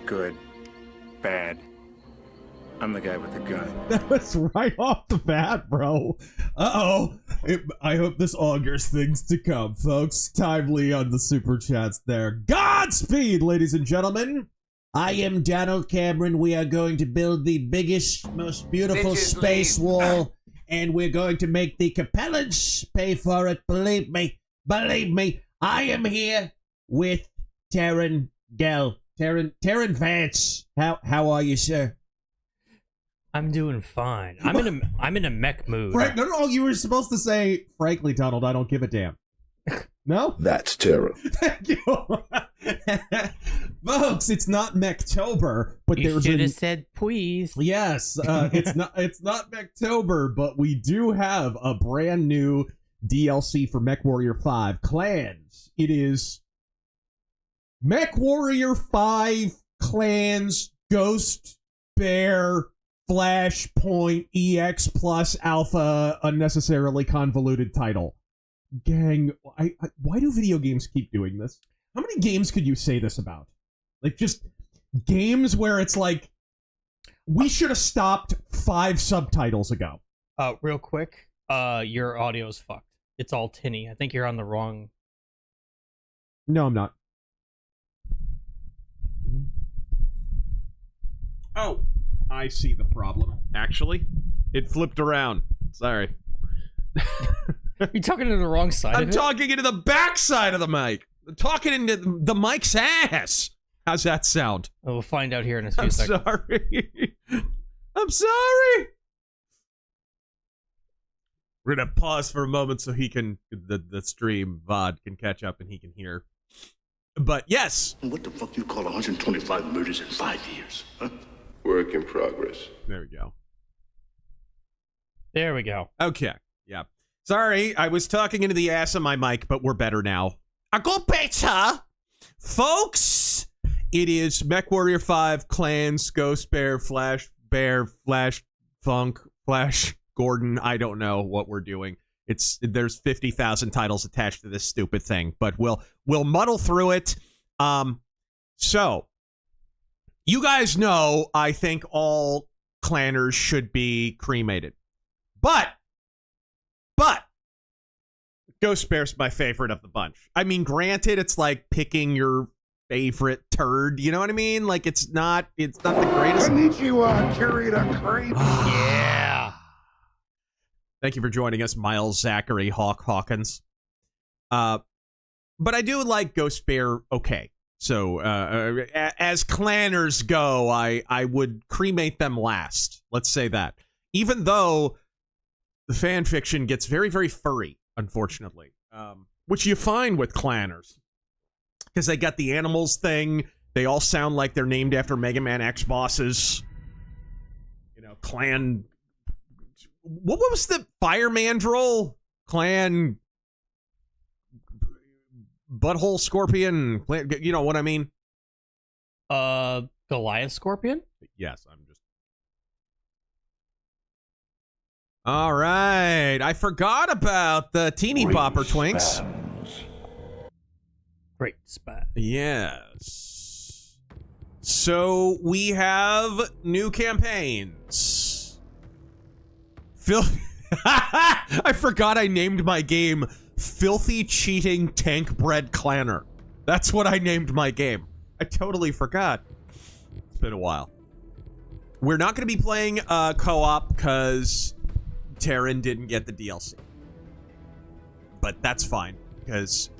good, bad. I'm the guy with the gun. That was right off the bat, bro. Uh-oh. I hope this augurs things to come, folks. Timely on the super chats there. Godspeed, ladies and gentlemen. I am Daniel Cameron. We are going to build the biggest, most beautiful space wall, and we're going to make the Capellans pay for it. Believe me. Believe me. I am here with Taryn Gell. Taryn Vance. How are you, sir? I'm doing fine. I'm in a mech mood. No, you were supposed to say, frankly, Donald, I don't give a damn. No? That's terrible. Thank you. Folks, it's not Mechtober, but you should have said please. Yes, it's not Mechtober, but we do have a brand new DLC for MechWarrior 5 Clans. It is MechWarrior 5 Clans Ghost Bear Flashpoint EX Plus Alpha unnecessarily convoluted title. Gang, why do video games keep doing this? How many games could you say this about? Like, just games where it's like, we should have stopped 5 subtitles ago. Real quick, your audio's fucked. It's all tinny. I think you're on the wrong... No, I'm not. Oh, I see the problem. Actually, it flipped around. Sorry. You're talking to the wrong side of it? I'm talking into the back side of the mic. I'm talking into the mic's ass. How's that sound? We'll find out here in a few seconds. Sorry. I'm sorry. We're gonna pause for a moment so he can, the stream VOD can catch up and he can hear. But yes. What the fuck you call 125 murders in 5 years? Huh? Work in progress. There we go. There we go. Okay. Yeah. Sorry, I was talking into the ass of my mic, but we're better now. I got better, folks. It is MechWarrior 5 Clans Ghost Bear Flash Funk Flash Gordon. I don't know what we're doing. There's 50,000 titles attached to this stupid thing, but we'll muddle through it. So you guys know I think all clanners should be cremated, but Ghost Bear's my favorite of the bunch. I mean, granted, it's like picking your favorite turd. You know what I mean? Like, it's not the greatest. Konnichiwa, carried a crate. Yeah. Thank you for joining us, Miles Zachary Hawkins. But I do like Ghost Bear. Okay, so as clanners go, I would cremate them last. Let's say that, even though the fan fiction gets very, very furry, unfortunately, which you find with clanners, because they got the animals thing. They all sound like they're named after Mega Man X bosses. You know, clan. What was the Fire Mandrill clan? Butthole Scorpion. You know what I mean? Goliath Scorpion? Yes, I'm just. All right. I forgot about the teeny bopper twinks. Great spot. Yes. So we have new campaigns. I forgot I named my game Filthy Cheating Tank Bred Clanner. That's what I named my game. I totally forgot. It's been a while. We're not going to be playing co-op because Taryn didn't get the DLC. But that's fine, because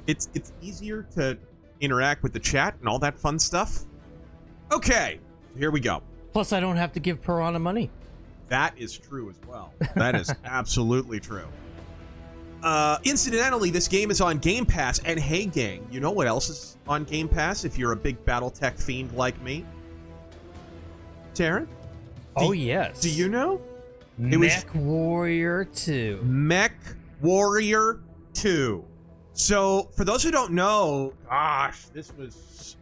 it's easier to interact with the chat and all that fun stuff. Okay, here we go. Plus, I don't have to give Piranha money. That is true as well. That is absolutely true. Incidentally, this game is on Game Pass, and hey gang, you know what else is on Game Pass if you're a big BattleTech fiend like me? Taryn? Oh, yes. Do you know? MechWarrior 2. MechWarrior 2. So, for those who don't know, gosh, this was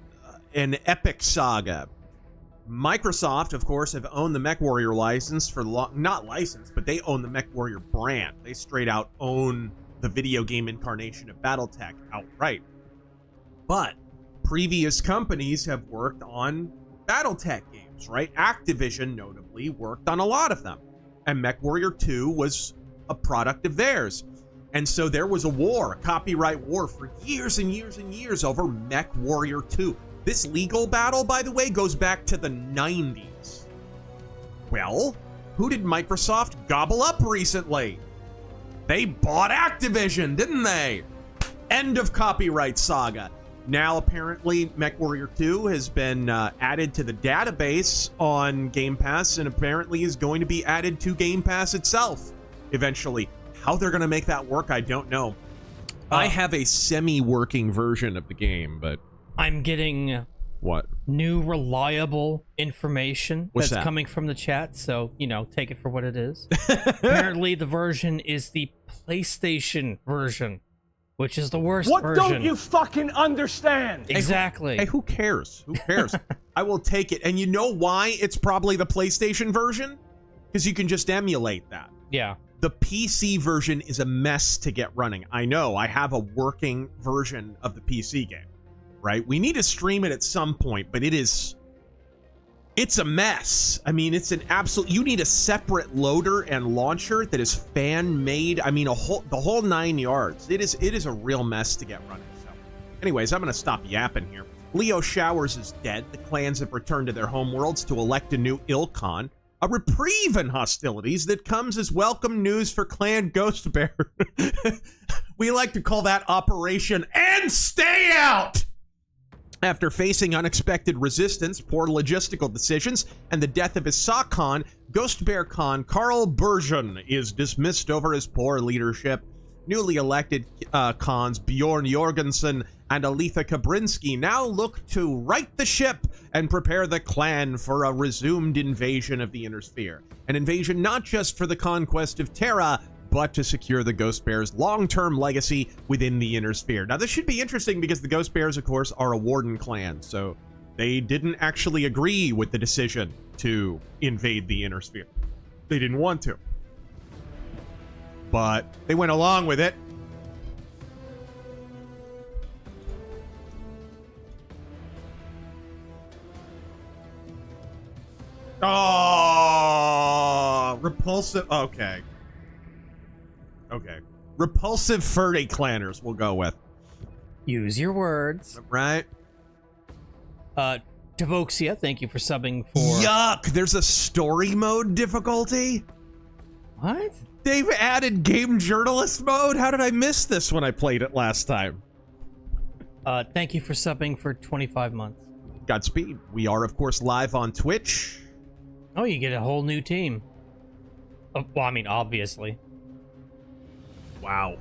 an epic saga. Microsoft, of course, have owned the MechWarrior license for not license, but they own the MechWarrior brand. They straight out own the video game incarnation of BattleTech outright. But previous companies have worked on BattleTech games, right? Activision, notably, worked on a lot of them. And MechWarrior 2 was a product of theirs. And so there was a war, a copyright war for years and years and years over MechWarrior 2. This legal battle, by the way, goes back to the 90s. Well, who did Microsoft gobble up recently? They bought Activision, didn't they? End of copyright saga. Now, apparently, MechWarrior 2 has been added to the database on Game Pass and apparently is going to be added to Game Pass itself eventually. How they're going to make that work, I don't know. I have a semi-working version of the game, but... I'm getting... What? New reliable information What's that's that? coming from the chat, so, you know, take it for what it is. Apparently, the version is the PlayStation version, which is the worst version. What don't you fucking understand? Exactly. Hey, who cares? Who cares? I will take it. And you know why it's probably the PlayStation version? Because you can just emulate that. Yeah. The PC version is a mess to get running. I know. I have a working version of the PC game, right? We need to stream it at some point, but it's a mess. I mean, it's an absolute... You need a separate loader and launcher that is fan-made. I mean, the whole 9 yards. It is a real mess to get running. So, anyways, I'm going to stop yapping here. Leo Showers is dead. The clans have returned to their homeworlds to elect a new Ilkhan. A reprieve in hostilities that comes as welcome news for Clan Ghost Bear. We like to call that Operation and Stay Out! After facing unexpected resistance, poor logistical decisions, and the death of his sock Khan, Ghost Bear Khan Carl Bergen is dismissed over his poor leadership. Newly elected Khans Bjorn Jorgensen and Aletha Kabrinsky now look to right the ship and prepare the clan for a resumed invasion of the Inner Sphere. An invasion not just for the conquest of Terra, but to secure the Ghost Bears' long-term legacy within the Inner Sphere. Now, this should be interesting because the Ghost Bears, of course, are a Warden clan, so they didn't actually agree with the decision to invade the Inner Sphere. They didn't want to. But they went along with it. Oh, repulsive. Okay. Okay. Repulsive furry clanners we'll go with. Use your words. Right? Devoxia, thank you for subbing for... Yuck! There's a story mode difficulty? What? They've added game journalist mode? How did I miss this when I played it last time? Thank you for subbing for 25 months. Godspeed. We are, of course, live on Twitch. Oh, you get a whole new team. Oh, well, I mean, obviously. Wow.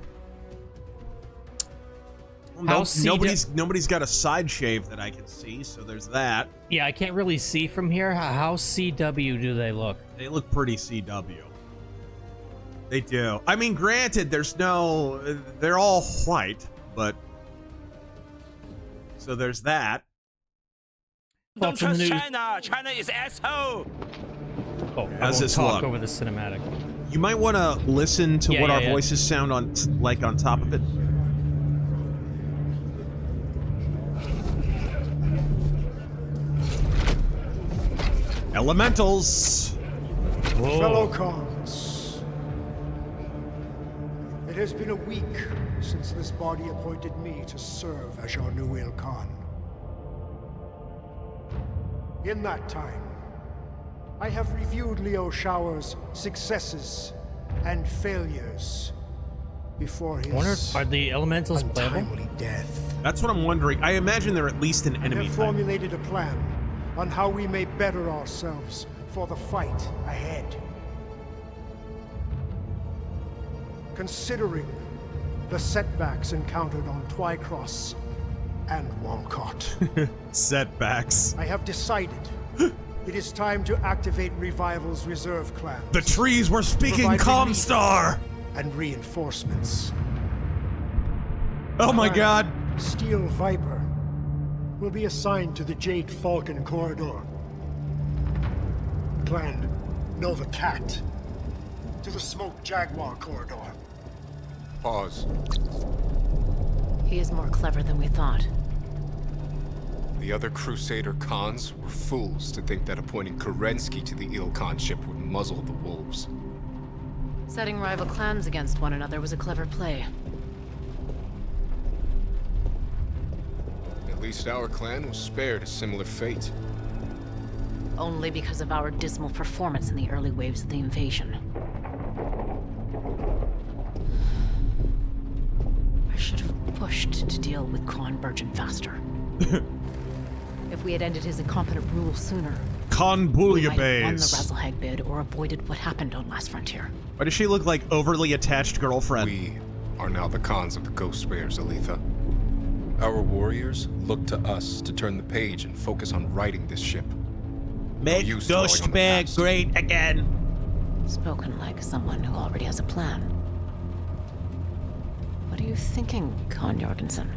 How Nobody's got a side shave that I can see, so there's that. Yeah, I can't really see from here. How CW do they look? They look pretty CW. They do. I mean, granted, they're all white, but... So there's that. Don't trust China. China is asshole. Oh, How's this talk look? over the cinematic. You might want to listen to what our yeah. voices sound on top of it. Elementals. Whoa. Fellow Khans, it has been a week since this body appointed me to serve as your new Ilkhan. In that time, I have reviewed Leo Shower's successes and failures before his Are the elementals playable? untimely death. That's what I'm wondering. I imagine they're at least an I enemy have type. formulated a plan on how we may better ourselves for the fight ahead. Considering the setbacks encountered on Twycross and Walcott, Setbacks. I have decided it is time to activate Revival's reserve clans. The trees were speaking Provide Comstar. and reinforcements. Oh my Clan god. Steel Viper will be assigned to the Jade Falcon corridor. Clan Nova Cat to the Smoke Jaguar corridor. Pause. He is more clever than we thought. The other Crusader Khans were fools to think that appointing Kerensky to the Ilkhan ship would muzzle the wolves. Setting rival clans against one another was a clever play. At least our clan was spared a similar fate. Only because of our dismal performance in the early waves of the invasion. I should have pushed to deal with Khan Burgen faster. If we had ended his incompetent rule sooner, Khan we might have won the Bouillabaisse. Razzlehag bid or avoided what happened on Last Frontier. Why does she look like overly attached girlfriend? We are now the Khans of the Ghost Bears, Aletha. Our warriors look to us to turn the page and focus on righting this ship. Make use dwelling Ghost on the Bear past. great again. Spoken like someone who already has a plan. What are you thinking, Khan Jorgensen?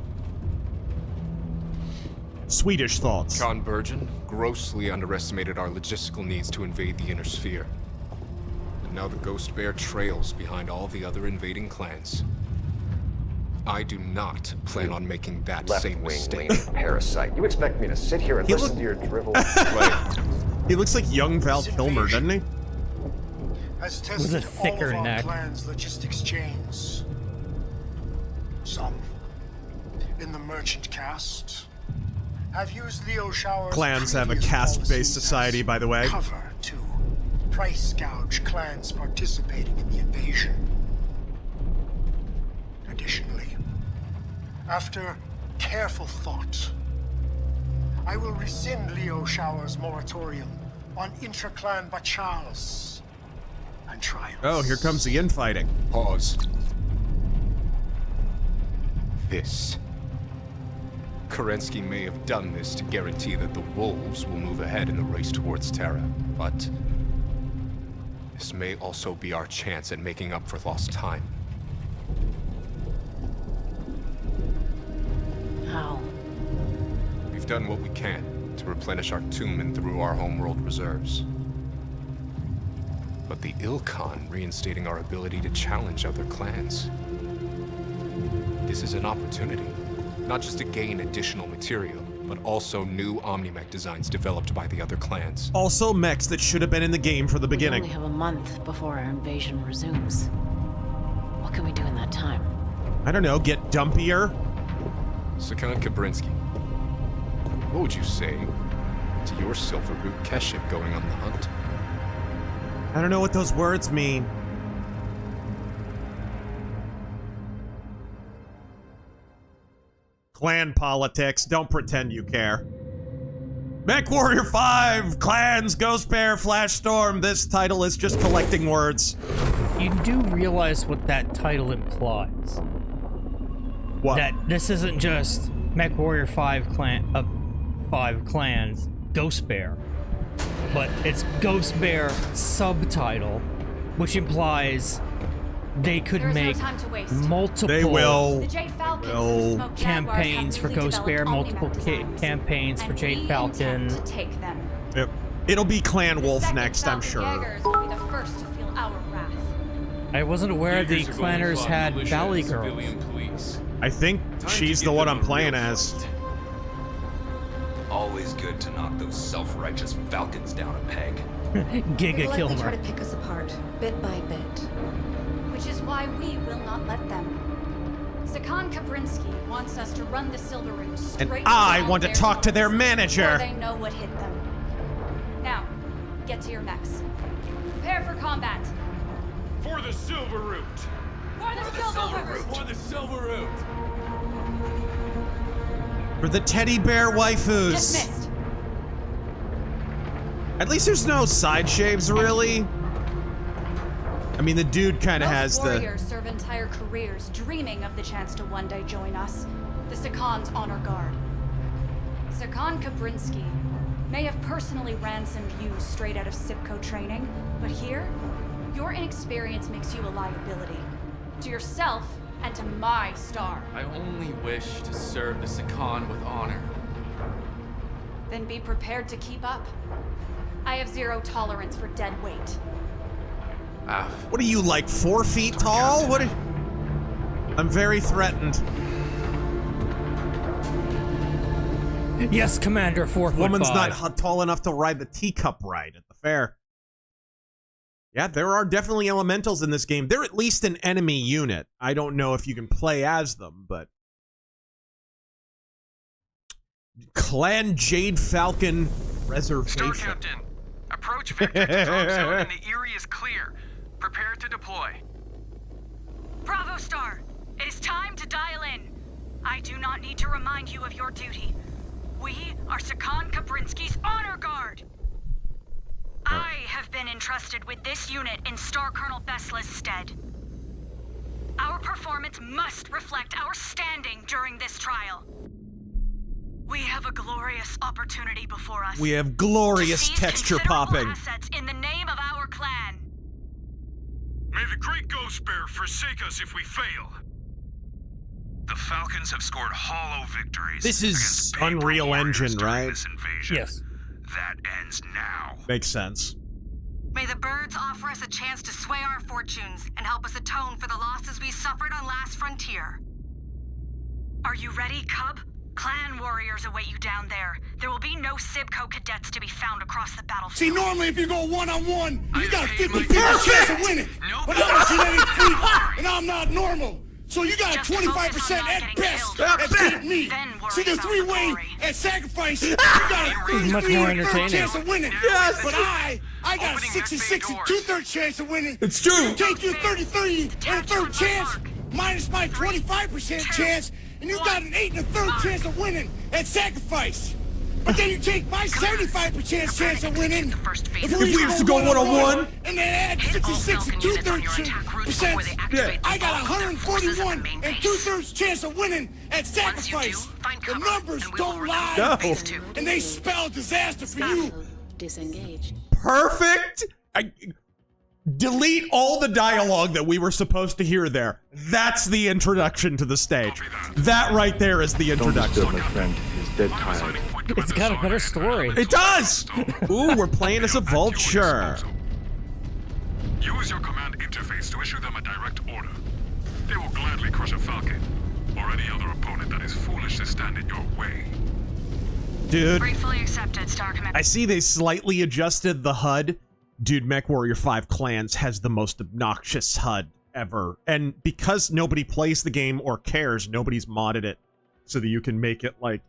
Swedish thoughts. Khan Burgen grossly underestimated our logistical needs to invade the Inner Sphere. And now the Ghost Bear trails behind all the other invading clans. I do not plan on making that same mistake. Left-wing parasite. You expect me to sit here and He listen look- to your drivel? He looks like young Val This Kilmer, doesn't he? has With a tested thicker all of our neck. clan's logistics chains. Some in the merchant caste have used Leo Shower's Clans have a previous caste-based policies society, as by the way. cover to price gouge clans participating in the invasion. Additionally, after careful thought, I will rescind Leo Shower's moratorium on intra-clan bachals and trials. Oh, here comes the infighting. Pause. This. Kerensky may have done this to guarantee that the wolves will move ahead in the race towards Terra, but this may also be our chance at making up for lost time. How? We've done what we can to replenish our tomb and through our homeworld reserves. But the Ilkhan reinstating our ability to challenge other clans. This is an opportunity, not just to gain additional material, but also new Omnimech designs developed by the other clans. Also mechs that should have been in the game from the We beginning. only have a month before our invasion resumes. What can we do in that time? I don't know, get dumpier? Sakan Kabrinsky, what would you say to your Silver Root Keship going on the hunt? I don't know what those words mean. Clan politics, don't pretend you care. MechWarrior 5, Clans, Ghost Bear, Flash Storm. This title is just collecting words. You do realize what that title implies. What? That this isn't just MechWarrior 5 clans, Ghost Bear. But it's Ghost Bear subtitle, which implies they could There is no make time to waste. multiple They will. The Jade Falcons and Well, the Smoke Jaguars campaigns have for newly Ghost Bear, developed multiple Omni-Mech designs, campaigns for and Jade we Falcon. intend to take them. Yep. It'll be Clan The Wolf second next, I'm Falcon sure. Jaegers will be the first to feel our wrath. I wasn't aware the clanners had Valley Girls. I think she's the one I'm playing as. Always good to knock those self-righteous Falcons down a peg. Giga Try Kilmer. to pick us apart, bit by bit. Which is why we will not let them. Sakan Kabrinsky wants us to run the Silver Root straight And I down want to their talk to their throats manager. before they know what hit them. Now, get to your mechs. Prepare for combat. For the Silver Root! For the Silver Root! For the Silver Root! For the teddy bear waifus. Dismissed. At least there's no side shaves, really. I mean, the dude kind of Most has the... warriors serve entire careers dreaming of the chance to one day join us, the Sakan's honor guard. Sakan Kabrinsky may have personally ransomed you straight out of Sipco training, but here, your inexperience makes you a liability. To yourself and to my star. I only wish to serve the Sakan with honor. Then be prepared to keep up. I have zero tolerance for dead weight. What are you, like 4 feet tall? What? I'm very threatened. Yes, Commander. 4'5". Woman's not tall enough to ride the teacup ride at the fair. Yeah, there are definitely elementals in this game. They're at least an enemy unit. I don't know if you can play as them, but... Clan Jade Falcon Reservation. Star Captain, approach Victor to drop zone and the Eerie is clear. Prepare to deploy. Bravo Star, it is time to dial in. I do not need to remind you of your duty. We are Sakan Kabrinsky's honor guard. I have been entrusted with this unit in Star Colonel Besla's stead. Our performance must reflect our standing during this trial. We have a glorious opportunity before us. We have glorious texture popping. Assets in the name of our clan. May the great Ghost Bear forsake us if we fail. The Falcons have scored hollow victories. This is Unreal Engine, right? This invasion. Yes. That ends now. Makes sense. May the birds offer us a chance to sway our fortunes and help us atone for the losses we suffered on Last Frontier. Are you ready, Cub? Clan warriors await you down there. There will be no Sibco cadets to be found across the battlefield. See, normally if you go one-on-one, you got a 50-50 chance of winning. But I'm a genetic freak, and I'm not normal. So you got a 25% at best at beating me. See, the three-way at sacrifice, you got a 33% chance of winning. Yes. But I got a 66 and 2/3 chance of winning. It's true. Take your 33 and a third chance, minus my 25% chance, and you got an 8 and a third chance of winning at sacrifice. But then you take my 75% chance of winning. If we used to go one-on-one, and then add 66 and 2/3%, I got 141 and 2/3 chance of winning at sacrifice. The numbers don't lie, No. and they spell disaster for you. Disengage. Perfect. Delete all the dialogue that we were supposed to hear there. That's the introduction to the stage. That right there is the introduction. Don't disturb my friend. He's dead tired. It's got a better story. It does! Ooh, we're playing as a vulture. Use your command interface to issue them a direct order. They will gladly crush a Falcon, or any other opponent that is foolish to stand in your way. Dude, Gratefully accepted, Star Commander. I see they slightly adjusted the HUD. Dude, MechWarrior 5 Clans has the most obnoxious HUD ever. And because nobody plays the game or cares, nobody's modded it so that you can make it, like,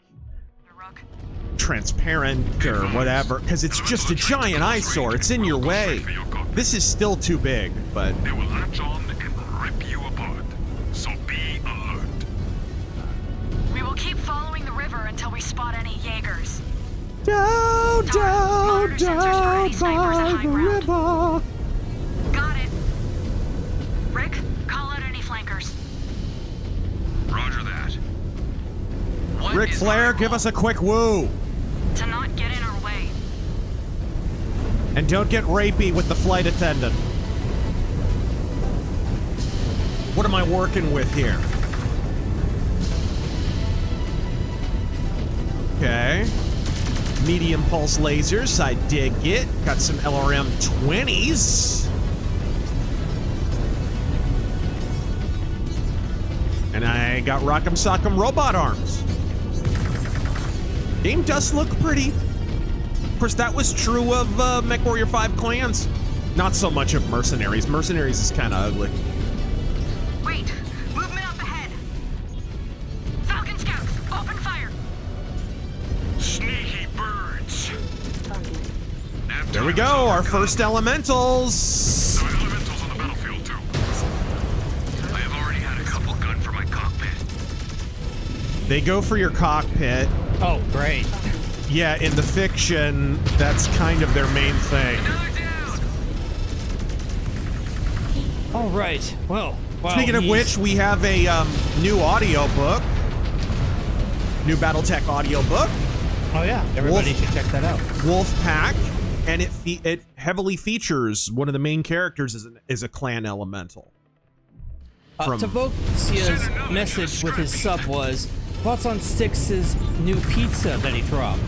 transparent or whatever. Because it's just a giant eyesore. It's in your way. This is still too big, but... They will latch on and rip you apart. So be alert. We will keep following the river until we spot any Jaegers. Down by the river. Got it. Rick, call out any flankers. Roger that. Ric Flair, give us a quick woo. To not get in our way. And don't get rapey with the flight attendant. What am I working with here? Okay. Medium pulse lasers, I dig it. Got some LRM 20s. And I got Rock'em Sock'em robot arms. Game does look pretty. Of course, that was true of MechWarrior 5 Clans. Not so much of Mercenaries. Mercenaries is kind of ugly. Wait, movement up ahead. Falcon scouts, open fire. Sneaky birds. There we go, our first elementals. There are elementals on the battlefield too. I have already had a couple gunned for my cockpit. They go for your cockpit. Oh, great. Yeah, in the fiction, that's kind of their main thing. All right. Well, Speaking of which, we have a new audiobook. New BattleTech audiobook. Oh yeah, everybody should check that out. Wolfpack, and it heavily features one of the main characters is a clan elemental. Tavoxia's message with his sub was, thoughts on Styx's new pizza that he dropped?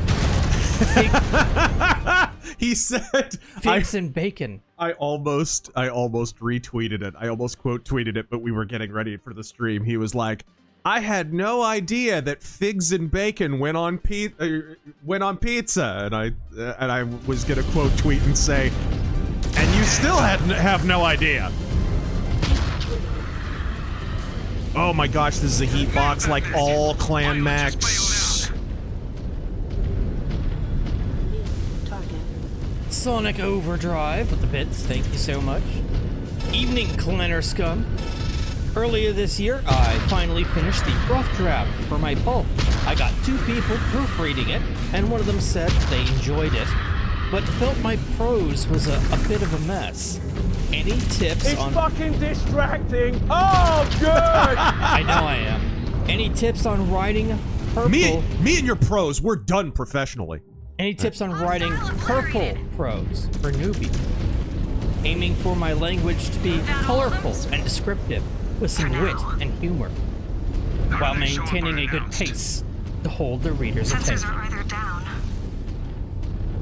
He said figs and bacon. I almost retweeted it. I almost quote tweeted it, but we were getting ready for the stream. He was like, I had no idea that figs and bacon went on pizza, and I was gonna quote tweet and say, and you still have no idea. Oh my gosh, this is a heat box like all Clan Max. Sonic Overdrive with the bits, thank you so much. Evening, Clanner Scum. Earlier this year, I finally finished the rough draft for my pulp. I got 2 people proofreading it, and one of them said they enjoyed it, but felt my prose was a bit of a mess. Any tips on... It's fucking distracting! Oh, good! I know I am. Any tips on writing purple... Me and your prose, we're done professionally. Any tips on writing purple prose for newbies? Aiming for my language to be colorful and descriptive, with some wit and humor, while maintaining a good pace to hold the reader's attention. Sensors are either down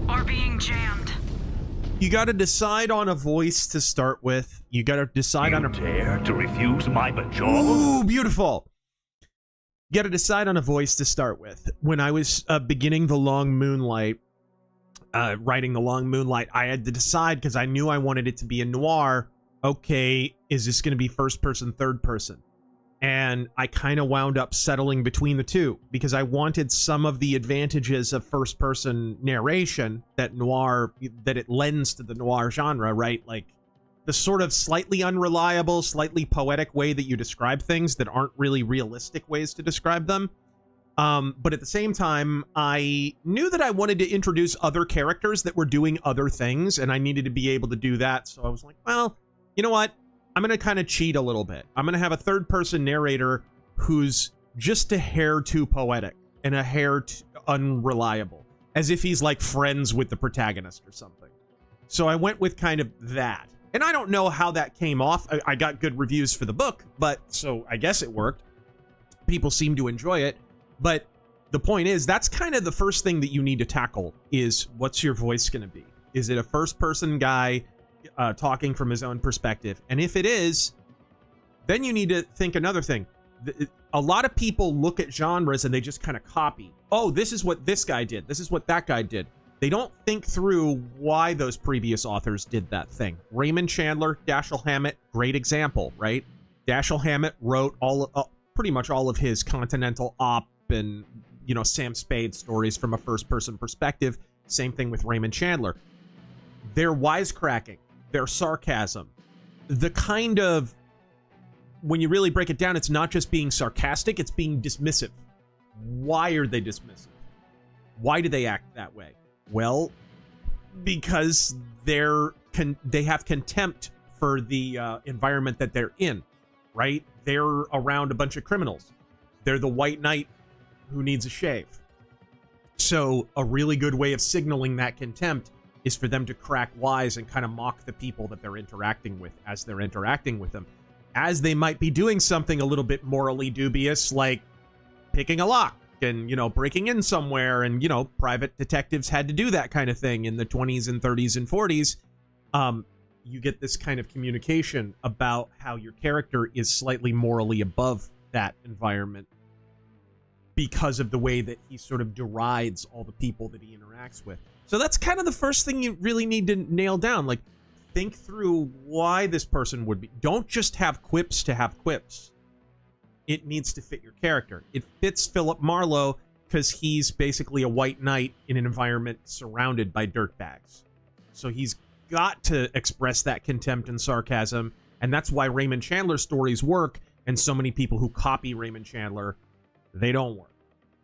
or being jammed. You gotta decide on a voice to start with. You gotta decide on a... dare to refuse my bajor? Ooh, beautiful! You gotta decide on a voice to start with. When I was beginning The Long Moonlight, writing The Long Moonlight, I had to decide, because I knew I wanted it to be a noir. Okay, is this going to be first person, third person? And I kind of wound up settling between the two, because I wanted some of the advantages of first person narration that it lends to the noir genre, right? Like the sort of slightly unreliable, slightly poetic way that you describe things that aren't really realistic ways to describe them. But at the same time, I knew that I wanted to introduce other characters that were doing other things, and I needed to be able to do that. So I was like, well, you know what? I'm going to kind of cheat a little bit. I'm going to have a third-person narrator who's just a hair too poetic and a hair too unreliable, as if he's like friends with the protagonist or something. So I went with kind of that. And I don't know how that came off. I got good reviews for the book, but so I guess it worked. People seem to enjoy it. But the point is, that's kind of the first thing that you need to tackle is, what's your voice going to be? Is it a first-person guy talking from his own perspective? And if it is, then you need to think another thing. A lot of people look at genres and they just kind of copy. Oh, this is what this guy did. This is what that guy did. They don't think through why those previous authors did that thing. Raymond Chandler, Dashiell Hammett, great example, right? Dashiell Hammett wrote pretty much all of his Continental Op and, you know, Sam Spade stories from a first-person perspective. Same thing with Raymond Chandler. Their wisecracking, their sarcasm, the kind of, when you really break it down, it's not just being sarcastic, it's being dismissive. Why are they dismissive? Why do they act that way? Well, because they have contempt for the environment that they're in, right? They're around a bunch of criminals. They're the white knight who needs a shave. So a really good way of signaling that contempt is for them to crack wise and kind of mock the people that they're interacting with as they're interacting with them, as they might be doing something a little bit morally dubious, like picking a lock and, you know, breaking in somewhere. And, you know, private detectives had to do that kind of thing in the 20s and 30s and 40s. You get this kind of communication about how your character is slightly morally above that environment because of the way that he sort of derides all the people that he interacts with. So that's kind of the first thing you really need to nail down. Like, think through why this person would be. Don't just have quips to have quips. It needs to fit your character. It fits Philip Marlowe because he's basically a white knight in an environment surrounded by dirtbags. So he's got to express that contempt and sarcasm, and that's why Raymond Chandler stories work, and so many people who copy Raymond Chandler, they don't work.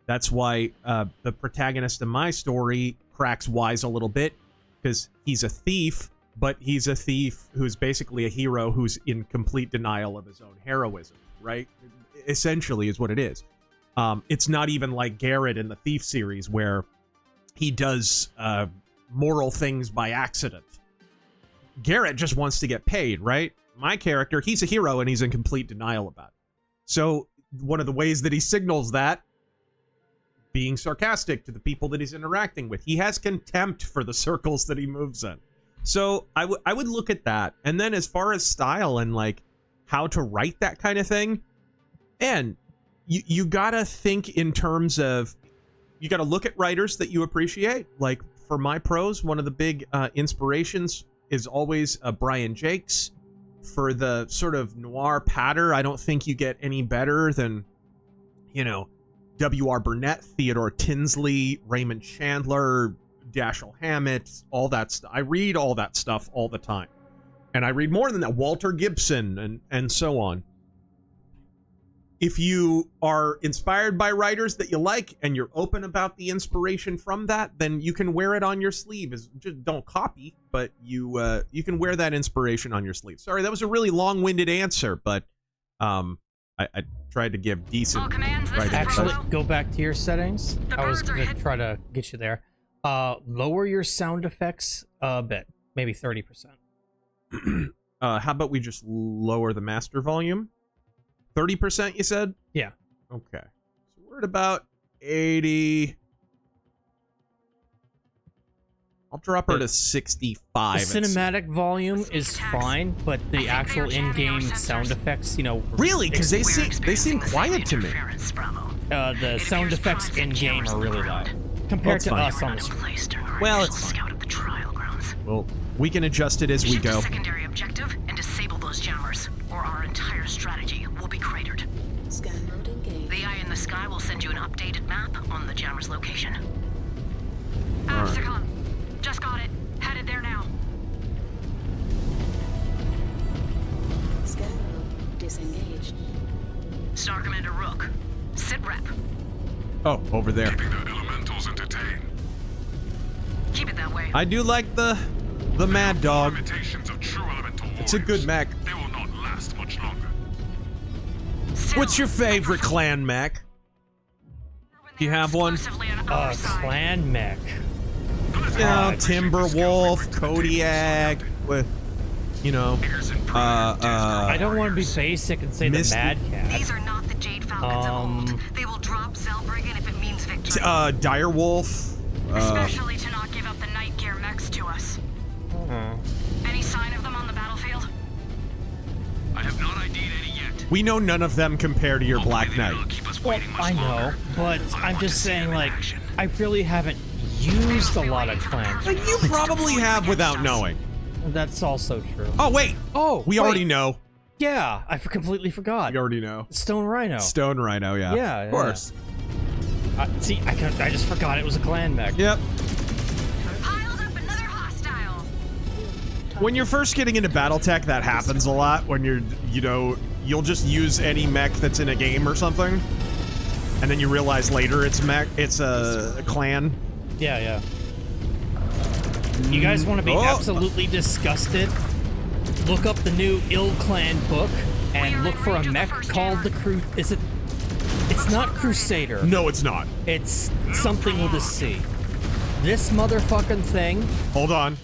That's why the protagonist in my story cracks wise a little bit, because he's a thief, but he's a thief who's basically a hero who's in complete denial of his own heroism, right? Essentially is what it is. It's not even like Garrett in the Thief series where he does moral things by accident. Garrett just wants to get paid, right? My character, he's a hero and he's in complete denial about it. So one of the ways that he signals that, being sarcastic to the people that he's interacting with. He has contempt for the circles that he moves in. So I would look at that. And then as far as style and like how to write that kind of thing, and you gotta think in terms of, you gotta look at writers that you appreciate. Like for my pros, one of the big inspirations is always Brian Jakes. For the sort of noir patter, I don't think you get any better than, you know, W.R. Burnett, Theodore Tinsley, Raymond Chandler, Dashiell Hammett, all that stuff. I read all that stuff all the time. And I read more than that, Walter Gibson and so on. If you are inspired by writers that you like and you're open about the inspiration from that, then you can wear it on your sleeve. Just don't copy, but you can wear that inspiration on your sleeve. Sorry, that was a really long-winded answer, but I tried to give decent writing. Actually, go back to your settings. I was going to try to get you there. Lower your sound effects a bit, maybe 30%. How about we just lower the master volume? 30%, you said? Yeah. Okay. So we're at about 80. I'll drop her to 65. The cinematic volume is fine, but the actual in-game sound effects, you know... Really? Because they seem quiet to me. The sound effects in-game are really loud. Compared to us on the screen. Well, it's fine. Well, we can adjust it as we go. Secondary objective and disable those jammers, or our entire strategy will be cratered. Scan mode engaged. The eye in the sky will send you an updated map on the jammer's location. Absicon, just got it. Headed there now. Scan mode disengaged. Star Commander Rook, sit rep. Oh, over there. Keeping the elementals entertained. Keep it that way. I do like the Mad Dog. It's a good mech. They will not last much longer. What's your favorite clan mech? Do you have one? Clan mech. You know, Timberwolf, Kodiak, with, you know, I don't want to be basic and say the Mad Cat. These are not the Jade Falcons of old. They will drop Zellbriggen if it means victory. Direwolf. Especially to not give up the night gear mechs to us. Any sign of them on the battlefield? I have not ID'd any yet. We know none of them compare to your Black Knight. Well, I know, but I'm just saying, like, I really haven't used a lot of clans. Like, you probably have without knowing. That's also true. Oh, wait. Oh, we already know. Yeah, I completely forgot. You already know. Stone Rhino. Stone Rhino, yeah. Yeah, of course. See, I just forgot it was a clan mech. Yep. Piled up another hostile. When you're first getting into BattleTech, that happens a lot. When you're, you know, you'll just use any mech that's in a game or something, and then you realize later it's a clan. Yeah, yeah. You guys want to be absolutely disgusted? Look up the new Ill Clan book and look for a mech called the It's not Crusader. No, it's not. It's something with a C. This motherfucking thing. Hold on.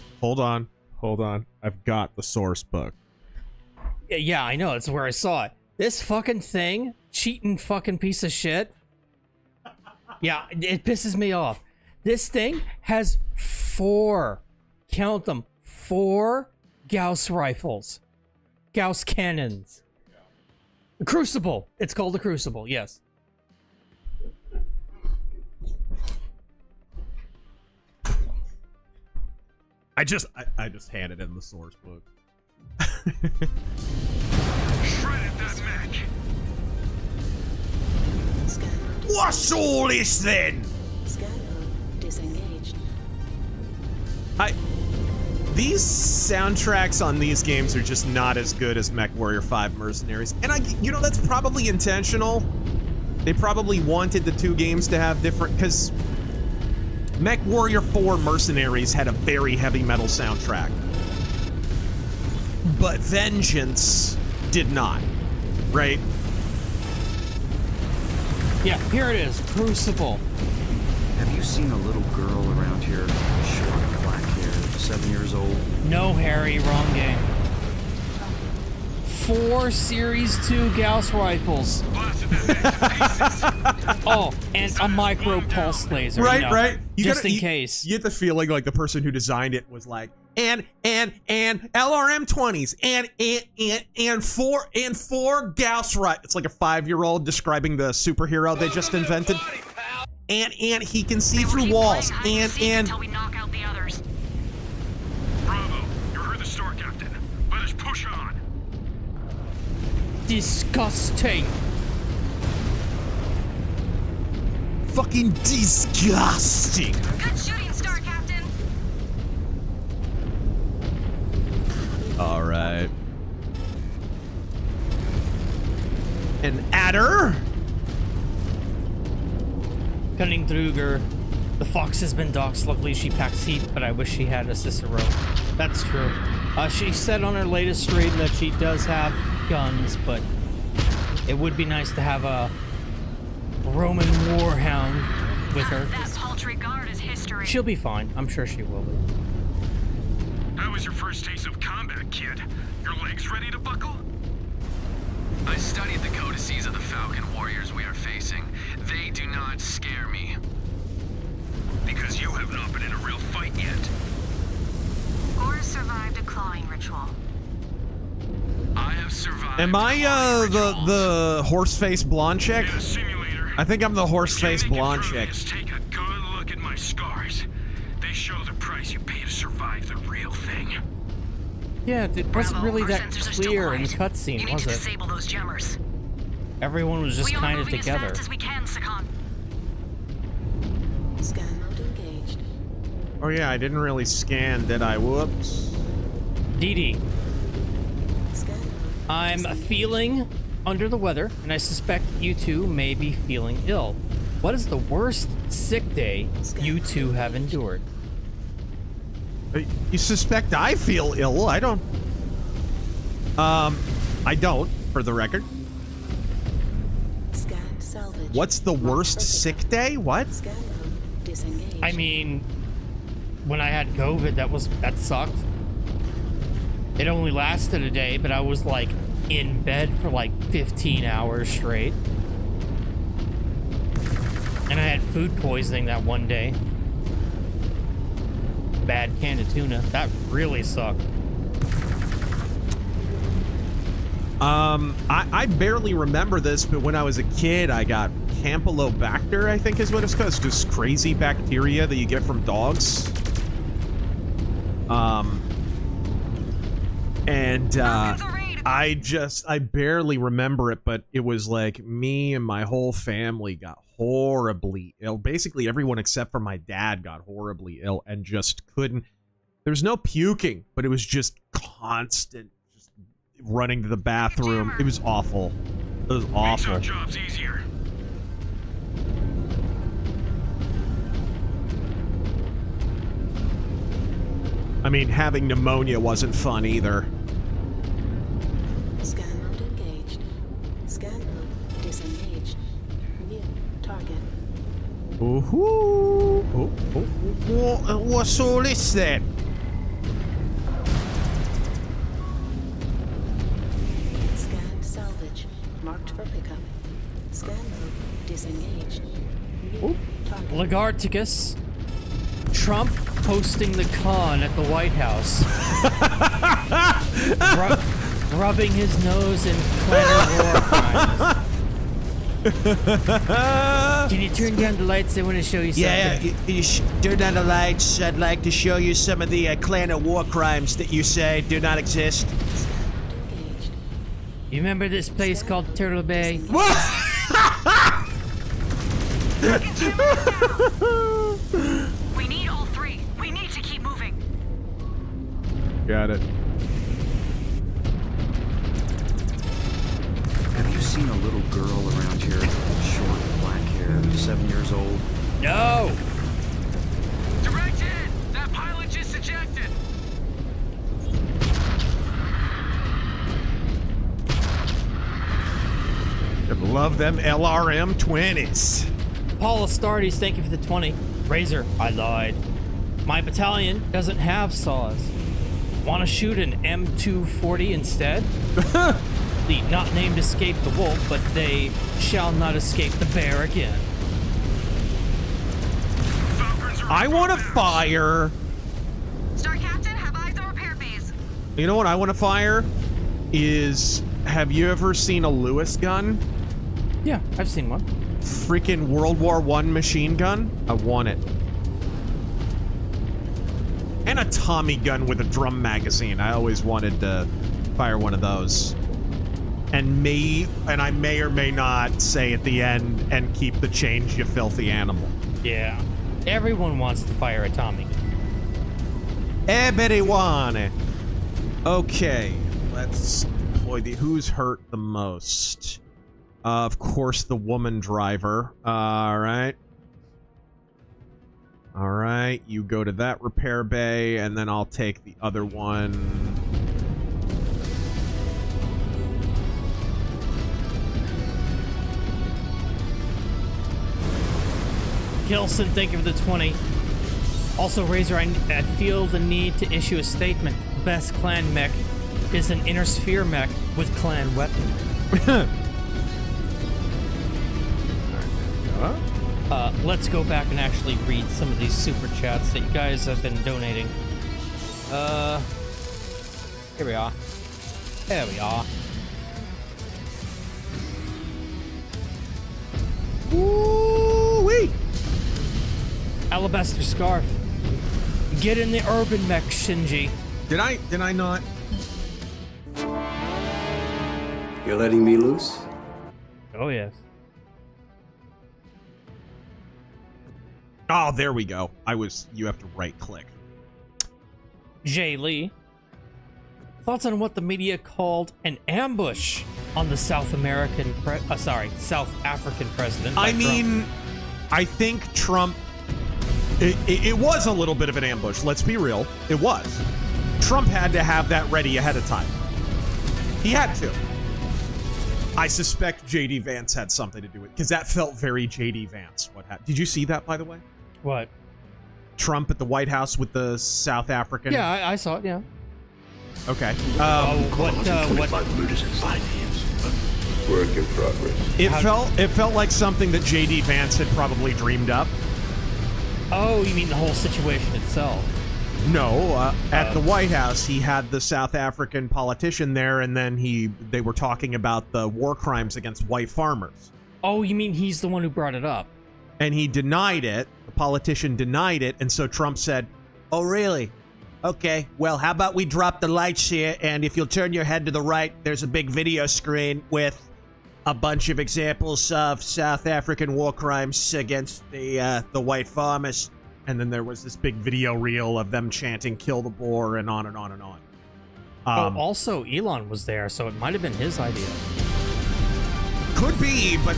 I've got the source book. Yeah, I know. It's where I saw it. This fucking thing, cheating fucking piece of shit. Yeah, it pisses me off. This thing has 4, count them, 4 Gauss rifles. Gauss cannons. The Crucible. It's called the Crucible, yes. I just handed in the source book. Shredded that mech. What's all this then? Disengaged. These soundtracks on these games are just not as good as MechWarrior 5 Mercenaries. And you know, that's probably intentional. They probably wanted the two games to have different, because MechWarrior 4 Mercenaries had a very heavy metal soundtrack. But Vengeance did not, right? Yeah, here it is, Crucible. Have you seen a little girl around here, short, black hair, 7 years old? No, Harry, wrong game. 4 Series 2 Gauss rifles. Oh, and a micro pulse laser. Right, you know. right. Just in case. You get the feeling like the person who designed it was like, and LRM 20s and four Gauss right. It's like a 5-year-old describing the superhero they just invented. And he can see through walls. And until we knock out the others. Bravo, you heard the store captain. Let us push on. Disgusting. Fucking disgusting. Good shooting, Star Captain. All right. An adder. Cutting through her. The fox has been doxxed. Luckily, she packs heat, but I wish she had a Cicero. That's true. She said on her latest stream that she does have guns, but it would be nice to have a Roman warhound with her. That paltry guard is history. She'll be fine. I'm sure she will be. How was your first taste of combat, kid? Your legs ready to buckle? I studied the codices of the Falcon warriors we are facing. They do not scare me. Because you have not been in a real fight yet. Gore survived a clawing ritual. I have survived. Am I the horse face blonde chick? I think I'm the horse face blonde chick. Take a good look at my scars. They show the price you pay to survive the real thing. Yeah, it wasn't really that clear in the cutscene, You need was to it? disable those jammers. Everyone was just We are kind of moving together. as fast as we can, Sakan. Scan mode engaged. Oh yeah, I didn't really scan, did I? Whoops. Dee Dee. I'm feeling under the weather, and I suspect you two may be feeling ill. What is the worst sick day you two have endured? You suspect I feel ill? I don't. I don't, for the record. Scan salvage. What's the worst sick day? What? Scan mode disengaged. I mean, when I had COVID, that sucked. It only lasted a day, but I was like in bed for like 15 hours straight. And I had food poisoning that one day. Bad can of tuna. That really sucked. I barely remember this, but when I was a kid, I got Campylobacter, I think is what it's called. It's just crazy bacteria that you get from dogs. I barely remember it, but it was like me and my whole family got horribly ill. Basically, everyone except for my dad got horribly ill and just couldn't. There was no puking, but it was just constant, just running to the bathroom. It was awful. It was awful. Makes our jobs easier. I mean, having pneumonia wasn't fun either. Scan mode engaged. Scan mode disengaged. New target. Ooh-hoo. What's all this then? Scan salvage. Marked for pickup. Scan mode disengaged. New target. Lagarticus. Trump hosting the con at the White House. Rubbing his nose in Clanner war crimes. Can you turn down the lights? I want to show you something. Yeah, you turn down the lights. I'd like to show you some of the clan of war crimes that you say do not exist. You remember this place called Turtle Bay? We need all three. We need to keep moving. Got it. Have you seen a little girl around here? Short, black hair, 7 years old? No! Direct hit! That pilot just ejected! Love them LRM 20s. Paul Astartes, thank you for the 20. Razor, I lied. My battalion doesn't have saws. Want to shoot an M240 instead? The not named escape the wolf, but they shall not escape the bear again. Falcons I want to fire. Star Captain, have eyes on repair phase. You know what I want to fire? Is, have you ever seen a Lewis gun? Yeah, I've seen one. Freaking World War I machine gun? I want it. And a Tommy gun with a drum magazine. I always wanted to fire one of those. And I may or may not say at the end, and keep the change, you filthy animal. Yeah. Everyone wants to fire a Tommy. Everyone. Okay, let's deploy the who's hurt the most. Of course, the woman driver. All right. All right, you go to that repair bay, and then I'll take the other one. Gilson, thank you for the 20. Also, Razor, I feel the need to issue a statement. Best clan mech is an inner sphere mech with clan weapon. Let's go back and actually read some of these super chats that you guys have been donating. Here we are. There we are. Woo-wee! Alabaster Scarf. Get in the urban mech, Shinji. Did I not? You're letting me loose? Oh, yes. Oh, there we go. You have to right click. Jay Lee. Thoughts on what the media called an ambush on the South African president? I mean, Trump. I think Trump, it was a little bit of an ambush. Let's be real. It was. Trump had to have that ready ahead of time. He had to. I suspect J.D. Vance had something to do with it, because that felt very J.D. Vance. What happened? Did you see that, by the way? What? Trump at the White House with the South African. Yeah, I saw it. Yeah. Okay. What? 25 murders in 5 years. Work in progress. It felt like something that J.D. Vance had probably dreamed up. Oh, you mean the whole situation itself? No, at the White House, he had the South African politician there, and then they were talking about the war crimes against white farmers. Oh, you mean he's the one who brought it up? And he denied it. The politician denied it, and so Trump said, "Oh, really? Okay, well, how about we drop the lights here, and if you'll turn your head to the right, there's a big video screen with a bunch of examples of South African war crimes against the white farmers." And then there was this big video reel of them chanting "kill the Boer" and on and on and on. Also, Elon was there, so it might have been his idea. Could be, but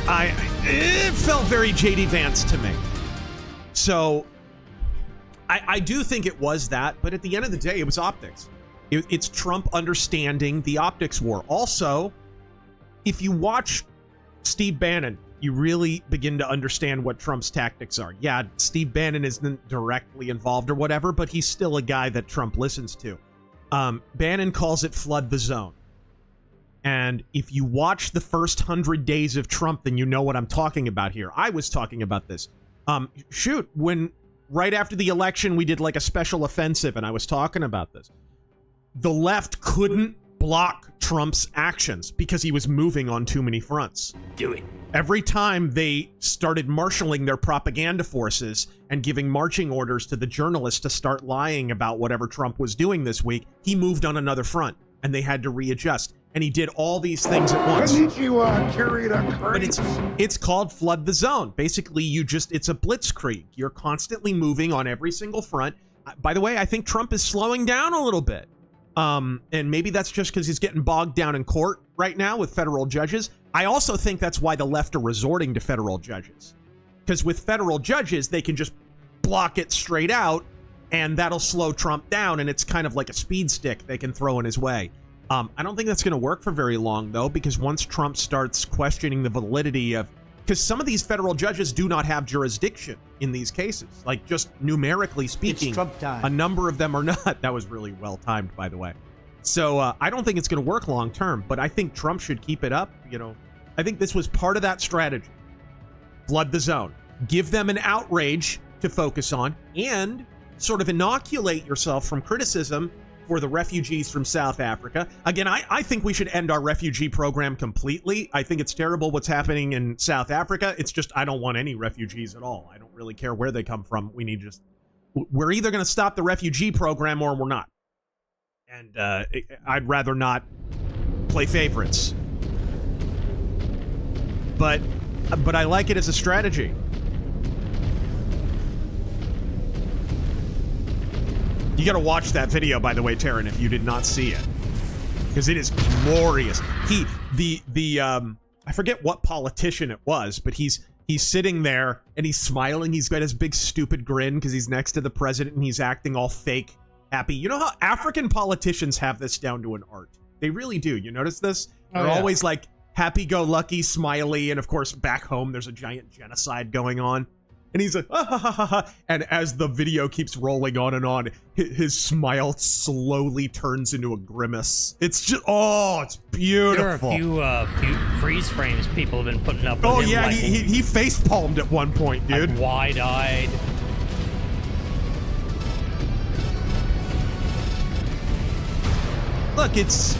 it felt very J.D. Vance to me. So I do think it was that, but at the end of the day, it was optics. It's Trump understanding the optics war. Also, if you watch Steve Bannon, you really begin to understand what Trump's tactics are. Yeah, Steve Bannon isn't directly involved or whatever, but he's still a guy that Trump listens to. Bannon calls it flood the zone. And if you watch the first 100 days of Trump, then you know what I'm talking about here. I was talking about this. When right after the election, we did like a special offensive, and I was talking about this. The left couldn't block Trump's actions because he was moving on too many fronts. Do it. Every time they started marshaling their propaganda forces and giving marching orders to the journalists to start lying about whatever Trump was doing this week, he moved on another front, and they had to readjust. And he did all these things at once. But it's called flood the zone. Basically, it's a blitzkrieg. You're constantly moving on every single front. By the way, I think Trump is slowing down a little bit. And maybe that's just because he's getting bogged down in court right now with federal judges. I also think that's why the left are resorting to federal judges. Because with federal judges, they can just block it straight out, and that'll slow Trump down, and it's kind of like a speed stick they can throw in his way. I don't think that's going to work for very long, though, because once Trump starts questioning the validity of... Because some of these federal judges do not have jurisdiction in these cases. Like, just numerically speaking, it's Trump time. A number of them are not. That was really well-timed, by the way. So I don't think it's going to work long-term, but I think Trump should keep it up. I think this was part of that strategy. Flood the zone. Give them an outrage to focus on and sort of inoculate yourself from criticism for the refugees from South Africa. Again, I think we should end our refugee program completely. I think it's terrible what's happening in South Africa. It's just I don't want any refugees at all. I don't really care where they come from. We need we're either going to stop the refugee program or we're not. And I'd rather not play favorites. But I like it as a strategy. You gotta watch that video, by the way, Taryn, if you did not see it. Because it is glorious. I forget what politician it was, but he's sitting there and he's smiling. He's got his big stupid grin because he's next to the president and he's acting all fake happy. You know how African politicians have this down to an art? They really do. You notice this? They're always like happy-go-lucky, smiley, and of course back home there's a giant genocide going on. And he's like, ah, ha, ha, ha, ha. And as the video keeps rolling on, his smile slowly turns into a grimace. It's just, oh, it's beautiful. There are a few freeze frames people have been putting up. Oh, with him, yeah, like, he face-palmed at one point, dude. Like wide-eyed. Look, it's...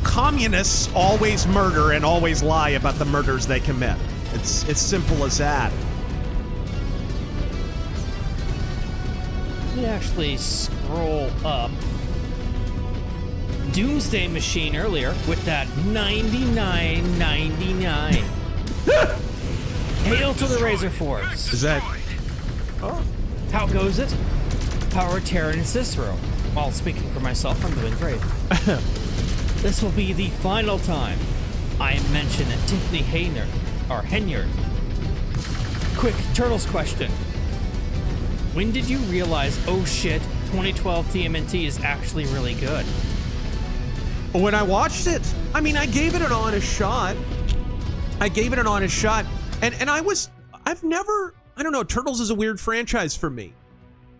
Communists always murder and always lie about the murders they commit. It's simple as that. Let me actually scroll up. Doomsday Machine earlier with that 99.99. Hail to the Razor Force. Is that... Oh. How goes it? Power, Terran, and Cicero. While speaking for myself, I'm doing great. This will be the final time I mention Tiffany Henyard. Quick Turtles question. When did you realize, oh shit, 2012 TMNT is actually really good? When I watched it, I mean, I gave it an honest shot. And I've never, I don't know, Turtles is a weird franchise for me.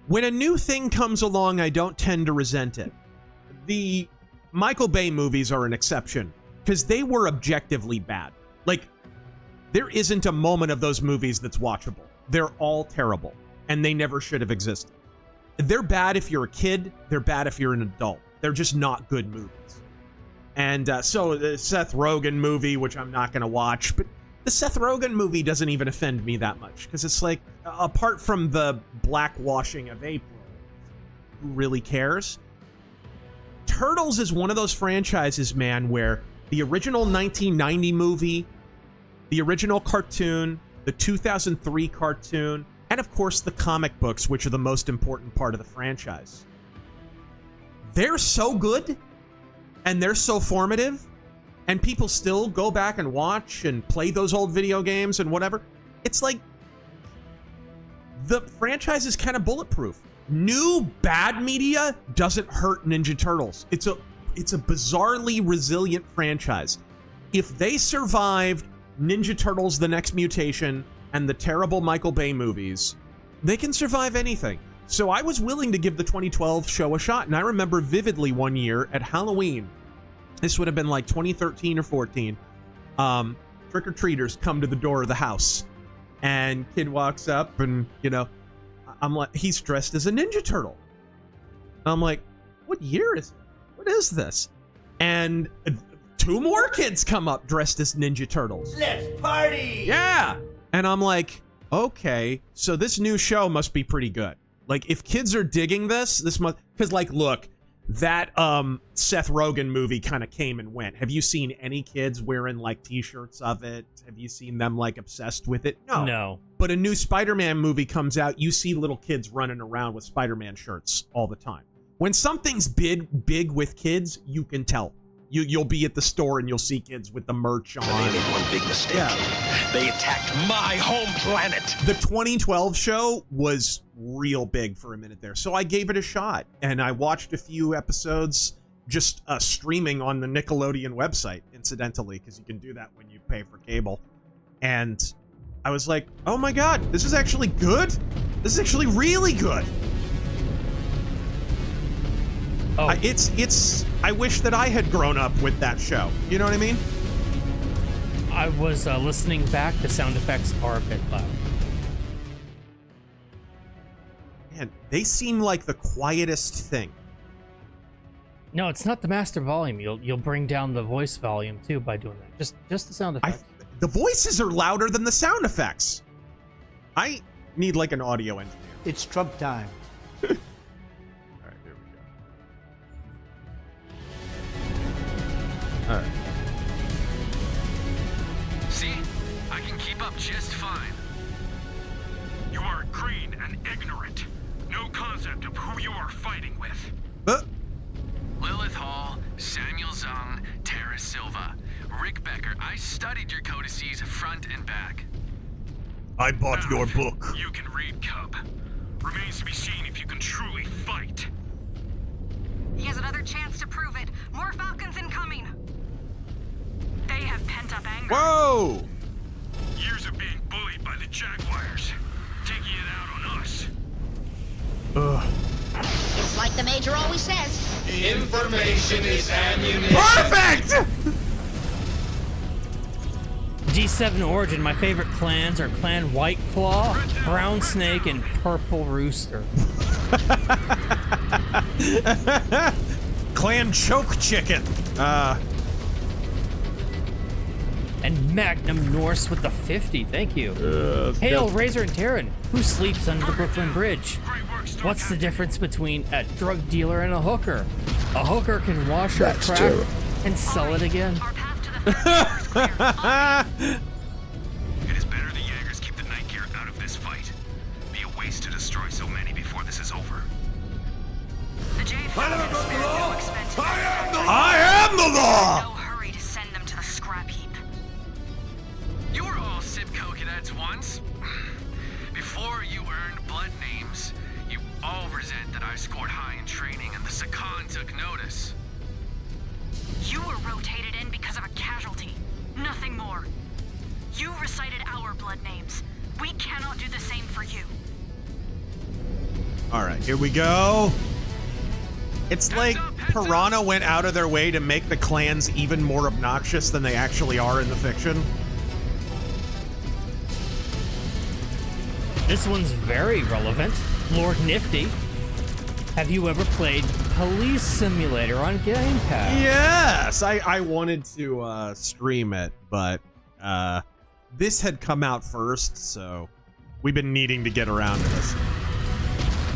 When a new thing comes along, I don't tend to resent it. The Michael Bay movies are an exception, because they were objectively bad. Like, there isn't a moment of those movies that's watchable. They're all terrible, and they never should have existed. They're bad if you're a kid. They're bad if you're an adult. They're just not good movies. And so the Seth Rogen movie, which I'm not going to watch, but the Seth Rogen movie doesn't even offend me that much, because it's like, apart from the blackwashing of April, who really cares? Turtles is one of those franchises, man, where the original 1990 movie, the original cartoon, the 2003 cartoon, and of course the comic books, which are the most important part of the franchise. They're so good, and they're so formative, and people still go back and watch and play those old video games and whatever. It's like, the franchise is kind of bulletproof. New bad media doesn't hurt Ninja Turtles. It's a bizarrely resilient franchise. If they survived Ninja Turtles: The Next Mutation and the terrible Michael Bay movies, they can survive anything. So I was willing to give the 2012 show a shot, and I remember vividly one year at Halloween, this would have been like 2013 or 14, trick-or-treaters come to the door of the house, and kid walks up and, you know, I'm like, he's dressed as a Ninja Turtle. I'm like, what year is it? What is this? And two more kids come up dressed as Ninja Turtles. Let's party! Yeah! And I'm like, okay, so this new show must be pretty good. Like, if kids are digging this must... Because, like, look, that Seth Rogen movie kind of came and went. Have you seen any kids wearing, like, t-shirts of it? Have you seen them, like, obsessed with it? No. But a new Spider-Man movie comes out, you see little kids running around with Spider-Man shirts all the time. When something's big with kids, you can tell. You'll be at the store and you'll see kids with the merch on. They made one big mistake. Yeah. They attacked my home planet. The 2012 show was real big for a minute there, so I gave it a shot, and I watched a few episodes just streaming on the Nickelodeon website, incidentally, because you can do that when you pay for cable. And I was like, oh my god, this is actually good? This is actually really good. Oh. I wish that I had grown up with that show. You know what I mean? I was listening back. The sound effects are a bit loud. Man, they seem like the quietest thing. No, it's not the master volume. You'll bring down the voice volume too by doing that. Just the sound effects. The voices are louder than the sound effects. I need like an audio engineer. It's Trump time. All right, here we go. All right. See? I can keep up just fine. You are green and ignorant. No concept of who you are fighting with. Lilith Hall, Samuel Zung, Tara Silva, Rick Becker. I studied your codices front and back. I bought your book. You can read, Cub. Remains to be seen if you can truly fight. He has another chance to prove it. More Falcons incoming. They have pent-up anger. Whoa! Years of being bullied by the Jaguars. Taking it out on us. Ugh. It's like the Major always says. Information is ammunition. Perfect! G7 Origin, my favorite clans are Clan White Claw, Brown Snake, and Purple Rooster. Clan Choke Chicken. And Magnum Norse with the 50, thank you. Hail, Razor and Terran. Who sleeps under the Brooklyn Bridge? What's the difference between a drug dealer and a hooker? A hooker can wash her crack and sell it again. It is better the Jaegers keep the night gear out of this fight. Be a waste to destroy so many before this is over. The Jade Falcon spared no expense. I am the law! No hurry to send them to the scrap heap. You were all Sibco cadets once. Before you earned blood names, you all resent that I scored high in training and the Sakan took notice. You were rotated in because of a casualty. Nothing more. You recited our blood names. We cannot do the same for you. All right, here we go. It's like Piranha went out of their way to make the clans even more obnoxious than they actually are in the fiction. This one's very relevant. Lord Nifty. Have you ever played Police Simulator on Game Pass? Yes, I wanted to stream it, but this had come out first, so we've been needing to get around to this.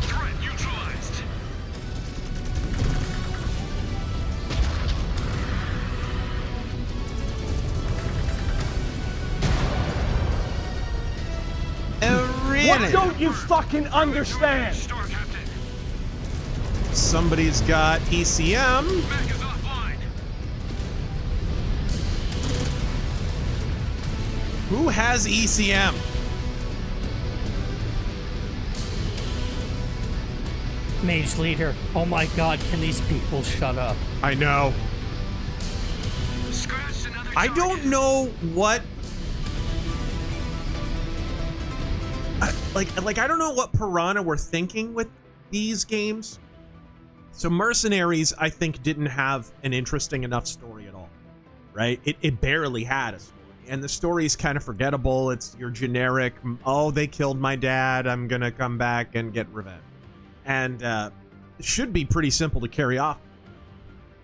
Threat neutralized. What don't you fucking understand? Somebody's got ECM. Who has ECM? Mage Leader. Oh my god, can these people shut up? I know. I don't know what... Like I don't know what Piranha were thinking with these games. So Mercenaries, I think, didn't have an interesting enough story at all, right? It barely had a story. And the story's kind of forgettable. It's your generic, oh, they killed my dad, I'm gonna come back and get revenge. And it should be pretty simple to carry off.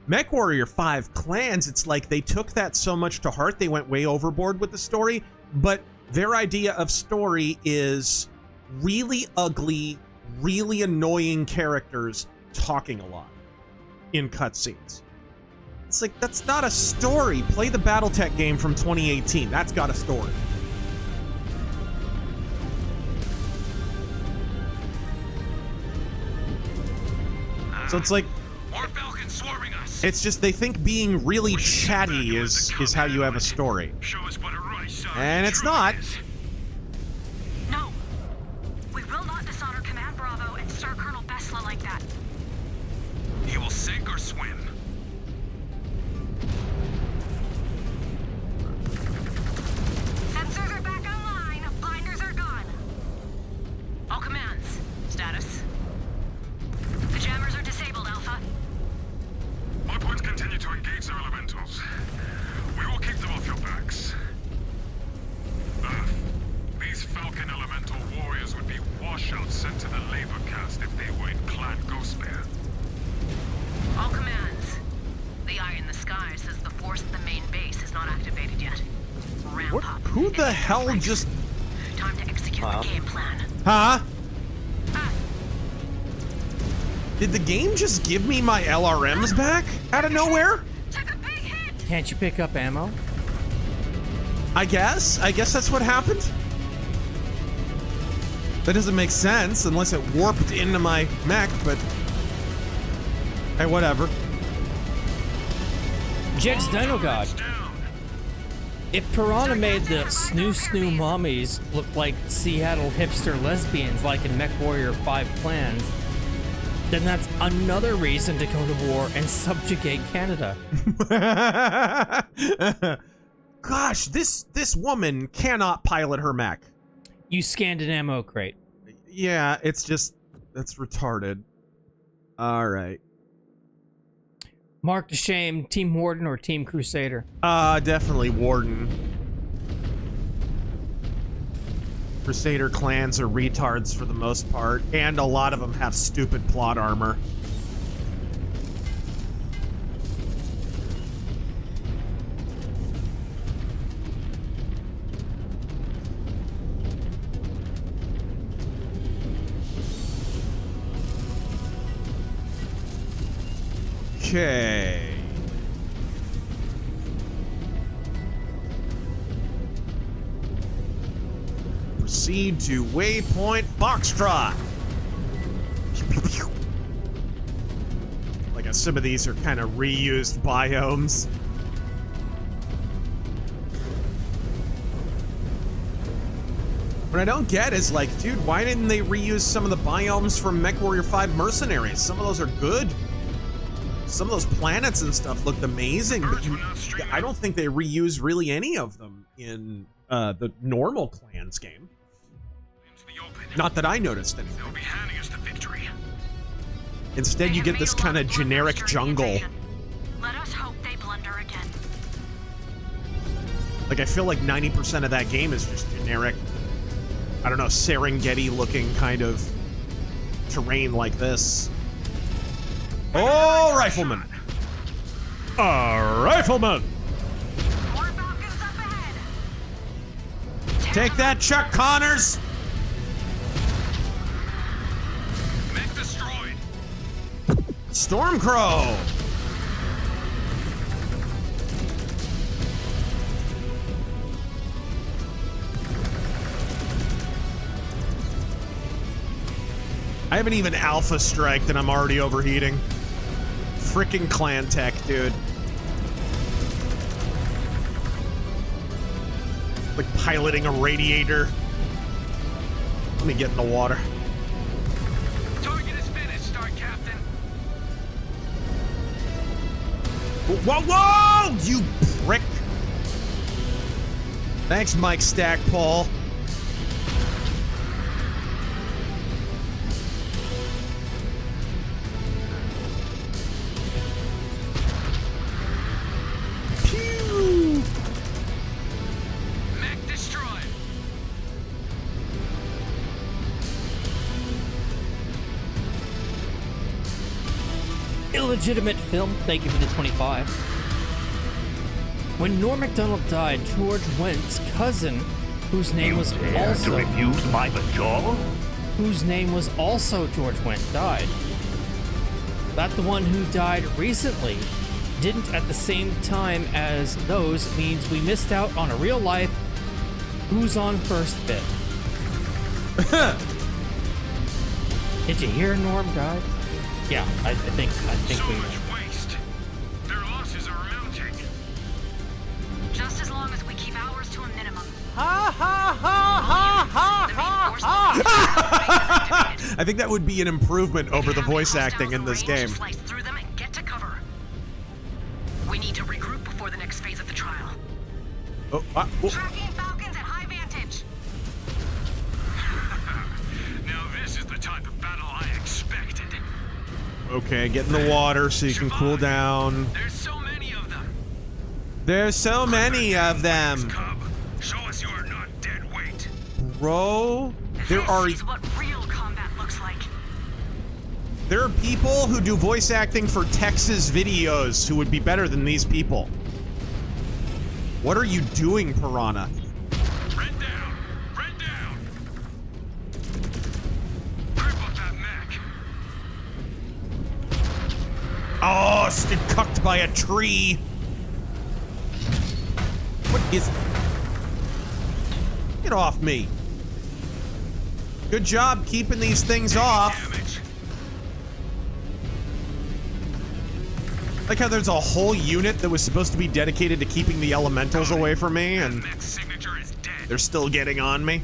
MechWarrior 5 Clans, it's like they took that so much to heart, they went way overboard with the story, but their idea of story is really ugly, really annoying characters talking a lot in cutscenes. It's like, that's not a story. Play the BattleTech game from 2018. That's got a story. So it's like, it's just they think being really chatty is how you have a story. And it's not. No. We will not dishonor Command Bravo and Sir Colonel Besla like that. He will sink or swim. Sensors are back online. Blinders are gone. All commands. Status. The jammers are disabled, Alpha. All points continue to engage their elementals. We will keep them off your backs. Earth, these Falcon elemental warriors would be washouts sent to the labor camp. as if they were in Clan Ghost Bear. All commands. The eye in the sky says the force at the main base is not activated yet. Ramp up. Who the hell just... Time to execute the game plan. Huh? Did the game just give me my LRMs back out of nowhere? Can't you pick up ammo? I guess that's what happened. That doesn't make sense unless it warped into my mech, but hey, whatever. Jed's Dino God. If Piranha made the snoo mommies look like Seattle hipster lesbians like in MechWarrior 5 Clans, then that's another reason to go to war and subjugate Canada. Gosh, this woman cannot pilot her mech. You scanned an ammo crate. Yeah, it's retarded. All right. Mark to shame, Team Warden or Team Crusader? Definitely Warden. Crusader clans are retards for the most part, and a lot of them have stupid plot armor. Okay. Proceed to waypoint Foxtrot. Like some of these are kind of reused biomes. What I don't get is like, dude, why didn't they reuse some of the biomes from MechWarrior 5 Mercenaries? Some of those are good. Some of those planets and stuff looked amazing, but I don't think they reuse really any of them in the normal Clans game. Not that I noticed anything. They'll be handing us the victory. Instead, you get this kind of generic jungle. Let us hope they blunder again. Like, I feel like 90% of that game is just generic, I don't know, Serengeti-looking kind of terrain like this. Oh, rifleman! A rifleman! Take that, Chuck Connors! Mech destroyed. Stormcrow! I haven't even alpha striked and I'm already overheating. Frickin' clan tech, dude. Like piloting a radiator. Let me get in the water. Target is finished, Star Captain. Whoa, whoa! You prick! Thanks, Mike Stackpole. Illegitimate film, thank you for the 25. When Norm Macdonald died, George Wendt's cousin, whose name was also... to refuse my major? Whose name was also George Wendt, died. That the one who died recently didn't at the same time as those means we missed out on a real life Who's on First bit. Did you hear Norm died? Yeah, I think so we... much waste. Their losses are mounting. Just as long as we keep ours to a minimum. Ha ha ha ha ha ha! I think that would be an improvement over the voice acting in this game. Slice through them and get to cover. We need to regroup before the next phase of the trial. Tracking Falcons at high vantage. Now this is the type of battle I expected. Okay, get in the water so you can cool down. There's so many of them. There's so many of them. Show us you're not dead weight. Bro, there are... This is what real combat looks like. There are people who do voice acting for Texas videos who would be better than these people. What are you doing, Piranha? Red down! Red down! Grip up that mech! Oh, stood cucked by a tree. What is it? Get off me. Good job keeping these things off. Like how there's a whole unit that was supposed to be dedicated to keeping the elementals away from me, and they're still getting on me.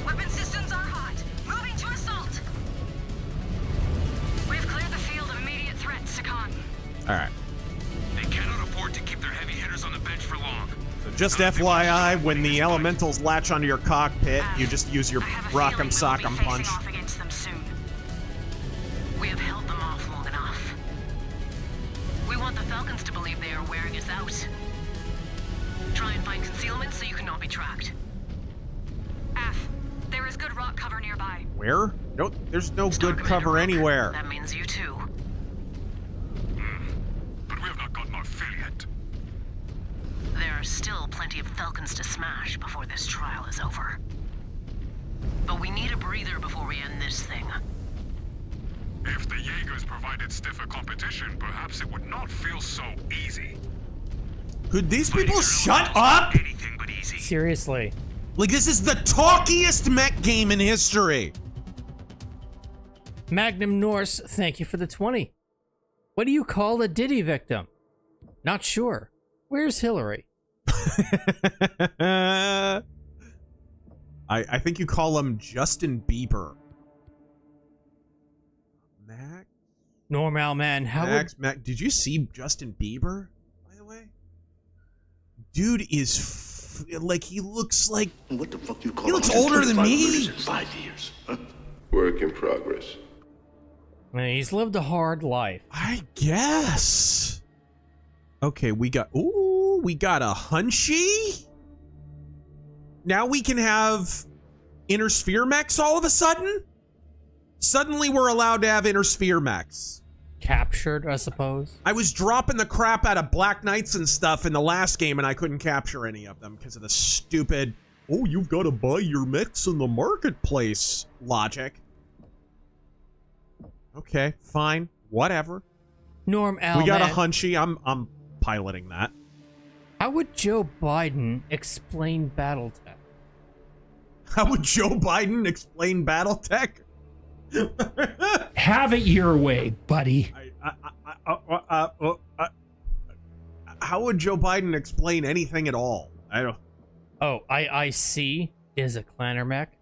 Weapon systems are hot. Moving to assault. We've cleared the field of immediate threat, Sakan. All right. They cannot afford to keep their heavy hitters on the bench for long. So just FYI, when the elementals latch onto your cockpit, you just use your rock'em sock'em punch. We have held them off long enough. We want the Falcons to believe they are wearing us out. Try and find concealment so you cannot be tracked. F. There is good rock cover nearby. Where? No, there's no good cover anywhere. That means you too. But we have not gotten our fill yet. There are still plenty of Falcons to smash before this trial is over. But we need a breather before we end this thing. If the Jaegers provided stiffer competition, perhaps it would not feel so easy. Could these people shut up? Seriously. Like, this is the talkiest mech game in history. Magnum Norse, thank you for the 20. What do you call a Diddy victim? Not sure. Where's Hillary? I think you call him Justin Bieber. Max? Normal man, how Max, did you see Justin Bieber, by the way? Dude is like, he looks like... What the fuck you call he looks older than me. In 5 years, huh? Work in progress. He's lived a hard life. I guess. Okay, we got... Ooh, we got a Hunchy? Now we can have inner sphere mechs all of a sudden? Suddenly we're allowed to have inner sphere mechs. Captured, I suppose. I was dropping the crap out of Black Knights and stuff in the last game, and I couldn't capture any of them because of the stupid, oh, you've got to buy your mechs in the marketplace logic. Okay, fine, whatever. Norm Al, we got man. a Hunchy. I'm piloting that. How would Joe Biden explain BattleTech? How would Joe Biden explain BattleTech? Have it your way, buddy. How would Joe Biden explain anything at all? I don't. Oh, IIC is a clanner mech.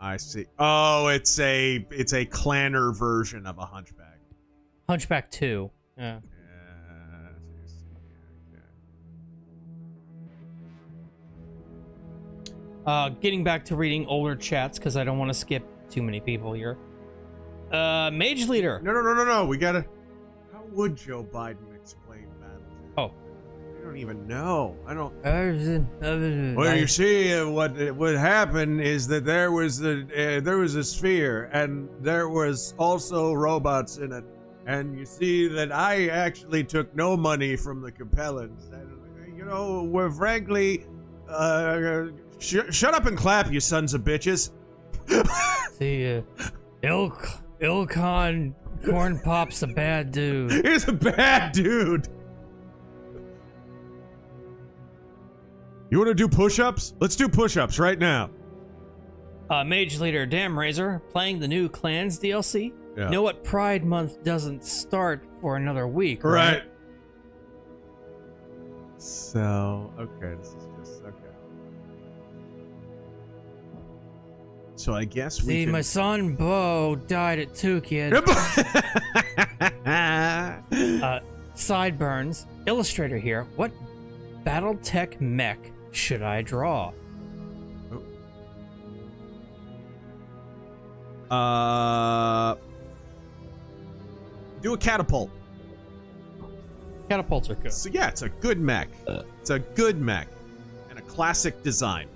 I see. Oh, it's a clanner version of a Hunchback. Hunchback 2. Yeah. Getting back to reading older chats because I don't want to skip too many people here. Mage Leader. No. We gotta. How would Joe Biden explain BattleTech? Oh. I don't even know. I don't. Well, you see, what happened is that there was a sphere, and there was also robots in it, and you see that I actually took no money from the Capellans, and you know, we're frankly, shut up and clap, you sons of bitches. See, Ilkon Corn Pop's a bad dude. He's a bad dude. You want to do push-ups? Let's do push-ups right now. Mage Leader, damn Razor, playing the new Clans DLC? Yeah. Know what Pride Month doesn't start for another week, right? So, okay, this is just, okay. So I guess we can... my son Bo died at 2, kid. Sideburns, Illustrator here. What BattleTech mech should I draw? Do a catapult. Catapults are good. So yeah, it's a good mech. It's a good mech. And a classic design.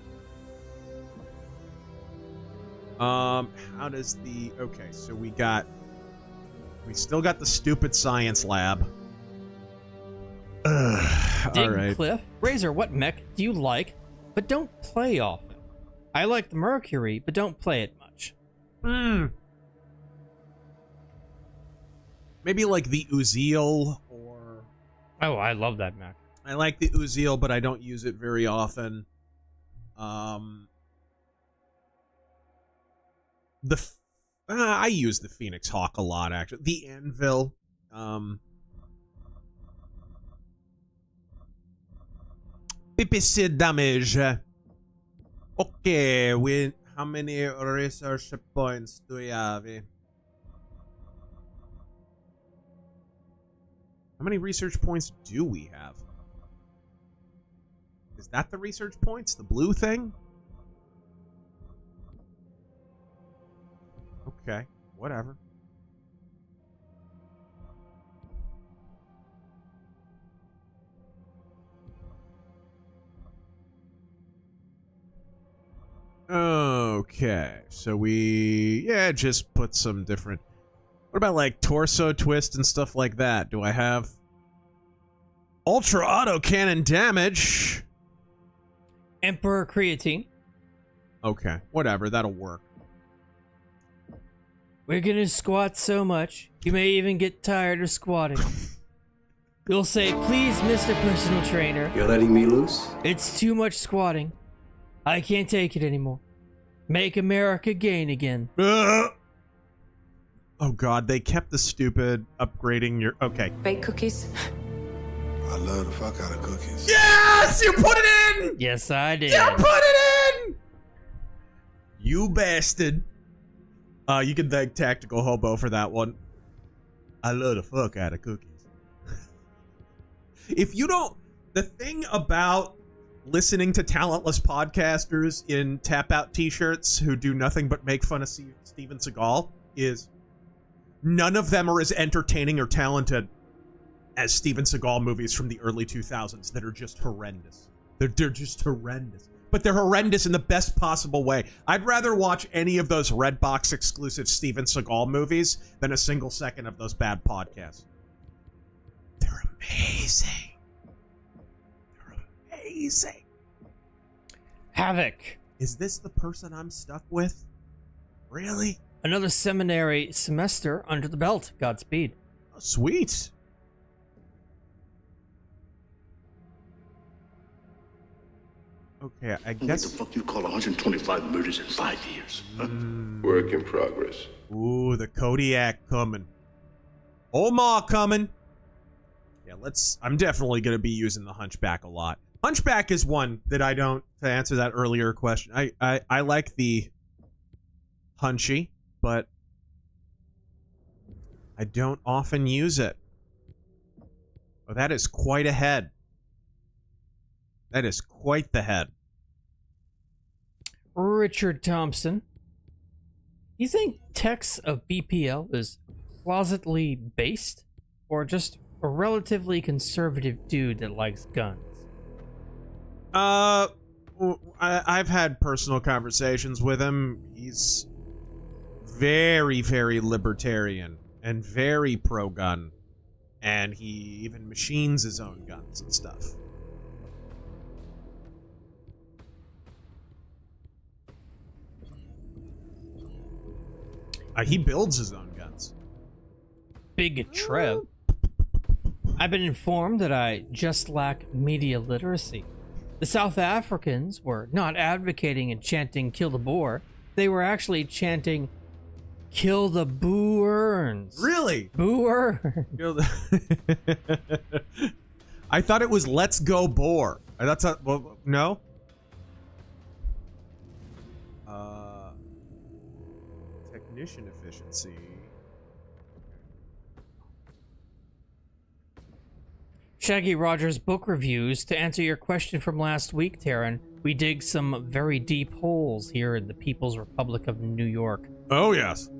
How does the... Okay, so we still got the stupid science lab. Dig Alright. Cliff. Razor, what mech do you like, but don't play often? I like the Mercury, but don't play it much. Maybe like the Uziel or... Oh, I love that mech. I like the Uziel, but I don't use it very often. I use the Phoenix Hawk a lot, actually. The Anvil. PPC damage. Okay, how many research points do we have? How many research points do we have? Is that the research points? The blue thing? Okay, whatever. Okay, so we... Yeah, just put some different... What about, like, torso twist and stuff like that? Do I have... Ultra autocannon damage? Emperor Creatine. Okay, whatever, that'll work. We're gonna squat so much, you may even get tired of squatting. You'll say, please, Mr. Personal Trainer. You're letting me loose? It's too much squatting. I can't take it anymore. Make America gain again. Oh god, they kept the stupid upgrading your... Okay. Bake cookies? I love the fuck out of cookies. Yes! You put it in! Yes, I did. You put it in! You bastard. You can thank Tactical Hobo for that one. I love the fuck out of cookies. If you don't... The thing about listening to talentless podcasters in tap-out t-shirts who do nothing but make fun of Steven Seagal is none of them are as entertaining or talented as Steven Seagal movies from the early 2000s that are just horrendous. They're just horrendous. But they're horrendous in the best possible way. I'd rather watch any of those Redbox exclusive Steven Seagal movies than a single second of those bad podcasts. They're amazing. Amazing. Havoc. Is this the person I'm stuck with? Really? Another seminary semester under the belt. Godspeed. Oh, sweet. Okay, I guess... What the fuck you call 125 murders in 5 years? Huh? Work in progress. Ooh, the Kodiak coming. Omar coming. Yeah, I'm definitely going to be using the Hunchback a lot. Hunchback is one that I don't... To answer that earlier question, I like the Hunchy, but I don't often use it. Oh, that is quite a head. That is quite the head. Richard Thompson. You think Tex of BPL is closetly based, or just a relatively conservative dude that likes guns? I've had personal conversations with him. He's very, very libertarian and very pro-gun, and he even machines his own guns and stuff. He builds his own guns. Big Trev. I've been informed that I just lack media literacy. The South Africans were not advocating and chanting "kill the Boer." They were actually chanting "kill the Boers." Really? Boer. I thought it was "let's go Boer." That's a... Well, no? Technician efficiency. Shaggy Rogers book reviews. To answer your question from last week, Taryn, we dig some very deep holes here in the People's Republic of New York. Oh, yes.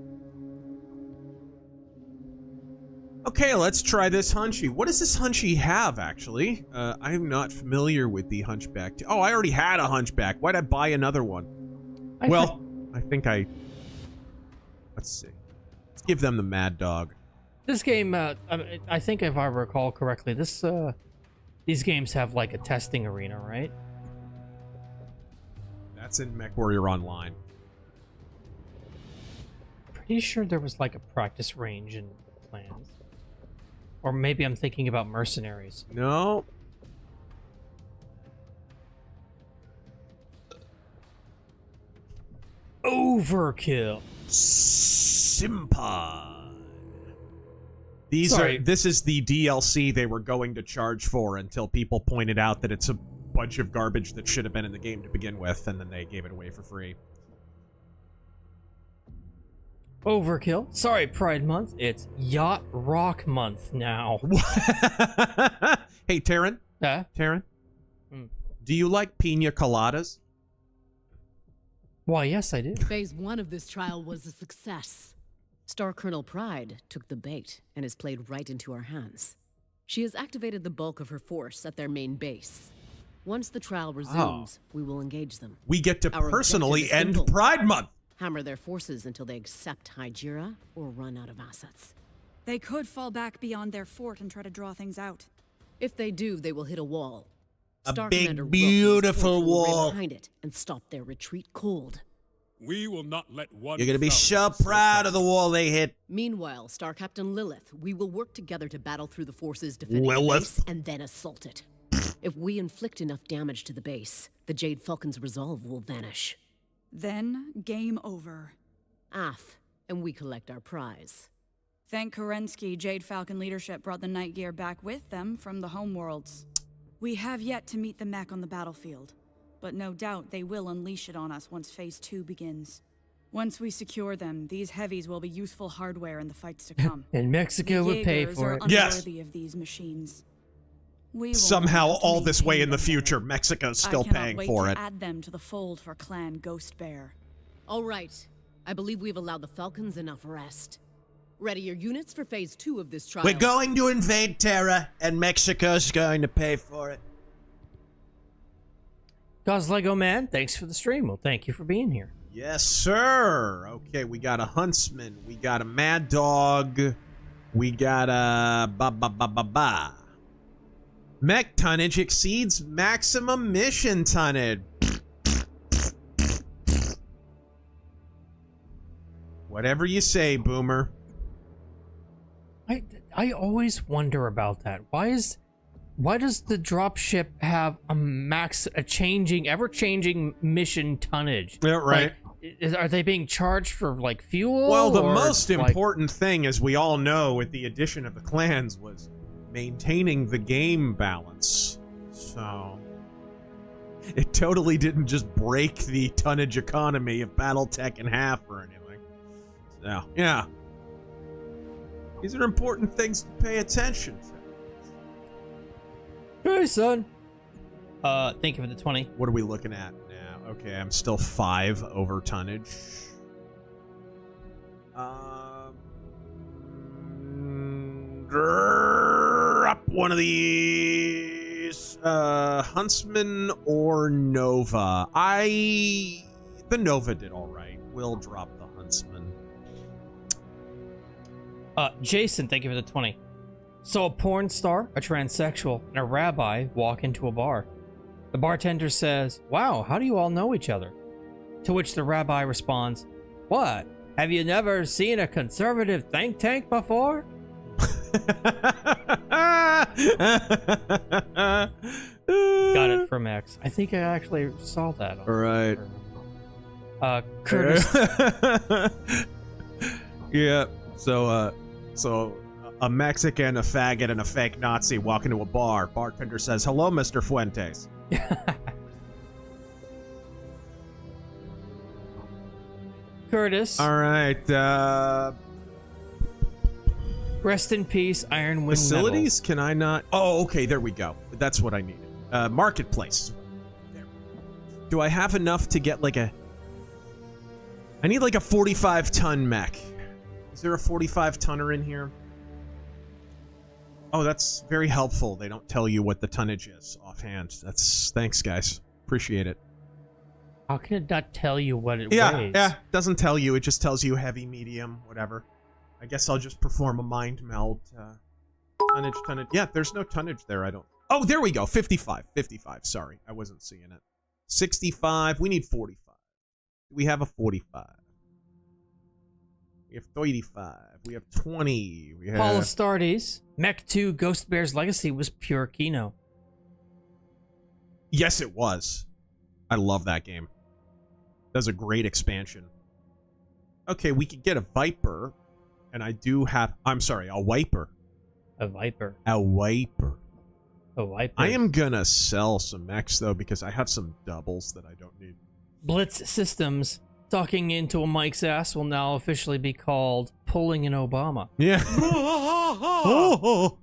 Okay, let's try this Hunchy. What does this Hunchy have, actually? I'm not familiar with the Hunchback. Oh, I already had a Hunchback. Why'd I buy another one? I think I... Let's see. Let's give them the Mad Dog. This game, I think if I recall correctly, these games have like a testing arena, right? That's in MechWarrior Online. Pretty sure there was like a practice range in Clans. Or maybe I'm thinking about Mercenaries. No. Overkill. Simpa. Sorry. This is the DLC they were going to charge for until people pointed out that it's a bunch of garbage that should have been in the game to begin with, and then they gave it away for free. Overkill. Sorry, Pride Month. It's Yacht Rock Month now. Hey, Taryn? Yeah? Taryn? Do you like pina coladas? Why, yes, I do. Phase 1 of this trial was a success. Star Colonel Pride took the bait and has played right into our hands. She has activated the bulk of her force at their main base. Once the trial resumes, we will engage them. We get to Our personally objective is end simple. Pride Month! Hammer their forces until they accept Hygira or run out of assets. They could fall back beyond their fort and try to draw things out. If they do, they will hit a wall. A Star big, Commander beautiful Rook's force will wall. lay behind it and stop their retreat cold. We will not let one. You're gonna be so proud of the wall they hit. Meanwhile, Star Captain Lilith, we will work together to battle through the forces defending the Lilith? base and then assault it. If we inflict enough damage to the base, the Jade Falcon's resolve will vanish. Then, game over. And we collect our prize. Thank Kerensky, Jade Falcon leadership brought the Night Gear back with them from the homeworlds. We have yet to meet the mech on the battlefield, but no doubt they will unleash it on us once Phase 2 begins. Once we secure them, these heavies will be useful hardware in the fights to come. And Mexico would pay for it. Yes. Unworthy of these machines. We will Somehow, want to all this way maintain in the them future, better. Mexico's still I cannot paying wait for to it. add them to the fold for Clan Ghost Bear. All right. I believe we've allowed the Falcons enough rest. Ready your units for Phase 2 of this trial. We're going to invade Terra, and Mexico's going to pay for it. God's Lego Man, thanks for the stream. Well, thank you for being here. Yes, sir. Okay, we got a huntsman. We got a mad dog. We got a ba. Mech tonnage exceeds maximum mission tonnage. Whatever you say, Boomer. I always wonder about that. Why does the dropship have a ever-changing mission tonnage? Yeah, right. Like, are they being charged for like fuel? Well, the or, most like, important thing, as we all know, with the addition of the clans, was maintaining the game balance. So it totally didn't just break the tonnage economy of BattleTech in half or anything. So, yeah. These are important things to pay attention to. Hey, son. Thank you for the 20. What are we looking at now? Okay, I'm still 5 over tonnage. Drop one of these. Huntsman or Nova? The Nova did all right. We'll drop the Huntsman. Jason, thank you for the 20. So a porn star, a transsexual, and a rabbi walk into a bar. The bartender says, "Wow, how do you all know each other?" To which the rabbi responds, "What? Have you never seen a conservative think tank before?" Got it from X. I think I actually saw that. All right. Curtis. Yeah. So a Mexican, a faggot, and a fake Nazi walk into a bar. Bartender says, "Hello, Mr. Fuentes." Curtis. All right. Rest in peace, Iron Wing Facilities? Can I not? Oh, okay. There we go. That's what I needed. Marketplace. There. Do I have enough to get like a... I need like a 45-ton mech. Is there a 45-tonner in here? Oh, that's very helpful. They don't tell you what the tonnage is offhand. Thanks, guys. Appreciate it. How can it not tell you what it Yeah, weighs? yeah. Doesn't tell you. It just tells you heavy, medium, whatever. I guess I'll just perform a mind meld. Tonnage. Yeah, there's no tonnage there, I don't... Oh, there we go. 55. 55. Sorry, I wasn't seeing it. 65. We need 45. We have a 45. We have 35. We have 20. We have... Paul Astartes. Mech 2 Ghost Bear's Legacy was pure Kino. Yes, it was. I love that game. That was a great expansion. Okay, we could get a Viper. And I do have... I'm sorry, a Wiper. A Viper. A Wiper. A Viper. I am gonna sell some mechs, though, because I have some doubles that I don't need. Blitz Systems. Talking into a mic's ass will now officially be called pulling an Obama. Yeah. The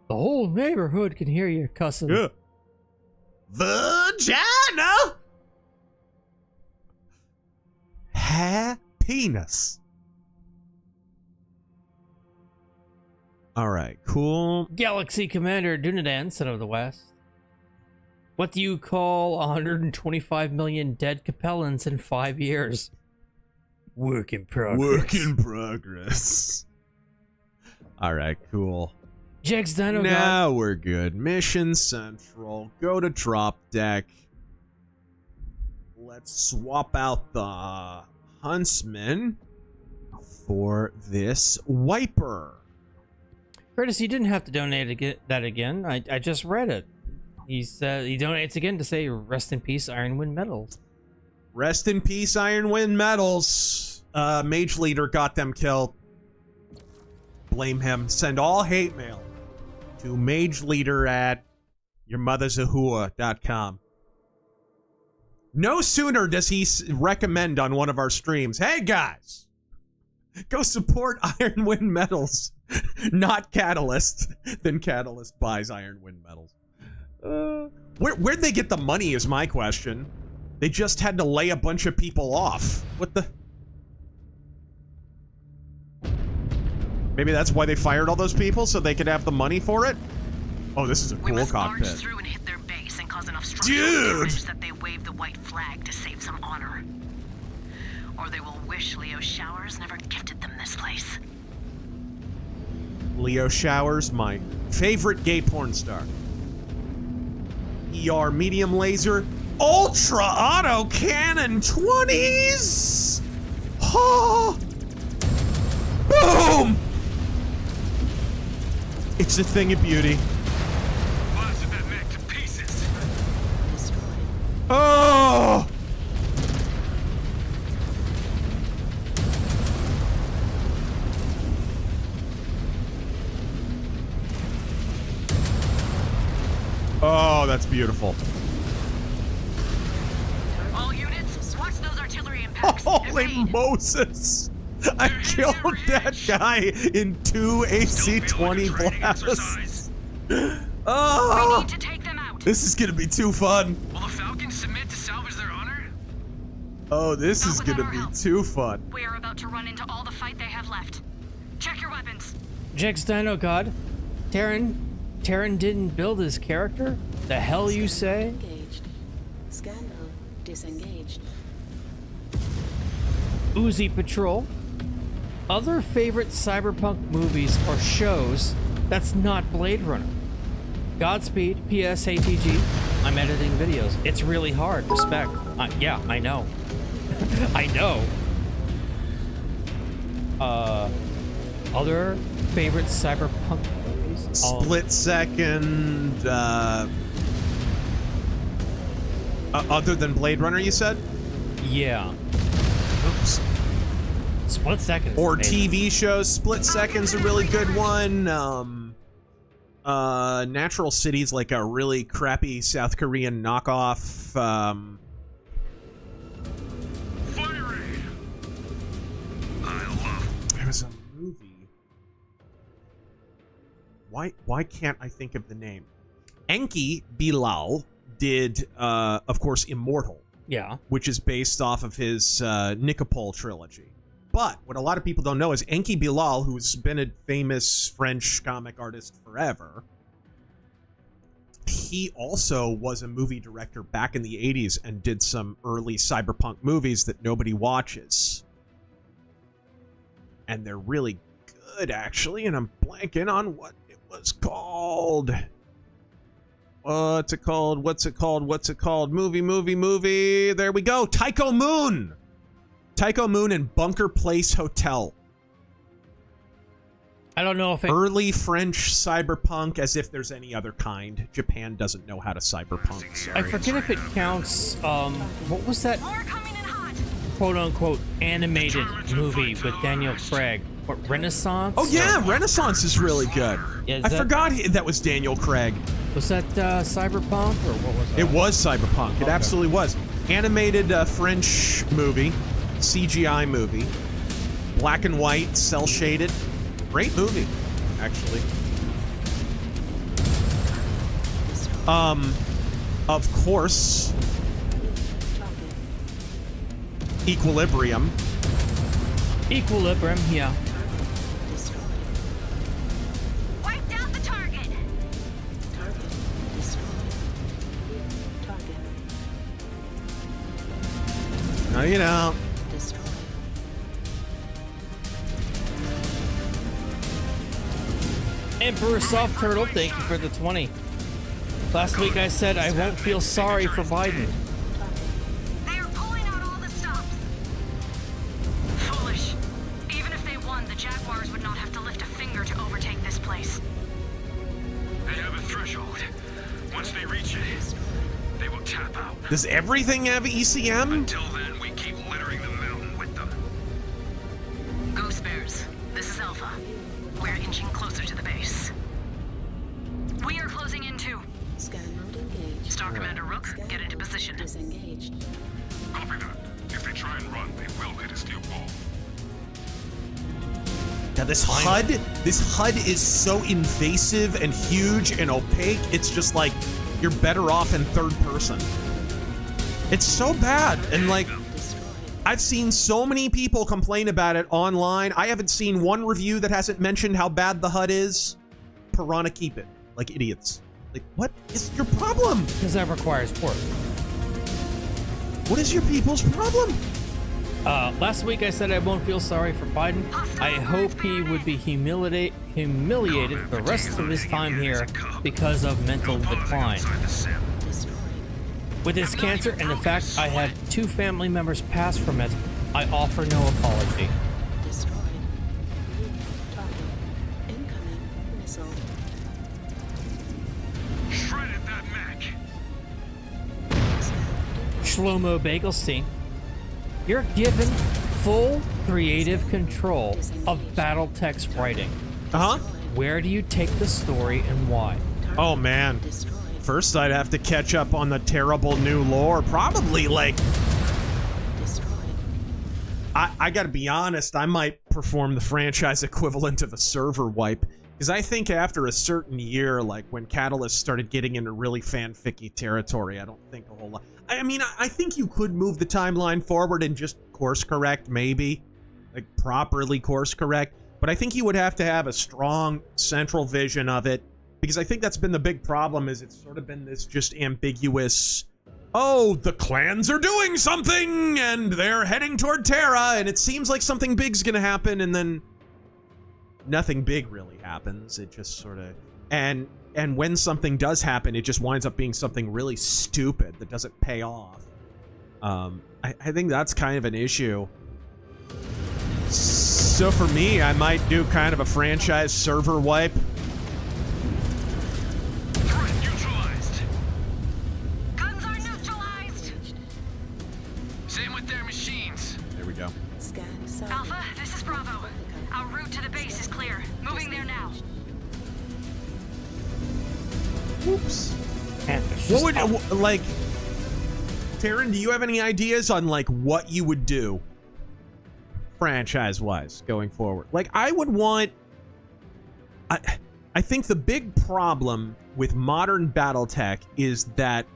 whole neighborhood can hear you cussing. Yeah. Vagina! Happiness. Alright, cool. Galaxy Commander Dunadan, Son of the West. What do you call 125 million dead Capellans in 5 years? Work in progress. Work in progress. Alright, cool. Jegs Dino Now we're good. Mission Central. Go to drop deck. Let's swap out the Huntsman for this Wiper. Curtis, you didn't have to donate to get that again. I just read it. He said he donates again to say rest in peace, Ironwind Metals. Rest in peace, Ironwind Metals. Mage Leader got them killed. Blame him. Send all hate mail to Mage Leader at yourmothersahua.com. No sooner does he recommend on one of our streams, hey guys, go support Ironwind Metals, not Catalyst, then Catalyst buys Ironwind Metals. Where'd they get the money is my question. They just had to lay a bunch of people off. What the? Maybe that's why they fired all those people, so they could have the money for it? Oh, this is a cool cockpit. March through and hit their base and cause enough structural damage that they wave the white flag to save some honor. Or they will wish Leo Showers never gifted them this place. Leo Showers, my favorite gay porn star. ER medium laser, ultra auto cannon 20s. Oh, boom! It's a thing of beauty. Oh! Oh, that's beautiful. All units, watch those artillery impacts. Holy Moses! I killed that guy in 2 AC-20 blasts. Oh! We need to take them out. This is gonna be too fun. Will the Falcons submit to salvage their honor? Oh, this is gonna be too fun. We are about to run into all the fight they have left. Check your weapons. Jegs Dino God. Terran didn't build his character? The hell you say? Engaged. Scan mode disengaged. Uzi Patrol. Other favorite cyberpunk movies or shows that's not Blade Runner. Godspeed, PS ATG. I'm editing videos. It's really hard. Respect. Yeah, I know. I know. Other favorite cyberpunk movies? Split Second. Other than Blade Runner, you said? Yeah. Oops. Split Second. Or TV shows. Split Second's a really good one. Natural City's like a really crappy South Korean knockoff. There was a movie. Why can't I think of the name? Enki Bilal did, of course, Immortal. Yeah. Which is based off of his Nikopol trilogy. But what a lot of people don't know is Enki Bilal, who's been a famous French comic artist forever, he also was a movie director back in the 80s and did some early cyberpunk movies that nobody watches. And they're really good, actually, and I'm blanking on what it was called. What's it called? Movie. There we go. Tycho Moon. Tycho Moon and Bunker Place Hotel. I don't know if early French cyberpunk, as if there's any other kind. Japan doesn't know how to cyberpunk. Sorry. I forget if it counts. What was that quote-unquote animated movie with Daniel Craig? What, Renaissance? Oh yeah, Renaissance is really good. Yeah, I forgot that was Daniel Craig. Was that cyberpunk or what was that? It was cyberpunk. It absolutely was. Animated French movie, CGI movie, black and white, cell shaded. Great movie, actually. Of course, Equilibrium. Equilibrium, yeah. Wiped out the target. No, you know. Emperor Soft Turtle, thank you for the 20. Last week I said I won't feel sorry for Biden. They are pulling out all the stops. Foolish. Even if they won, the Jaguars would not have to lift a finger to overtake this place. They have a threshold. Once they reach it, they will tap out. Does everything have ECM? Until then, we keep littering the mountain with them. Ghost Bears, this is Alpha. We're inching closer to the base. We are closing in too. Scan mode engaged. Star Commander Rook, get into position. Disengaged. Copy that. If they try and run, they will hit a steel wall. Now this HUD is so invasive and huge and opaque. It's just like you're better off in third person. It's so bad, and like I've seen so many people complain about it online. I haven't seen one review that hasn't mentioned how bad the HUD is. Piranha keep it. Like idiots. Like, what is your problem? Because that requires work. What is your people's problem? Last week I said I won't feel sorry for Biden. I hope he would be humiliated the rest of his time here because of mental decline. With his cancer and the fact I had 2 family members pass from it, I offer no apology. Destroyed. Target. Incoming missile. Shredded that mech. Shlomo Bagelstein, you're given full creative control of BattleTech's writing. Where do you take the story and why? Oh man. First, I'd have to catch up on the terrible new lore. Probably, like... I gotta be honest, I might perform the franchise equivalent of a server wipe. Because I think after a certain year, like when Catalyst started getting into really fanficky territory, I don't think a whole lot... I mean, I think you could move the timeline forward and just course correct, maybe. Like, properly course correct. But I think you would have to have a strong central vision of it. Because I think that's been the big problem, is it's sort of been this just ambiguous, oh, the clans are doing something, and they're heading toward Terra, and it seems like something big's gonna happen, and then nothing big really happens. It just sort of... And when something does happen, it just winds up being something really stupid that doesn't pay off. I think that's kind of an issue. So for me, I might do kind of a franchise server wipe. Same with their machines. There we go. Alpha, this is Bravo. Our route to the base is clear. Moving there now. Whoops. What would, like, Taryn, do you have any ideas on, like, what you would do franchise-wise going forward? Like, I would want... I think the big problem with modern BattleTech is that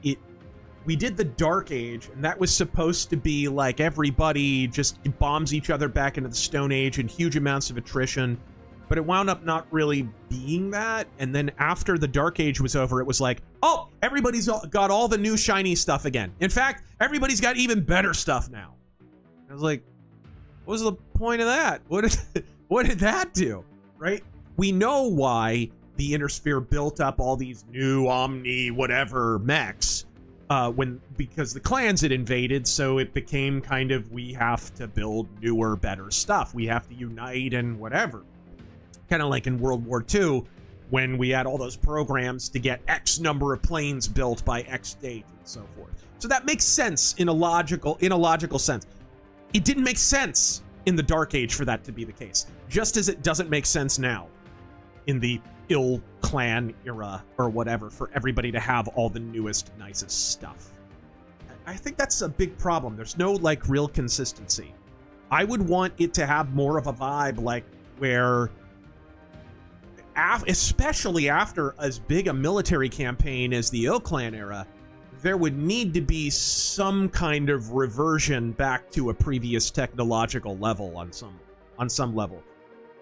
we did the Dark Age, and that was supposed to be like everybody just bombs each other back into the Stone Age and huge amounts of attrition, but it wound up not really being that. And then after the Dark Age was over, it was like, oh, everybody's got all the new shiny stuff again. In fact, everybody's got even better stuff now. I was like, what was the point of that? What did that do? Right? We know why the Inner Sphere built up all these new Omni whatever mechs because the clans had invaded, so it became kind of, we have to build newer, better stuff. We have to unite and whatever. Kind of like in World War II, when we had all those programs to get X number of planes built by X date and so forth. So that makes sense in a logical sense. It didn't make sense in the Dark Age for that to be the case, just as it doesn't make sense now in the ill clan era or whatever for everybody to have all the newest, nicest stuff. I think that's a big problem. There's no like real consistency. I would want it to have more of a vibe, like where especially after as big a military campaign as the ill clan era, there would need to be some kind of reversion back to a previous technological level on some level.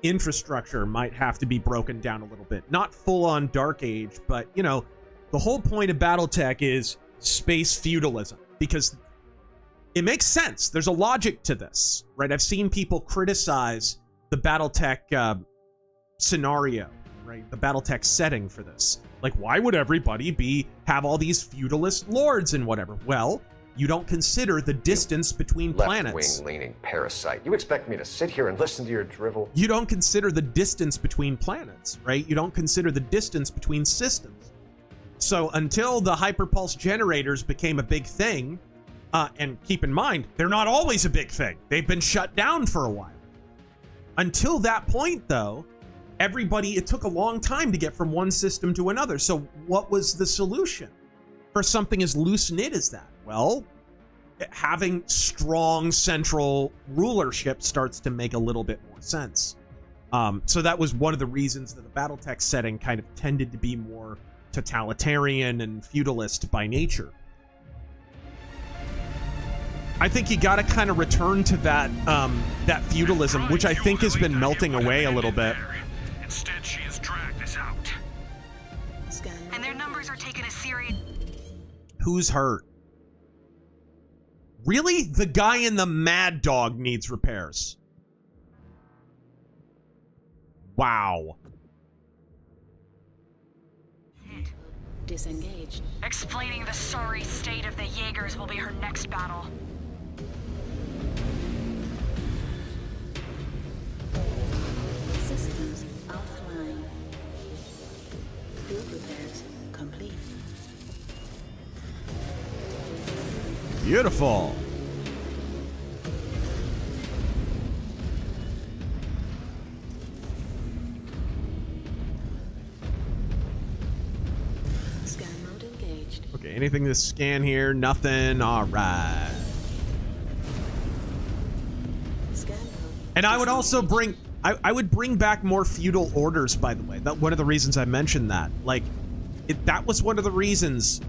Infrastructure might have to be broken down a little bit. Not full on Dark Age, but you know, the whole point of Battletech is space feudalism, because it makes sense. There's a logic to this, right? I've seen people criticize the Battletech scenario, right? The Battletech setting for this. Like, why would everybody have all these feudalist lords and whatever? Well, you don't consider the distance between planets. Left-wing-leaning parasite. You expect me to sit here and listen to your drivel? You don't consider the distance between planets, right? You don't consider the distance between systems. So until the hyperpulse generators became a big thing, and keep in mind, they're not always a big thing. They've been shut down for a while. Until that point, though, it took a long time to get from one system to another. So what was the solution for something as loose-knit as that? Well, having strong central rulership starts to make a little bit more sense. So that was one of the reasons that the Battletech setting kind of tended to be more totalitarian and feudalist by nature. I think you got to kind of return to that that feudalism, which I think has been melting away a little bit. Instead, she has dragged us out. And their numbers are taking a serious... Who's hurt? Really? The guy in the Mad Dog needs repairs. Wow. Disengaged. Explaining the sorry state of the Jaegers will be her next battle. Systems offline. Field repairs complete. Beautiful. Scan mode engaged. Okay, anything to scan here? Nothing. All right. Scan mode. And I would also bring... I would bring back more feudal orders, by the way. That one of the reasons I mentioned that. Like, that was one of the reasons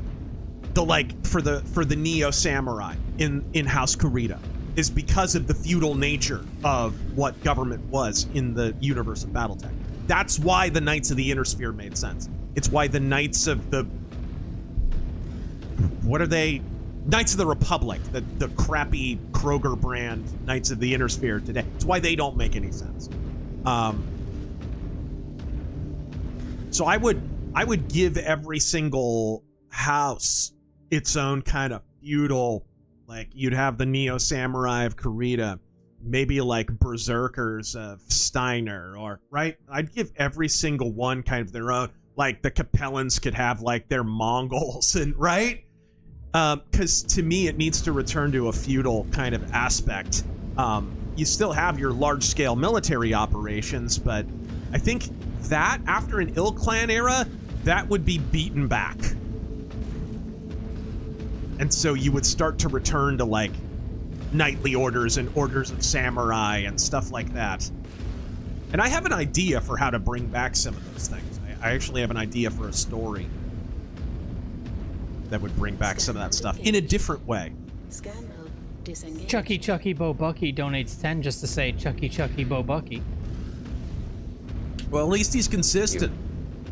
for the Neo Samurai in House Kurita, is because of the feudal nature of what government was in the universe of Battletech. That's why the Knights of the Inner Sphere made sense. It's why the Knights of the... What are they? Knights of the Republic, the crappy Kroger brand Knights of the Inner Sphere today. It's why they don't make any sense. So I would give every single house its own kind of feudal, like you'd have the Neo Samurai of Kurita, maybe like Berserkers of Steiner, or right? I'd give every single one kind of their own. Like the Capellans could have like their Mongols, and right? Because to me, it needs to return to a feudal kind of aspect. You still have your large-scale military operations, but I think that after an Ill Clan era, that would be beaten back. And so you would start to return to like knightly orders and orders of samurai and stuff like that. And I have an idea for how to bring back some of those things. I actually have an idea for a story that would bring back some of that stuff in a different way. Scan mode disengaged. Chucky Bo Bucky donates 10 just to say Chucky Bo Bucky. Well, at least he's consistent.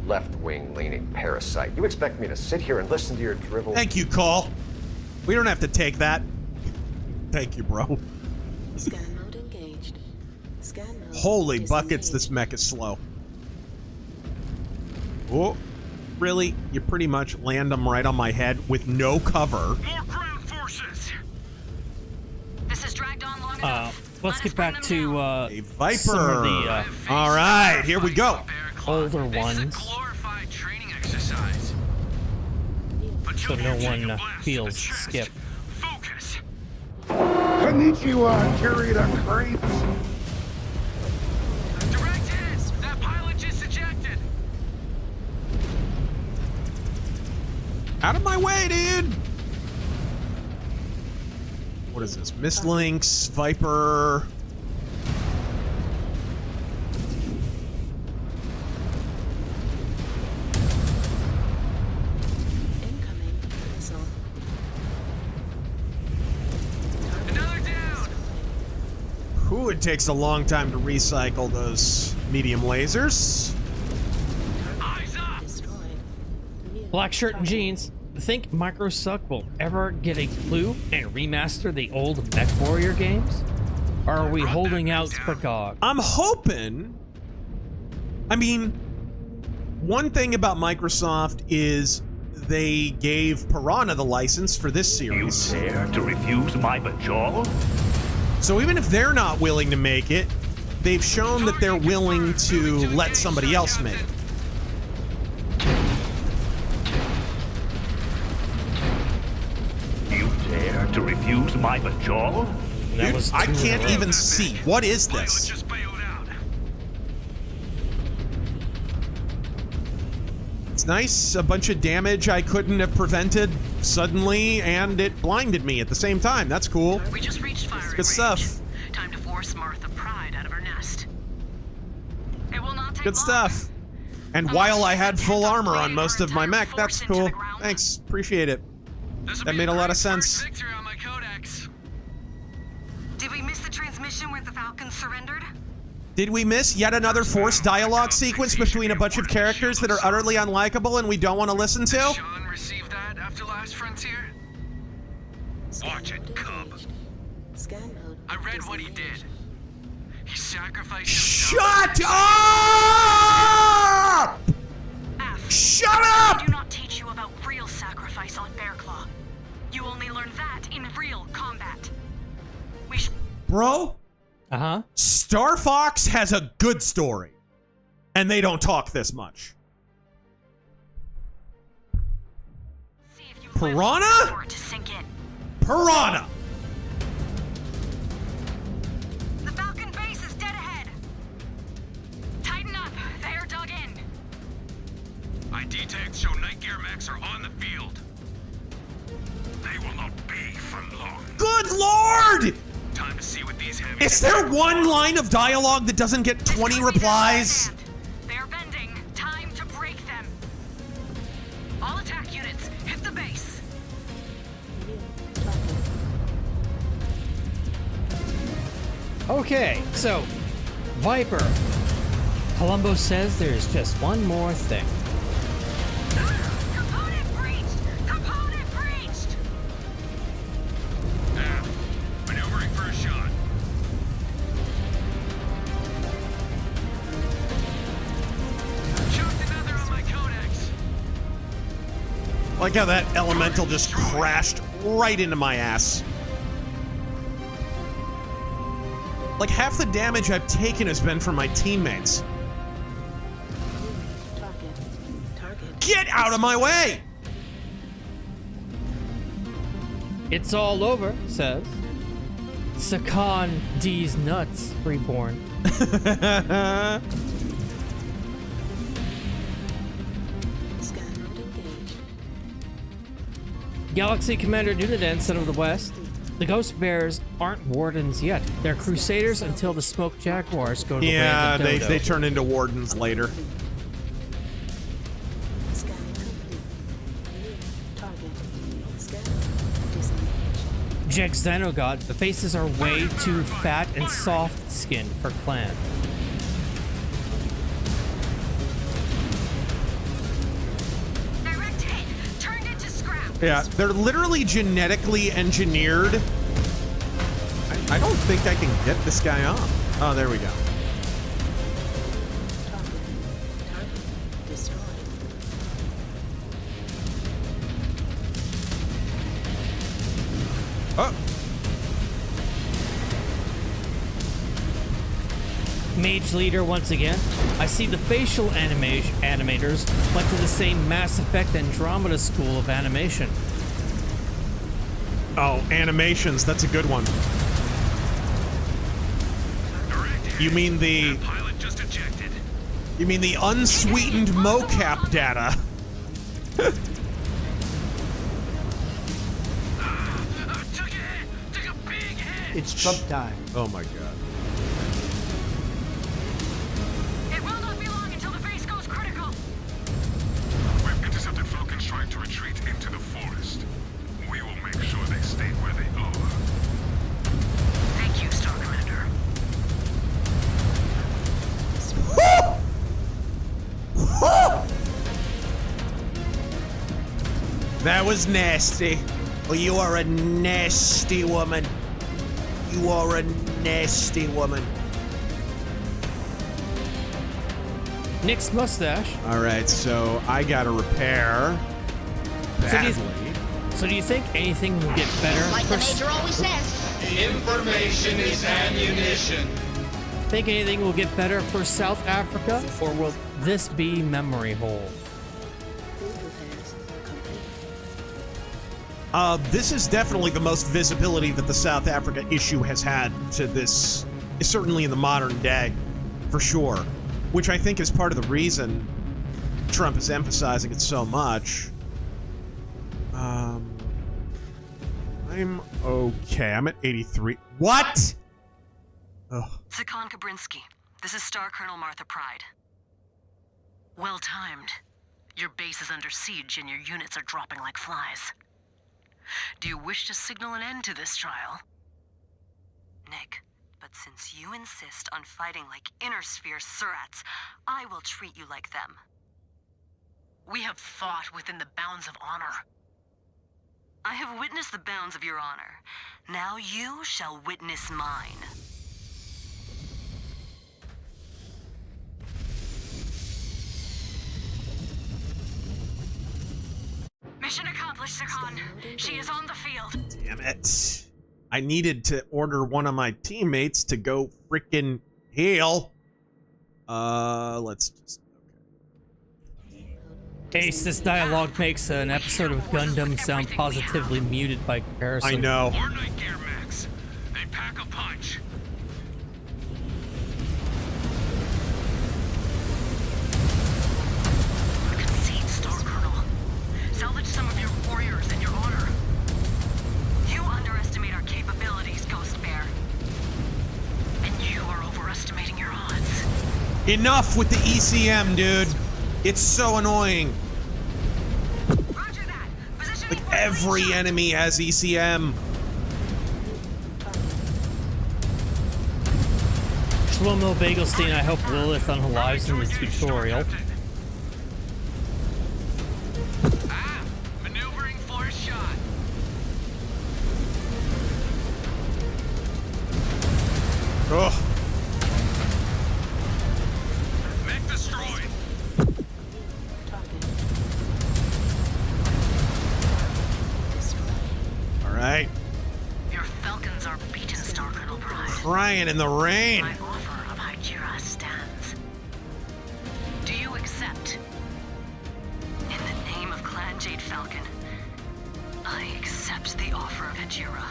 left-wing leaning parasite. You expect me to sit here and listen to your drivel? Thank you, Call. We don't have to take that. Thank you, bro. Scan mode engaged. Scan mode Holy buckets, disengaged. this mech is slow. Oh, really? You pretty much land them right on my head with no cover. More ground forces. This has dragged on long enough. Let's get back to a Viper. Some of the, all right, here we go. Older ones. Glorified training exercise. So no one feels skipped. Focus. Konnichiwa, carry the crates. Direct hits. That pilot just ejected. Out of my way, dude. What is this? Mislinks, Viper. Incoming missile. Another down. Ooh, it takes a long time to recycle those medium lasers. Eyes up. Destroyed. New Black shirt and target. jeans. Think Microsoft will ever get a clue and remaster the old MechWarrior games? Or are we holding out for GOG? I'm hoping. I mean, one thing about Microsoft is they gave Piranha the license for this series. You dare to refuse my bajal? So even if they're not willing to make it, they've shown that they're willing to let somebody else make it. You dare to refuse my bajal? That Dude, was I two in a can't row. even see. What is Pilot this? just bailed out. It's nice. A bunch of damage I couldn't have prevented suddenly, and it blinded me at the same time. That's cool. We just reached firing Good range. stuff. Time to force Martha Pride out of her nest. It will not take Good long. stuff. And while I had full armor on most of my mech, that's cool. Thanks. Appreciate it. This'll That be made a lot of great sense. first victory on my codex. Did we miss the transmission where the Falcons surrendered? Did we miss yet another forced dialogue sequence between a bunch of characters that are utterly unlikable and we don't want to listen to? Sean received that after Last Frontier? Watch it, cub. Scan mode. I read what he did. disengaged. He sacrificed himself. Shut up! F. Shut up! Do not teach you about real sacrifice on Bearclaw. You only learn that in real combat. We should. Bro, Uh-huh. Star Fox has a good story. And they don't talk this much. See if you Piranha? for it to sink in. Piranha! The Falcon base is dead ahead. Tighten up. They are dug in. ID tags show night gear mechs are on the field. They will not be for long. Good lord! Time to see what these heavy. Is there one line of dialogue that doesn't get 20 replies? They are bending. Time to break them. All attack units, hit the base. New target. Okay, so Viper. Columbo says there's just one more thing. Component breached! Component breached! Maneuvering for a shot. Choked another on my codex. Like how that elemental just crashed right into my ass. Like half the damage I've taken has been from my teammates. Target. Target. Get out of my way! It's all over, says Sakan D's nuts, reborn. Scan mode engaged. Galaxy Commander Dunedain said of the West, the Ghost Bears aren't wardens yet. They're crusaders until the Smoke Jaguars go to Yeah, land the dodo. they turn into wardens later. Scanning complete. New target. Scan disengaged. Jex Xenogod, the faces are way too fat and soft-skinned for clan. Yeah, they're literally genetically engineered. I don't think I can get this guy off. Oh, there we go. Oh. Mage leader once again. I see the facial animators went to the same Mass Effect Andromeda school of animation. Oh, animations. That's a good one. You mean the... You mean the unsweetened mocap data? It's Trump time. Oh my god. It will not be long until the base goes critical. We've intercepted Falcons trying to retreat into the forest. We will make sure they stay where they are. Thank you, Star Commander. That was nasty. Well, you are a nasty woman. You are a nasty woman. Nick's mustache. All right, so I gotta repair badly. So do you think anything will get better? Like the Major always says. Information is ammunition. Think anything will get better for South Africa, or will this be memory hole? This is definitely the most visibility that the South Africa issue has had to this, certainly in the modern day, for sure. Which I think is part of the reason Trump is emphasizing it so much. I'm okay. I'm at 83. What? Ugh. Sakan Kabrinsky, this is Star Colonel Martha Pride. Well timed. Your base is under siege and your units are dropping like flies. Do you wish to signal an end to this trial? Nick, but since you insist on fighting like Inner-Sphere Surats, I will treat you like them. We have fought within the bounds of honor. I have witnessed the bounds of your honor. Now you shall witness mine. Mission accomplished, Sakan. She is on the field. Damn it. I needed to order one of my teammates to go freaking heal. Let's just... Ace, this dialogue makes an episode of Gundam sound positively muted by comparison. I know. More night gear, Max. They pack a punch. Concede, Star Colonel. Salvage some of your warriors and your honor. You underestimate our capabilities, Ghost Bear. And you are overestimating your odds. Enough with the ECM, dude. It's so annoying. Like, every enemy has ECM. Shlomo Bagelstein, I hope Lilith unalives in the tutorial. Maneuvering force shot. Ugh. Mech destroyed. All right. Your Falcons are beaten, Star Colonel Pride. Crying in the rain. My offer of Hydra stands. Do you accept? In the name of Clan Jade Falcon, I accept the offer of Hydra.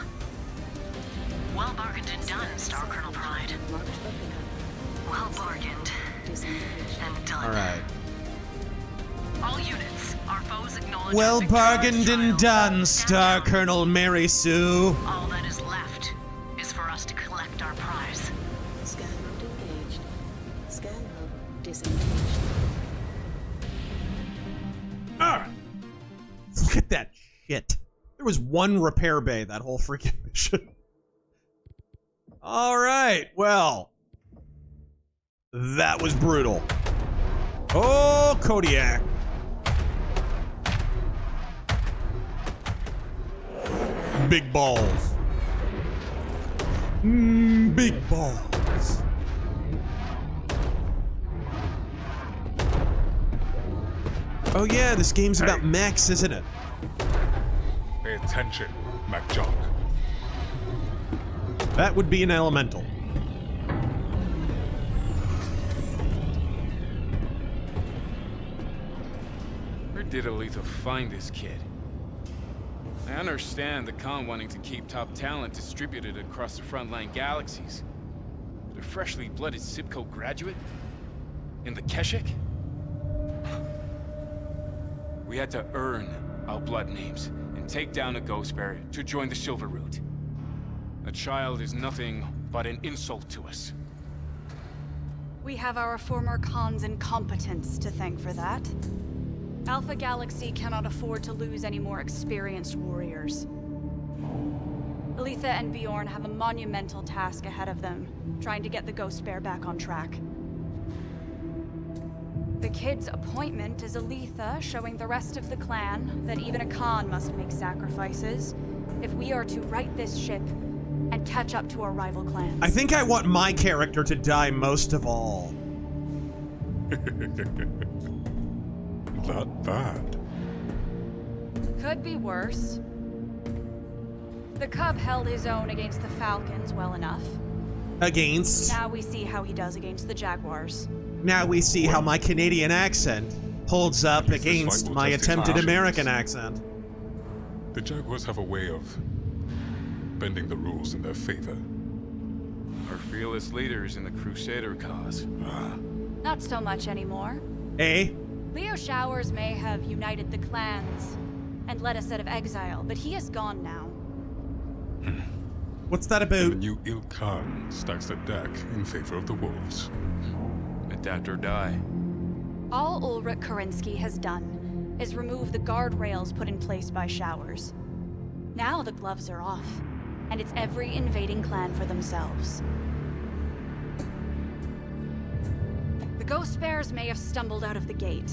Well bargained and done, Star Colonel Pride. Well bargained and done. All right. All units, our foes acknowledge. Well bargained and done, Star Colonel Mary Sue. All that is left is for us to collect our prize. Scan mode engaged. Scan hub disengaged. Ah! Look at that shit. There was one repair bay that whole freaking mission. All right, well, that was brutal. Oh, Kodiak. big balls. Big balls. Oh yeah, this game's about mechs, isn't it? Pay attention, Mac Jock. That would be an elemental. Where did Aletha find this kid? I understand the Khan wanting to keep top talent distributed across the frontline galaxies. But a freshly blooded Sibco graduate? In the Keshik? We had to earn our blood names and take down a ghost bearer to join the Silver Root. A child is nothing but an insult to us. We have our former Khan's incompetence to thank for that. Alpha Galaxy cannot afford to lose any more experienced warriors. Aletha and Bjorn have a monumental task ahead of them, trying to get the Ghost Bear back on track. The kid's appointment is Aletha showing the rest of the clan that even a Khan must make sacrifices if we are to right this ship and catch up to our rival clans. I think I want my character to die most of all. Not bad. Could be worse. The Cub held his own against the Falcons well enough. Against? Now we see how he does against the Jaguars. Now we see how my Canadian accent holds up against my attempted American accent. The Jaguars have a way of bending the rules in their favor. Our fearless leaders in the Crusader cause. Not so much anymore. Eh? Leo Showers may have united the clans and led us out of exile, but he is gone now. What's that about? And the new Il Khan stacks the deck in favor of the wolves. Adapt or die. All Ulrich Karinsky has done is remove the guardrails put in place by Showers. Now the gloves are off, and it's every invading clan for themselves. The Ghost Bears may have stumbled out of the gate,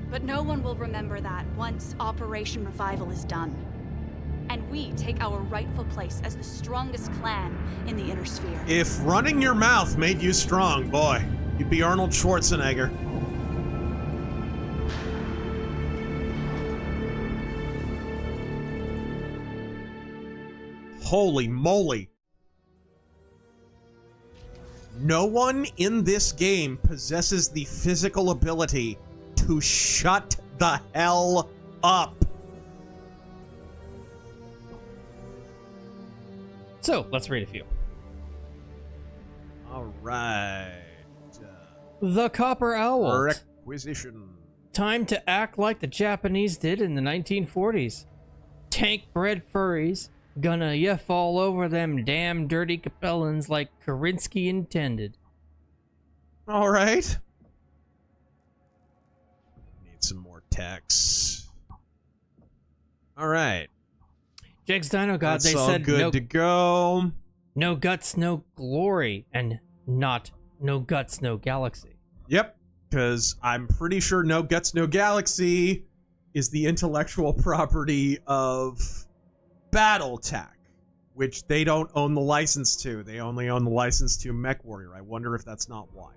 but no one will remember that once Operation Revival is done. And we take our rightful place as the strongest clan in the Inner Sphere. If running your mouth made you strong, boy, you'd be Arnold Schwarzenegger. Holy moly. No one in this game possesses the physical ability to shut the hell up. So, let's read a few. All right. The Copper Owl. Requisition. Time to act like the Japanese did in the 1940s. Tank-bred furries. Gonna yiff all over them damn dirty Capellans like Karinsky intended. All right. Need some more text. All right. Jake's Dino God, That's they all said good no, to go. No guts, no glory, and not no guts, no galaxy. Yep, because I'm pretty sure No Guts, No Galaxy is the intellectual property of BattleTech, which they don't own the license to. They only own the license to MechWarrior. I wonder if that's not why.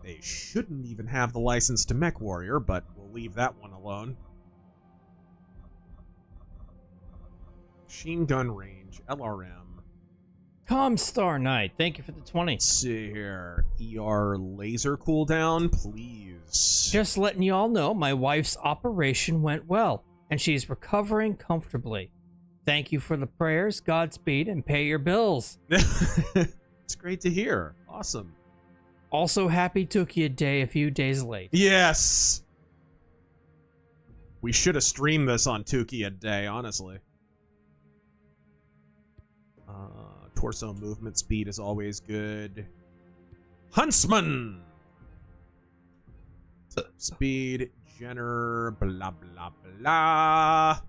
They shouldn't even have the license to MechWarrior, but we'll leave that one alone. Machine gun range, LRM. Comstar Knight, thank you for the 20. Let's see here. ER laser cooldown, please. Just letting you all know, my wife's operation went well, and she's recovering comfortably. Thank you for the prayers, Godspeed, and pay your bills. It's great to hear. Awesome. Also, happy Tukia Day a few days late. Yes! We should have streamed this on Tukia Day, honestly. Torso movement speed is always good. Huntsman! Speed, Jenner, blah, blah, blah.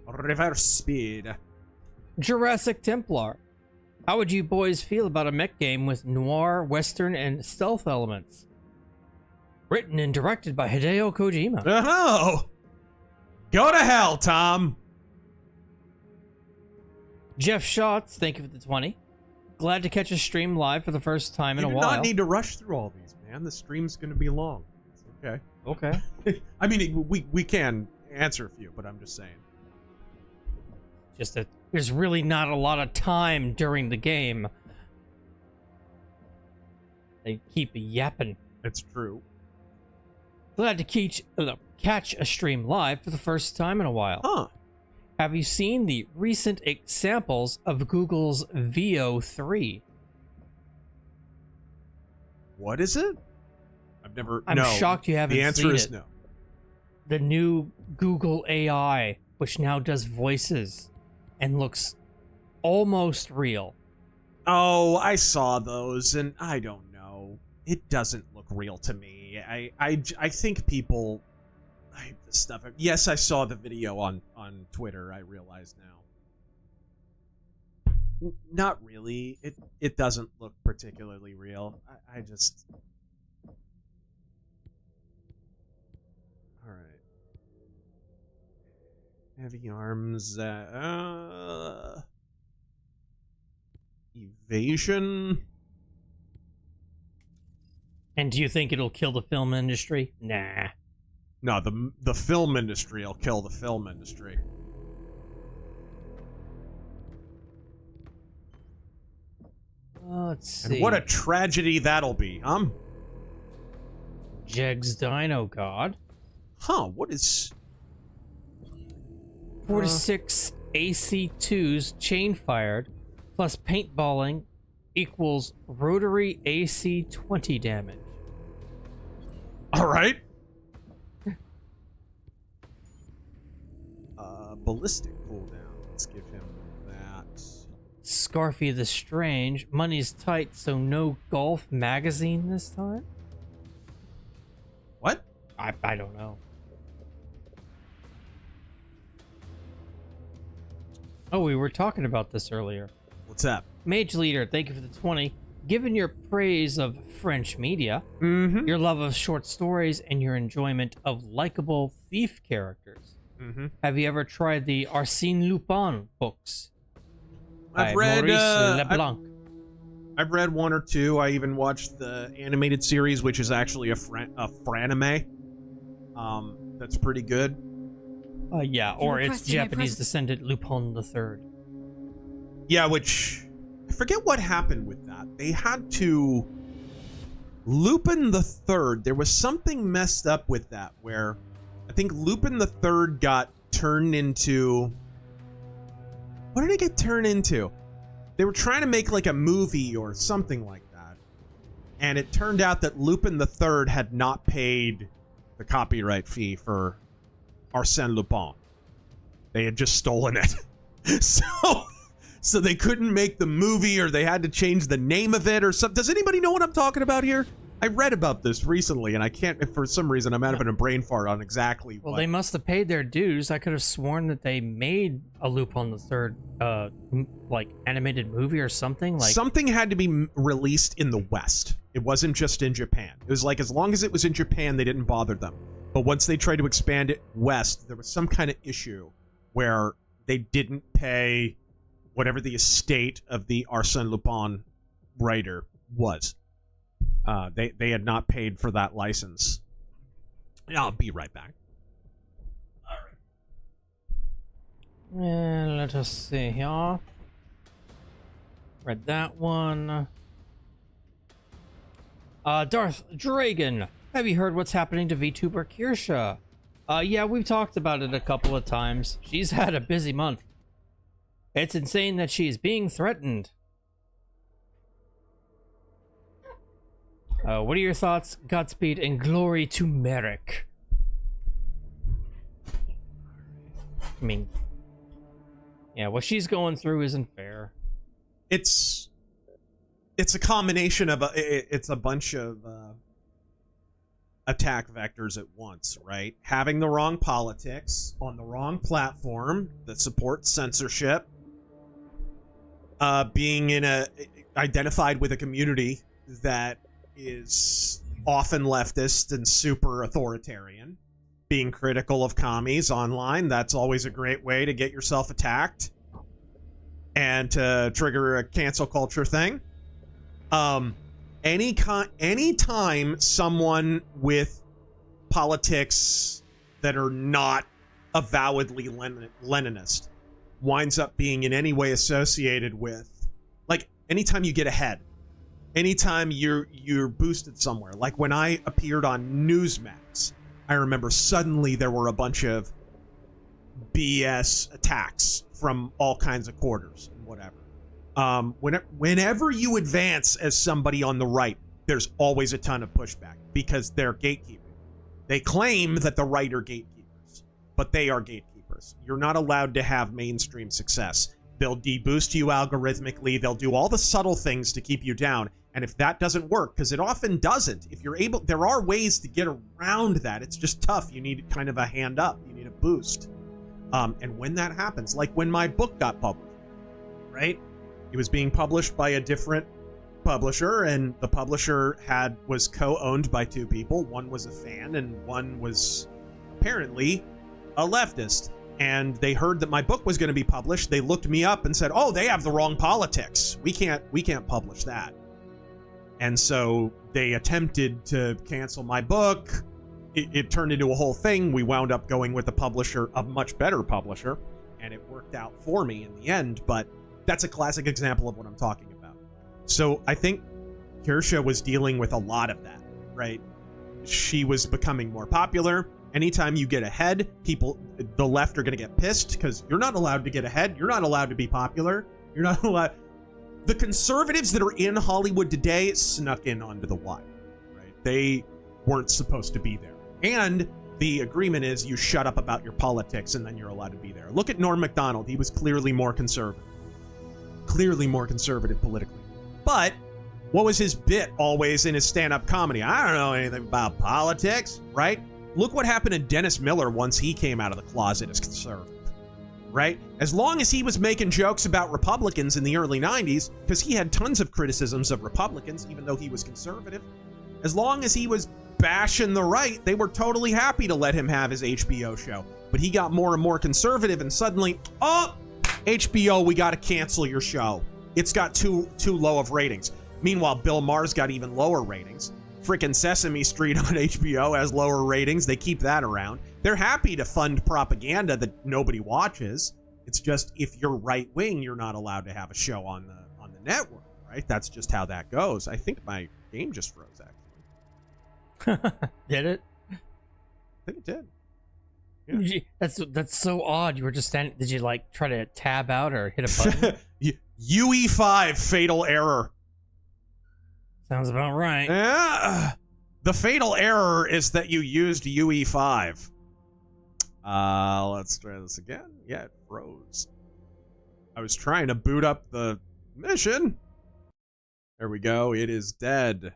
Reverse speed. Jurassic Templar. How would you boys feel about a mech game with noir, western, and stealth elements? Written and directed by Hideo Kojima. Oh! Go to hell, Tom! Jeff Schatz, thank you for the 20. Glad to catch a stream live for the first time in a while. You do not need to rush through all these, man. The stream's going to be long. It's okay. Okay. I mean, we can answer a few, but I'm just saying. Just that there's really not a lot of time during the game. They keep yapping. It's true. Glad to catch a stream live for the first time in a while. Huh. Have you seen the recent examples of Google's Veo 3? What is it? I'm shocked you haven't seen it. The answer is no. The new Google AI, which now does voices and looks almost real. Oh, I saw those, and I don't know. It doesn't look real to me. I think people hype this stuff. Yes, I saw the video on Twitter. I realize now. Not really. It doesn't look particularly real. I just. All right. Heavy arms. Evasion. And do you think it'll kill the film industry? Nah. No, the film industry will kill the film industry. Let's see. And what a tragedy that'll be, Jegs Dino God. Huh, what is... 46 AC2s chain fired plus paintballing equals rotary AC20 damage. All right. Ballistic cooldown. Let's give him that. Scarfy the Strange. Money's tight, so no golf magazine this time? What? I don't know. Oh, we were talking about this earlier. What's that? Mage Leader, thank you for the 20. Given your praise of French media, your love of short stories, and your enjoyment of likable thief characters, have you ever tried the Arsène Lupin books? I've read I've read one or two. I even watched the animated series, which is actually a franime. That's pretty good. Yeah, or it's Japanese descendant Lupin III. Yeah, which I forget what happened with that. They had to Lupin the Third. There was something messed up with that where I think Lupin the Third got turned into. What did it get turned into? They were trying to make like a movie or something like that, and it turned out that Lupin the Third had not paid the copyright fee for Arsène Lupin. They had just stolen it. So they couldn't make the movie, or they had to change the name of it or something. Does anybody know what I'm talking about here? I read about this recently, and I can't, for some reason, I'm having a brain fart on exactly Well, what. they must have paid their dues. I could have sworn that they made a Lupin the Third, like, animated movie or something. Like something had to be released in the West. It wasn't just in Japan. It was like, as long as it was in Japan, they didn't bother them. But once they tried to expand it west, there was some kind of issue where they didn't pay whatever the estate of the Arsène Lupin writer was. They had not paid for that license. I'll be right back. Let us see here. Read that one. Darth Dragon. Have you heard what's happening to VTuber Kirsha? Yeah, we've talked about it a couple of times. She's had a busy month. It's insane that she's being threatened. What are your thoughts? Godspeed and glory to Merrick. I mean, yeah, what she's going through isn't fair. It's a combination of it's a bunch of attack vectors at once, right? Having the wrong politics on the wrong platform that supports censorship, being identified with a community that is often leftist and super authoritarian. Being critical of commies online, that's always a great way to get yourself attacked and to trigger a cancel culture thing. Anytime someone with politics that are not avowedly Leninist winds up being in any way associated with, like, anytime you get ahead, anytime you're boosted somewhere, like when I appeared on Newsmax, I remember suddenly there were a bunch of BS attacks from all kinds of quarters and whatever. Whenever you advance as somebody on the right, there's always a ton of pushback because they're gatekeeping. They claim that the right are gatekeepers, but they are gatekeepers. You're not allowed to have mainstream success. They'll deboost you algorithmically. They'll do all the subtle things to keep you down. And if that doesn't work, because it often doesn't, if you're able, there are ways to get around that. It's just tough. You need kind of a hand up. You need a boost. And when that happens, like when my book got published, right? It was being published by a different publisher, and the publisher was co-owned by two people. One was a fan, and one was apparently a leftist. And they heard that my book was going to be published. They looked me up and said, "Oh, they have the wrong politics. We can't publish that." And so they attempted to cancel my book. It turned into a whole thing. We wound up going with a publisher, a much better publisher, and it worked out for me in the end. But that's a classic example of what I'm talking about. So I think Kirsha was dealing with a lot of that, right? She was becoming more popular. Anytime you get ahead, the left are going to get pissed because you're not allowed to get ahead. You're not allowed to be popular. You're not allowed. The conservatives that are in Hollywood today snuck in onto the Y, right? They weren't supposed to be there. And the agreement is you shut up about your politics and then you're allowed to be there. Look at Norm Macdonald. He was clearly more conservative. Clearly more conservative politically. But what was his bit always in his stand-up comedy? I don't know anything about politics, right? Look what happened to Dennis Miller once he came out of the closet as conservative, right? As long as he was making jokes about Republicans in the early 90s, because he had tons of criticisms of Republicans, even though he was conservative, as long as he was bashing the right, they were totally happy to let him have his HBO show. But he got more and more conservative, and suddenly, oh, HBO, we got to cancel your show. It's got too low of ratings. Meanwhile, Bill Maher's got even lower ratings. Frickin' Sesame Street on HBO has lower ratings. They keep that around. They're happy to fund propaganda that nobody watches. It's just if you're right wing, you're not allowed to have a show on the network, right? That's just how that goes. I think my game just froze, actually. Did it? I think it did. Yeah. That's so odd. You were just standing. Did you like try to tab out or hit a button? UE5 fatal error. Sounds about right. Yeah. The fatal error is that you used UE5. Let's try this again. Yeah, it froze. I was trying to boot up the mission. There we go. It is dead.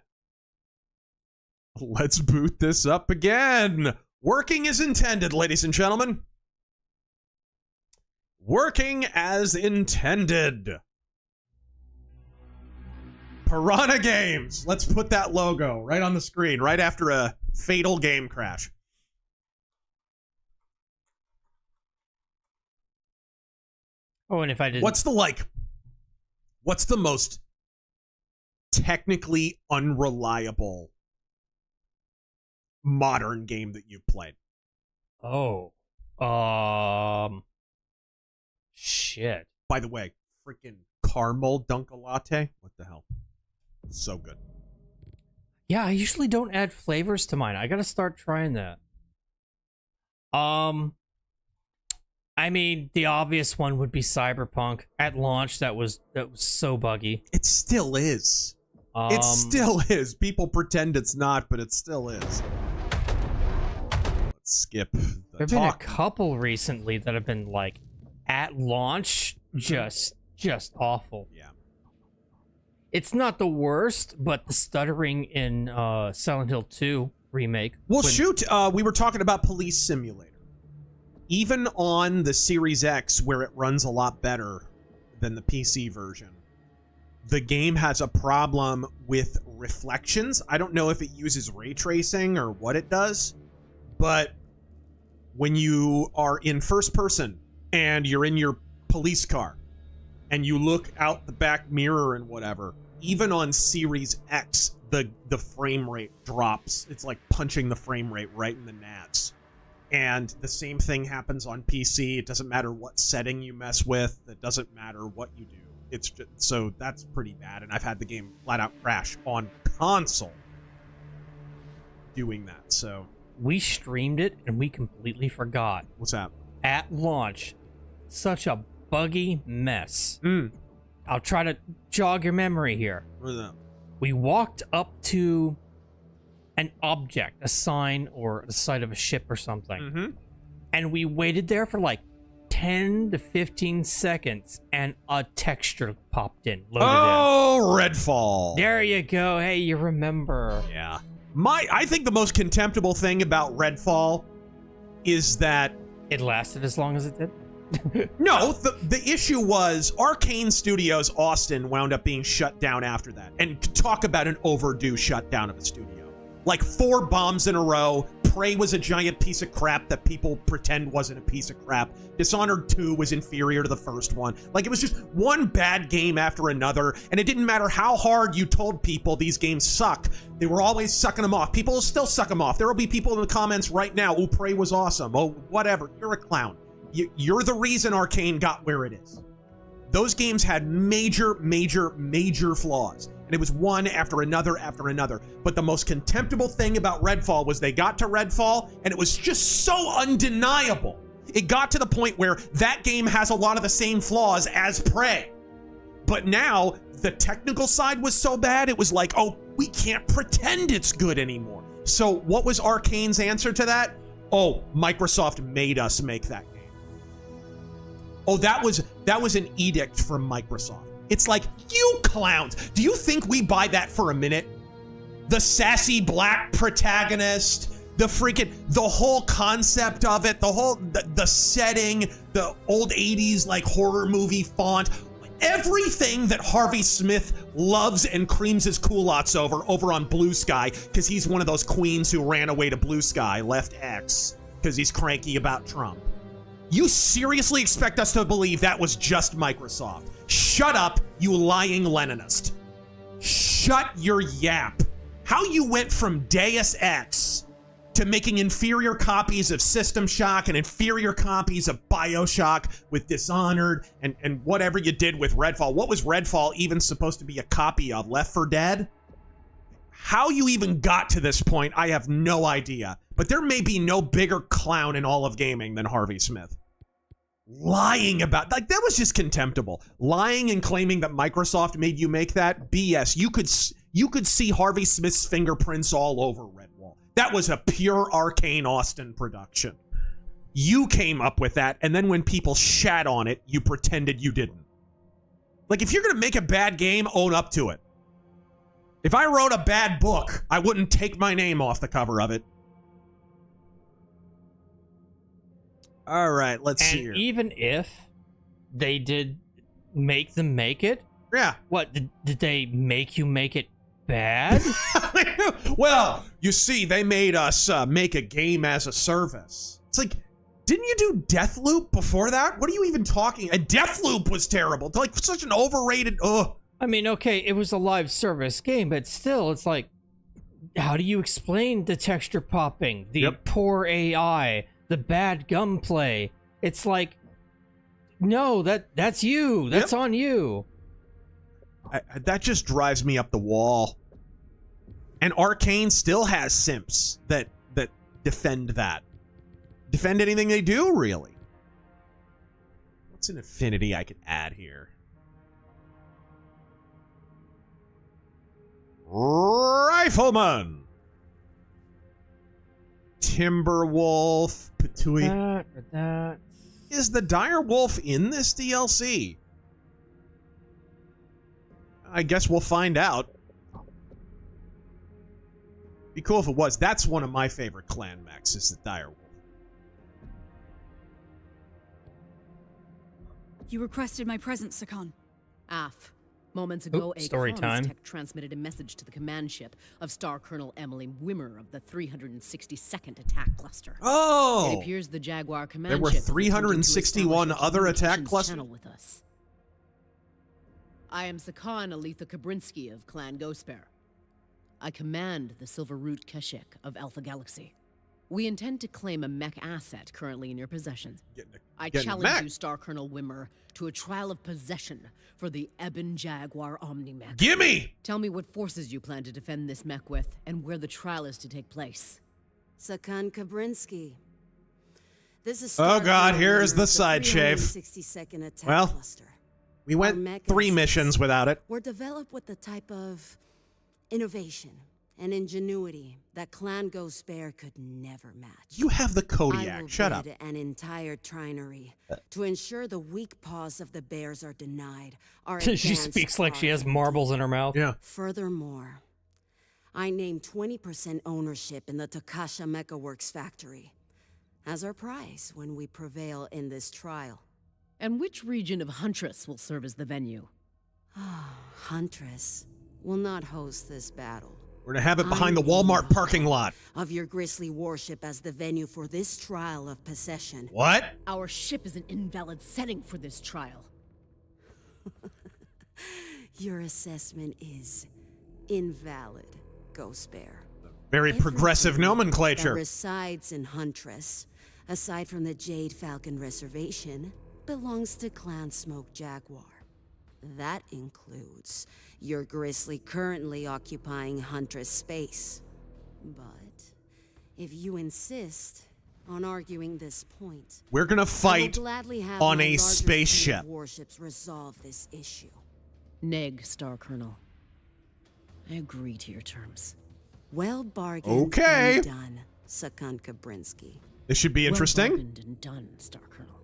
Let's boot this up again. Working as intended, ladies and gentlemen. Working as intended. Piranha Games. Let's put that logo right on the screen, right after a fatal game crash. Oh, and if I did, what's the most technically unreliable modern game that you've played? Oh, shit. By the way, freaking caramel Dunkin' Latte. What the hell? So good. Yeah, I usually don't add flavors to mine. I gotta start trying that. I mean, the obvious one would be Cyberpunk. At launch, that was so buggy. It still is. It still is. People pretend it's not, but it still is. Let's skip the There've been a couple recently that have been like at launch, just awful. Yeah. It's not the worst, but the stuttering in Silent Hill 2 remake. Well, shoot, we were talking about Police Simulator. Even on the Series X, where it runs a lot better than the PC version, the game has a problem with reflections. I don't know if it uses ray tracing or what it does, but when you are in first person and you're in your police car and you look out the back mirror and whatever, even on Series X, the frame rate drops. It's like punching the frame rate right in the nats. And the same thing happens on PC. It doesn't matter what setting you mess with. It doesn't matter what you do. It's just, so that's pretty bad. And I've had the game flat out crash on console doing that. So we streamed it and we completely forgot. What's that? At launch, such a buggy mess. I'll try to jog your memory here. What's that? We walked up to an object, a sign or the side of a ship or something. And we waited there for like 10 to 15 seconds and a texture popped in, loaded in. Redfall. There you go. Hey, you remember. Yeah. I think the most contemptible thing about Redfall is that it lasted as long as it did. No, the issue was Arcane Studios Austin wound up being shut down after that. And talk about an overdue shutdown of a studio. Like 4 bombs in a row. Prey was a giant piece of crap that people pretend wasn't a piece of crap. Dishonored 2 was inferior to the first one. Like, it was just one bad game after another, and it didn't matter how hard you told people these games suck. They were always sucking them off. People will still suck them off. There will be people in the comments right now, oh, Prey was awesome. Oh, whatever. You're a clown. You're the reason Arcane got where it is. Those games had major, major, major flaws. And it was one after another after another. But the most contemptible thing about Redfall was they got to Redfall, and it was just so undeniable. It got to the point where that game has a lot of the same flaws as Prey. But now, the technical side was so bad, it was like, oh, we can't pretend it's good anymore. So what was Arcane's answer to that? Oh, Microsoft made us make that game. Oh, that was an edict from Microsoft. It's like, you clowns, do you think we buy that for a minute? The sassy black protagonist, the whole concept of it, the setting, the old 80s like horror movie font, everything that Harvey Smith loves and creams his culottes over on Blue Sky, because he's one of those queens who ran away to Blue Sky, left X, because he's cranky about Trump. You seriously expect us to believe that was just Microsoft? Shut up, you lying Leninist. Shut your yap. How you went from Deus Ex to making inferior copies of System Shock and inferior copies of BioShock with Dishonored and whatever you did with Redfall. What was Redfall even supposed to be a copy of? Left 4 Dead? How you even got to this point, I have no idea. But there may be no bigger clown in all of gaming than Harvey Smith. Lying about, like, that was just contemptible. Lying and claiming that Microsoft made you make that, BS. You could see Harvey Smith's fingerprints all over Redwall. That was a pure Arcane Austin production. You came up with that, and then when people shat on it, you pretended you didn't. Like, if you're gonna make a bad game, own up to it. If I wrote a bad book, I wouldn't take my name off the cover of it. All right, let's see here. Even if they did make them make it, yeah. What, did they make you make it bad? Well, you see, they made us make a game as a service. It's like, didn't you do Deathloop before that? What are you even talking? And Deathloop was terrible. Like, such an overrated, ugh. I mean, okay, it was a live service game, but still, it's like, how do you explain the texture popping, the poor AI, the bad gunplay? It's like, no, that's you. That's on you. That just drives me up the wall. And Arcane still has simps that defend that. Defend anything they do, really. What's an affinity I could add here? Rifleman. Timberwolf. Patui. Is the Dire Wolf in this DLC? I guess we'll find out. Be cool if it was. That's one of my favorite clan mechs, is the Dire Wolf. You requested my presence, Sakan. Af. Moments ago, a story comms time. tech transmitted a message to the command ship of Star Colonel Emily Wimmer of the 362nd Attack Cluster. Oh! It appears the Jaguar command There were ship 361 other attack clusters. With us. I am Sakan Aletha Kabrinsky of Clan Ghostbear. I command the Silver Root Keshik of Alpha Galaxy. We intend to claim a mech asset currently in your possession. I challenge you, Star Colonel Wimmer, to a trial of possession for the Ebon Jaguar Omni-Mech. Gimme! Tell me what forces you plan to defend this mech with, and where the trial is to take place. Sakan Kabrinsky. This is Oh god, here's the side shave. 362nd Attack Well, Cluster. we went 3 missions without it. Were developed with the type of innovation and ingenuity that Clan Ghostbear could never match. You have the Kodiak. Shut up. An entire trinery to ensure the weak paws of the bears are denied. She speaks like she has marbles in her mouth. Yeah. Furthermore, I named 20% ownership in the Takasha MECHWARRIOR factory as our prize when we prevail in this trial. And which region of Huntress will serve as the venue? Huntress will not host this battle. We're gonna have it behind the Walmart parking lot. Of your grisly warship as the venue for this trial of possession. What? Our ship is an invalid setting for this trial. Your assessment is invalid, Ghostbear. Very progressive nomenclature. That resides in Huntress, aside from the Jade Falcon Reservation, belongs to Clan Smoke Jaguar. That includes your Grizzly currently occupying Huntress space. But if you insist on arguing this point, we're gonna fight on a spaceship. Warships resolve this issue. Neg, Star Colonel. I agree to your terms. Well bargained Okay. and done, Sakan Kabrinsky. This should be interesting. Well bargained and done, Star Colonel.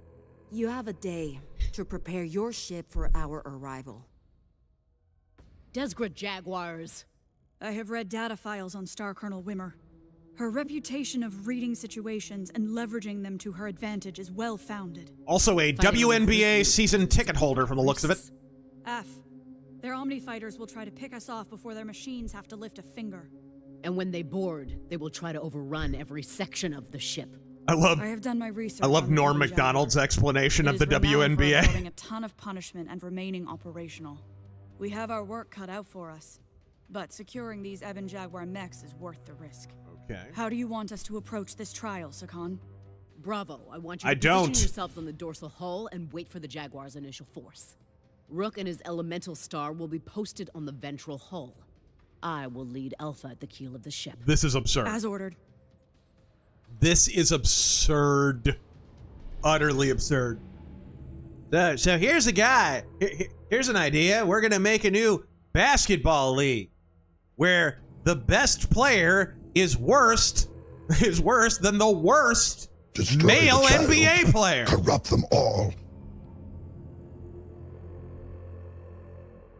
You have a day to prepare your ship for our arrival. Desgret Jaguars. I have read data files on Star Colonel Wimmer. Her reputation of reading situations and leveraging them to her advantage is well founded. Also a WNBA season ticket holder from the looks of it. F. Their Omni fighters will try to pick us off before their machines have to lift a finger. And when they board, they will try to overrun every section of the ship. I have done my research. I love Norm Macdonald's explanation of the WNBA. Absorbing a ton of punishment and remaining operational. We have our work cut out for us, but securing these Ebon Jaguar mechs is worth the risk. Okay. How do you want us to approach this trial, Sakan? Bravo. I want you to position yourselves on the dorsal hull and wait for the Jaguar's initial force. Rook and his elemental star will be posted on the ventral hull. I will lead Alpha at the keel of the ship. This is absurd. As ordered. This is absurd. Utterly absurd. So here's a guy. Here's an idea. We're going to make a new basketball league where the best player is worse than the worst male NBA player. Corrupt them all.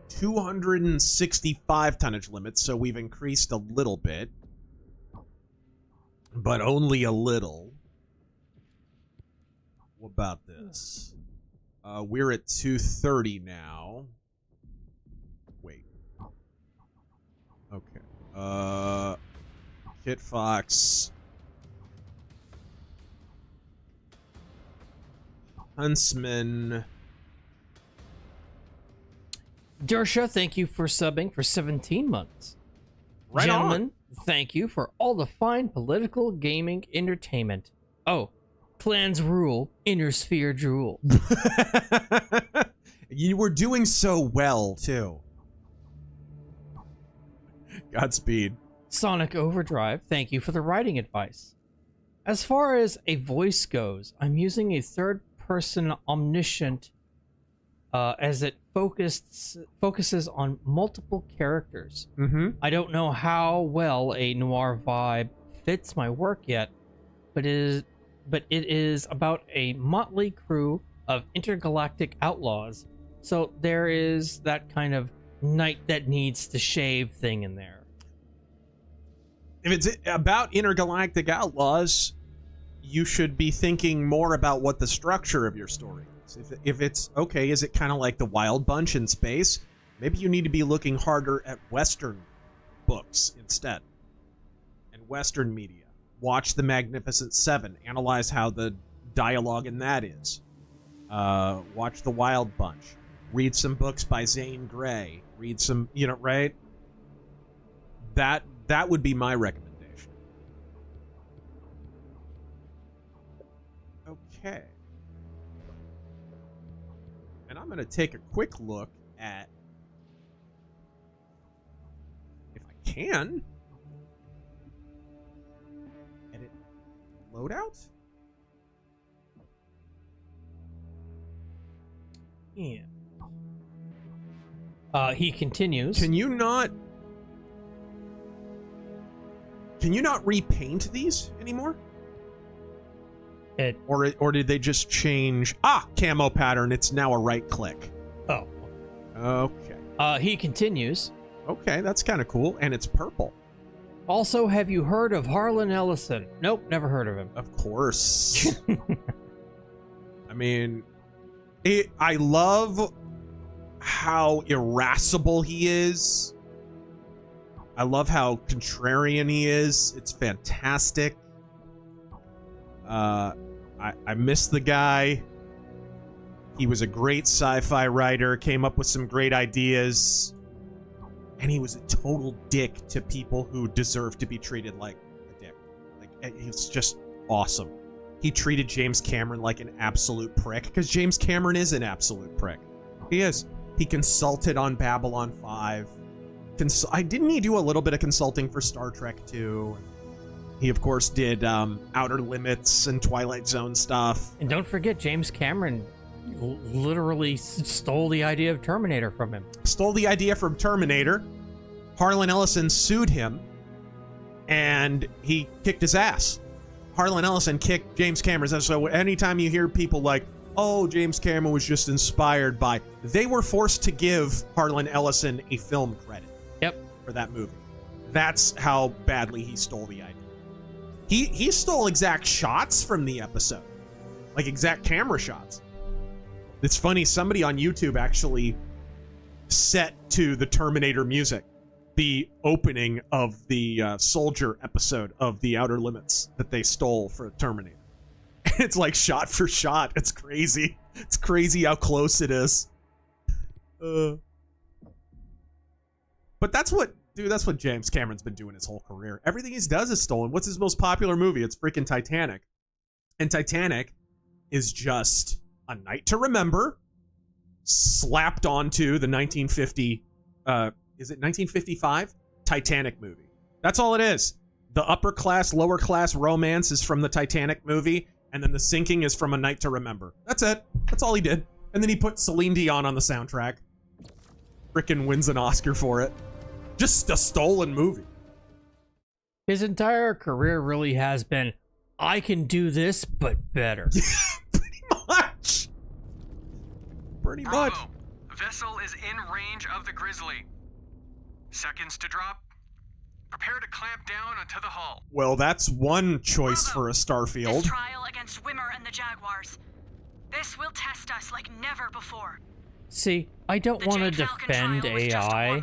265 tonnage limits, so we've increased a little bit. But only a little. What about this? We're at 230 now. Wait. Okay. Kit Fox. Huntsman. Dersha, thank you for subbing for 17 months. Right Gentlemen, thank you for all the fine political gaming entertainment. Oh, clans rule, inner sphere drool. You were doing so well, too. Godspeed. Sonic Overdrive, thank you for the writing advice. As far as a voice goes, I'm using a third-person omniscient as it focuses on multiple characters. Mm-hmm. I don't know how well a noir vibe fits my work yet, but it is about a motley crew of intergalactic outlaws. So there is that kind of knight that needs to shave thing in there. If it's about intergalactic outlaws, you should be thinking more about what the structure of your story is. If it's, okay, is it kind of like the Wild Bunch in space? Maybe you need to be looking harder at Western books instead. And Western media. Watch The Magnificent Seven. Analyze how the dialogue in that is. Watch The Wild Bunch. Read some books by Zane Grey. Read some, you know, right? That would be my recommendation. Okay. And I'm going to take a quick look at, if I can, edit loadout. Yeah. He continues. Can you not repaint these anymore? Or did they just change? Camo pattern. It's now a right click. Oh. Okay. He continues. Okay, that's kind of cool, and it's purple. Also, have you heard of Harlan Ellison? Nope, never heard of him. Of course. I mean, I love how irascible he is. I love how contrarian he is. It's fantastic. I miss the guy. He was a great sci-fi writer, came up with some great ideas, and he was a total dick to people who deserve to be treated like a dick. Like, he's just awesome. He treated James Cameron like an absolute prick, because James Cameron is an absolute prick. He is. He consulted on Babylon 5. Didn't he do a little bit of consulting for Star Trek 2? He, of course, did Outer Limits and Twilight Zone stuff. And don't forget, James Cameron literally stole the idea of Terminator from him. Stole the idea from Terminator. Harlan Ellison sued him, and he kicked his ass. Harlan Ellison kicked James Cameron's ass. So anytime you hear people like, oh, James Cameron was just inspired by... They were forced to give Harlan Ellison a film credit. Yep. For that movie. That's how badly he stole the idea. He stole exact shots from the episode. Like exact camera shots. It's funny, somebody on YouTube actually set to the Terminator music the opening of the Soldier episode of The Outer Limits that they stole for Terminator. It's like shot for shot. It's crazy. It's crazy how close it is. But that's what James Cameron's been doing his whole career. Everything he does is stolen. What's his most popular movie? It's freaking Titanic. And Titanic is just A Night to Remember slapped onto the 1950, is it 1955? Titanic movie. That's all it is. The upper class, lower class romance is from the Titanic movie, and then the sinking is from A Night to Remember. That's it. That's all he did. And then he put Celine Dion on the soundtrack. Frickin' wins an Oscar for it. Just a stolen movie. His entire career really has been, I can do this, but better. Pretty much. Pretty much. Bravo. Vessel is in range of the Grizzly. Seconds to drop. Prepare to clamp down onto the hull. Well, that's one choice for a Starfield. This trial against Wimmer and the Jaguars. This will test us like never before. See, I don't want to defend AI,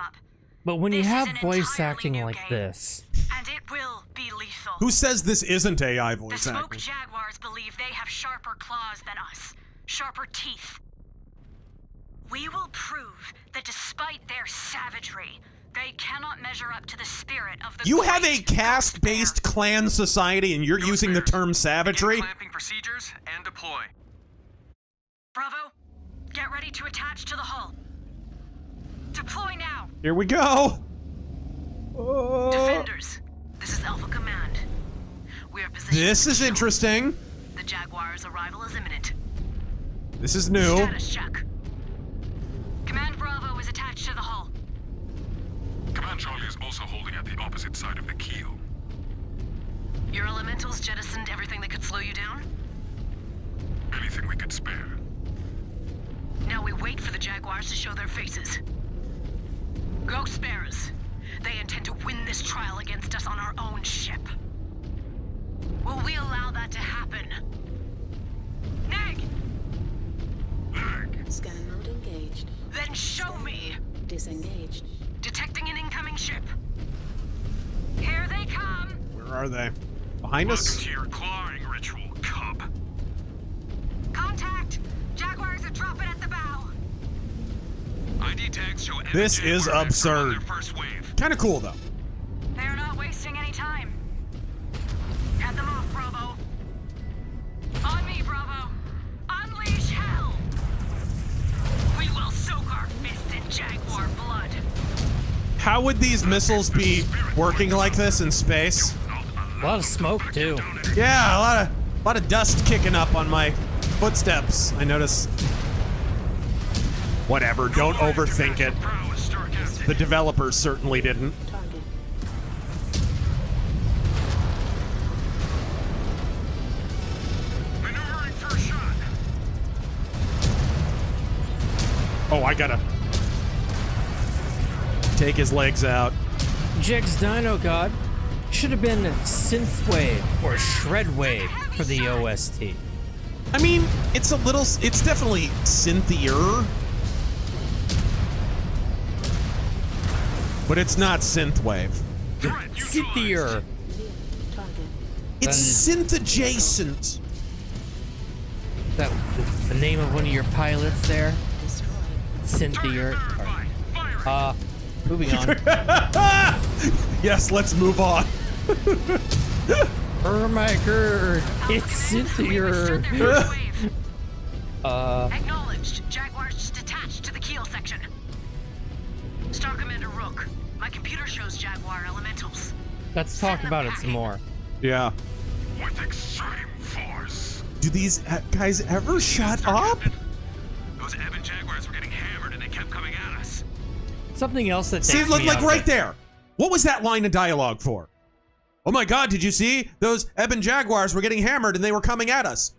but when you have voice acting like this... And it will be lethal. Who says this isn't AI voice acting? The Smoke Jaguars believe they have sharper claws than us. Sharper teeth. We will prove that despite their savagery, they cannot measure up to the spirit of the... You have a caste-based clan society and you're using the term savagery? Begin clamping procedures and deploy. Bravo, get ready to attach to the hull. Deploy now. Here we go. Defenders, this is Alpha Command. We are positioned. This is interesting. The Jaguars' arrival is imminent. This is new. Status check. Command Bravo is attached to the hull. Command Charlie is also holding at the opposite side of the keel. Your elementals jettisoned everything that could slow you down? Anything we could spare. Now we wait for the Jaguars to show their faces. Go Sparrows. They intend to win this trial against us on our own ship. Will we allow that to happen? Neg! Neg! Scan mode engaged. Then show me! disengaged. Detecting an incoming ship. Here they come. Where are they? Behind us? Welcome to your clawing ritual, cub. Contact! Jaguars are dropping at the bow. ID tags show This is absurd. Kind of cool, though. They're not wasting any time. Head them off, Bravo. On me, Bravo. Unleash hell. We will soak our fists in Jaguar blood. How would these missiles be working like this in space? A lot of smoke, too. Yeah, a lot of dust kicking up on my footsteps, I notice. Whatever, don't overthink it. The developers certainly didn't. Maneuvering first shot. Oh, I gotta take his legs out. Jeg's Dino God should have been Synthwave or Shredwave for the OST. I mean, it's definitely synthier. But it's not synthwave. Synthier. It's synth adjacent. That the name of one of your pilots there? Synthier. Moving on. Yes, let's move on. Oh my god, it's Synthier. Acknowledged. Jaguars just attached to the keel section. Star Commander Rook, my computer shows Jaguar elementals. Let's talk about it some more. Yeah. With extreme force. Do these guys ever shut up? Those Eben Jaguars were getting hammered and they kept coming at us. Something else that See, look, like right there. What was that line of dialogue for? Oh my god, did you see? Those Eben Jaguars were getting hammered and they were coming at us.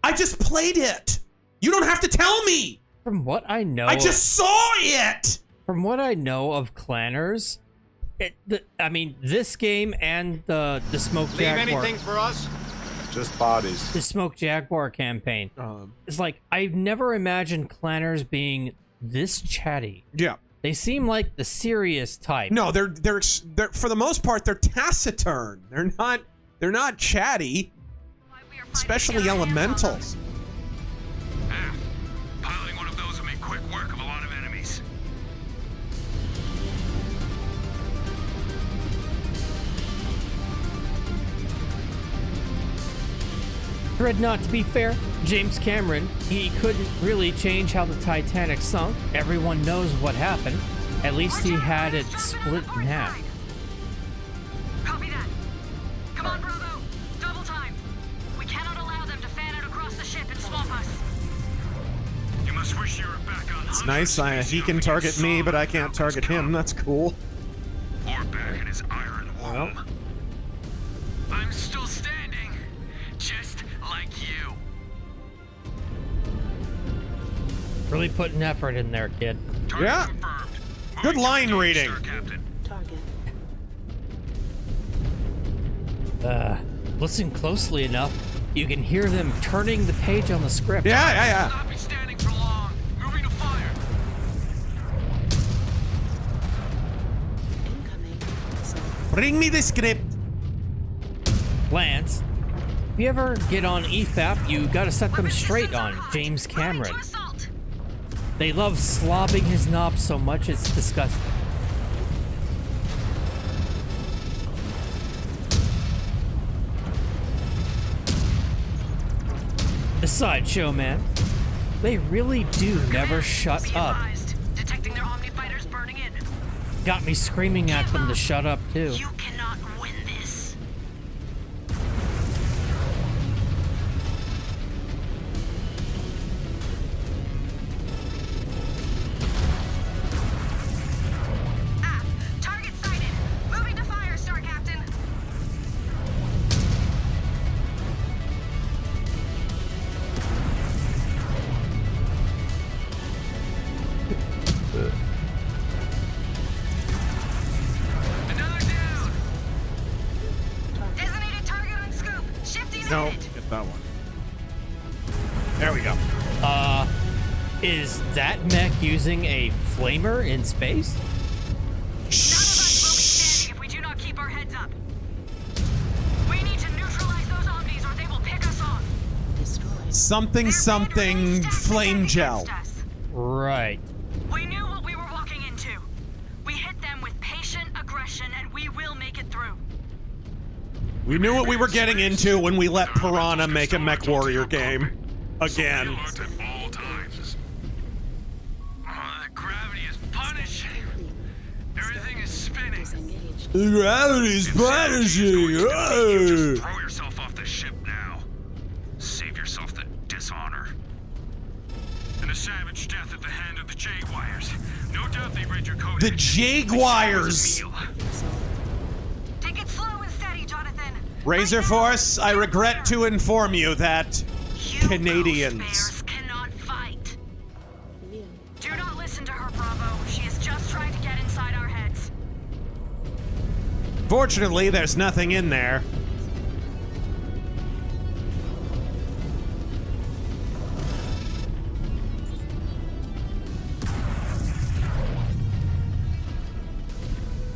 I just played it. You don't have to tell me. From what I know, I just saw it. From what I know of Clanners, I mean, this game and the Smoke Jaguar. Leave anything for us? Just bodies. The Smoke Jaguar campaign. It's like, I've never imagined Clanners being this chatty. Yeah. They seem like the serious type. No, they're for the most part they're taciturn. They're not chatty. Especially elementals. Piloting one of those will make quick work of a lot of enemies. Dreadnought, to be fair, James Cameron, he couldn't really change how the Titanic sunk. Everyone knows what happened. At least he had it split in half. Copy that. Come on, Bravo. Double time. We cannot allow them to fan out across the ship and swamp us. You must wish you were back on. It's nice. He can target me, but I can't target him. That's cool. Or back in his iron womb. Well. I'm still standing, just like you. Really putting effort in there, kid. Yeah. Good line reading. Listen closely enough, you can hear them turning the page on the script. Yeah. Not be standing for long. Moving to fire. Bring me the script. Lance, if you ever get on EFAP, you gotta set them straight on James Cameron. They love slobbing his knob so much it's disgusting. The sideshow, man. They really do never shut up. Detecting their Omni fighters burning in. Got me screaming at them to shut up, too. You cannot win this. Target sighted. Moving to fire, Star Captain. Another down. Is that mech using a flamer in space? None of us will be standing if we do not keep our heads up. We need to neutralize those omnis or they will pick us off. Something flame gel. Right. We knew what we were walking into. We hit them with patient aggression and we will make it through. We knew what we were getting into when we let Piranha make a MechWarrior game. Again. The gravity is punishing. Everything is spinning. The gravity's punishing. Throw yourself off the ship now. Save yourself the dishonor. And a savage death at the hand of the Jaguars. No doubt they read your code. The Jaguars. Take it slow and steady, Jonathan. RazorFist, I regret to inform you that Canadians. Cannot fight. Do not listen to her, Bravo. She is just trying to get inside our heads. Fortunately, there's nothing in there.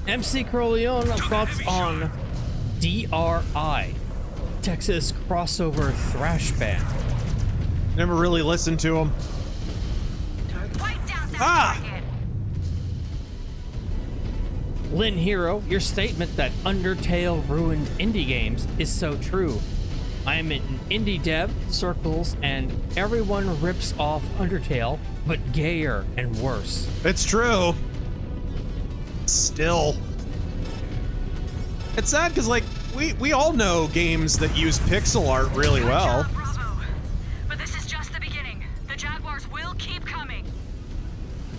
MC Corleone thoughts on DRI, Texas crossover thrash band. Never really listened to him. Lynn Hero, your statement that Undertale ruined indie games is so true. I am in indie dev circles and everyone rips off Undertale, but gayer and worse. It's true. Still. It's sad because, like, we all know games that use pixel art really well. Bravo. But this is just the beginning. The Jaguars will keep coming.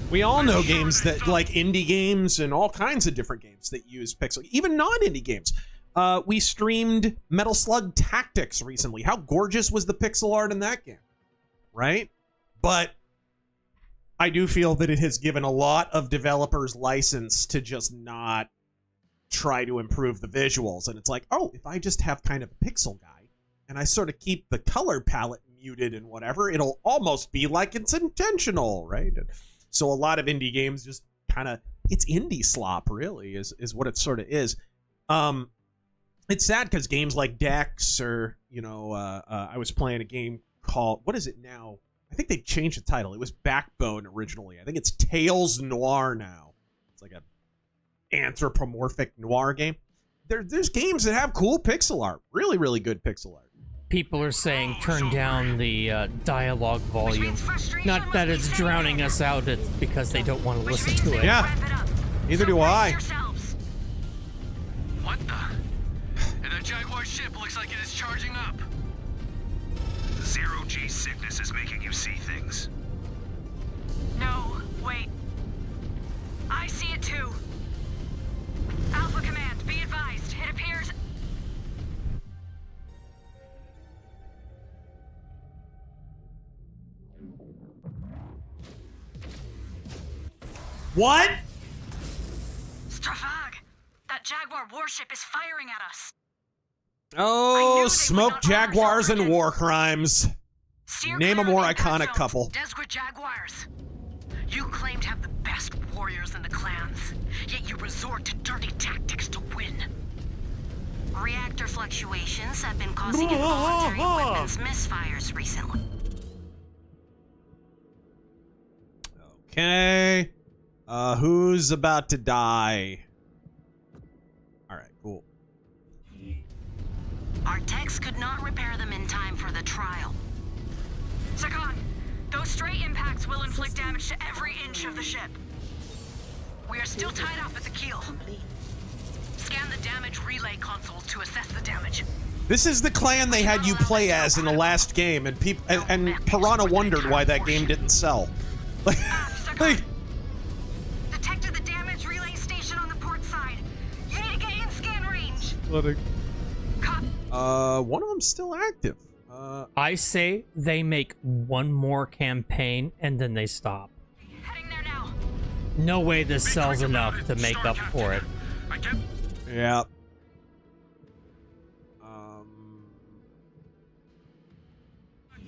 We all know games that, like, indie games and all kinds of different games that use pixel, even non-indie games. We streamed Metal Slug Tactics recently. How gorgeous was the pixel art in that game, right? But I do feel that it has given a lot of developers license to just not try to improve the visuals. And it's like, oh, if I just have kind of a pixel guy and I sort of keep the color palette muted and whatever, it'll almost be like it's intentional, right? And so a lot of indie games just kind of, it's indie slop, really, is what it sort of is. It's sad because games like Dex or, you know, I was playing a game called, what is it now? I think they changed the title. It was Backbone originally. I think it's Tales Noir now. It's like a anthropomorphic noir game. There's games that have cool pixel art. Really, really good pixel art. People are saying turn down the dialogue volume. Not that it's drowning us out, it's because they don't want to listen to it. Yeah, neither do I. What the? And that Jaguar ship looks like it is charging up. Zero-G sickness is making you see things. No, wait. I see it too. Alpha Command, be advised. It appears... What? Strafag! That Jaguar warship is firing at us. Oh, smoke Jaguars and war crimes. Name a more iconic couple. Desperate Jaguars. You claim to have the best warriors in the clans, yet you resort to dirty tactics to win. Reactor fluctuations have been causing involuntary weapons misfires recently. Okay. Who's about to die? Alright, cool. Our techs could not repair them in time for the trial. Sakan, those stray impacts will inflict damage to every inch of the ship. We are still tied up at the keel. Scan the damage relay console to assess the damage. This is the clan they had you play as in the last game, and Piranha wondered why that game didn't sell. Like, detected the damage relay station on the port side. You need to get in scan range. One of them's still active. I say they make one more campaign and then they stop. Heading there now. No way this sells enough to make up for it. Yeah.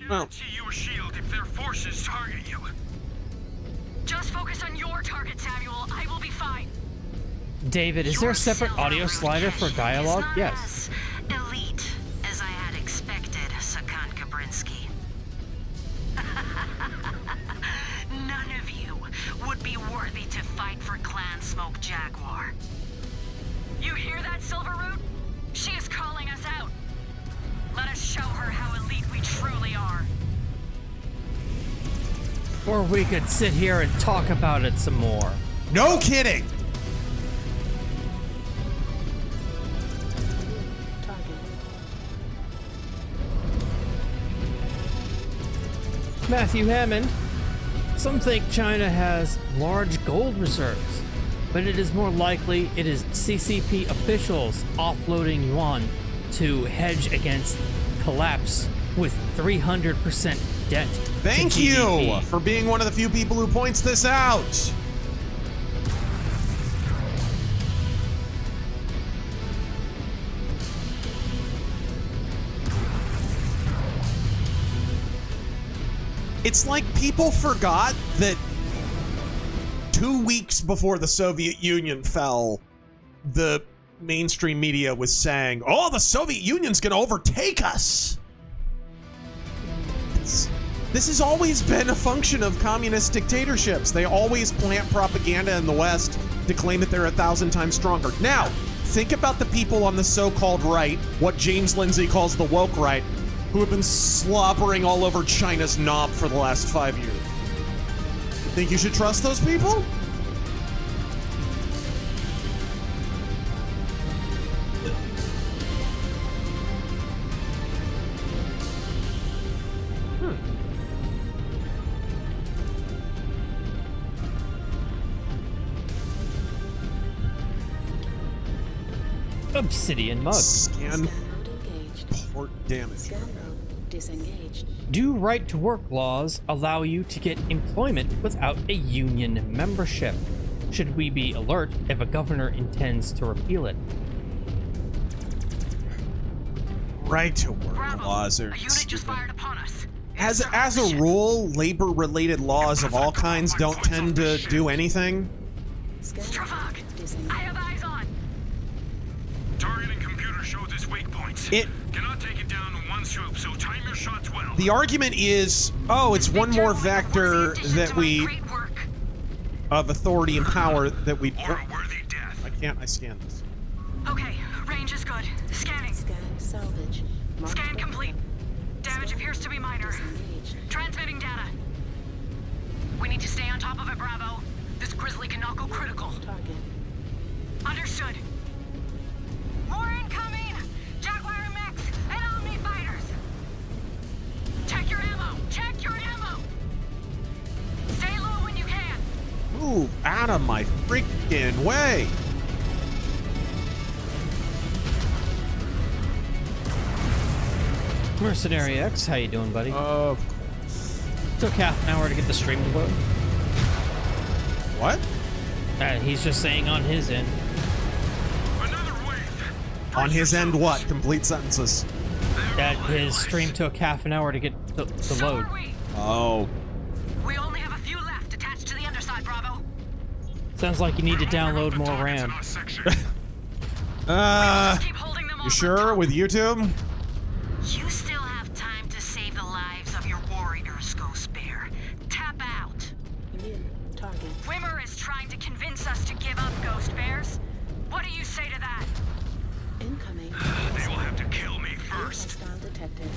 Well, you a shield if their forces target you. focus on your target, Samuel. I will be fine. David, is there a separate audio slider for dialogue? Yes. Elite, as I had expected, Sakan Kabrinsky. None of you would be worthy to fight for Clan Smoke Jaguar. You hear that, Silverroot? She is calling us out. Let us show her how elite we truly are. Or we could sit here and talk about it some more. No kidding! Matthew Hammond, some think China has large gold reserves, but it is more likely it is CCP officials offloading yuan to hedge against collapse with 300% debt. Thank you for being one of the few people who points this out. It's like people forgot that 2 weeks before the Soviet Union fell, the mainstream media was saying, oh, the Soviet Union's gonna overtake us. This has always been a function of communist dictatorships. They always plant propaganda in the West to claim that they're 1,000 times stronger. Now, think about the people on the so-called right, what James Lindsay calls the woke right, who have been slobbering all over China's knob for the last 5 years. Think you should trust those people? Obsidian mug. Scan port damage. Do right-to-work laws allow you to get employment without a union membership? Should we be alert if a governor intends to repeal it? Right-to-work laws are stupid. As a rule, labor-related laws of all kinds don't tend to do anything. Stravog, I have eyes on. Targeting computer shows its wake points. It cannot take it down in one swoop, so time your shots well. The argument is, oh, it's one more vector that we of authority and power that we. I scan this. Okay, range is good. Scanning. Scan salvage. Scan complete. Damage appears to be minor. Transmitting data. We need to stay on top of it, Bravo. This grizzly cannot go critical. Target. Understood. More incoming! Jaguar mechs and Omni fighters! Check your ammo! Check your ammo! Stay low when you can! Move out of my freaking way! Mercenary X, how you doing, buddy? Of course. Took half an hour to get the stream to load. What? He's just saying on his end. On his end, what? Complete sentences. That his stream took half an hour to get the load. Oh. We only have a few left attached to the underside, Bravo. Sounds like you need to download more RAM. You sure with YouTube? You still have time to save the lives of your warriors, Ghost Bear. Tap out. Target. Wimmer is trying to convince us to give up, Ghost Bears. What do you say to that? Incoming. They will have to kill me first. Hostile detected.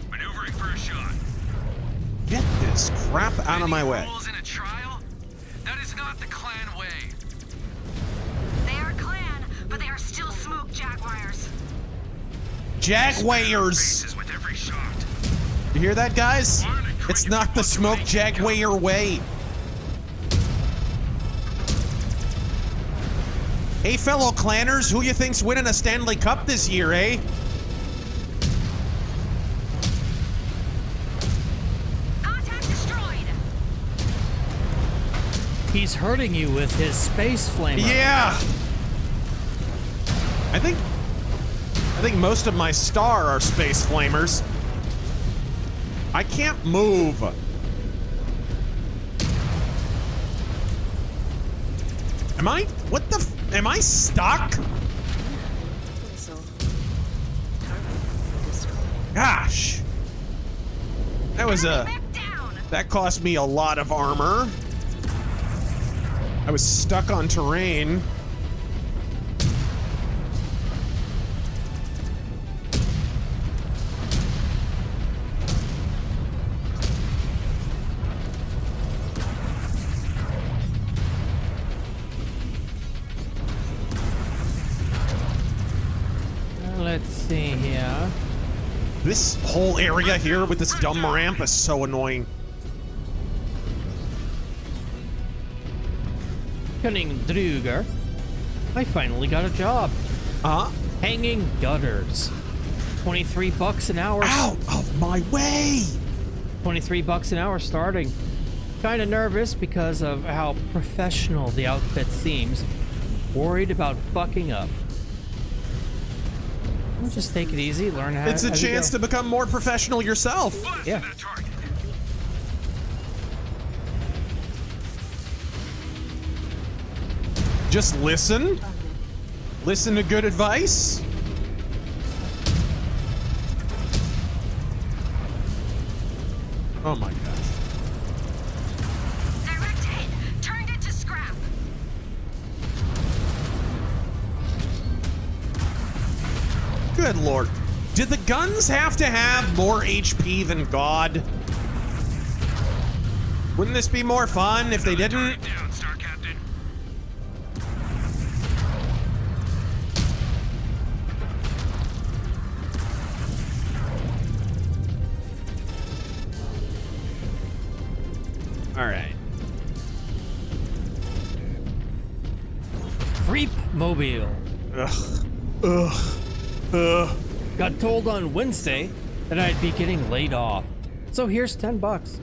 Maneuvering for a shot. Get this crap out of my way. Rules in a trial? That is not the clan way. They are clan, but they are still smoke jaguars. Jaguars! You hear that, guys? It's not the smoke Jaguar way. Hey, fellow clanners, who you think's winning a Stanley Cup this year, eh? Contact destroyed. He's hurting you with his space flamer. Yeah. I think most of my star are space flamers. I can't move. Am I? What the? Am I stuck? Gosh. That was that cost me a lot of armor. I was stuck on terrain. Let's see here. This whole area here with this dumb ramp is so annoying. Cunning Druger. I finally got a job. Hanging gutters. 23 bucks an hour. Out of my way! 23 bucks an hour starting. Kinda nervous because of how professional the outfit seems. Worried about fucking up. Just take it easy, learn how. It's a chance to become more professional yourself. Yeah. Just listen. Listen to good advice. Oh my gosh. Direct hit. Turned it to scrap. Good lord. Did the guns have to have more HP than God? Wouldn't this be more fun if they didn't? Alright. Creep Mobile. Got told on Wednesday that I'd be getting laid off. So here's 10 bucks.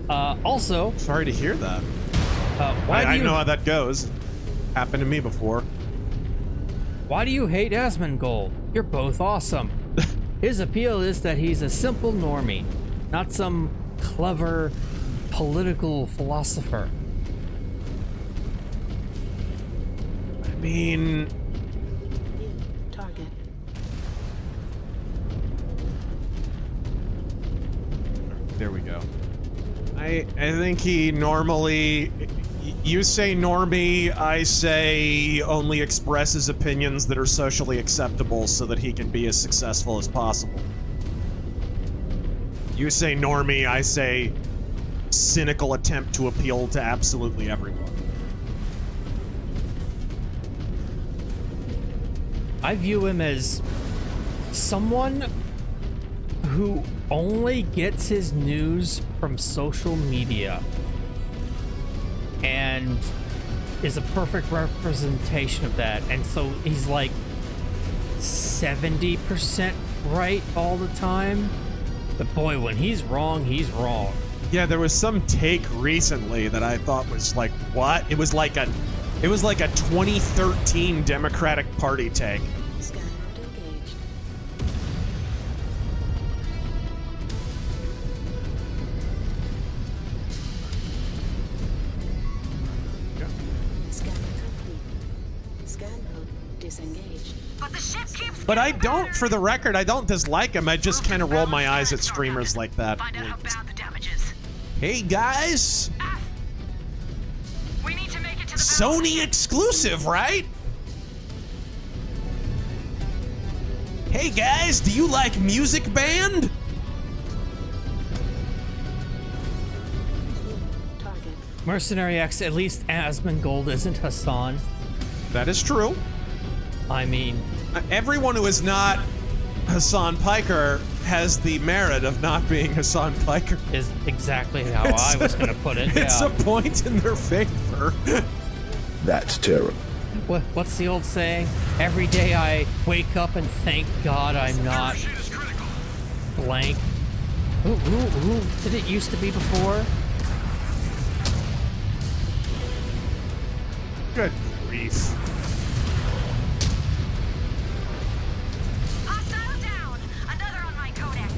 Also... Sorry to hear that. I know how that goes. Happened to me before. Why do you hate Asmongold? You're both awesome. His appeal is that he's a simple normie, not some clever political philosopher. I mean... Target. There we go. I think he normally... You say normie, I say only expresses opinions that are socially acceptable so that he can be as successful as possible. You say normie, I say cynical attempt to appeal to absolutely everyone. I view him as someone who only gets his news from social media and is a perfect representation of that. And so he's like 70% right all the time. But boy, when he's wrong, he's wrong. Yeah, there was some take recently that I thought was like, what? It was like a 2013 Democratic Party take. Scan mode engaged. Scan complete. Scan mode disengaged. But the ship keeps. But I don't, for the record, I don't dislike him. I just kind of roll my eyes at streamers like that. Find out how bad the damage is. Hey guys, We need to make it to the Sony exclusive, right? Hey guys, do you like Music Band? Target. Mercenary X, at least Asmongold isn't Hassan. That is true. I mean... everyone who is not Hassan Piker has the merit of not being Hassan Piker. Is exactly how I was going to put it. It's yeah. a point in their favor. That's terrible. What's the old saying? Every day I wake up and thank God I'm not blank. Who did it used to be before? Good grief. Hostile down. Another on my codex.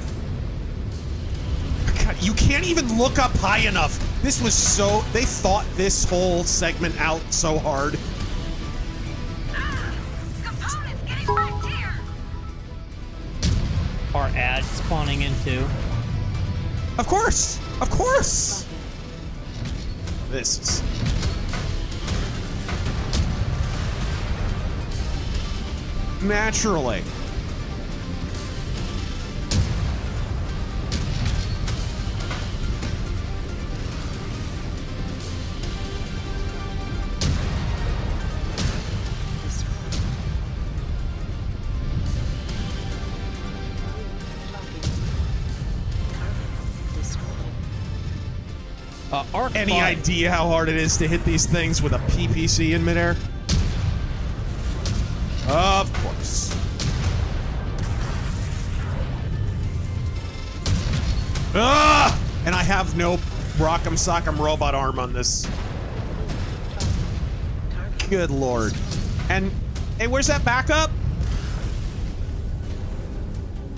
God, You can't even look up high enough. This was so... They thought this whole segment out so hard. Components getting wrecked here! Are ads spawning into? Of course! Of course! This is... Naturally. Any idea how hard it is to hit these things with a PPC in midair? Of course. Ah! And I have no Rock'em Sock'em robot arm on this. Good lord. And, hey, where's that backup?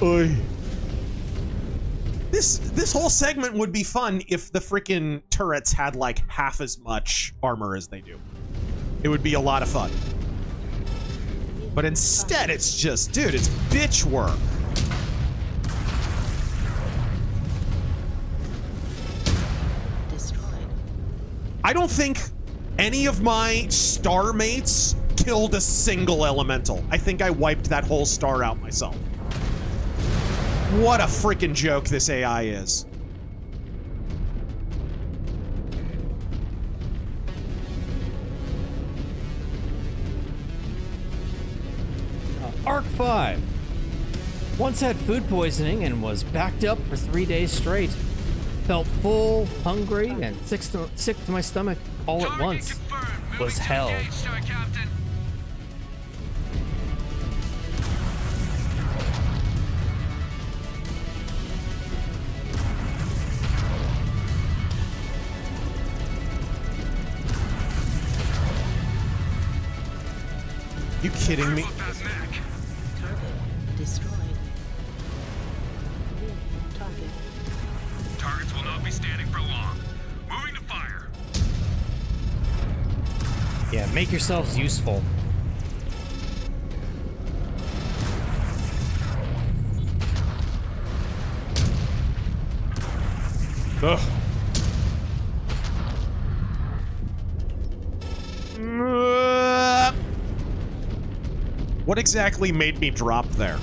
Oy. This whole segment would be fun if the freaking turrets had like half as much armor as they do. It would be a lot of fun. But instead it's just, dude, it's bitch work. I don't think any of my star mates killed a single elemental. I think I wiped that whole star out myself. What a freaking joke this AI is. Arc 5. Once had food poisoning and was backed up for 3 days straight. Felt full, hungry, and sick to my stomach all at once. Was hell. You kidding me? Target destroyed. Target. Targets will not be standing for long. Moving to fire. Yeah, make yourselves useful. Ugh. What exactly made me drop there?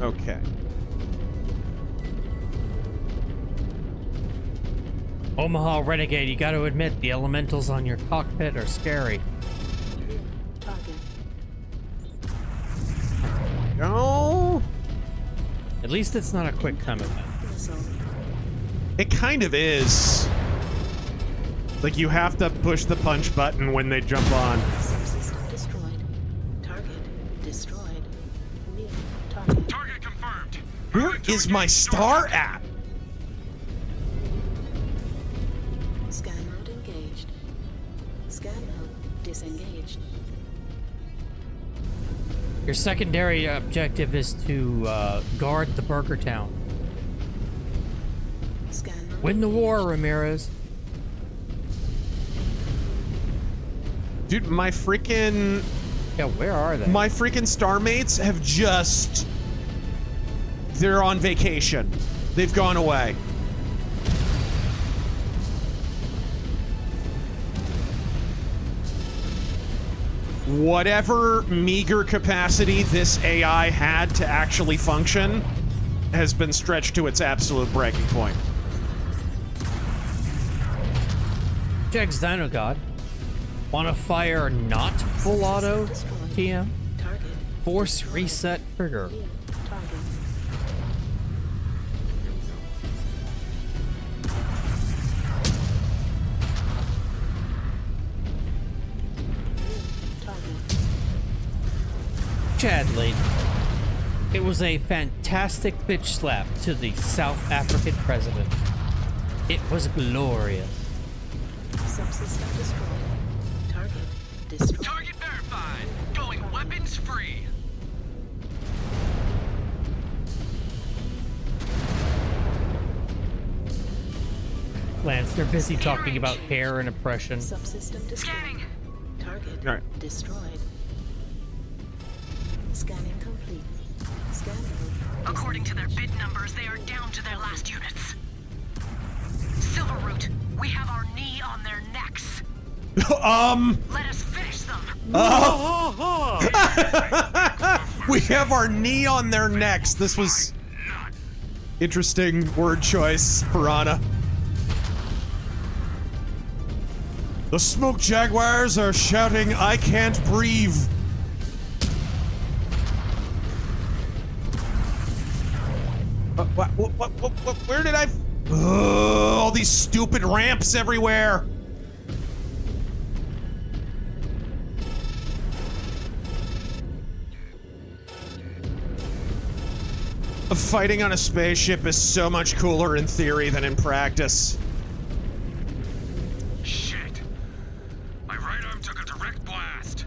Okay. Omaha Renegade, you gotta admit, the elementals on your cockpit are scary. Target. No. At least it's not a quick time event. It kind of is. Like, you have to push the punch button when they jump on. Subsystem destroyed. Target destroyed. New target. Target confirmed. Where is my star at? Scan mode engaged. Scan mode disengaged. Your secondary objective is to guard the Burger Town. Scan mode Win the war, Ramirez. Dude, my freaking... Yeah, where are they? My freaking star mates have just... They're on vacation. They've gone away. Whatever meager capacity this AI had to actually function has been stretched to its absolute breaking point. Jags Dino God. Wanna fire not full auto? TM? Target. Force reset trigger. New target. Chadley. It was a fantastic bitch slap to the South African president. It was glorious. Subsystem destroyed. Target destroyed. Target verified. Going weapons free. Lance, they're busy talking about hair and oppression. Subsystem destroyed. Scanning. Target destroyed. Scanning complete. Scan mode. According to their bid numbers, they are down to their last units. Silverroot, we have our knee on their necks. Let us finish them. We have our knee on their necks. This was interesting word choice, Piranha. The smoke jaguars are shouting, "I can't breathe." Where did I? All these stupid ramps everywhere. Fighting on a spaceship is so much cooler in theory than in practice. Shit. My right arm took a direct blast.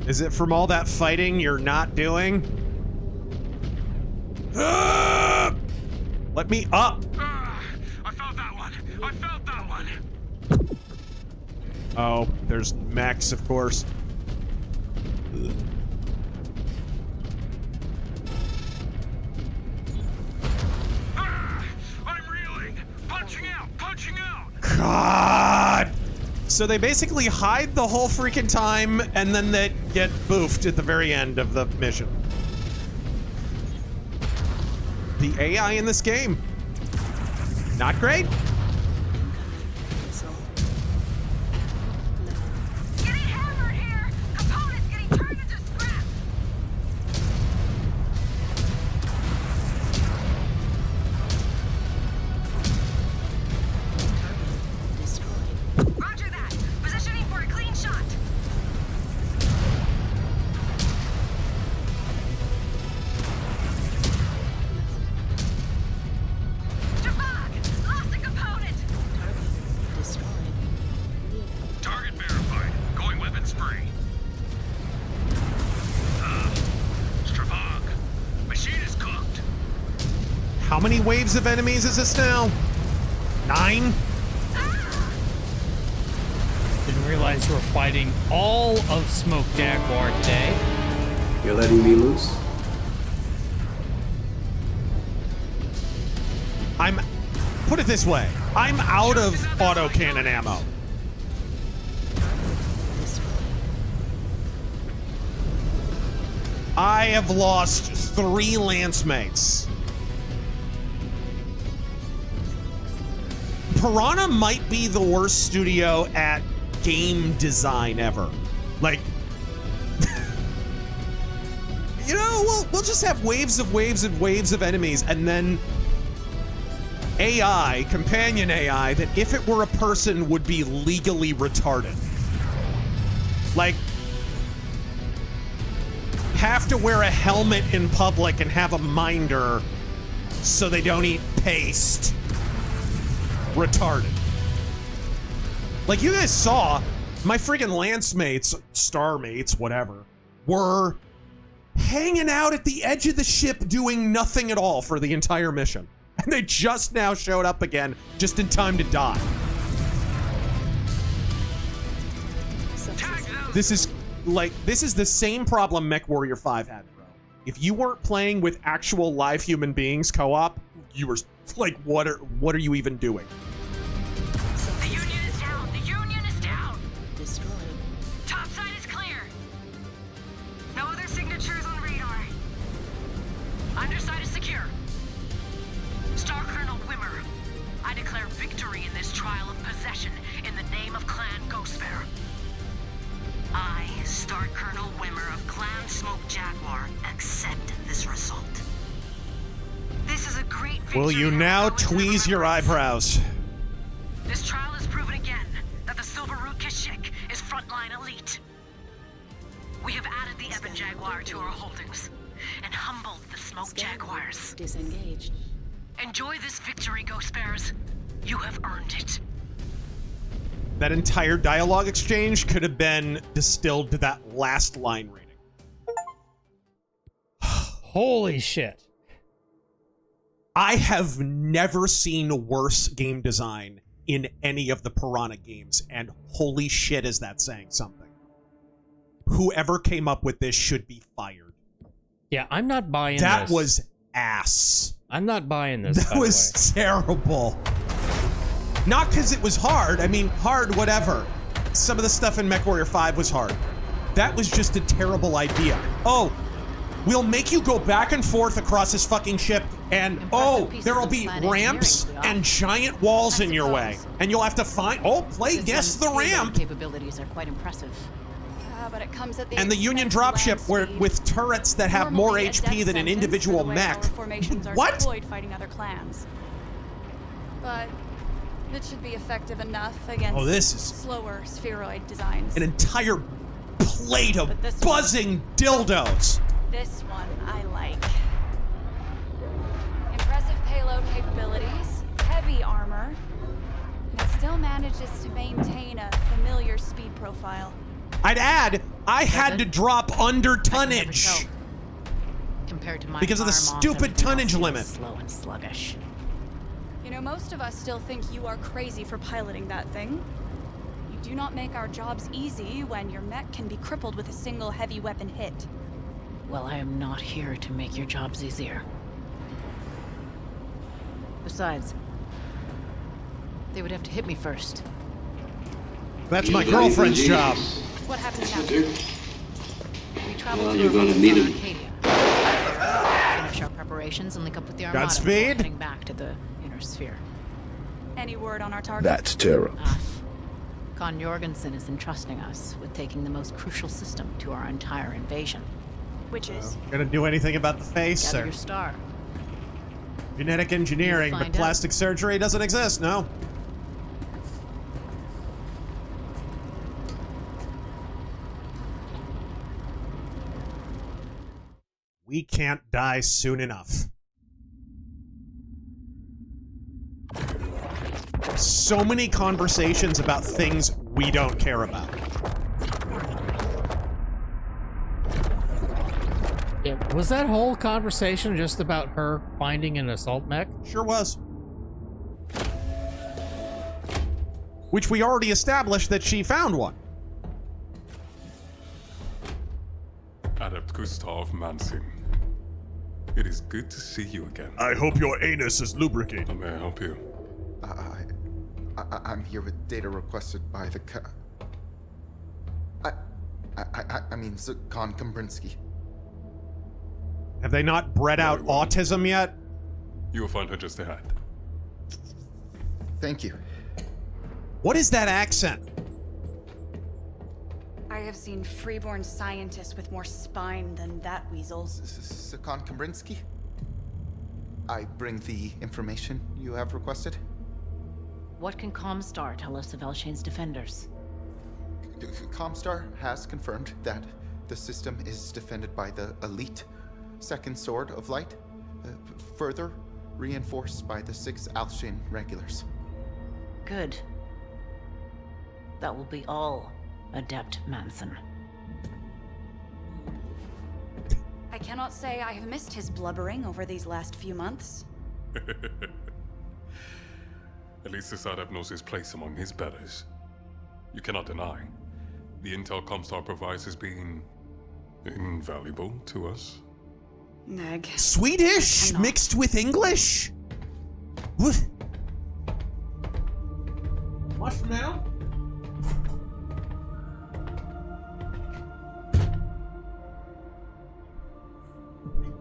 Is it from all that fighting you're not doing? Let me up. I felt that one. I felt that one. Oh, there's mechs, of course. I'm reeling. Punching out. Punching out. God. So they basically hide the whole freaking time, and then they get boofed at the very end of the mission. The AI in this game, not great. Getting hammered here. Components getting turned into scrap. Roger that. Positioning for a clean shot. Lost a component. Target destroyed. Target verified. Going weapons free. Stravog. Machine is cooked. How many waves of enemies is this now? 9? Didn't realize you were fighting all of Smoke Jaguar today. You're letting me loose? Put it this way, I'm out of autocannon ammo. I have lost 3 lance mates. Piranha might be the worst studio at game design ever. Like, you know, we'll just have waves of enemies, and then AI, companion AI, that if it were a person would be legally retarded. Like, have to wear a helmet in public and have a minder so they don't eat paste. Retarded. Like, you guys saw, my freaking lance mates, star mates, whatever, were hanging out at the edge of the ship doing nothing at all for the entire mission. And they just now showed up again, just in time to die. This is the same problem MechWarrior 5 had, bro. If you weren't playing with actual live human beings co-op, you were like, what are you even doing? The Union is down. The Union is down. Destroyed. Top side is clear. No other signatures on radar. Underside is secure. Star Colonel Wimmer, I declare victory in this trial of possession in the name of Clan Ghostbear. I, Star Colonel Wimmer of Clan Smoke Jaguar, accept this result. This is a great victory. Will you now tweeze your eyebrows? This trial has proven again that the Silverroot Kashyyyk is frontline elite. We have added the Ebon Jaguar to our holdings and humbled the Smoke Jaguars. Disengaged. Enjoy this victory, Ghostbears. You have earned it. That entire dialogue exchange could have been distilled to that last line reading. Holy shit. I have never seen worse game design in any of the Piranha games, and holy shit is that saying something. Whoever came up with this should be fired. Yeah, I'm not buying that. this. That was ass. I'm not buying this. That was terrible. Not because it was hard. I mean, hard, whatever. Some of the stuff in MechWarrior 5 was hard. That was just a terrible idea. We'll make you go back and forth across this fucking ship, and there'll be ramps and giant walls in your way, and you'll have to find. Play guess the ramp. Capabilities are quite impressive. But it comes at the and the Union dropship, with turrets that have more HP than an individual mech. What? Fighting other clans. But it should be effective enough against this is slower spheroid designs. An entire plate of buzzing dildos. This one I like. Impressive payload capabilities, heavy armor, and it still manages to maintain a familiar speed profile. I'd add, I had to drop under tonnage compared to my because of the stupid tonnage limit. Slow and sluggish. You know, most of us still think you are crazy for piloting that thing. You do not make our jobs easy when your mech can be crippled with a single heavy weapon hit. Well, I am not here to make your jobs easier. Besides, they would have to hit me first. That's my girlfriend's job. What happens now? We travel to Arcadia. Finish our preparations and link up with the Armada. Godspeed. Heading back to the inner sphere. Any word on our target? That's Terra. Con Jorgensen is entrusting us with taking the most crucial system to our entire invasion. Which is? Gonna do anything about the face, Gather or your star. Genetic engineering, but plastic surgery doesn't exist, no. We can't die soon enough. So many conversations about things we don't care about. Yeah, was that whole conversation just about her finding an assault mech? Sure was. Which we already established that she found one. Adept Gustav Manson. It is good to see you again. I hope your anus is lubricated. May I help you? I'm here with data requested by the I mean, Con Kombrinsky. Have they not bred out autism yet? You will find her just ahead. Thank you. What is that accent? I have seen freeborn scientists with more spine than that weasel. Con Kombrinsky? I bring the information you have requested. What can Comstar tell us of Elshane's defenders? Comstar has confirmed that the system is defended by the elite Second Sword of Light, further reinforced by the 6 Alshane regulars. Good. That will be all, Adept Manson. I cannot say I have missed his blubbering over these last few months. At least this adept knows his place among his betters. You cannot deny, the intel Comstar provides has been invaluable to us. Meg. Swedish mixed with English? What? What now?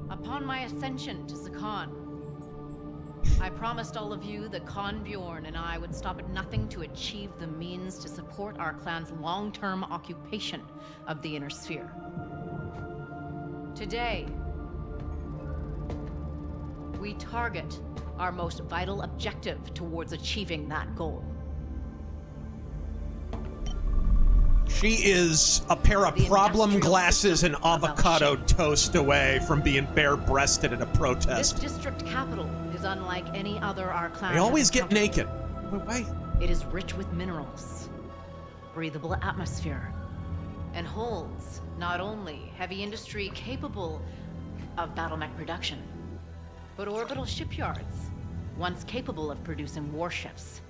Upon my ascension to Sakan, I promised all of you that Con Bjorn and I would stop at nothing to achieve the means to support our clan's long-term occupation of the Inner Sphere. Today, we target our most vital objective towards achieving that goal. She is a pair of problem glasses and avocado toast away from being bare-breasted at a protest. This district capital is unlike any other our clan. They always get naked. Why? It is rich with minerals, breathable atmosphere, and holds not only heavy industry capable of battle mech production, but orbital shipyards, once capable of producing warships.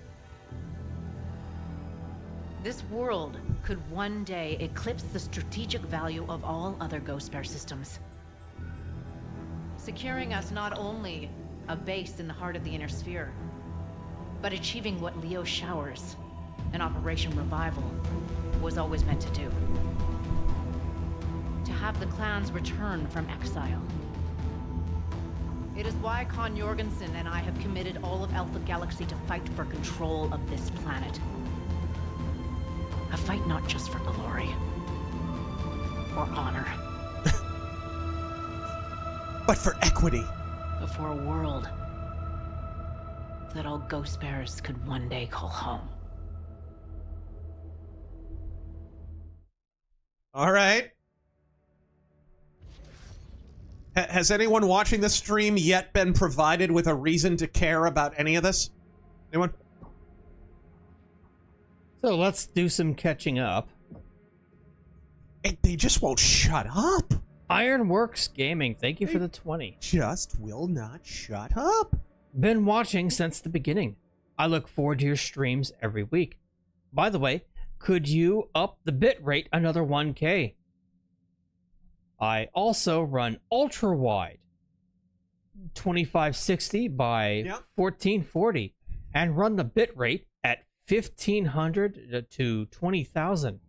This world could one day eclipse the strategic value of all other Ghost Bear systems, securing us not only a base in the heart of the Inner Sphere, but achieving what Leo Showers and Operation Revival was always meant to do. To have the clans return from exile. It is why Khan Jorgensen and I have committed all of Alpha Galaxy to fight for control of this planet. A fight not just for glory or honor, but for equity. but for a world that all Ghost Bears could one day call home. All right. Has anyone watching this stream yet been provided with a reason to care about any of this? Anyone? So let's do some catching up. They just won't shut up. Ironworks Gaming, thank you for the 20. Just will not shut up. Been watching since the beginning. I look forward to your streams every week. By the way, could you up the bitrate another 1K? I also run ultra wide 2560 by 1440 and run the bitrate at 1500 to 20,000.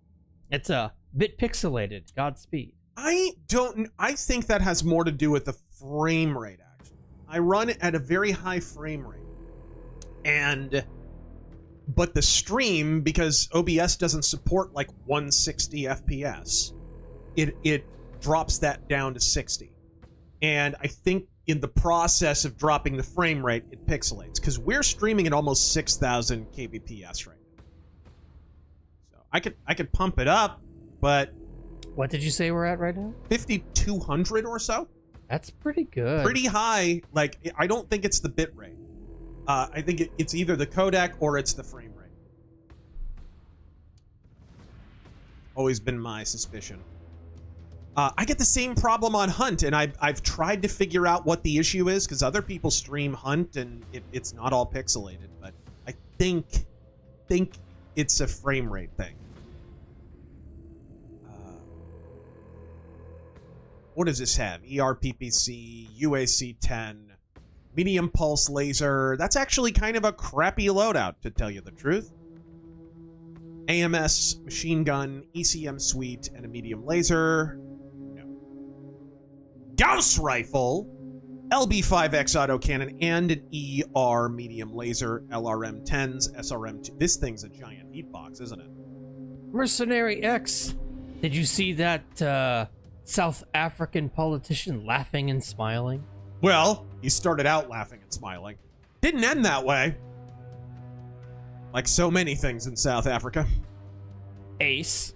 It's a bit pixelated. Godspeed. I think that has more to do with the frame rate, actually. I run it at a very high frame rate. But the stream, because OBS doesn't support like 160 FPS, it drops that down to 60. And I think in the process of dropping the frame rate, it pixelates. Because we're streaming at almost 6,000 kbps right now. So I could pump it up, but... What did you say we're at right now? 5,200 or so. That's pretty good. Pretty high. Like, I don't think it's the bit rate. I think it's either the codec or it's the frame rate. Always been my suspicion. I get the same problem on Hunt, and I've tried to figure out what the issue is, because other people stream Hunt, and it's not all pixelated, but I think it's a frame rate thing. What does this have? ERPPC, UAC-10, medium pulse laser. That's actually kind of a crappy loadout, to tell you the truth. AMS, machine gun, ECM suite, and a medium laser. No. Gauss rifle, LB5X autocannon, and an ER medium laser, LRM-10s, SRM-2. This thing's a giant heat box, isn't it? Mercenary X. Did you see that South African politician laughing and smiling? Well, he started out laughing and smiling. Didn't end that way. Like so many things in South Africa. Ace.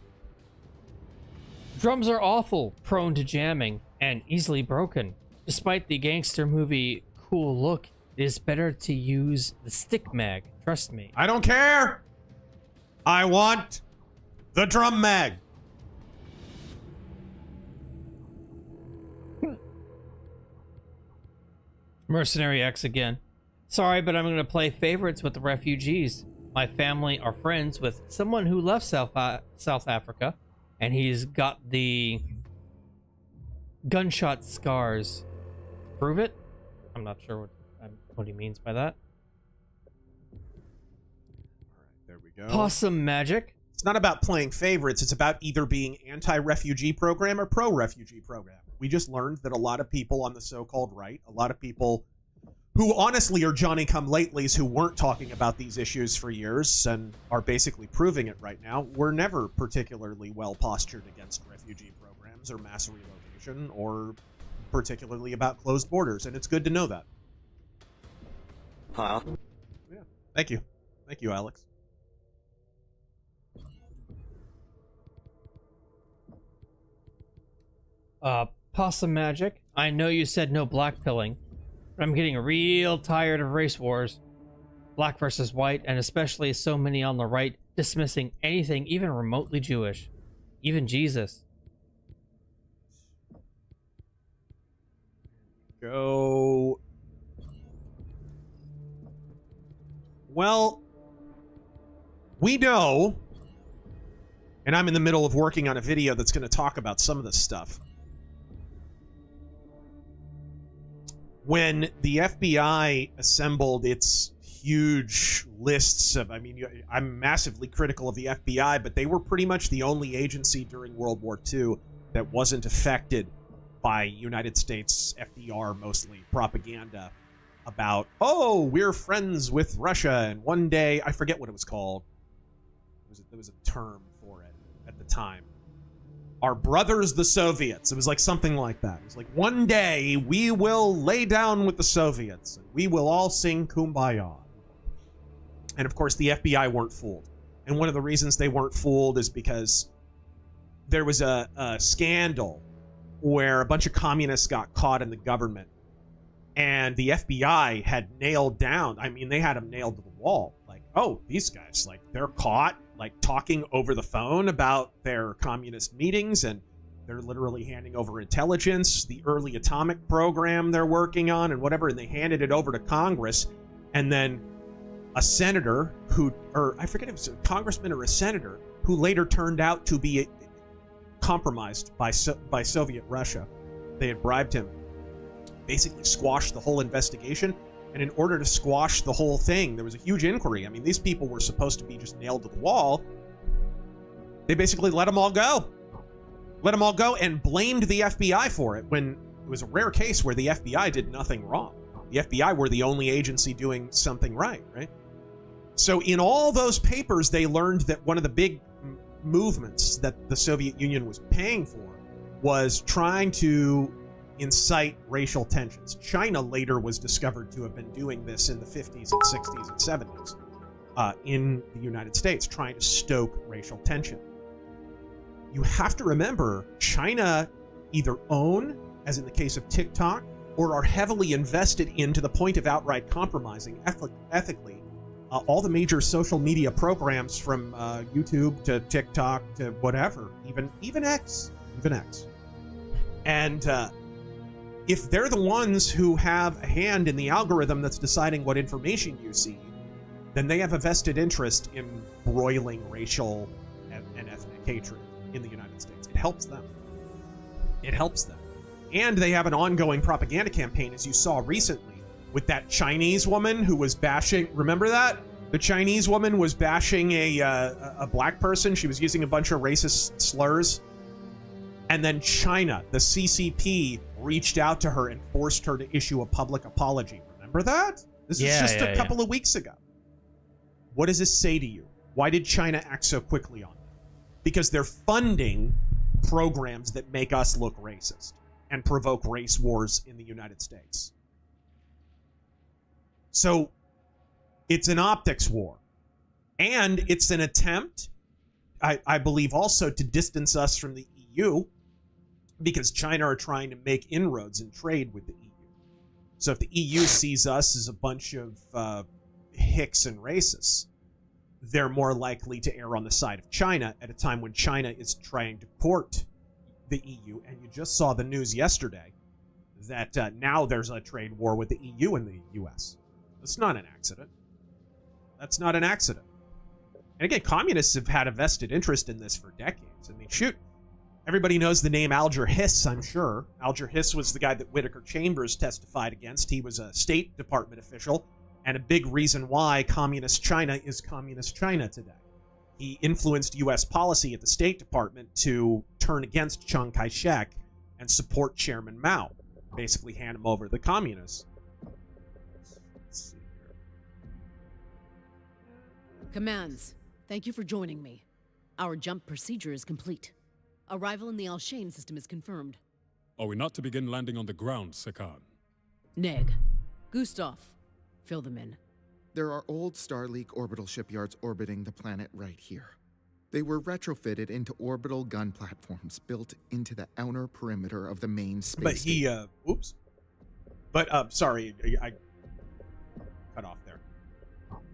Drums are awful, prone to jamming, and easily broken. Despite the gangster movie cool look, it is better to use the stick mag. Trust me. I don't care. I want the drum mag. Mercenary X again. Sorry, but I'm going to play favorites with the refugees. My family are friends with someone who left South Africa, and he's got the gunshot scars. Prove it? I'm not sure what he means by that. There we go. Possum Magic. It's not about playing favorites. It's about either being anti-refugee program or pro-refugee program. We just learned that a lot of people on the so-called right, a lot of people who honestly are Johnny-come-latelys who weren't talking about these issues for years and are basically proving it right now, were never particularly well-postured against refugee programs or mass relocation or particularly about closed borders, and it's good to know that. Huh? Yeah. Thank you. Thank you, Alex. Possum Magic. I know you said no blackpilling, but I'm getting real tired of race wars. Black versus white, and especially so many on the right dismissing anything even remotely Jewish. Even Jesus. Go. Well, we know, and I'm in the middle of working on a video that's going to talk about some of this stuff. When the FBI assembled its huge lists of, I mean, I'm massively critical of the FBI, but they were pretty much the only agency during World War II that wasn't affected by United States FDR, mostly propaganda about, oh, we're friends with Russia, and one day, I forget what it was called. There was a term for it at the time. Our brothers, the Soviets. It was like something like that. It was like, one day we will lay down with the Soviets and we will all sing Kumbaya. And of course, the FBI weren't fooled. And one of the reasons they weren't fooled is because there was a scandal where a bunch of communists got caught in the government. And the FBI had nailed down, I mean, they had them nailed to the wall. Like, oh, these guys, like, they're caught, like, talking over the phone about their communist meetings, and they're literally handing over intelligence, the early atomic program they're working on, and whatever, and they handed it over to Congress, and then a senator who, or I forget if it was a congressman or a senator, who later turned out to be compromised by Soviet Russia. They had bribed him, basically squashed the whole investigation. And in order to squash the whole thing, there was a huge inquiry. I mean, these people were supposed to be just nailed to the wall. They basically let them all go. Let them all go and blamed the FBI for it, when it was a rare case where the FBI did nothing wrong. The FBI were the only agency doing something right? So in all those papers, they learned that one of the big movements that the Soviet Union was paying for was trying to incite racial tensions. China later was discovered to have been doing this in the 50s and 60s and 70s in the United States, trying to stoke racial tension. You have to remember, China either own, as in the case of TikTok, or are heavily invested in, to the point of outright compromising ethically all the major social media programs, from YouTube to TikTok to whatever, even X. And if they're the ones who have a hand in the algorithm that's deciding what information you see, then they have a vested interest in broiling racial and ethnic hatred in the United States. It helps them. It helps them. And they have an ongoing propaganda campaign, as you saw recently, with that Chinese woman who was bashing, remember that? The Chinese woman was bashing a black person. She was using a bunch of racist slurs. And then China, the CCP, reached out to her and forced her to issue a public apology. Remember that? This is just a couple of weeks ago. What does this say to you? Why did China act so quickly on it? Because they're funding programs that make us look racist and provoke race wars in the United States. So it's an optics war. And it's an attempt, I believe, also to distance us from the EU, because China are trying to make inroads in trade with the EU. So if the EU sees us as a bunch of hicks and racists, they're more likely to err on the side of China at a time when China is trying to court the EU. And you just saw the news yesterday that now there's a trade war with the EU and the US. That's not an accident. That's not an accident. And again, communists have had a vested interest in this for decades. I mean, shoot, everybody knows the name Alger Hiss, I'm sure. Alger Hiss was the guy that Whittaker Chambers testified against. He was a State Department official, and a big reason why Communist China is Communist China today. He influenced U.S. policy at the State Department to turn against Chiang Kai-shek and support Chairman Mao, basically hand him over to the communists. Let's see here. Commands, thank you for joining me. Our jump procedure is complete. Arrival in the Al-Shain system is confirmed. Are we not to begin landing on the ground, Sekan? Neg. Gustav. Fill them in. There are old Starleak orbital shipyards orbiting the planet right here. They were retrofitted into orbital gun platforms built into the outer perimeter of the main space But he, station. Oops. But, sorry, I cut off there.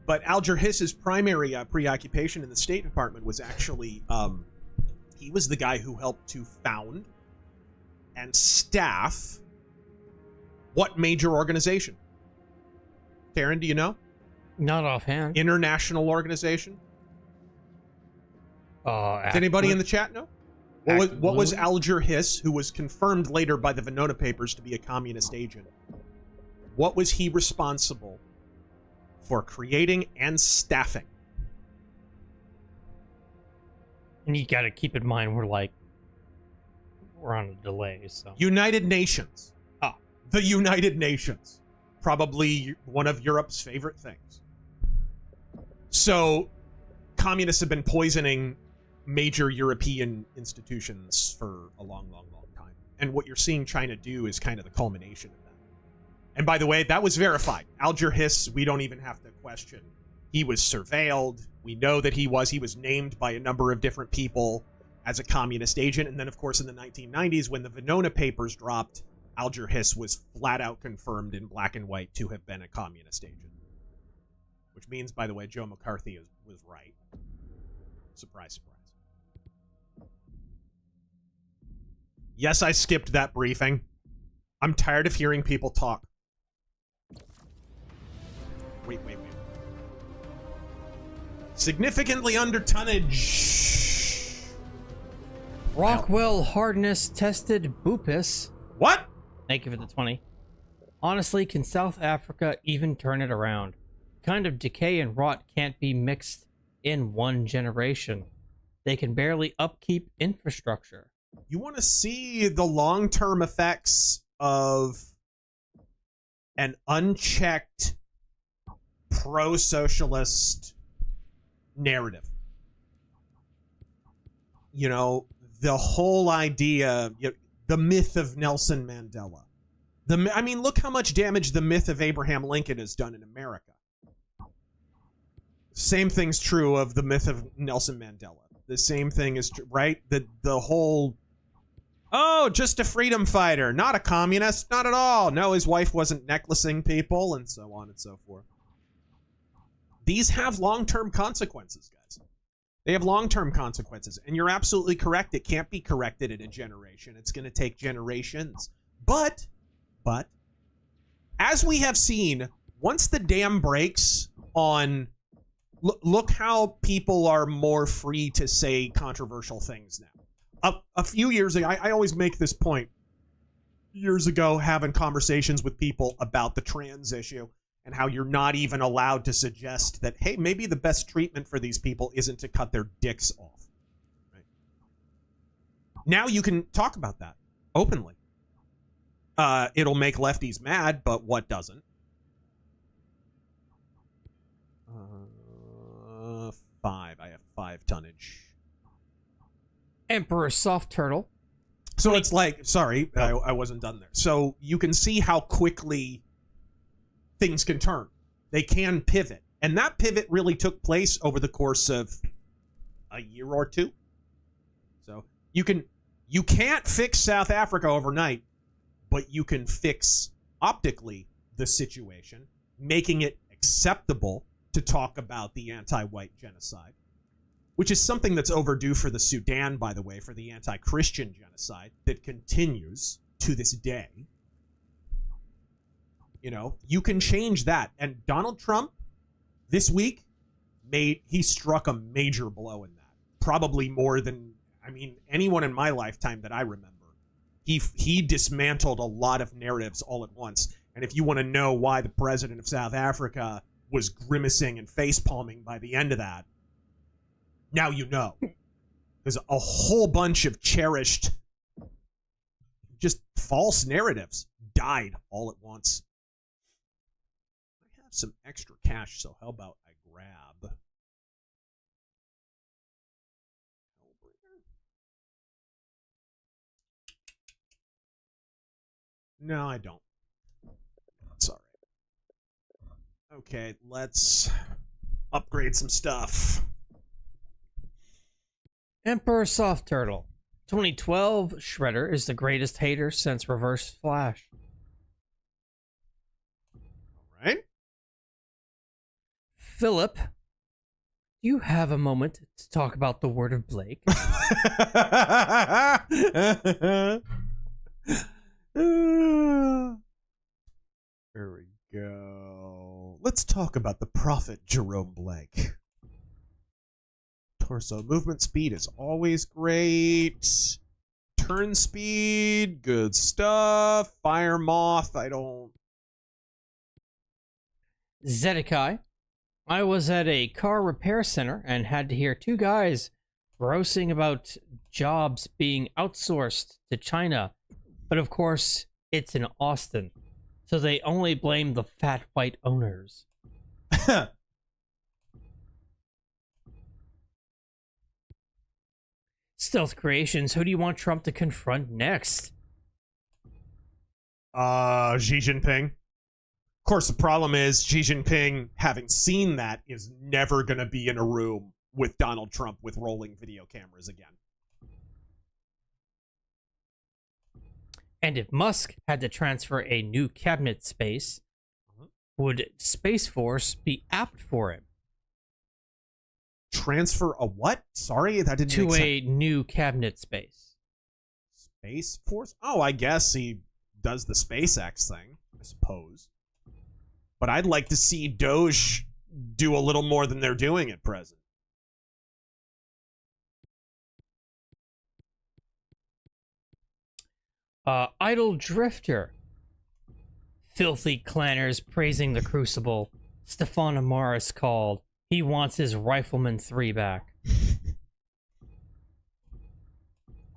But Alger Hiss's primary preoccupation in the State Department was actually, he was the guy who helped to found and staff what major organization? Karen, do you know? Not offhand. International organization? Does anybody in the chat know? What was Alger Hiss, who was confirmed later by the Venona Papers to be a communist agent? What was he responsible for creating and staffing? And you got to keep in mind we're on a delay, so. United Nations. The United Nations. Probably one of Europe's favorite things. So, communists have been poisoning major European institutions for a long, long, long time. And what you're seeing China do is kind of the culmination of that. And by the way, that was verified. Alger Hiss, we don't even have to question. He was surveilled. We know that he was named by a number of different people as a communist agent. And then, of course, in the 1990s, when the Venona Papers dropped, Alger Hiss was flat out confirmed in black and white to have been a communist agent. Which means, by the way, Joe McCarthy was right. Surprise, surprise. Yes, I skipped that briefing. I'm tired of hearing people talk. Wait. Significantly under tonnage. Rockwell hardness tested Boopus. What? Thank you for the 20. Honestly, can South Africa even turn it around? Kind of decay and rot can't be mixed in one generation. They can barely upkeep infrastructure. You want to see the long-term effects of an unchecked pro-socialist narrative. You know, the whole idea, the myth of Nelson Mandela. I mean, look how much damage the myth of Abraham Lincoln has done in America. Same thing's true of the myth of Nelson Mandela. The same thing is true, right? The whole, oh, just a freedom fighter, not a communist, not at all. No, his wife wasn't necklacing people, and so on and so forth. These have long-term consequences, guys. They have long-term consequences, and you're absolutely correct. It can't be corrected in a generation. It's going to take generations. But, as we have seen, once the dam breaks on... Look how people are more free to say controversial things now. A few years ago, I always make this point. Years ago, having conversations with people about the trans issue and how you're not even allowed to suggest that, hey, maybe the best treatment for these people isn't to cut their dicks off. Right? Now you can talk about that openly. It'll make lefties mad, but what doesn't? 5. I have 5 tonnage. Emperor Soft Turtle. So it's like, sorry, I wasn't done there. So you can see how quickly things can turn. They can pivot. And that pivot really took place over the course of a year or two. So you can't fix South Africa overnight, but you can fix optically the situation, making it acceptable to talk about the anti-white genocide, which is something that's overdue for the Sudan, by the way, for the anti-Christian genocide that continues to this day. You know, you can change that. And Donald Trump, this week, he struck a major blow in that. Probably more than, anyone in my lifetime that I remember. He dismantled a lot of narratives all at once. And if you want to know why the president of South Africa was grimacing and face-palming by the end of that, now you know. There's a whole bunch of cherished, just false narratives died all at once. I have some extra cash, so how about I grab... No, I don't. That's all right. Okay, let's upgrade some stuff. Emperor Soft Turtle. 2012 Shredder is the greatest hater since Reverse Flash. All right. Philip, do you have a moment to talk about the word of Blake? There we go. Let's talk about the prophet Jerome Blake. Torso movement speed is always great. Turn speed, good stuff. Fire moth, I don't... Zedekiah, I was at a car repair center and had to hear two guys grousing about jobs being outsourced to China. But of course, it's in Austin, so they only blame the fat white owners. Stealth Creations, who do you want Trump to confront next? Xi Jinping. Of course, the problem is Xi Jinping, having seen that, is never going to be in a room with Donald Trump with rolling video cameras again. And if Musk had to transfer a new cabinet space, would Space Force be apt for him? Transfer a what? Sorry, that didn't to make a sense. new cabinet space. Space Force? Oh, I guess he does the SpaceX thing, I suppose. But I'd like to see Doge do a little more than they're doing at present. Idle Drifter. Filthy clanners praising the Crucible. Stefan Amaris called. He wants his Rifleman 3 back.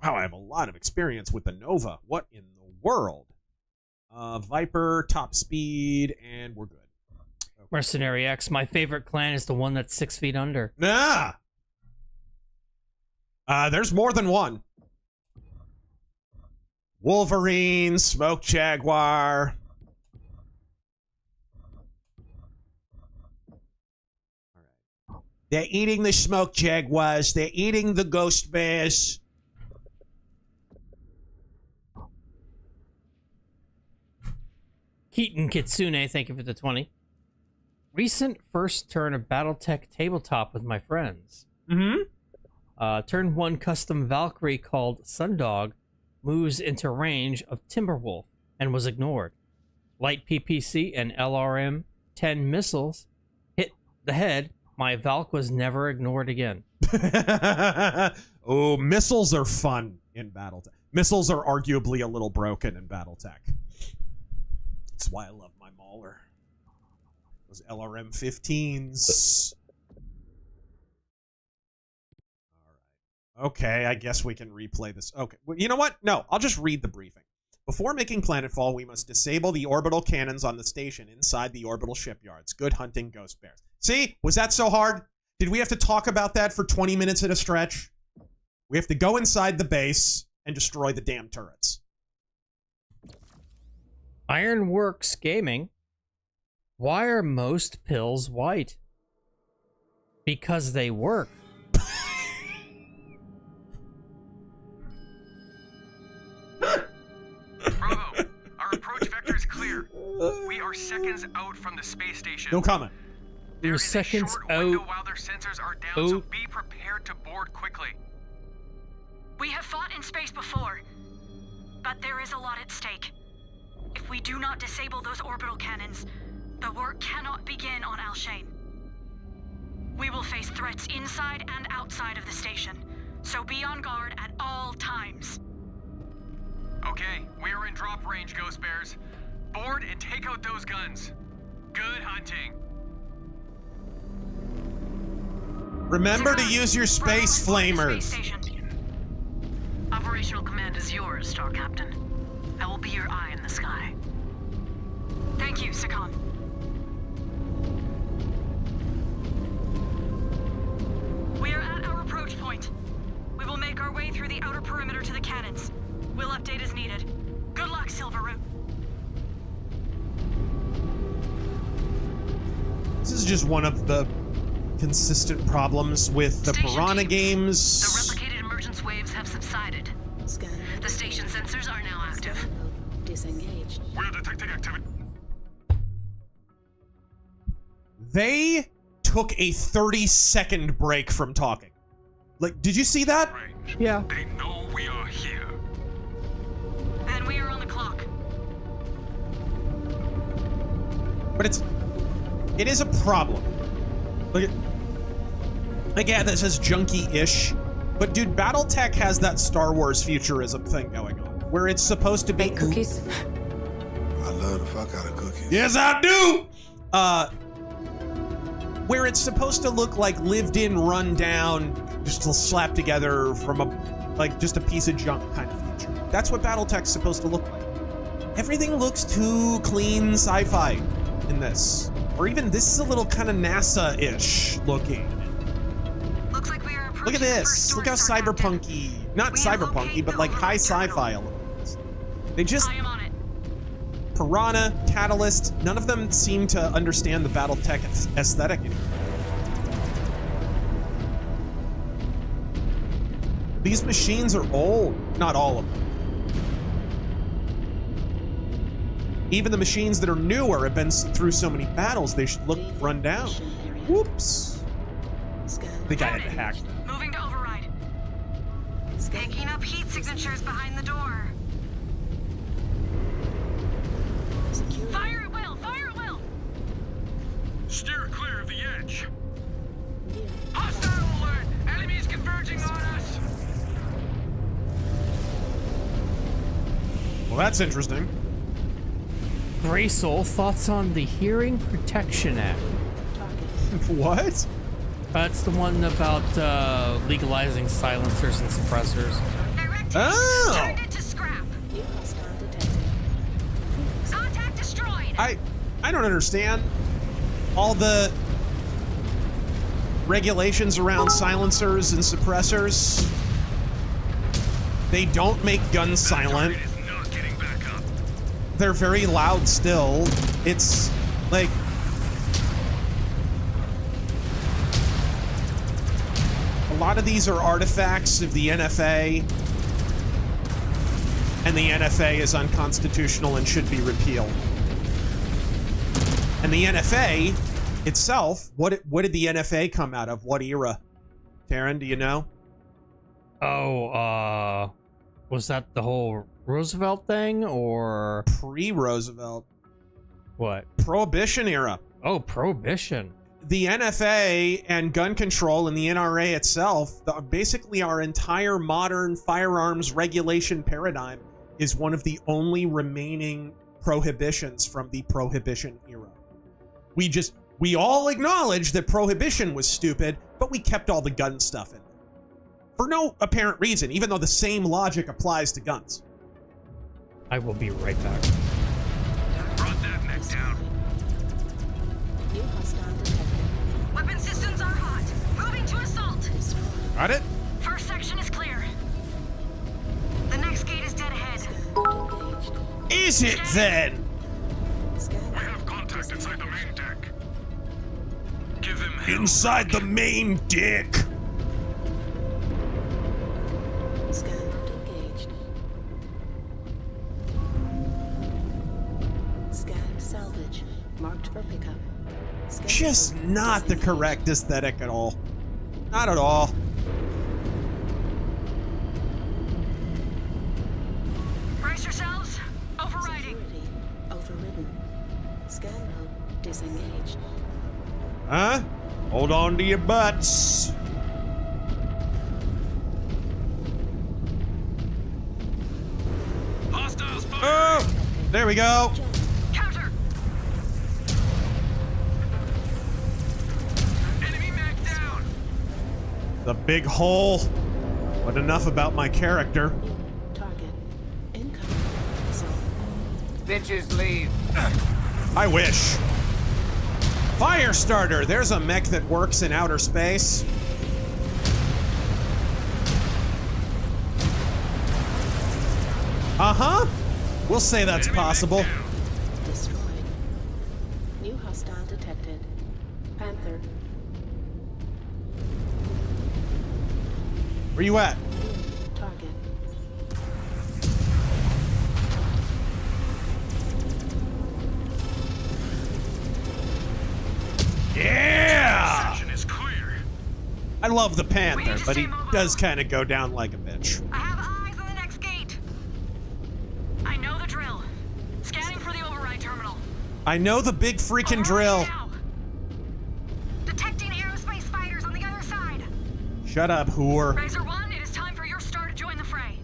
Wow, I have a lot of experience with the Nova. What in the world? Viper, top speed, and we're good. Okay. Mercenary X, my favorite clan is the one that's 6 feet under. Nah! There's more than one. Wolverine, Smoke Jaguar. All right. They're eating the Smoke Jaguars. They're eating the Ghost Bears. Keaton Kitsune, thank you for the 20. Recent first turn of Battletech tabletop with my friends. Mm-hmm. Turn 1 custom Valkyrie called Sundog moves into range of Timberwolf and was ignored. Light PPC and LRM-10 missiles hit the head. My Valk was never ignored again. Oh, missiles are fun in Battletech. Missiles are arguably a little broken in Battletech. That's why I love my Mauler. Those LRM-15s. Okay, I guess we can replay this. Okay, well, you know what? No, I'll just read the briefing. Before making planetfall, we must disable the orbital cannons on the station inside the orbital shipyards. Good hunting, Ghost Bears. See? Was that so hard? Did we have to talk about that for 20 minutes at a stretch? We have to go inside the base and destroy the damn turrets. Ironworks Gaming. Why are most pills white? Because they work. Bravo, our approach vector is clear. We are seconds out from the space station. No comment. We're seconds out. While their sensors are down, so be prepared to board quickly. We have fought in space before, but there is a lot at stake. If we do not disable those orbital cannons, the work cannot begin on Alshane. We will face threats inside and outside of the station, so be on guard at all times. Okay, we are in drop range, Ghost Bears. Board and take out those guns. Good hunting. Remember to use your space flamers. Operational command is yours, Star Captain. I will be your eye in the sky. Thank you, Sakan. We are at our approach point. We will make our way through the outer perimeter to the cannons. We'll update as needed. Good luck, Silverroot. This is just one of the consistent problems with the Piranha games. The replicated emergence waves have subsided. The station sensors are now active. Disengaged. We're detecting activity. They took took a 30-second break from talking. Like, did you see that? Yeah. They know we are here. And we are on the clock. But it is a problem. Look at, again, this is junky-ish. But dude, BattleTech has that Star Wars futurism thing going on, where it's supposed to be cookies. I love the fuck out of cookies. Yes, I do. Where it's supposed to look like lived-in, run-down, just slapped together from just a piece of junk kind of future. That's what BattleTech's supposed to look like. Everything looks too clean sci-fi in this, or even this is a little kind of NASA-ish looking. Looks like we are Look at this. Look how cyberpunky, not cyberpunky, but like high sci-fi a little bit. They just, Piranha, Catalyst, none of them seem to understand the BattleTech aesthetic anymore. These machines are old. Not all of them. Even the machines that are newer have been through so many battles, they should look run down. Whoops. The guy had to hack. Moving to override. Picking up heat signatures behind the door. Fire at will! Fire at will! Steer clear of the edge. Hostile alert! Enemies converging on us! Well, that's interesting. Gray Soul, thoughts on the Hearing Protection Act? What? That's the one about legalizing silencers and suppressors. Oh! Turned into scrap. Contact destroyed. I don't understand all the regulations around silencers and suppressors. They don't make guns silent. They're very loud still. It's like a lot of these are artifacts of the NFA, and the NFA is unconstitutional and should be repealed. And the NFA itself, what did the NFA come out of? What era? Taryn, do you know? Oh, was that the whole Roosevelt thing, or pre-Roosevelt? What? Prohibition era. Oh, Prohibition. The NFA and gun control and the NRA itself, basically our entire modern firearms regulation paradigm is one of the only remaining prohibitions from the Prohibition era. We all acknowledge that Prohibition was stupid, but we kept all the gun stuff in there. For no apparent reason, even though the same logic applies to guns. I will be right back. Brought that neck down. Weapon systems are hot. Moving to assault. Got it? First section is clear. The next gate is dead ahead. Is it then? We have contact inside the main deck. Give him hell. Inside the main dick. Scan mode engaged. Scan salvage. Marked for pickup. Scan Just not the correct aesthetic at all. Not at all. Brace yourselves. Overriding. Security overridden. Scan mode disengaged. Huh? Hold on to your butts. Hostiles fire! Oh! There we go. Counter. Enemy mech down! The big hole. But enough about my character. Target. Incoming. Assault. Bitches leave. I wish. Firestarter. There's a mech that works in outer space. Uh-huh. We'll say that's possible. Destroyed. New hostile detected. Panther. Where you at? Target. Yeah! I love the Panther, but he does kind of go down like a bitch. I have eyes on the next gate. I know the drill. Scanning for the override terminal. I know the big freaking drill. Now. Detecting aerospace fighters on the other side. Shut up, whore. Razor 1, it is time for your star to join the fray.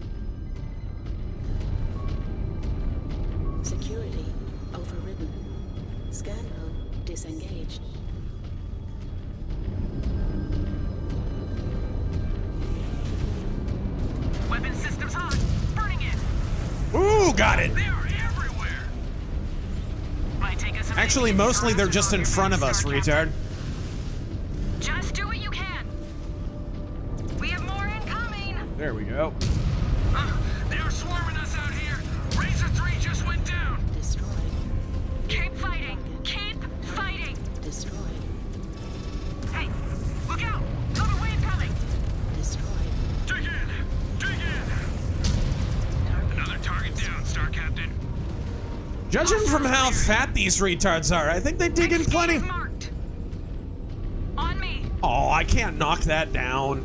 Security overridden. Scan mode disengaged. Weapon systems hot. Burning in. Ooh, got it. They are everywhere. Might take us a Actually, mostly they're just in front of us, retard. Just do what you can. We have more incoming. There we go. They are swarming us out here. Razor 3 just went down. Destroyed. Keep fighting. Keep fighting. Destroyed. Hey, look out. Another wave coming. Destroyed. Dig in. Dig in. Another target down, Star Captain. Judging from how fat these retards are, I think they dig in plenty. On me. Oh, I can't knock that down.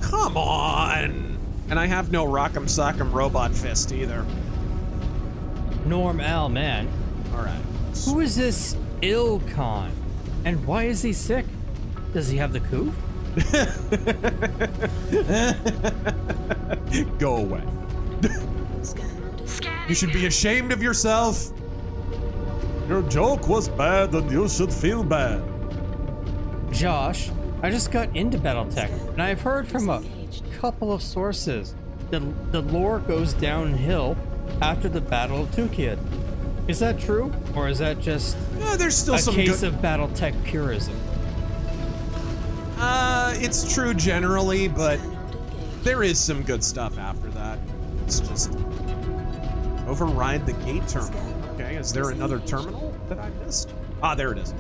Come on. And I have no Rock'em Sock'em Robot Fist either. Norm Al, man. All right. Who is this Ilkon? And why is he sick? Does he have the coup? Go away. You should be ashamed of yourself. Your joke was bad and you should feel bad. Josh, I just got into Battletech, and I've heard from a couple of sources that the lore goes downhill after the Battle of Tukid. Is that true, or is that just there's still a some case good... of Battletech purism? It's true generally, but there is some good stuff after that. It's just override the gate terminal. Okay, is there another terminal that I missed? Ah, there it is.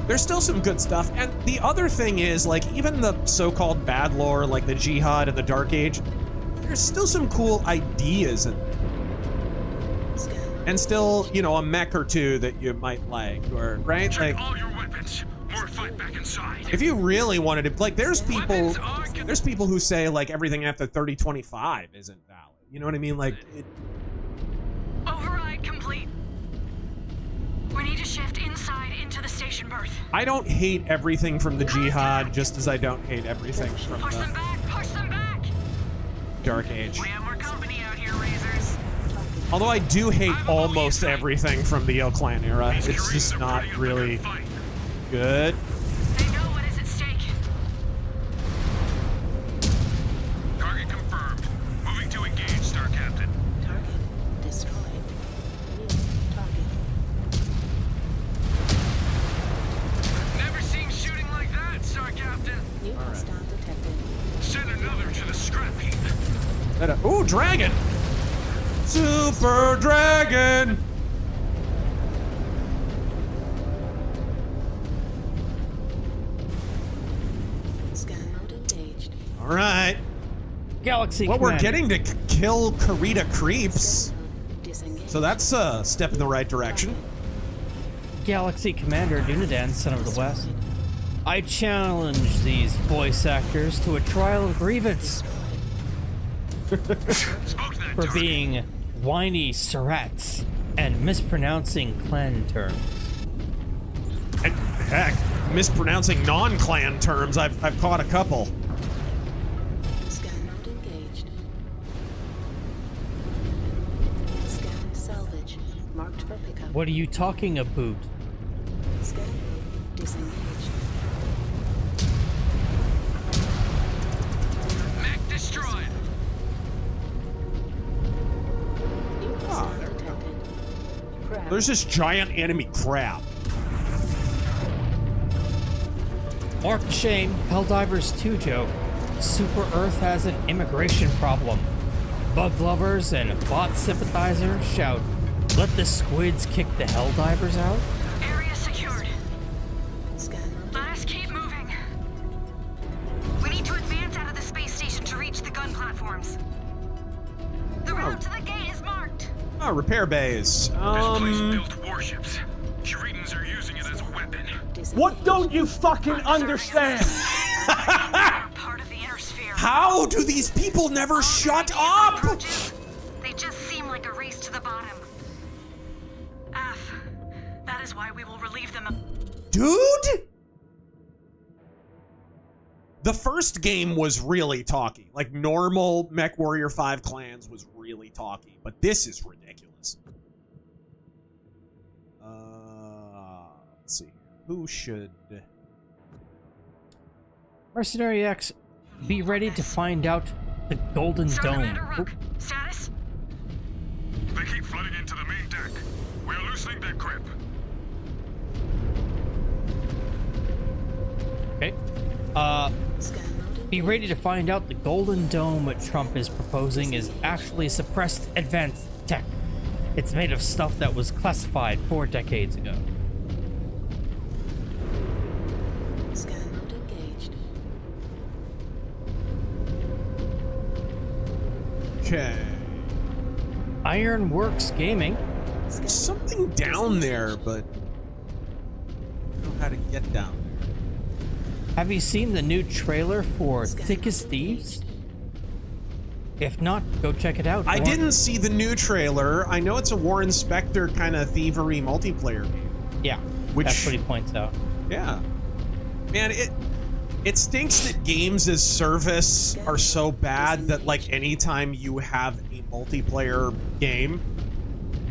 There's still some good stuff, and the other thing is, like, even the so-called bad lore, like the Jihad and the Dark Age, there's still some cool ideas in there. And still, you know, a mech or two that you might like, or, right? Check like, all your weapons. More fight back inside. If you really wanted to, like, there's people who say, like, everything after 3025 isn't valid. You know what I mean? Like, Override complete. We need to shift inside into the station berth. I don't hate everything from the Jihad, just as I don't hate everything from Push them the back. Push them back. Dark Age. We have more company out here, Razors. Although I do hate almost everything from the Clan era. It's just not really good. They know what is at stake. Target confirmed. Moving to engage, Star Captain. Target destroyed. New target. Never seen shooting like that, Star Captain. New hostile detected. Send another to the scrap heap. Ooh, dragon! Super dragon! Scan mode engaged. All right. Galaxy Well, we're Commander. getting to kill Karita creeps. Disengaged. So that's a step in the right direction. Galaxy Commander Dunadan, Son of the West. I challenge these voice actors to a trial of grievance for being whiny serats and mispronouncing clan terms. And heck, mispronouncing non-clan terms, I've caught a couple. Scan mode engaged. Scan salvage marked for pickup. What are you talking about? Scan mode disengaged. Mech destroyed. New hostile detected. Crab. There's this giant enemy crab. Mark the shame, Helldivers 2 joke. Super Earth has an immigration problem. Bug lovers and bot sympathizers shout, "Let the squids kick the Helldivers out." Area secured. Scan mode. Let us keep moving. We need to advance out of the space station to reach the gun platforms. The route to the gate is marked. Oh, repair bays. This place built warships. Shurians are using it as a weapon. What don't you fucking understand? How do these people never shut up? They just seem like a race to the bottom. That is why we will relieve them of— Dude? The first game was really talky. Like, normal MechWarrior 5 clans was really talky. But this is ridiculous. Let's see. Who should... Mercenary X, be ready to find out the Golden Dome. Status? They keep flooding into the main deck. We are loosening their grip. Okay. Be ready to find out the Golden Dome Trump is proposing is actually suppressed advanced tech. It's made of stuff that was classified 4 decades ago. Scan mode engaged. Okay. Ironworks Gaming. There's something down there, but I don't know how to get down there. Have you seen the new trailer for Thick as Thieves? If not, go check it out. I didn't see the new trailer. I know it's a Warren Spector kind of thievery multiplayer game. Yeah, that's what he points out. Yeah. Man, it stinks that games as service are so bad that, like, anytime you have a multiplayer game,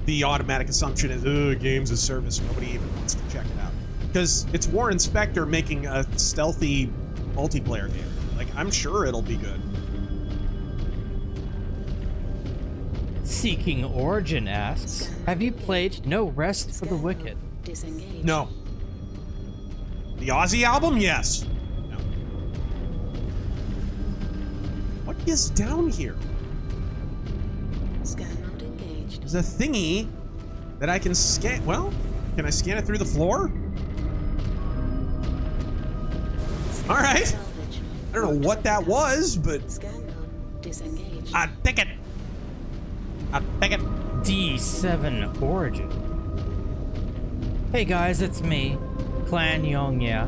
the automatic assumption is, ugh, games as service. Nobody even wants to check it out. Because it's Warren Spector making a stealthy multiplayer game. Like, I'm sure it'll be good. Seeking Origin asks, have you played No Rest for the Wicked? No. The Ozzy album? Yes. No. What is down here? Scan mode engaged. There's a thingy that I can scan. Well, can I scan it through the floor? All right. I don't know what that was, but Scan mode disengaged. I think it. I think it. D7 Origin. Hey guys, it's me, Clan Yongya.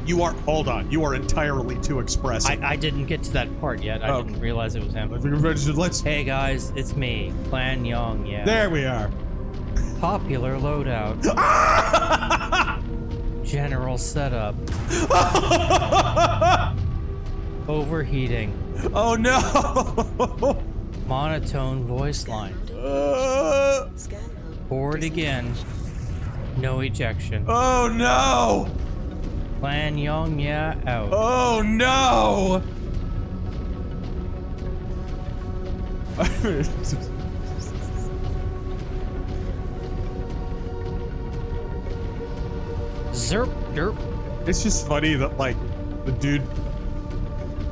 You are, hold on, you are entirely too expressive. I didn't get to that part yet. I didn't realize it was him. Let's. Hey guys, it's me, Clan Yongya. There we are. Popular loadout. General setup. Overheating. Oh no! Monotone voice line. Board again. No ejection. Oh no! Clan Yongya out. Oh no! Zerp derp. It's just funny that, like, the dude.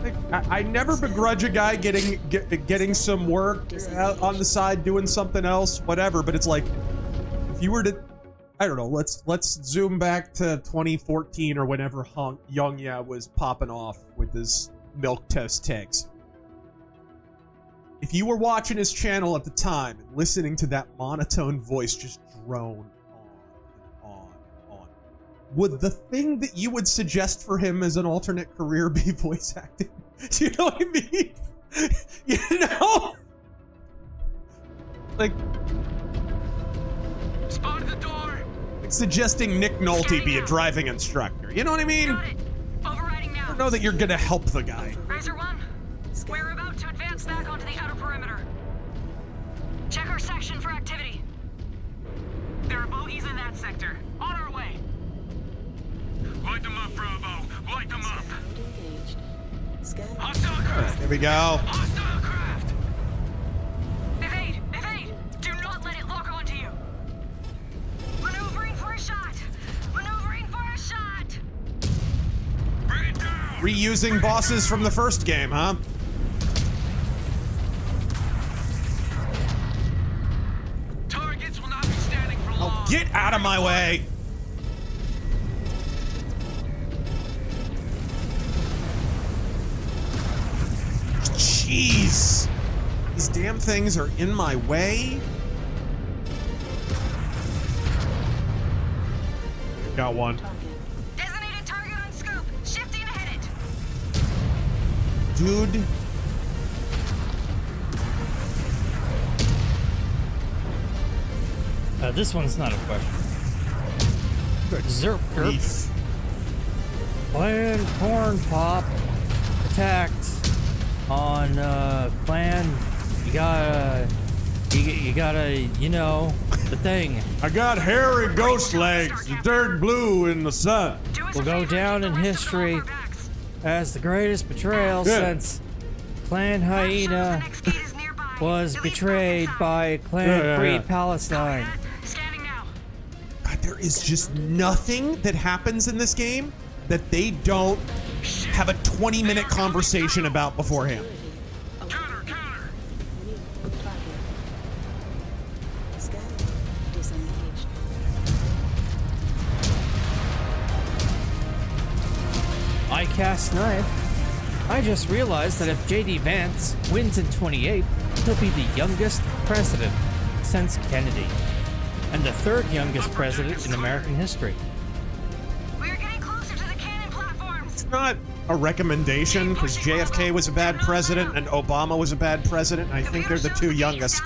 Like, I never begrudge a guy getting some work on the side, doing something else, whatever. But it's like, if you were to, I don't know. Let's zoom back to 2014 or whenever Yongya was popping off with his milk toast takes. If you were watching his channel at the time and listening to that monotone voice just drone on, would the thing that you would suggest for him as an alternate career be voice acting? Do you know what I mean? You know? Like, Spot the door. Like suggesting Nick Nolte be a driving instructor. You know what I mean? Got it. Overriding now. I don't know that you're gonna help the guy. Razor 1, we're about to advance back onto the outer perimeter. Check our section for activity. There are bogeys in that sector. On our way. Light them up, Bravo. Light them up. Hostile craft. There we go. Hostile craft. Evade! Evade! Do not let it lock onto you. Maneuvering for a shot. Maneuvering for a shot. Bring it down. Reusing bosses from the first game, huh? Targets will not be standing for long. Oh, get out of my way! Jeez! These damn things are in my way. Got one. Designated target on scope. Shifting to hit it. Dude. This one's not a question. Zerp. Clan Corn Pop attacked on Clan. You gotta, you know, the thing. I got hairy ghost legs, the dirt blue in the sun. Will go down in history as the greatest betrayal since Clan Hyena was betrayed by Clan Free Palestine. God, there is just nothing that happens in this game that they don't have a 20-minute conversation about beforehand. I cast knife. I just realized that if J.D. Vance wins in 28, he'll be the youngest president since Kennedy, and the third youngest president in American history. We're getting closer to the cannon platforms. It's not a recommendation, because JFK was a bad president and Obama was a bad president, and I think they're the two youngest.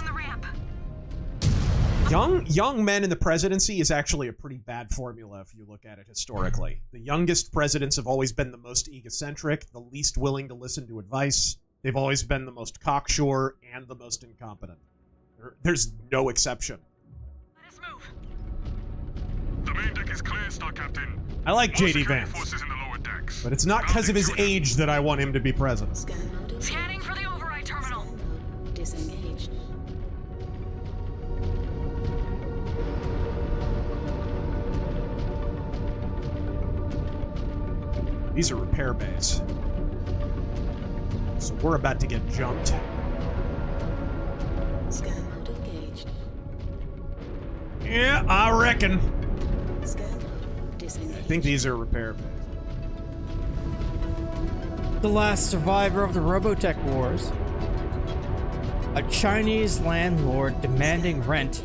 Young men in the presidency is actually a pretty bad formula if you look at it historically. The youngest presidents have always been the most egocentric, the least willing to listen to advice. They've always been the most cocksure and the most incompetent. There's no exception. The main deck is clear, Star Captain. I like More J.D. security Vance, forces in the lower decks. but it's not because of his age that I want him to be president. Scanning for the override terminal. Disengaged. These are repair bays. So we're about to get jumped. Scan mode engaged. Yeah, I reckon. Scan mode disengaged. I think these are repair bays. The last survivor of the Robotech Wars. A Chinese landlord demanding rent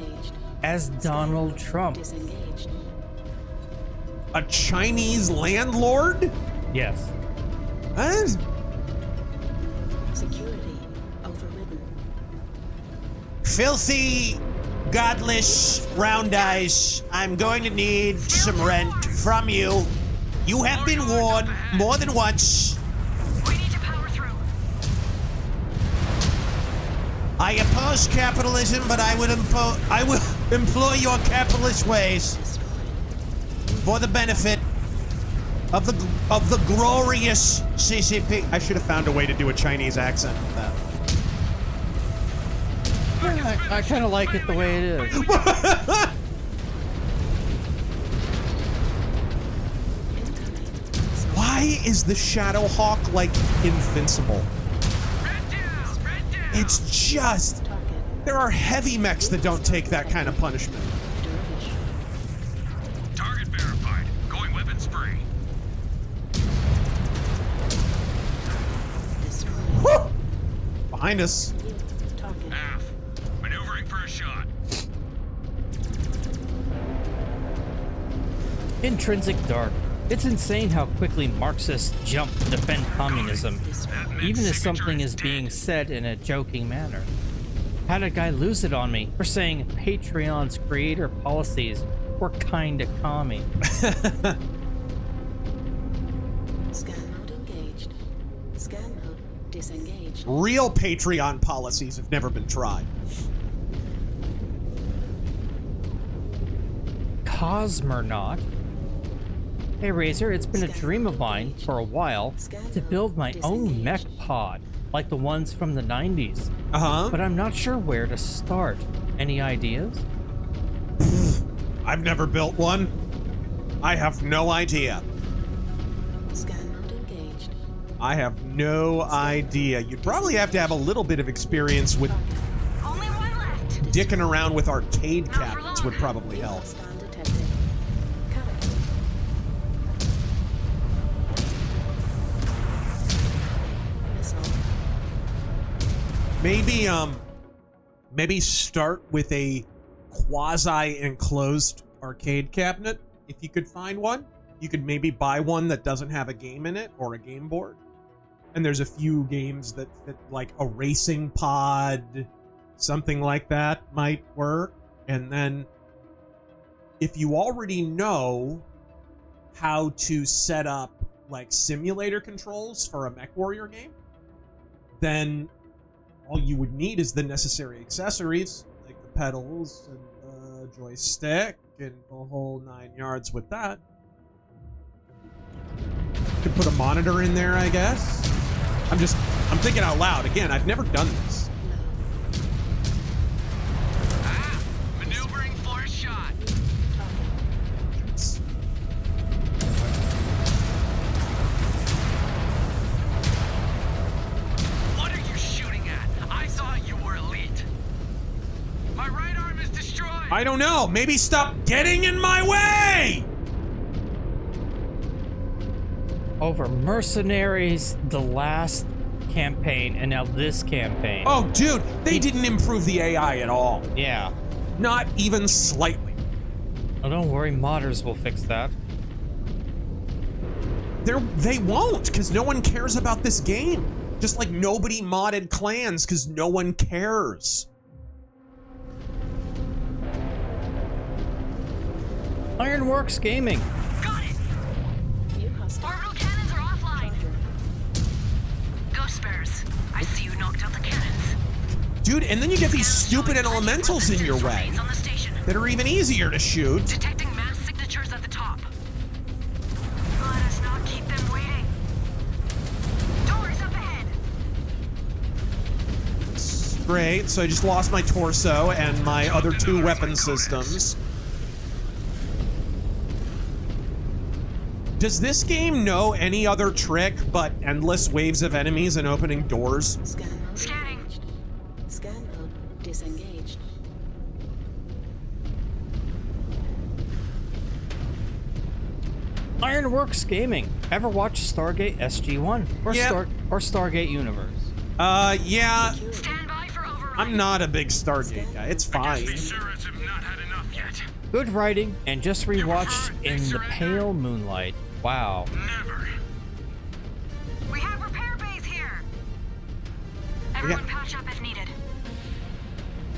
as Donald Trump. Disengaged. A Chinese landlord? Yes. What? Security overridden. Filthy, godless, round eyes. I'm going to need some rent from you. You have been warned more than once. We need to power through. I oppose capitalism, but I will employ your capitalist ways for the benefit of the glorious CCP. I should have found a way to do a Chinese accent with that. Yeah, I kind of like it the way it is. Why is the Shadow Hawk like invincible? It's just there are heavy mechs that don't take that kind of punishment. Target verified. Going weapons free. Woo! Behind us. Half. Maneuvering for a shot. Intrinsic dark. It's insane how quickly Marxists jump to defend communism, even as something is being said in a joking manner. Had a guy lose it on me for saying Patreon's creator policies were kinda commie. Scan mode engaged. Scan mode disengaged. Real Patreon policies have never been tried. Cosmonaut. Hey Razor, it's been a dream of mine for a while to build my own mech pod, like the ones from the 90s. But I'm not sure where to start. Any ideas? I've never built one. I have no idea. Scan mode engaged. I have no idea. You'd probably have to have a little bit of experience with dicking around with arcade cabinets would probably help. Maybe start with a quasi-enclosed arcade cabinet if you could find one. You could maybe buy one that doesn't have a game in it or a game board. And there's a few games that fit, like a racing pod, something like that might work. And then if you already know how to set up like simulator controls for a MechWarrior game, then all you would need is the necessary accessories, like the pedals and the joystick and the whole 9 yards with that. Could put a monitor in there, I guess. I'm thinking out loud. Again, I've never done this. Maneuvering for a shot. What are you shooting at? I thought you were elite. My right arm is destroyed. I don't know. Maybe stop getting in my way! Over Mercenaries, the last campaign, and now this campaign. Oh, dude, they didn't improve the AI at all. Yeah. Not even slightly. Oh, don't worry, modders will fix that. They won't, because no one cares about this game. Just like nobody modded clans, because no one cares. Ironworks Gaming. Got it! Orbital cannons are offline. Ghost bears, I see you knocked out the cannons. Dude, and then you get these stupid elementals in your way that are even easier to shoot. Detecting mass signatures at the top. Let us not keep them waiting. Doors up ahead. Great, so I just lost my torso and my other 2 weapon systems. Does this game know any other trick but endless waves of enemies and opening doors? Scanning. Scan mode disengaged. Ironworks Gaming. Ever watch Stargate SG-1 or Stargate Universe? Yeah. I'm not a big Stargate guy. It's fine. Good writing, and just rewatched In the Pale Moonlight. Wow. We have repair bays here. Everyone patch up if needed.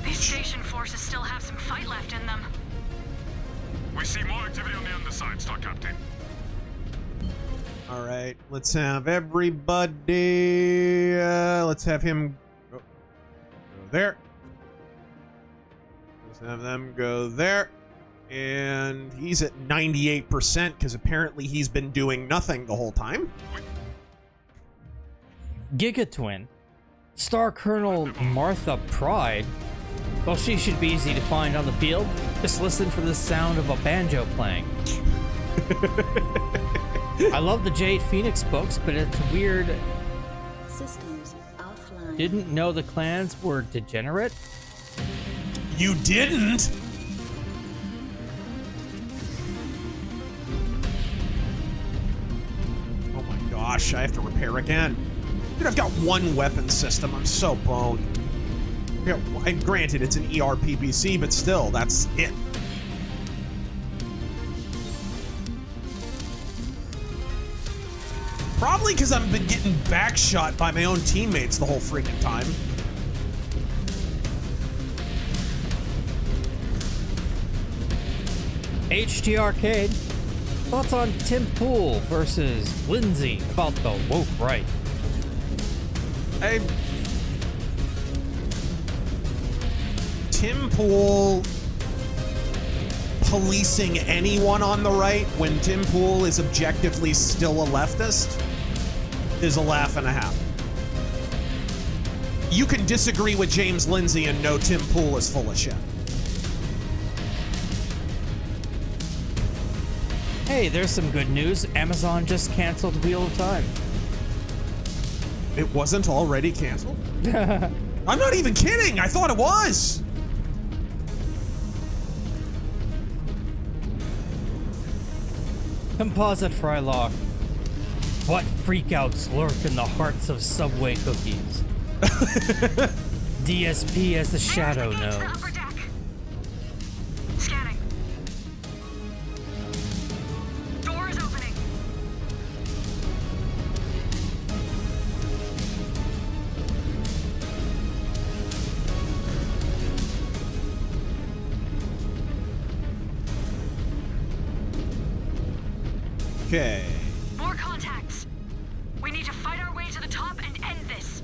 These station forces still have some fight left in them. We see more activity on the underside, Star Captain. All right, let's have everybody. Let's have him go there. Let's have them go there. And he's at 98% because apparently he's been doing nothing the whole time. Gigatwin. Star Colonel Martha Pride. Well, she should be easy to find on the field. Just listen for the sound of a banjo playing. I love the Jade Phoenix books, but it's weird. Systems offline. Didn't know the clans were degenerate? You didn't? Oh my gosh, I have to repair again. Dude, I've got 1 weapon system. I'm so boned. Yeah, and granted, it's an ERPBC, but still, that's it. Probably because I've been getting backshot by my own teammates the whole freaking time. HT Arcade. Thoughts on Tim Pool versus Lindsay about the woke right? Tim Pool policing anyone on the right when Tim Pool is objectively still a leftist is a laugh and a half. You can disagree with James Lindsay and know Tim Pool is full of shit. Hey, there's some good news. Amazon just canceled Wheel of Time. It wasn't already canceled? I'm not even kidding. I thought it was. Composite Frylock. What freakouts lurk in the hearts of Subway cookies? DSP as the shadow knows. Okay. More contacts. We need to fight our way to the top and end this.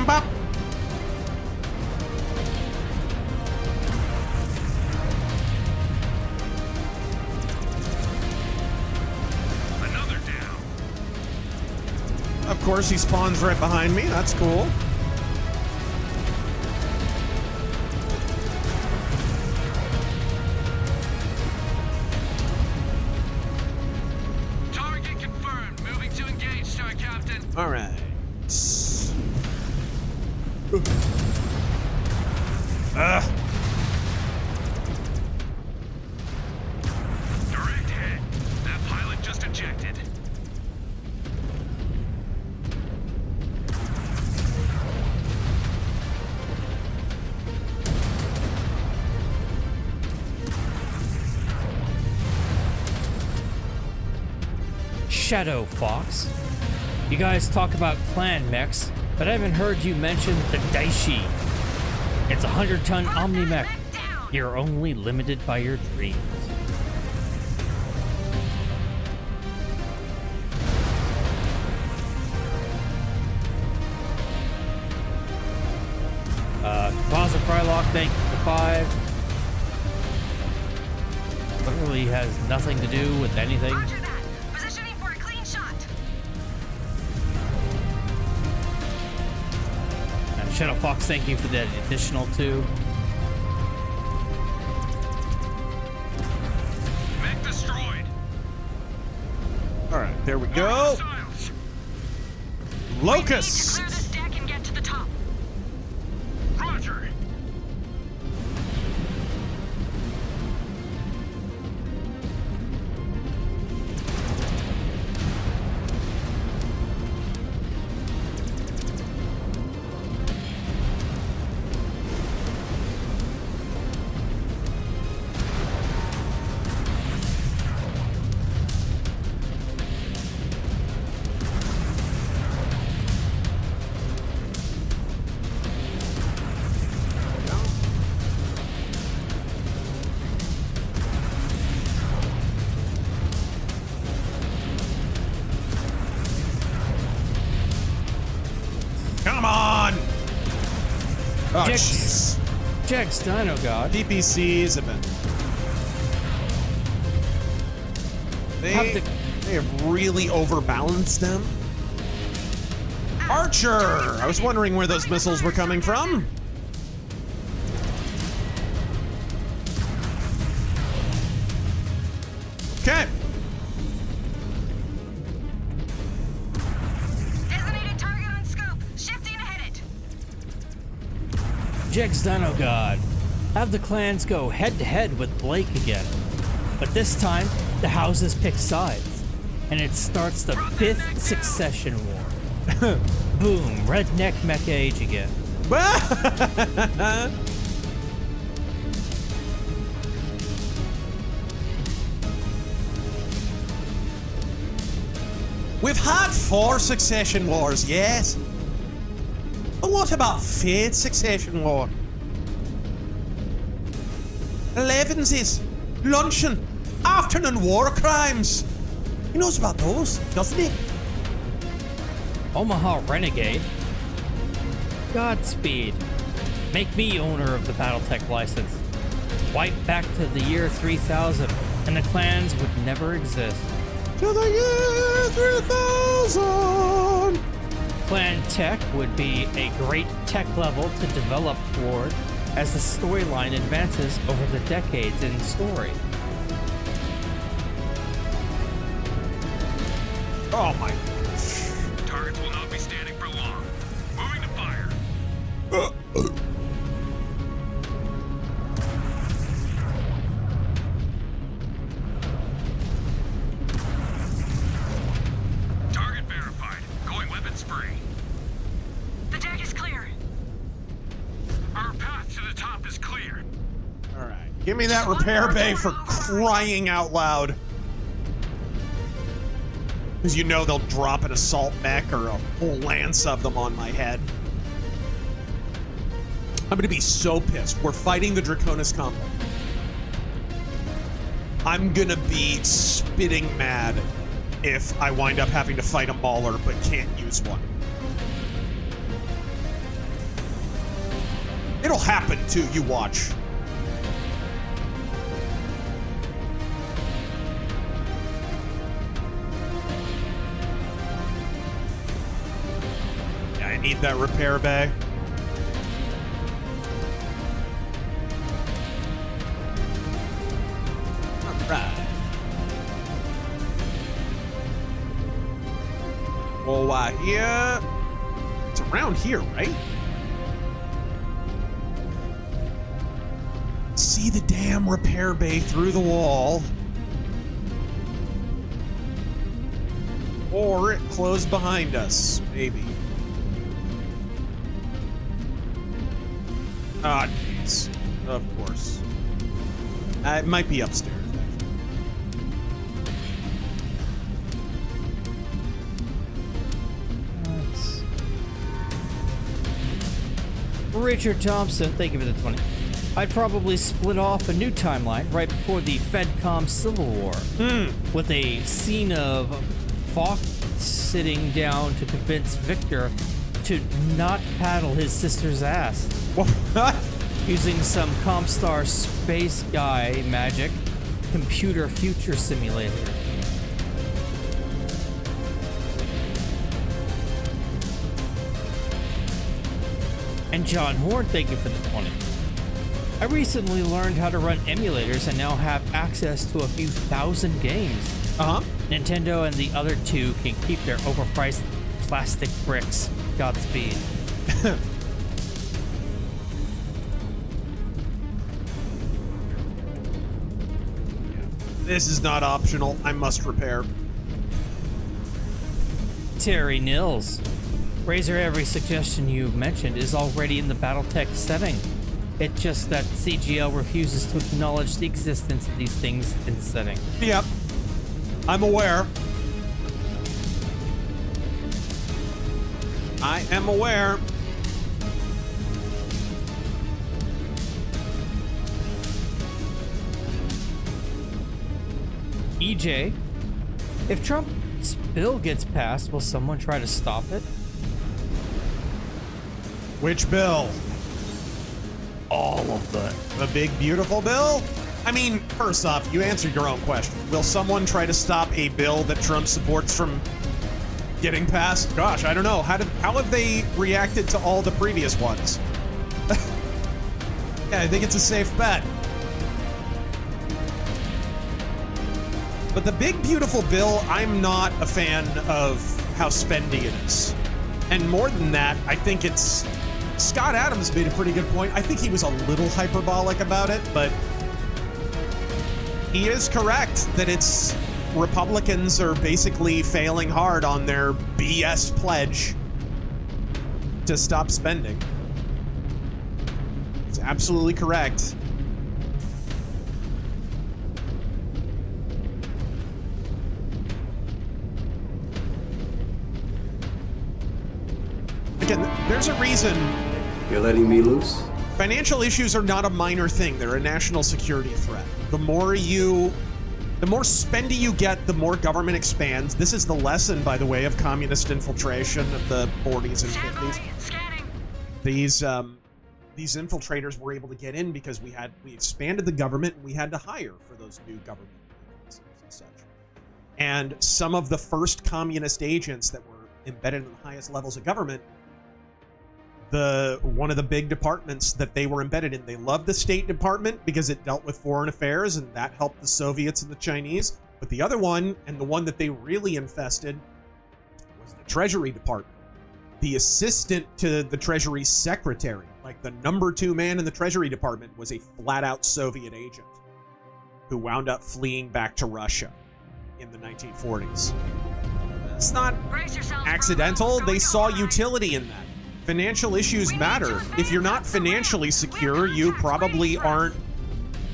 Bop. Another down. Of course, he spawns right behind me. That's cool. Target confirmed. Moving to engage, Star Captain. All right. Direct hit. That pilot just ejected. Shadow Fox. You guys talk about clan mechs, but I haven't heard you mention the Daishi. It's a 100-ton Omni-Mech. You're only limited by your dreams. Closet Frylock, thank you for 5. Literally has nothing to do with anything. Roger that. Positioning for a clean shot. And Shadow Fox, thank you for that additional 2. Mech destroyed. All right, there we go. Locust. Clear this deck and get to the top. Roger. Come on. Oh, Jex. jeez. Jex, Dino God. DPCs have been. They have really overbalanced them. Archer! I was wondering where those missiles were coming from. Okay. Designated target on scope. Shifting to hit it. Jex Dino God. Have the clans go head-to-head with Blake again. But this time, the houses pick sides. And it starts the 5th succession war. Boom, redneck mecha age again. We've had 4 succession wars, yes. But what about 5th succession war? 11s, luncheon, afternoon war crimes. He knows about those, doesn't he? Omaha Renegade. Godspeed. Make me owner of the Battletech license. Wipe back to the year 3000, and the clans would never exist. To the year 3000! Clan Tech would be a great tech level to develop toward as the storyline advances over the decades in story. Oh my. Targets will not be standing for long. Moving to fire. Target verified. Going weapons free. The deck is clear. Our path to the top is clear. All right. Give me that repair bay for crying out loud. Because you know they'll drop an assault mech or a whole lance of them on my head. I'm gonna be so pissed. We're fighting the Draconis combo. I'm gonna be spitting mad if I wind up having to fight a Mauler but can't use one. It'll happen too, you watch. Yeah, I need that repair bay. Right. Well, here. It's around here, right? See the damn repair bay through the wall. Or it closed behind us, maybe. Ah, jeez. Of course. It might be upstairs. Richard Thompson, thank you for the 20. I'd probably split off a new timeline right before the FedCom Civil War, with a scene of Falk sitting down to convince Victor to not paddle his sister's ass. Using some Comstar space guy magic computer future simulator. And John Horn, thank you for the 20. I recently learned how to run emulators and now have access to a few thousand games. Nintendo and the other two can keep their overpriced plastic bricks. Godspeed. This is not optional. I must repair. Terry Nils. Razor, every suggestion you've mentioned is already in the Battletech setting. It's just that CGL refuses to acknowledge the existence of these things in the setting. Yep. I'm aware. I am aware. EJ, if Trump's bill gets passed, will someone try to stop it? Which bill? All of them. The big, beautiful bill? I mean, first off, you answered your own question. Will someone try to stop a bill that Trump supports from getting passed? Gosh, I don't know. How have they reacted to all the previous ones? Yeah, I think it's a safe bet. But the big, beautiful bill, I'm not a fan of how spendy it is. And more than that, I think it's... Scott Adams made a pretty good point. I think he was a little hyperbolic about it, but he is correct that it's Republicans are basically failing hard on their BS pledge to stop spending. It's absolutely correct. Again, there's a reason. You're letting me loose? Financial issues are not a minor thing. They're a national security threat. The more spendy you get, the more government expands. This is the lesson, by the way, of communist infiltration of the 40s and 50s. These infiltrators were able to get in because we expanded the government and we had to hire for those new government agencies and such. And some of the first communist agents that were embedded in the highest levels of government, one of the big departments that they were embedded in, they loved the State Department because it dealt with foreign affairs and that helped the Soviets and the Chinese. But the other one, and the one that they really infested, was the Treasury Department. The assistant to the Treasury Secretary, like the #2 man in the Treasury Department, was a flat-out Soviet agent who wound up fleeing back to Russia in the 1940s. It's not accidental. They saw utility in that. Financial issues matter. If you're not financially secure, you probably aren't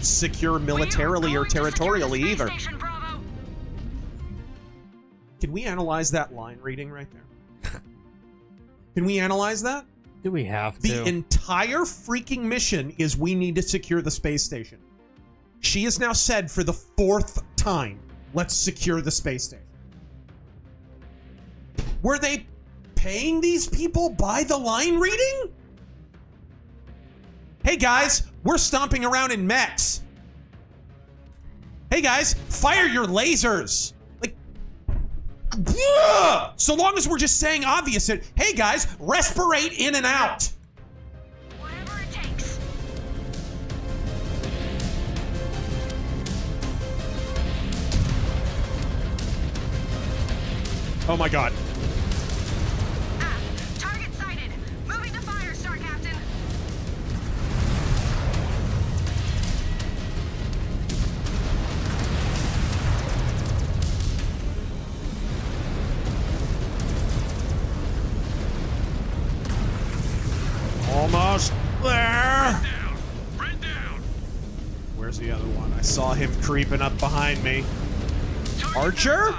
secure militarily or territorially either. Can we analyze that line reading right there? Can we analyze that? Do we have to? The entire freaking mission is we need to secure the space station. She has now said for the 4th time, let's secure the space station. Were they paying these people by the line reading? Hey guys, we're stomping around in mechs. Hey guys, fire your lasers. Like, ugh! So long as we're just saying obvious, hey guys, respirate in and out. Whatever it takes. Oh my god. Target sighted. Moving to fire, Star Captain. Almost there. Where's the other one? I saw him creeping up behind me. Archer?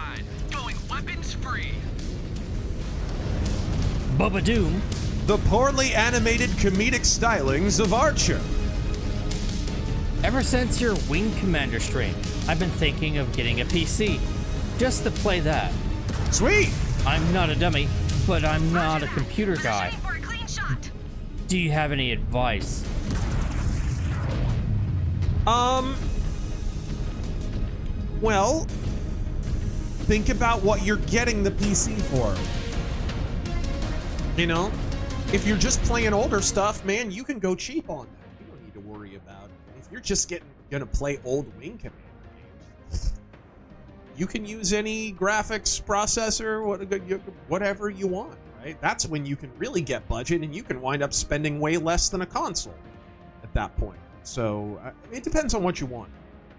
Going weapons free. Bubba Doom. The poorly animated comedic stylings of Archer. Ever since your Wing Commander stream, I've been thinking of getting a PC. Just to play that. Sweet! I'm not a dummy, but I'm not a computer guy. Do you have any advice? Well, think about what you're getting the PC for. You know, if you're just playing older stuff, man, you can go cheap on that. You don't need to worry about it. If you're just gonna play old Wing Commander games, you can use any graphics processor, whatever you want, right? That's when you can really get budget, and you can wind up spending way less than a console at that point. So it depends on what you want.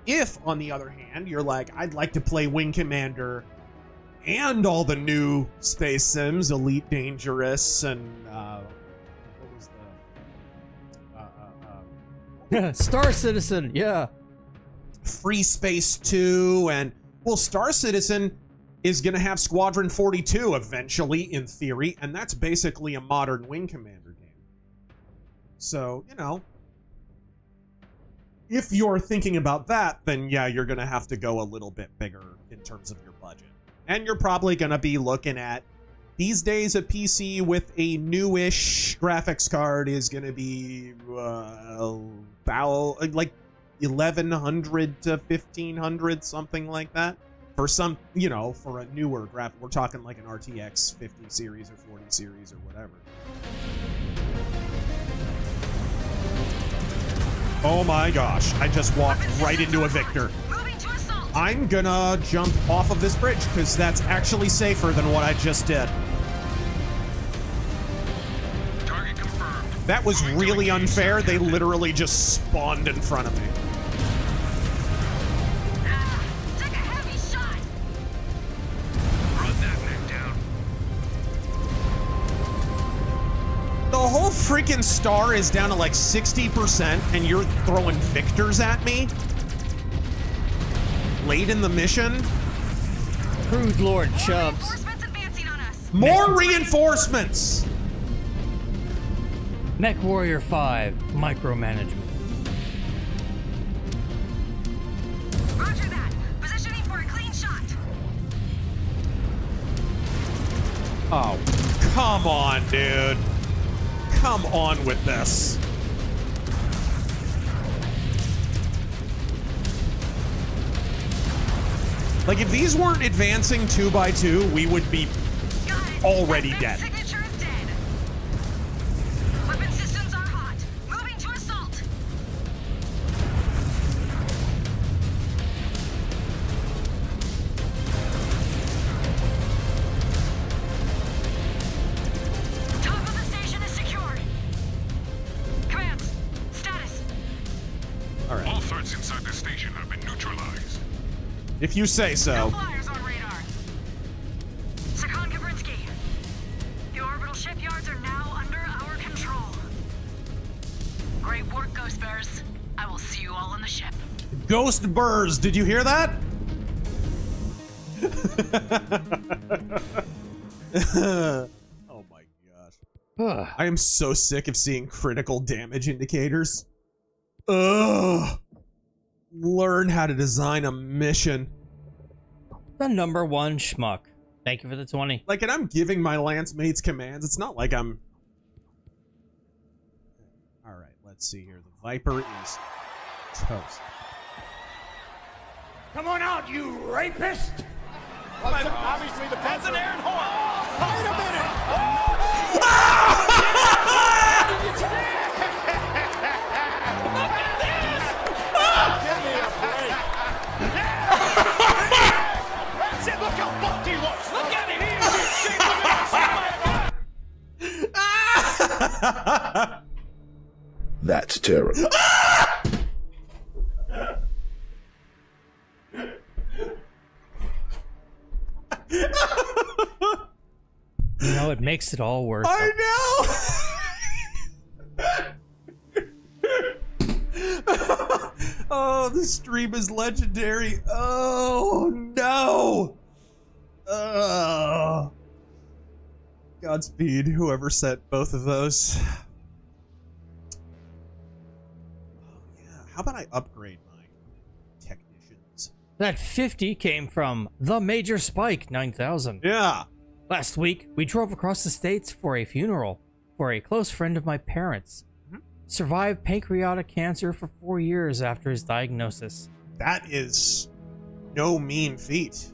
If, on the other hand, you're like, I'd like to play Wing Commander and all the new space sims, Elite Dangerous, and what was the Star Citizen, yeah. Free Space 2, and well, Star Citizen is going to have Squadron 42 eventually, in theory, and that's basically a modern Wing Commander game. So, you know, if you're thinking about that, then yeah, you're going to have to go a little bit bigger in terms of your budget. And you're probably going to be looking at, these days, a PC with a newish graphics card is going to be about like 1,100 to 1,500, something like that. For some, you know, for a newer graphic, we're talking like an RTX 50 series or 40 series or whatever. Oh my gosh, I just walked right into a Victor. I'm gonna jump off of this bridge because that's actually safer than what I just did. Target confirmed. That was really unfair. They literally just spawned in front of me. Take a heavy shot. Run that neck down. The whole freaking star is down to like 60% and you're throwing Victors at me? Late in the mission? Crude Lord Chubbs. More reinforcements! MechWarrior 5, micromanagement. Roger that. Positioning for a clean shot. Oh, come on, dude. Come on with this. Like, if these weren't advancing 2 by 2, we would be already dead. Signature is dead. Weapon systems are hot. Moving to assault. Top of the station is secured. Commands, status. All right. All threats inside the station have been neutralized. If you say so. No flyers on radar. Sakhan Kabrinsky. The orbital shipyards are now under our control. Great work, Ghost Bears. I will see you all on the ship. Ghost Burrs, did you hear that? Oh my gosh. I am so sick of seeing critical damage indicators. Ugh. Learn how to design a mission. The number one schmuck. Thank you for the 20. Like, and I'm giving my lance mates commands. It's not like I'm... Alright, let's see here. The Viper is toast. Come on out, you rapist! Obviously the That's an Aaron Horn! Wait a minute! Look at this! Give me a break! That's it! Look how bucked he looks! Look at him! That's terrible. You know, it makes it all worse. I know! Oh, this stream is legendary. Oh, no! Godspeed, whoever set both of those. How about I upgrade my technicians? That 50 came from the Major Spike 9000. Yeah. Last week, we drove across the states for a funeral for a close friend of my parents. Survived pancreatic cancer for 4 years after his diagnosis. That is no mean feat.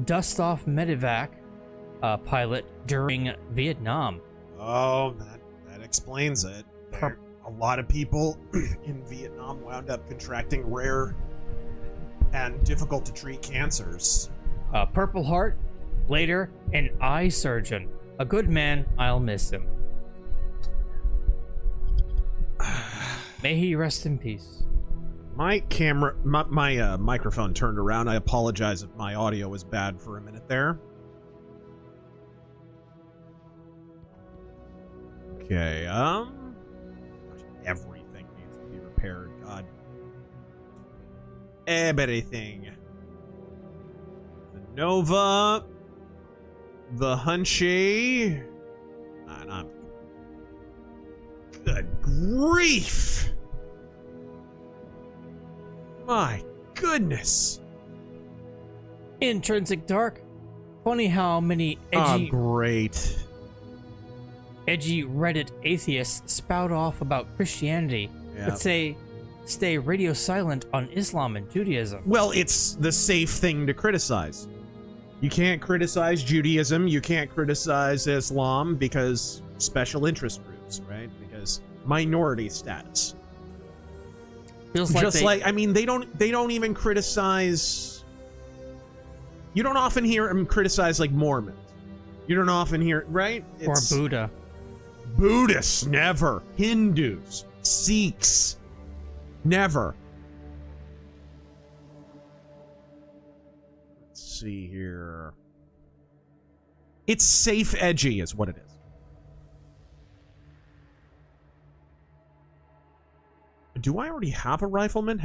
Dust off medevac pilot during Vietnam. Oh, that explains it. A lot of people in Vietnam wound up contracting rare and difficult to treat cancers. Purple Heart, later an eye surgeon. A good man, I'll miss him. May he rest in peace. My camera, my microphone turned around. I apologize if my audio was bad for a minute there. Okay, everything needs to be repaired. God. Everything. The Nova. The Hunchy. And I'm... Good grief! My goodness. Intrinsic Dark. Funny how many edgy... Oh, great. Edgy Reddit atheists spout off about Christianity, but stay radio silent on Islam and Judaism. Well, it's the safe thing to criticize. You can't criticize Judaism, you can't criticize Islam because special interest groups, right? Because minority status. Feels like I mean, they don't even criticize. You don't often hear them criticize like Mormons. You don't often hear, right? Or Buddha. Buddhists, never. Hindus, Sikhs, never. Let's see here. It's safe edgy is what it is. Do I already have a rifleman?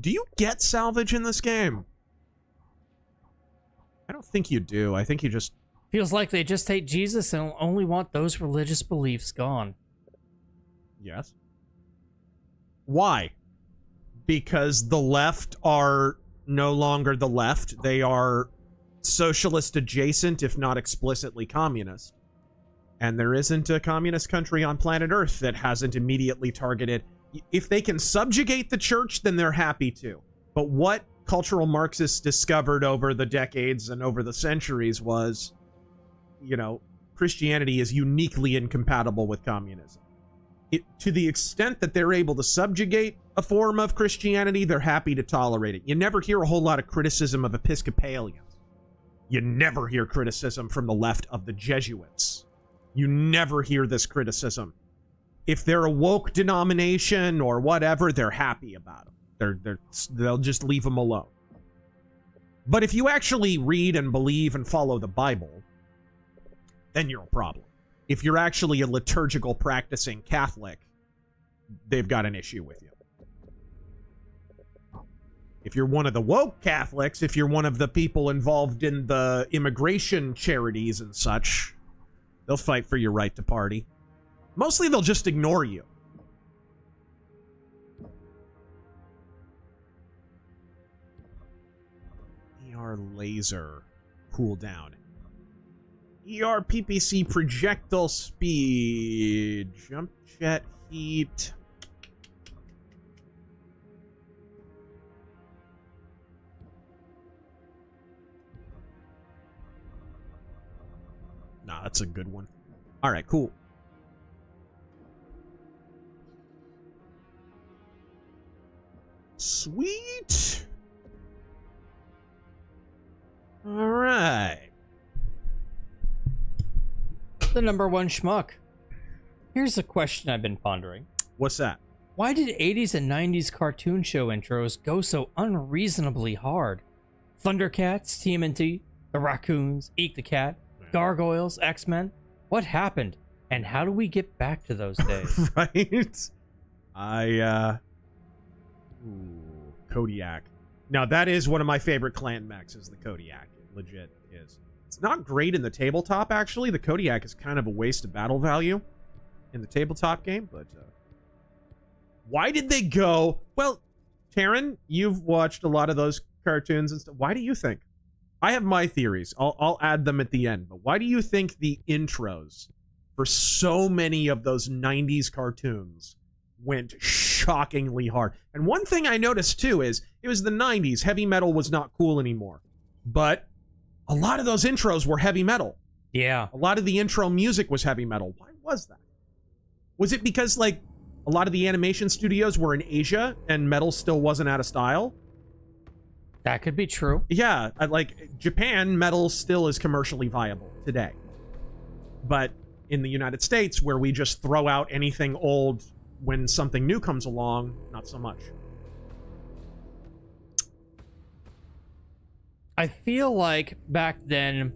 Do you get salvage in this game? I don't think you do. I think you just... Feels like they just hate Jesus and only want those religious beliefs gone. Yes. Why? Because the left are no longer the left. They are socialist adjacent, if not explicitly communist. And there isn't a communist country on planet Earth that hasn't immediately targeted... If they can subjugate the church, then they're happy to. But what cultural Marxists discovered over the decades and over the centuries was, you know, Christianity is uniquely incompatible with communism. To the extent that they're able to subjugate a form of Christianity, they're happy to tolerate it. You never hear a whole lot of criticism of Episcopalians. You never hear criticism from the left of the Jesuits. You never hear this criticism. If they're a woke denomination or whatever, they're happy about them. They'll just leave them alone. But if you actually read and believe and follow the Bible, then you're a problem. If you're actually a liturgical practicing Catholic, they've got an issue with you. If you're one of the woke Catholics, if you're one of the people involved in the immigration charities and such, they'll fight for your right to party. Mostly they'll just ignore you. ER laser cooldown. ER PPC projectile speed. Jump jet heat. Nah, that's a good one. Alright, cool. Sweet. Alright. The number one schmuck. Here's a question I've been pondering. What's that? Why did 80s and 90s cartoon show intros go so unreasonably hard? Thundercats, TMNT, the Raccoons, Eek the Cat, Gargoyles, X-Men. What happened? And how do we get back to those days? Right? Kodiak. Now, that is one of my favorite clan mechs, is the Kodiak. It legit is. It's not great in the tabletop, actually. The Kodiak is kind of a waste of battle value in the tabletop game, but why did they go? Well, Taryn, you've watched a lot of those cartoons and stuff. Why do you think? I have my theories. I'll add them at the end, but why do you think the intros for so many of those 90s cartoons went shockingly hard? And one thing I noticed, too, is it was the 90s. Heavy metal was not cool anymore. But a lot of those intros were heavy metal. Yeah. A lot of the intro music was heavy metal. Why was that? Was it because, like, a lot of the animation studios were in Asia and metal still wasn't out of style? That could be true. Yeah, like, Japan, metal still is commercially viable today. But in the United States, where we just throw out anything old when something new comes along, not so much. I feel like back then,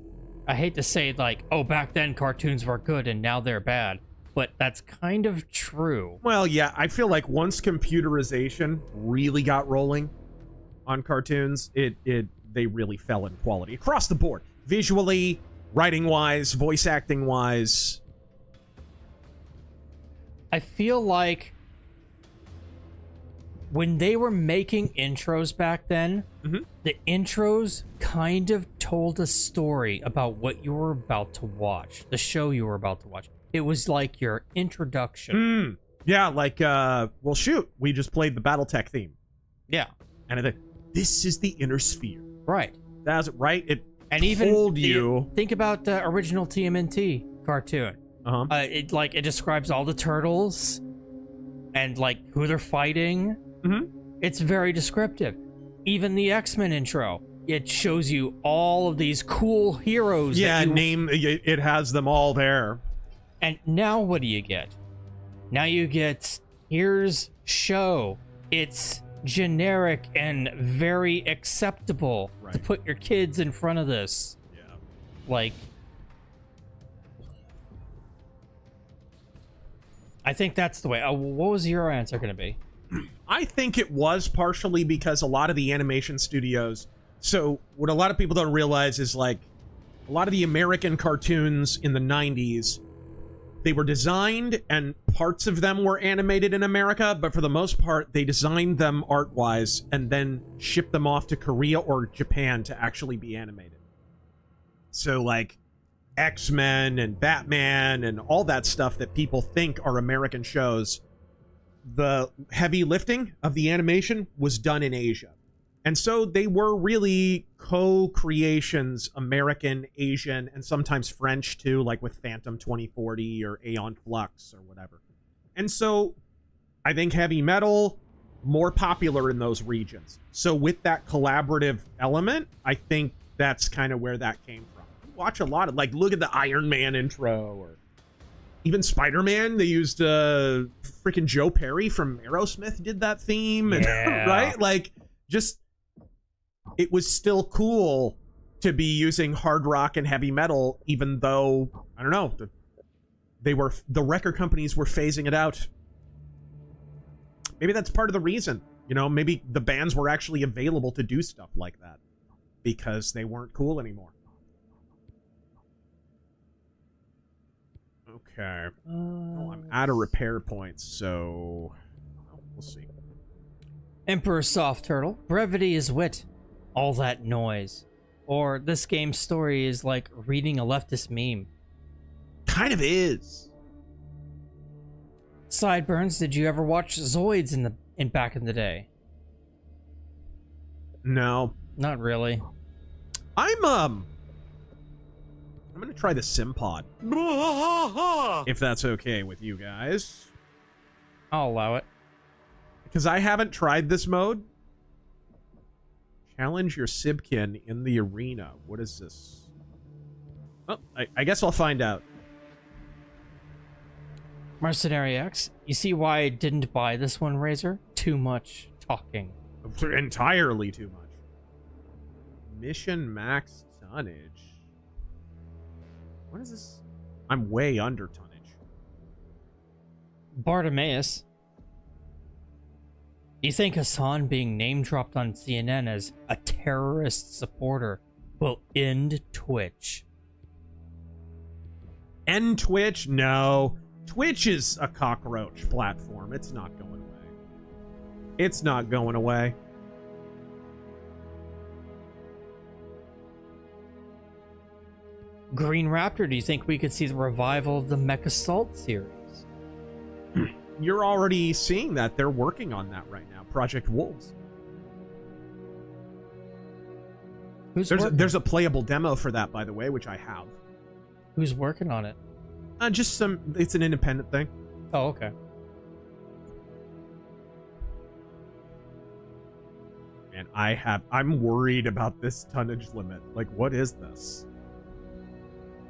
I hate to say, like, oh, back then cartoons were good and now they're bad, but that's kind of true. Well, yeah, I feel like once computerization really got rolling on cartoons, they really fell in quality across the board. Visually, writing-wise, voice acting-wise. I feel like when they were making intros back then, the intros kind of told a story about what you were about to watch, the show you were about to watch. It was like your introduction. Yeah, like, well, shoot, we just played the Battletech theme. Yeah. And I think, this is the inner sphere. Right. That's right. It and even told you. Think about the original TMNT cartoon. It describes all the turtles and like who they're fighting. It's very descriptive. Even the X-Men intro, it shows you all of these cool heroes. Yeah, it has them all there. And now what do you get? Now you get, here's show. It's generic and very acceptable to put your kids in front of this. Yeah. Like, I think that's the way. What was your answer going to be? I think it was partially because a lot of the animation studios... So, what a lot of people don't realize is, like, a lot of the American cartoons in the 90s, they were designed and parts of them were animated in America, but for the most part, they designed them art-wise and then shipped them off to Korea or Japan to actually be animated. So, like, X-Men and Batman and all that stuff that people think are American shows, the heavy lifting of the animation was done in Asia. And so they were really co-creations, American, Asian, and sometimes French too, like with Phantom 2040 or Aeon Flux or whatever. And so I think heavy metal, more popular in those regions. So with that collaborative element, I think that's kind of where that came from. Watch a lot of, like, look at the Iron Man intro, or even Spider-Man. They used freaking Joe Perry from Aerosmith did that theme, and, right? Like, just... It was still cool to be using hard rock and heavy metal, even though, I don't know, the record companies were phasing it out. Maybe that's part of the reason You know, maybe the bands were actually available to do stuff like that because they weren't cool anymore. Okay. Well, I'm out of repair points, so we'll see. Emperor Soft Turtle. Brevity is wit. All that noise. Or this game's story is like reading a leftist meme. Kind of is. Sideburns, did you ever watch Zoids in back in the day? No. Not really. I'm gonna try the Simpod. If that's okay with you guys. I'll allow it. Because I haven't tried this mode. Challenge your Sibkin in the arena. What is this? Well, I guess I'll find out. Mercenary X, you see why I didn't buy this one, Razor? Too much talking. Entirely too much. Mission max tonnage. What is this? I'm way under tonnage. Bartimaeus, you think Hassan being name-dropped on CNN as a terrorist supporter will end Twitch? End Twitch? No. Twitch is a cockroach platform. It's not going away. It's not going away. Green Raptor, do you think we could see the revival of the Mech Assault series? You're already seeing that. They're working on that right now. Project Wolves. There's a playable demo for that, by the way, which I have. Who's working on it? Just some. It's an independent thing. Oh, okay. And I'm worried about this tonnage limit. Like, what is this?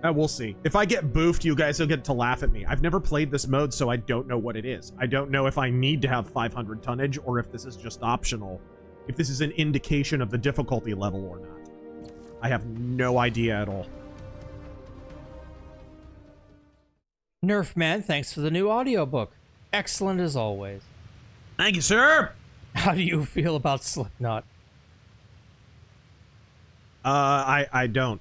We'll see. If I get boofed, you guys will get to laugh at me. I've never played this mode, so I don't know what it is. I don't know if I need to have 500 tonnage or if this is just optional. If this is an indication of the difficulty level or not. I have no idea at all. Nerfman, thanks for the new audiobook. Excellent as always. Thank you, sir. How do you feel about Slipknot? I don't.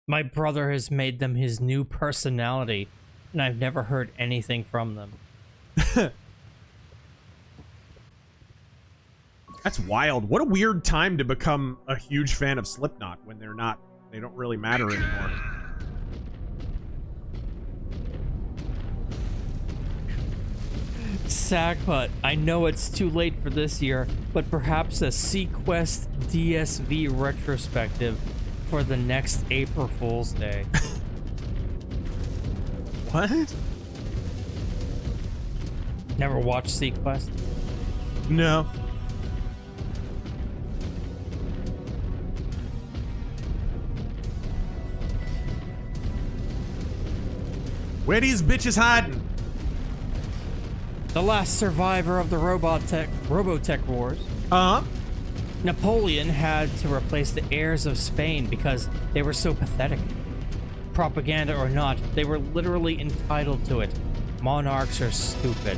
My brother has made them his new personality, and I've never heard anything from them. That's wild. What a weird time to become a huge fan of Slipknot when they don't really matter anymore. Sackbutt, I know it's too late for this year, but perhaps a Sequest DSV retrospective for the next April Fool's Day. What? Never watched Sequest? No. Where these bitches hiding? The last survivor of the Robotech Wars. Napoleon had to replace the heirs of Spain because they were so pathetic. Propaganda or not, they were literally entitled to it. Monarchs are stupid.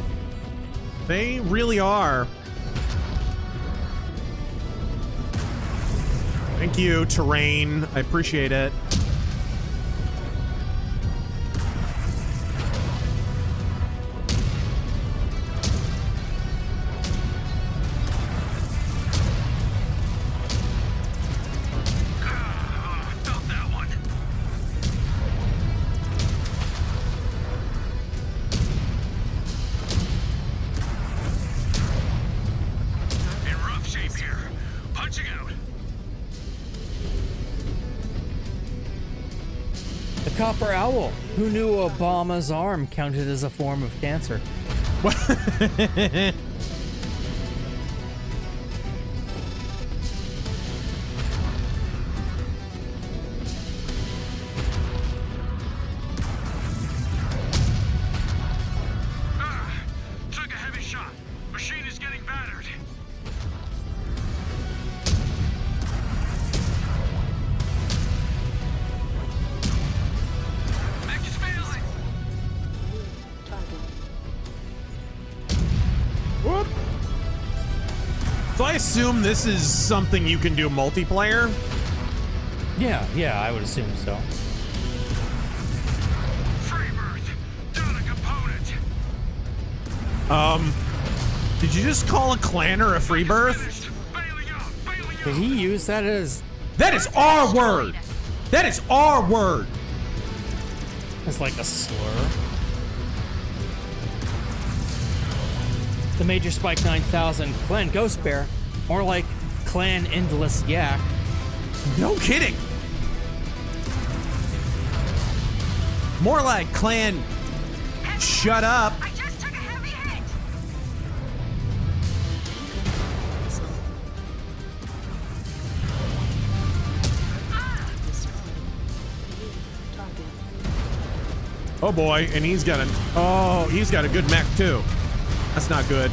They really are. Thank you, Terrain. I appreciate it. Copper Owl. Who knew Obama's arm counted as a form of cancer? Took a heavy shot. Machine is getting battered. I assume this is something you can do multiplayer? Yeah, I would assume so. Did you just call a clanner a free birth? Did he use that as... That is our word! That is our word! It's like a slur. The Major Spike 9000 Clan Ghost Bear, more like Clan Endless Yak. No kidding! More like Clan Shut Up. I just took a heavy hit. Oh boy, and he's got a good mech too. That's not good.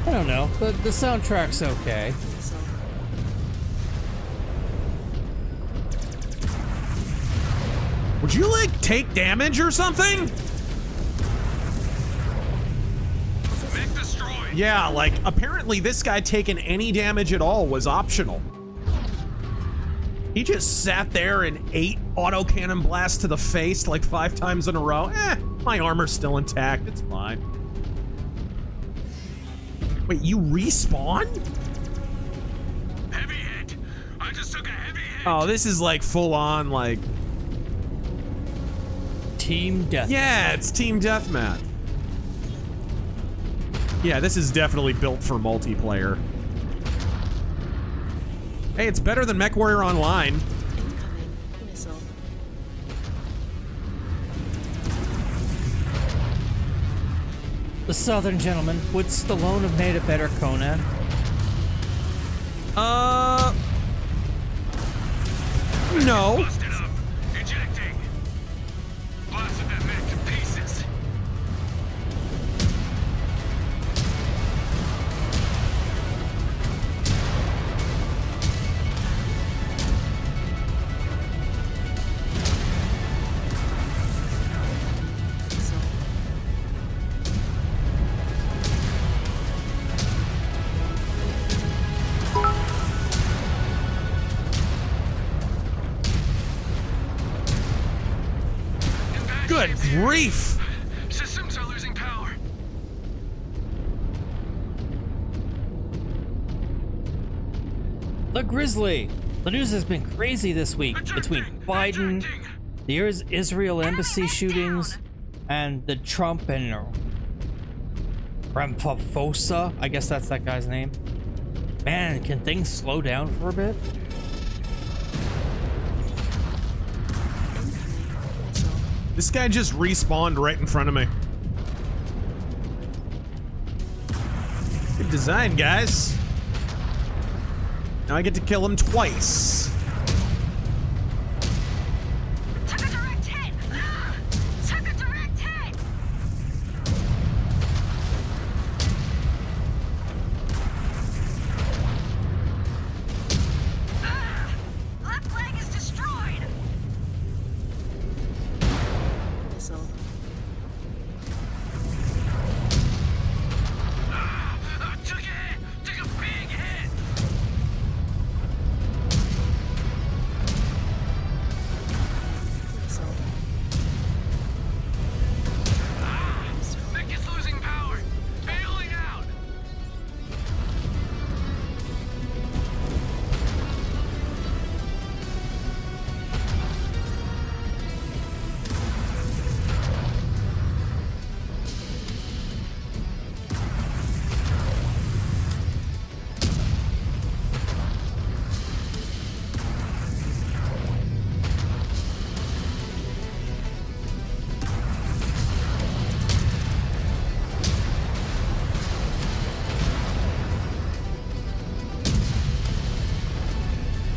I don't know, the soundtrack's okay. Would you, like, take damage or something? Mech destroyed. Yeah, like, apparently this guy taking any damage at all was optional. He just sat there and ate autocannon blasts to the face like 5 times in a row. My armor's still intact. It's fine. Wait, you respawn? Heavy hit. I just took a heavy hit. Oh, this is like full on, like... Team Deathmatch. Yeah, it's Team Deathmatch. Yeah, this is definitely built for multiplayer. Hey, it's better than MechWarrior Online. Incoming missile. The Southern Gentleman, would Stallone have made a better Conan? No. Busted up. Ejecting. Blasted that mech to pieces. Good grief. Systems are losing power. The Grizzly! The news has been crazy this week between Biden, the Israel embassy shootings, and the Trump and Ramaphosa. I guess that's that guy's name. Man, can things slow down for a bit? This guy just respawned right in front of me. Good design, guys. Now I get to kill him twice. Took a direct hit. Took a direct hit. Left leg is destroyed. Missile. Took a big hit. Missile. Mech is losing power. Bailing out.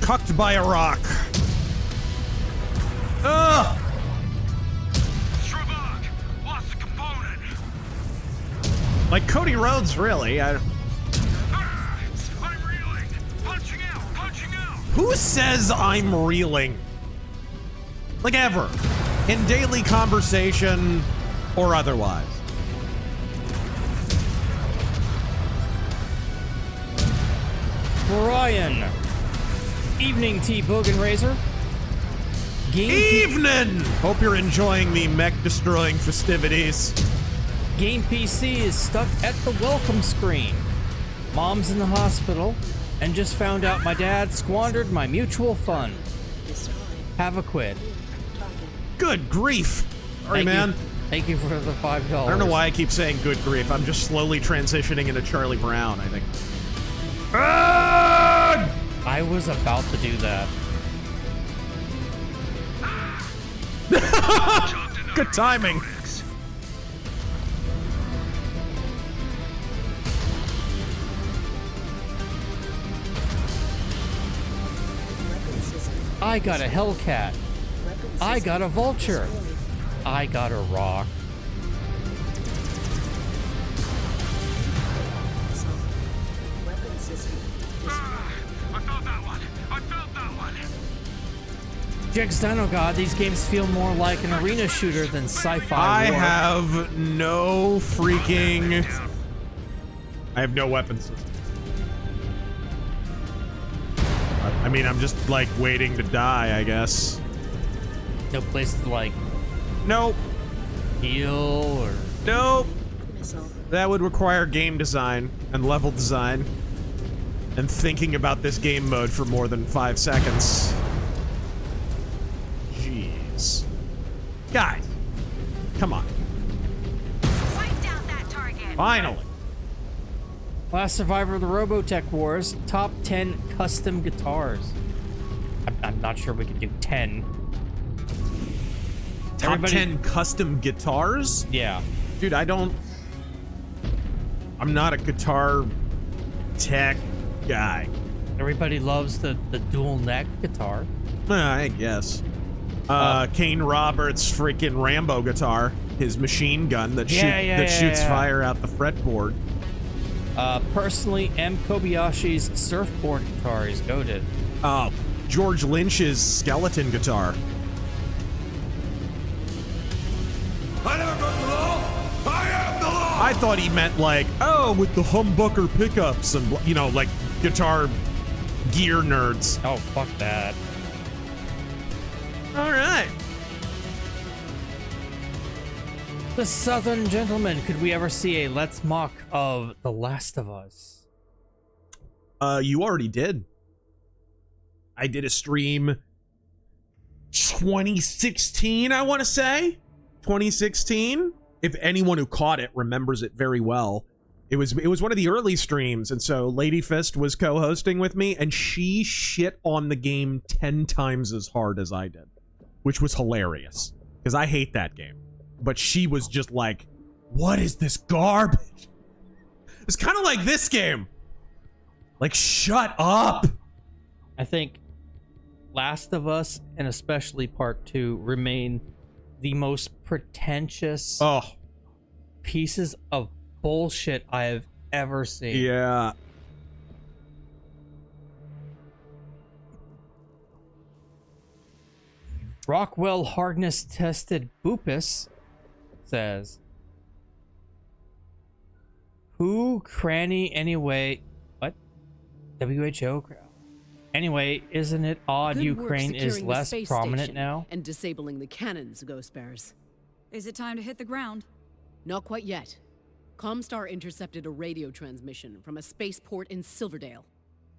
Cucked by a rock. Ugh! Like Cody Rhodes, really. I'm reeling. Punching out. Who says I'm reeling? Like ever. In daily conversation or otherwise. Brian. Evening, T-Boog and Razor. Evening! Hope you're enjoying the mech-destroying festivities. Game PC is stuck at the welcome screen. Mom's in the hospital, and just found out my dad squandered my mutual fund. Have a quid. Good grief. Sorry, man. Thank you for the $5. I don't know why I keep saying good grief. I'm just slowly transitioning into Charlie Brown, I think. I was about to do that. Good timing. I got a Hellcat. I got a Vulture. I got a Rock. Jex Dino God, these games feel more like an arena shooter than sci-fi I war. have no freaking... I have no weapon system. I mean, I'm just, like, waiting to die, I guess. No place to, like... Nope. Heal or... Nope. That would require game design and level design. And thinking about this game mode for more than 5 seconds. Jeez. Guys. Come on. Wiped out that target. Finally. Last survivor of the Robotech Wars, top 10 custom guitars. I'm not sure we could do 10. Top 10 custom guitars? Yeah. Dude, I'm not a guitar tech guy. Everybody loves the dual neck guitar. I guess. Kane Roberts' freaking Rambo guitar. His machine gun that shoots fire out the fretboard. Personally, M. Kobayashi's surfboard guitar is goated. George Lynch's skeleton guitar. I never broke the law. I am the law. I thought he meant like, oh, with the humbucker pickups and, you know, like guitar gear nerds. Oh, fuck that. All right. The Southern Gentleman, could we ever see a Let's Mock of The Last of Us? You already did. I did a stream 2016, I want to say. 2016. If anyone who caught it remembers it very well. It was one of the early streams, and so LadyFist was co-hosting with me, and she shit on the game 10 times as hard as I did, which was hilarious, because I hate that game. But she was just like, what is this garbage? It's kind of like this game. Like, shut up. I think Last of Us, and especially Part 2, remain the most pretentious pieces of bullshit I have ever seen. Yeah. Rockwell hardness tested Boopus says, who cranny anyway? What? WHO crowd. Anyway, isn't it odd Good Ukraine work is securing the less space prominent station now? and disabling the cannons, Ghost Bears. Is it time to hit the ground? Not quite yet. Comstar intercepted a radio transmission from a spaceport in Silverdale.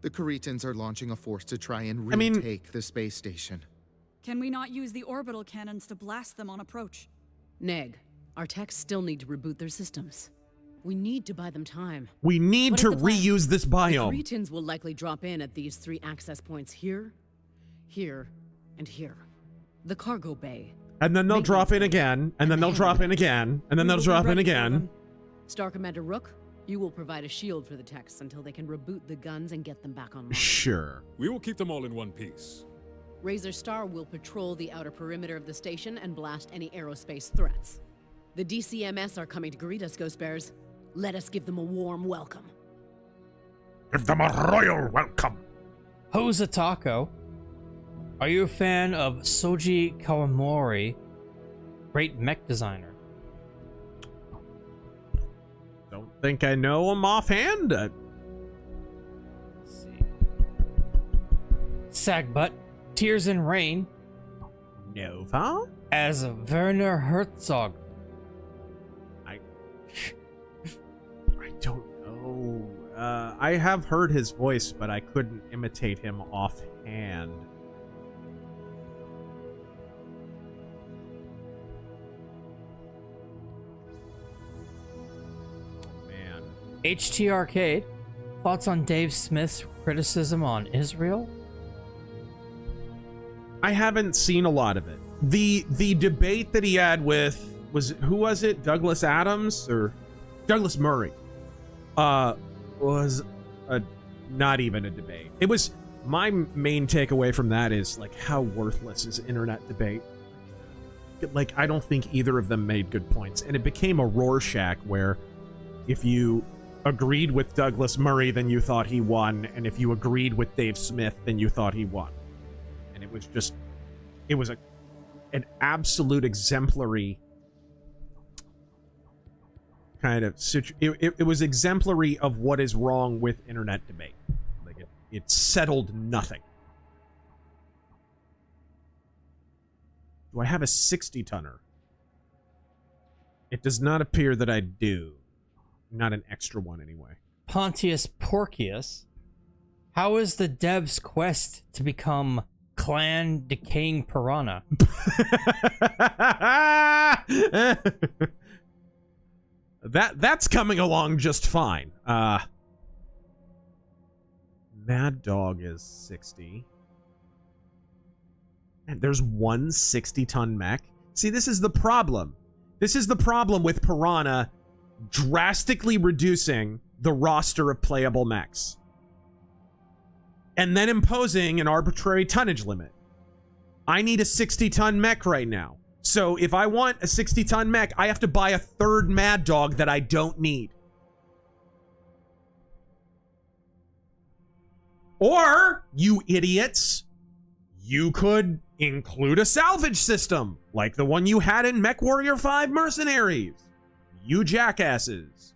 The Caretans are launching a force to try and retake the space station. Can we not use the orbital cannons to blast them on approach? Neg, our techs still need to reboot their systems. We need to buy them time. We need to reuse this biome. The Cretans will likely drop in at these 3 access points here, here, and here. The cargo bay. And then they'll drop in again, and then they'll drop in again, and then they'll drop in again. Star Commander Rook, you will provide a shield for the techs until they can reboot the guns and get them back online. Sure. We will keep them all in one piece. Razor Star will patrol the outer perimeter of the station and blast any aerospace threats. The DCMS are coming to greet us, Ghost Bears. Let us give them a warm welcome. Give them a royal welcome. Hosatako, are you a fan of Soji Kawamori, great mech designer? Don't think I know him offhand. Let's see. Sagbutt, Tears in Rain. Nova? As Werner Herzog. I don't know. I have heard his voice, but I couldn't imitate him offhand. Oh, man. HT Arcade, thoughts on Dave Smith's criticism on Israel? I haven't seen a lot of it. The debate that he had with who was it? Douglas Adams or Douglas Murray? Was not even a debate. It was my main takeaway from that is like how worthless is internet debate. Like I don't think either of them made good points, and it became a Rorschach where if you agreed with Douglas Murray, then you thought he won, and if you agreed with Dave Smith, then you thought he won. And it was just, it was an absolute exemplary kind of it was exemplary of what is wrong with internet debate. Like it settled nothing. Do I have a 60-tonner? It does not appear that I do. Not an extra one anyway. Pontius Porcius, how is the devs' quest to become Clan Decaying Piranha? That's coming along just fine. Mad Dog is 60. And there's one 60-ton mech. See, this is the problem. This is the problem with Piranha drastically reducing the roster of playable mechs. And then imposing an arbitrary tonnage limit. I need a 60-ton mech right now. So if I want a 60-ton mech, I have to buy a third Mad Dog that I don't need. Or, you idiots, you could include a salvage system, like the one you had in MechWarrior 5 Mercenaries. You jackasses.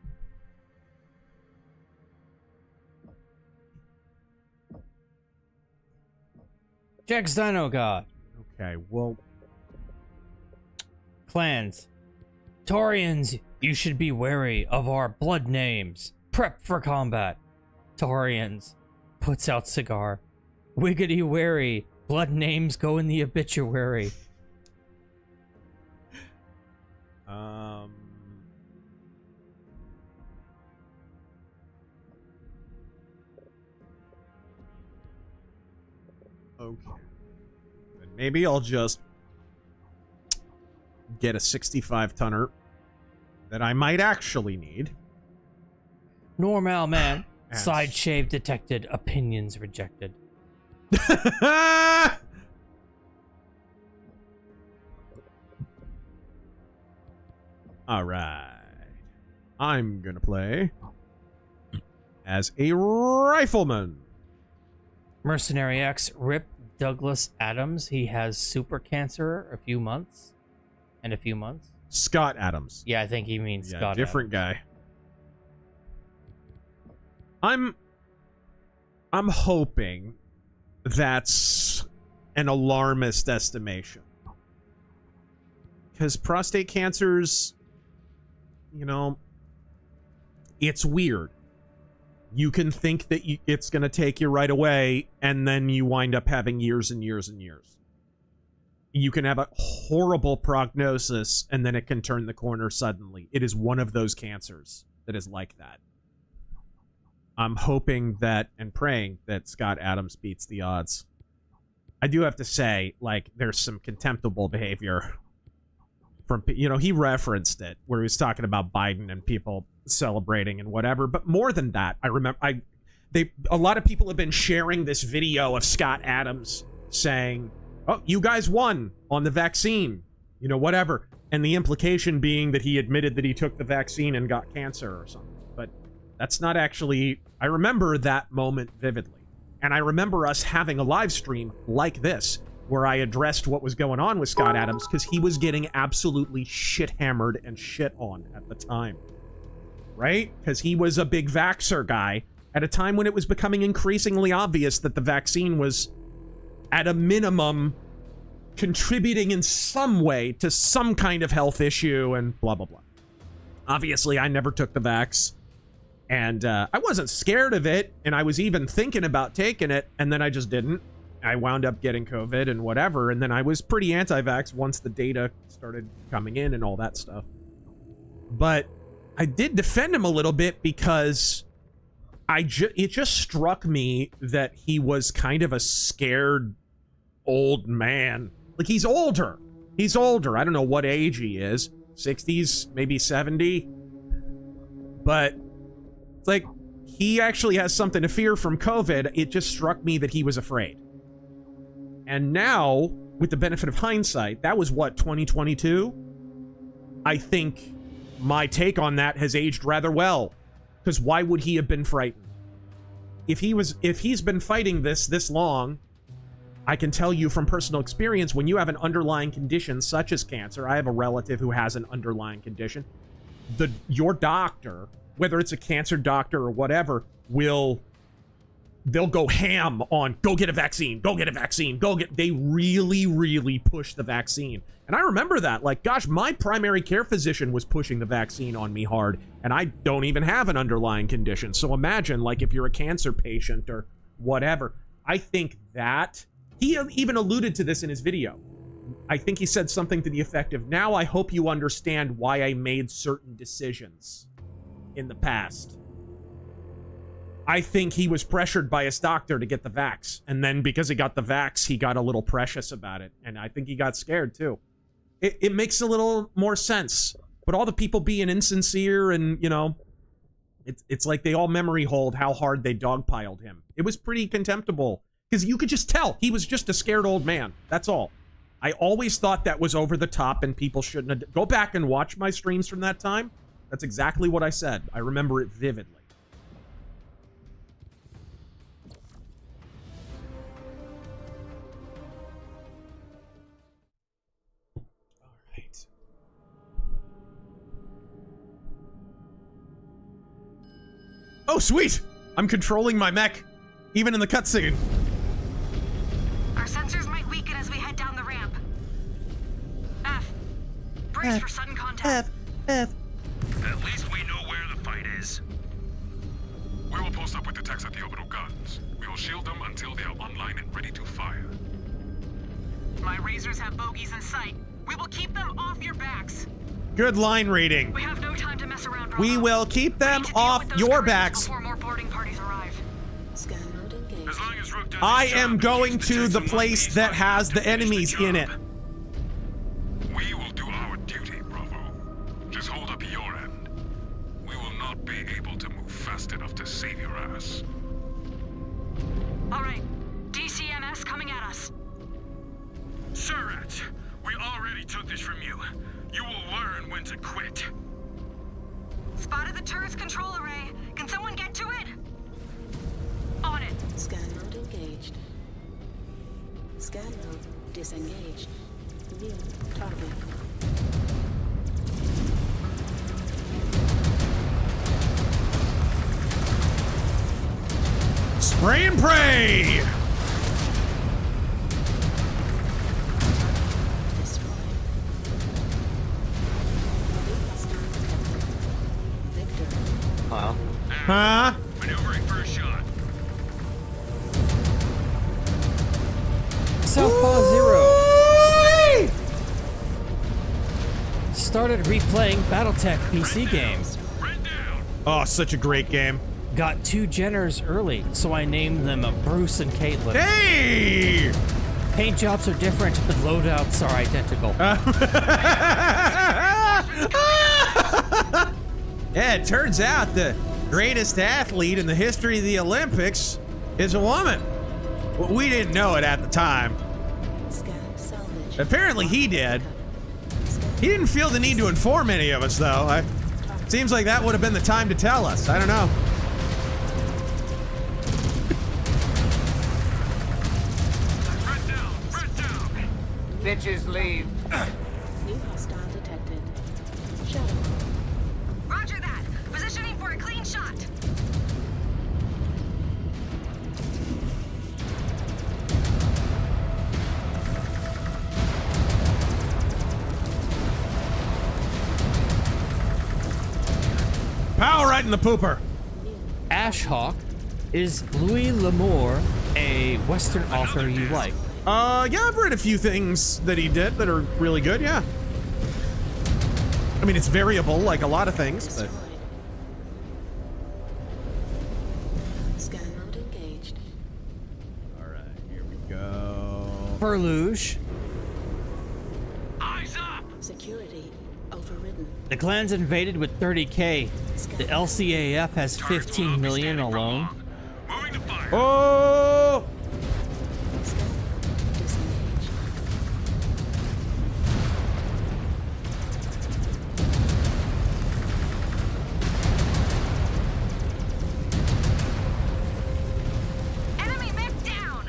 Jack's Dino God. Okay, well... Clans. Taurians, you should be wary of our blood names. Prep for combat. Taurians. Puts out cigar. Wiggity wary. Blood names go in the obituary. Okay. Then maybe I'll just get a 65-tonner that I might actually need. Normal man. Side shave detected. Opinions rejected. Alright. I'm gonna play as a rifleman. Mercenary X, rip Douglas Adams. He has super cancer a few months. Scott Adams. Yeah, I think he means Scott different Adams. Guy. I'm hoping that's an alarmist estimation. Because prostate cancer's, you know, it's weird. You can think that it's going to take you right away, and then you wind up having years and years and years. You can have a horrible prognosis, and then it can turn the corner suddenly. It is one of those cancers that is like that. I'm hoping that and praying that Scott Adams beats the odds. I do have to say, like, there's some contemptible behavior from, you know, he referenced it where he was talking about Biden and people celebrating and whatever. But more than that, I remember a lot of people have been sharing this video of Scott Adams saying, "Oh, you guys won on the vaccine. You know, whatever. And the implication being that he admitted that he took the vaccine and got cancer or something. But that's not actually... I remember that moment vividly. And I remember us having a live stream like this, where I addressed what was going on with Scott Adams, because he was getting absolutely shit-hammered and shit on at the time. Right? Because he was a big vaxxer guy at a time when it was becoming increasingly obvious that the vaccine was, at a minimum, contributing in some way to some kind of health issue and blah, blah, blah. Obviously, I never took the vax. And I wasn't scared of it, and I was even thinking about taking it, and then I just didn't. I wound up getting COVID and whatever, and then I was pretty anti-vax once the data started coming in and all that stuff. But I did defend him a little bit because it just struck me that he was kind of a scared old man. Like, he's older. He's older. I don't know what age he is. 60s, maybe 70. But it's like, he actually has something to fear from COVID. It just struck me that he was afraid. And now, with the benefit of hindsight, that was what, 2022? I think my take on that has aged rather well. Because why would he have been frightened? If he's been fighting this long, I can tell you from personal experience, when you have an underlying condition such as cancer, I have a relative who has an underlying condition, your doctor, whether it's a cancer doctor or whatever, they'll go ham on, go get a vaccine, go get a vaccine, they really, really push the vaccine. And I remember that, like, gosh, my primary care physician was pushing the vaccine on me hard, and I don't even have an underlying condition. So imagine, like, if you're a cancer patient or whatever. I think that, he even alluded to this in his video. I think he said something to the effect of, now I hope you understand why I made certain decisions in the past. I think he was pressured by his doctor to get the vax. And then because he got the vax, he got a little precious about it. And I think he got scared too. It makes a little more sense. But all the people being insincere and, you know, it's like they all memory hold how hard they dogpiled him. It was pretty contemptible. Because you could just tell he was just a scared old man. That's all. I always thought that was over the top and people shouldn't have... Go back and watch my streams from that time. That's exactly what I said. I remember it vividly. Oh, sweet! I'm controlling my mech, even in the cutscene. Our sensors might weaken as we head down the ramp. Brace for sudden contact. At least we know where the fight is. We will post up with the techs at the orbital guns. We will shield them until they are online and ready to fire. My Razors have bogeys in sight. We will keep them off your backs. Good line reading. We have no time to mess around, Bravo. We will keep them off your backs. Before more boarding parties arrive. Scan mode engaged. As long as Rook does I am going to the place that has the enemies in it. We will do our duty, Bravo. Just hold up your end. We will not be able to move fast enough to save your ass. All right, DCMS coming at us. Surrat, we already took this from you. You will learn when to quit. Spotted the turret's control array. Can someone get to it? On it. Scan mode engaged. Scan mode disengaged. New target. Spray and pray! Huh? Maneuvering for a shot. Southpaw Zero. Started replaying BattleTech PC games. Oh, such a great game. Got 2 Jenners early, so I named them Bruce and Caitlin. Hey! Paint jobs are different, but loadouts are identical. Yeah, it turns out the greatest athlete in the history of the Olympics is a woman. Well, we didn't know it at the time. Scan salvage. Apparently he did. He didn't feel the need to inform any of us, though. Seems like that would have been the time to tell us. I don't know. Bitches leave. New hostile detected. Shadow. Roger that. Positioning for a clean shot. Power right in the pooper. Ashhawk, is Louis L'Amour a Western author you like? Yeah, I've read a few things that he did that are really good, yeah. I mean, it's variable like a lot of things, but... Scan mode engaged. Alright, here we go. Verluge. Eyes up! Security overridden. The clan's invaded with 30k. The LCAF has 15 million alone. Oh! Enemy mech down.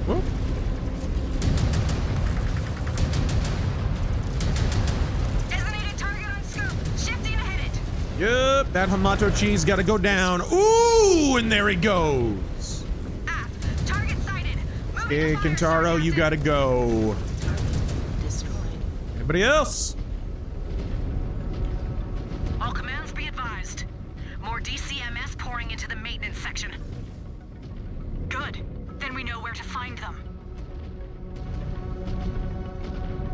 Whoop. Designated target on scope. Shifting to hit it. Yep, that Hamato cheese gotta go down. Ooh, and there he goes. Target sighted. Hey, Kentaro, you gotta go. Anybody else? All commands be advised. More DCMS pouring into the maintenance section. Good. Then we know where to find them.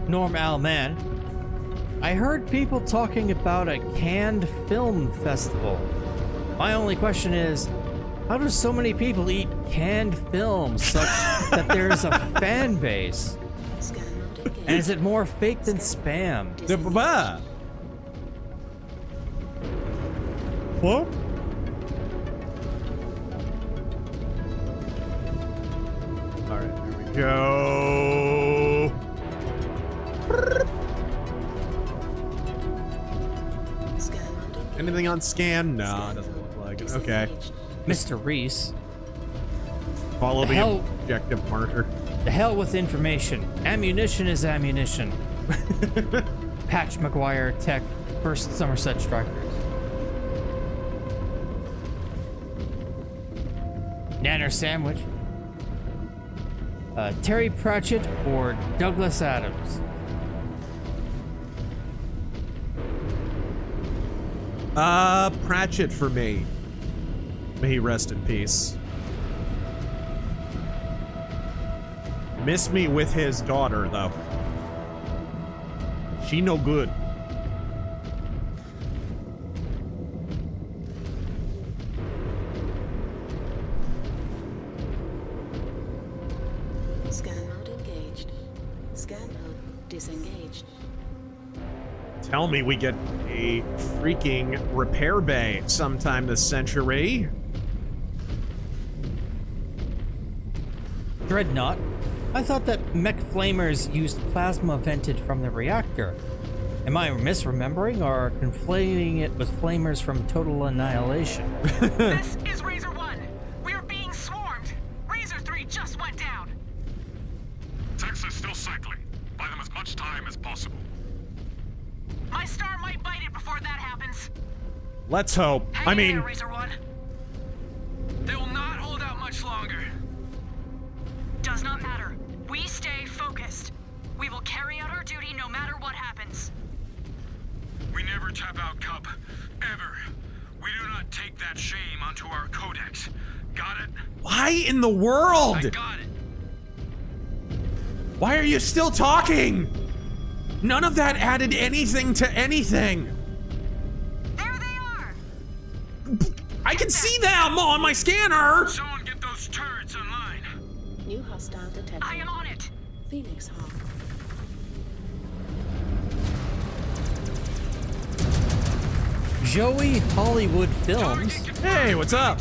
Norm Al Man. I heard people talking about a canned film festival. My only question is, how do so many people eat canned films such that there's a fan base? And is it more fake than spam? What? Alright, here we go. Anything on scan? No, it doesn't look like it. Okay. Mr. Reese. Follow the hell, objective marker. The hell with information. Ammunition is ammunition. Patch McGuire Tech, 1st Somerset Strikers. Nanner Sandwich. Terry Pratchett or Douglas Adams? Pratchett for me. May he rest in peace. Miss me with his daughter, though. She no good. Scan mode engaged. Scan mode disengaged. Tell me we get a freaking repair bay sometime this century. Dreadnought. I thought that mech flamers used plasma vented from the reactor. Am I misremembering or conflating it with flamers from Total Annihilation? This is Razor 1. We are being swarmed. Razor 3 just went down. Techs are still cycling. Buy them as much time as possible. My star might bite it before that happens. Let's hope. Hang I in mean, there, Razor 1. They will not hold out much longer. Does not matter. We stay focused. We will carry out our duty no matter what happens. We never tap out, Cub. Ever. We do not take that shame onto our codex. Got it? why in the world? I got it. Why are you still talking? None of that added anything to anything. There they are. I can see them on my scanner. Someone get those turrets online. New hostile detected. I am on it. Phoenix Hawk. Joey Hollywood Films. Hey, what's up?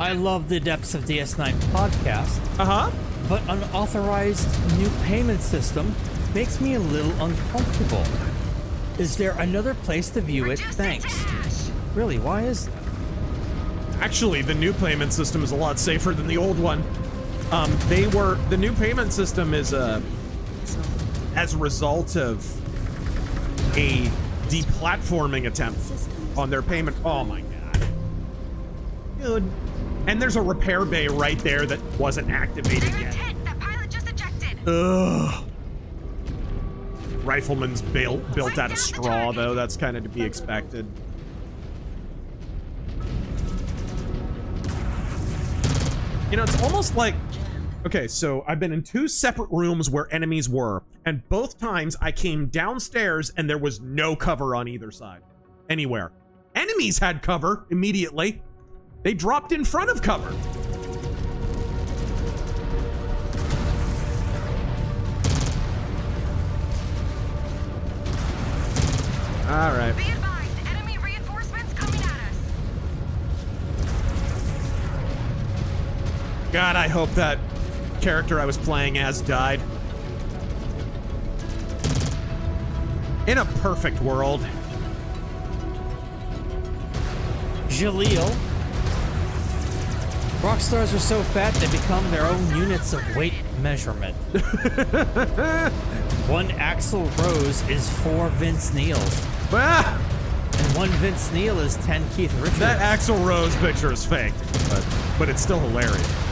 I love the Depths of DS9 podcast. Uh-huh. But unauthorized new payment system makes me a little uncomfortable. Is there another place to view it? Thanks. Really, why is that? Actually, the new payment system is a lot safer than the old one. The new payment system is as a result of a deplatforming attempt on their payment. Oh my god. Dude. And there's a repair bay right there that wasn't activated yet. That pilot just ejected. Ugh. Rifleman's built out of straw, though. That's kind of to be expected. You know, it's almost like... Okay, so I've been in 2 separate rooms where enemies were, and both times I came downstairs and there was no cover on either side. Anywhere. Enemies had cover immediately. They dropped in front of cover. All right. Be advised, enemy reinforcements coming at us. God, I hope that character I was playing as died. In a perfect world. Jaleel. Rockstars are so fat they become their own units of weight measurement. 1 Axl Rose is 4 Vince Neils. Ah! And 1 Vince Neil is 10 Keith Richards. That Axl Rose picture is fake, but it's still hilarious.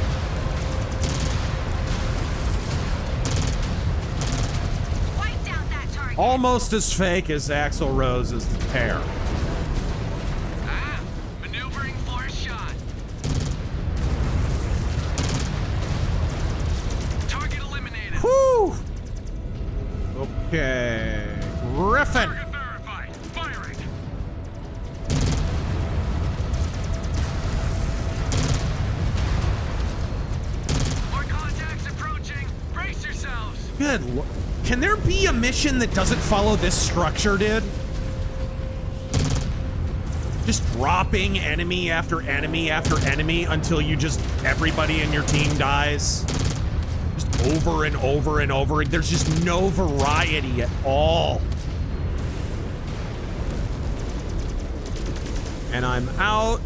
Almost as fake as Axl Rose's hair. Maneuvering for a shot. Target eliminated. Whew! Okay. Griffin! Target verified. Firing. More contacts approaching. Brace yourselves. Good lord. Can there be a mission that doesn't follow this structure, dude? Just dropping enemy after enemy after enemy until everybody in your team dies. Just over and over and over. There's just no variety at all. And I'm out.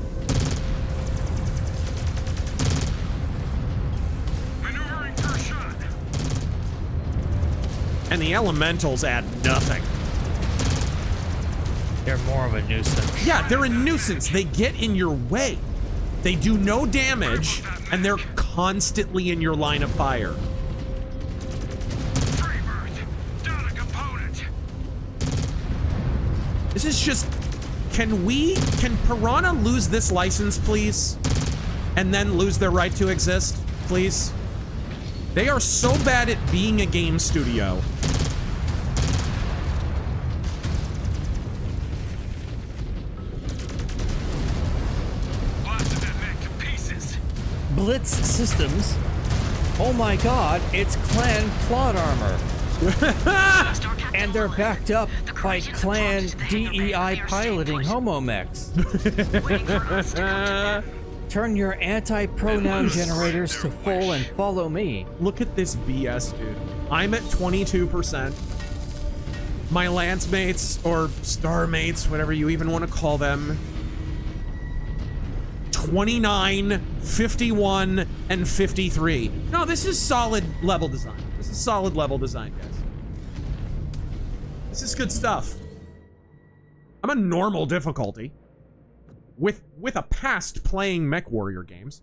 And the elementals add nothing. They're more of a nuisance. Yeah, they're a nuisance. They get in your way. They do no damage, and they're constantly in your line of fire. This is just... Can Piranha lose this license, please? And then lose their right to exist, please? They are so bad at being a game studio. Blitz Systems. Oh my god, it's Clan Plot Armor. And they're backed up by Clan DEI piloting homomechs. Turn your anti-pronoun generators to full and follow me. Look at this BS, dude. I'm at 22%. My lance mates, or star mates, whatever you even want to call them, 29, 51, and 53. No, this is solid level design. This is solid level design, guys. This is good stuff. I'm a normal difficulty. With a past playing MechWarrior games.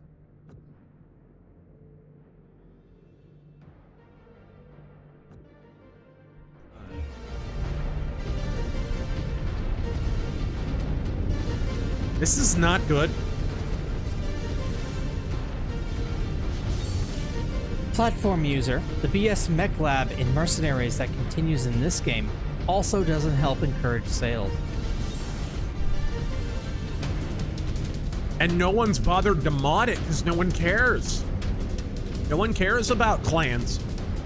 This is not good. Platform user, the BS Mech Lab in Mercenaries that continues in this game also doesn't help encourage sales. And no one's bothered to mod it because no one cares. No one cares about clans.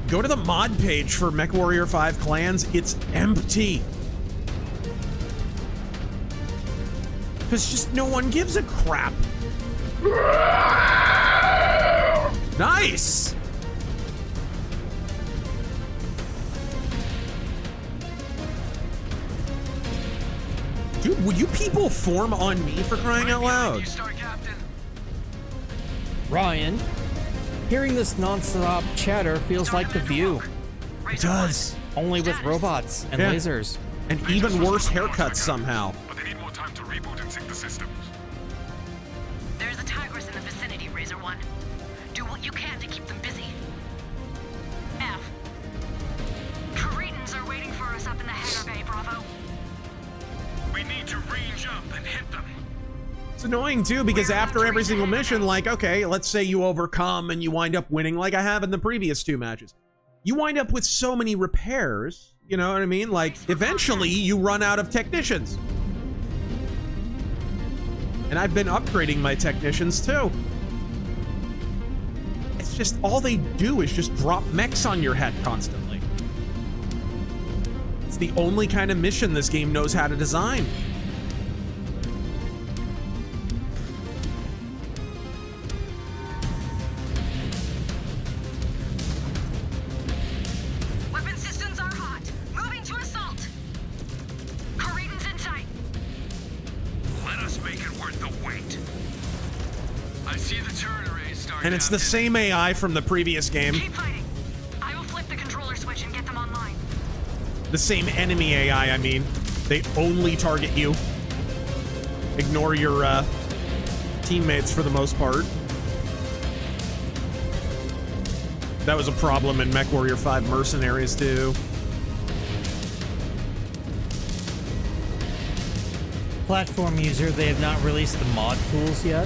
Go to the mod page for MechWarrior 5 clans. It's empty. Because just no one gives a crap. Nice! would you people form on me for crying out loud? Ryan, hearing this non-stop chatter feels like The View. It does. Only with robots and lasers. And even worse haircuts somehow. But they need more time to reboot and sync the systems. There's a Tigress in the vicinity, Razor One. Do what you can to keep them busy. F. Cretans are waiting for us up in the hangar bay, Bravo. We need to range up and hit them. It's annoying too, because after every single mission, like, okay, let's say you overcome and you wind up winning like I have in the previous 2 matches. You wind up with so many repairs, you know what I mean? Like, eventually you run out of technicians. And I've been upgrading my technicians too. It's just, all they do is just drop mechs on your head constantly. It's the only kind of mission this game knows how to design. Weapon systems are hot. Moving to assault. Cretans in sight. Let us make it worth the wait. I see the turret array starting. And it's the same AI from the previous game. Keep fighting. I will flip the controller switch and get them online. The same enemy AI, I mean. They only target you. Ignore your teammates for the most part. That was a problem in MechWarrior 5 Mercenaries too. Platform user, they have not released the mod tools yet.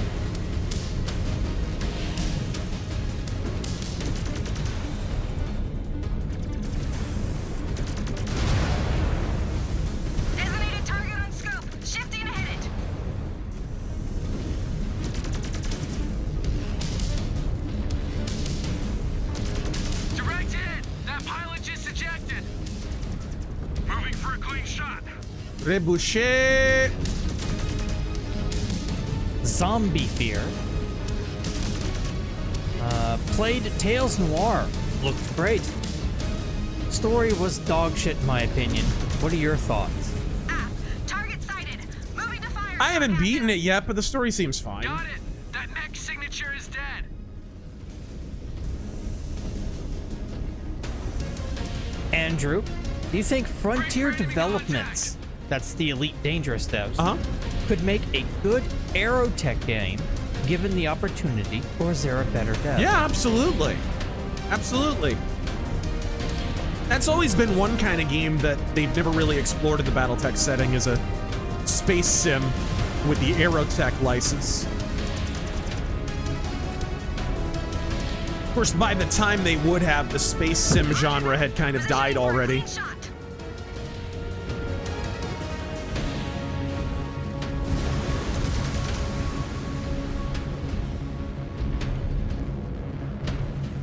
Designated target on scope. Shifting to hit it. Direct hit! That pilot just ejected! Moving for a clean shot. Rebouché. Zombie Fear. Played Tales Noir. Looked great. Story was dog shit in my opinion. What are your thoughts? Target sighted. Moving to fire. I haven't beaten it yet, but the story seems fine. Got it! That mech signature is dead! Andrew, do you think Frontier Developments, that's the Elite Dangerous devs, could make a good aerotech game given the opportunity, or is there a better dev? Yeah, absolutely. Absolutely. That's always been one kind of game that they've never really explored in the Battletech setting, is a space sim with the aerotech license. Of course, by the time they would have, the space sim genre had kind of died already.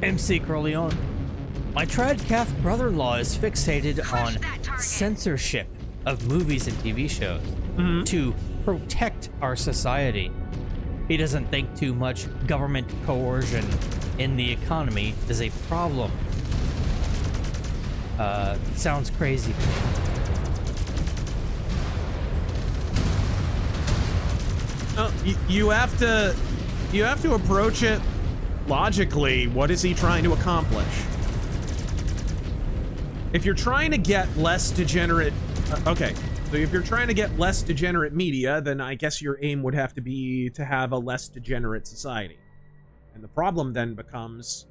MC Corleone. My Tradcath brother-in-law is fixated on censorship of movies and TV shows to protect our society. He doesn't think too much government coercion in the economy is a problem. Sounds crazy. You have to approach it logically. What is he trying to accomplish? If you're trying to get less degenerate, okay, so if you're trying to get less degenerate media, then I guess your aim would have to be to have a less degenerate society. And the problem then becomes,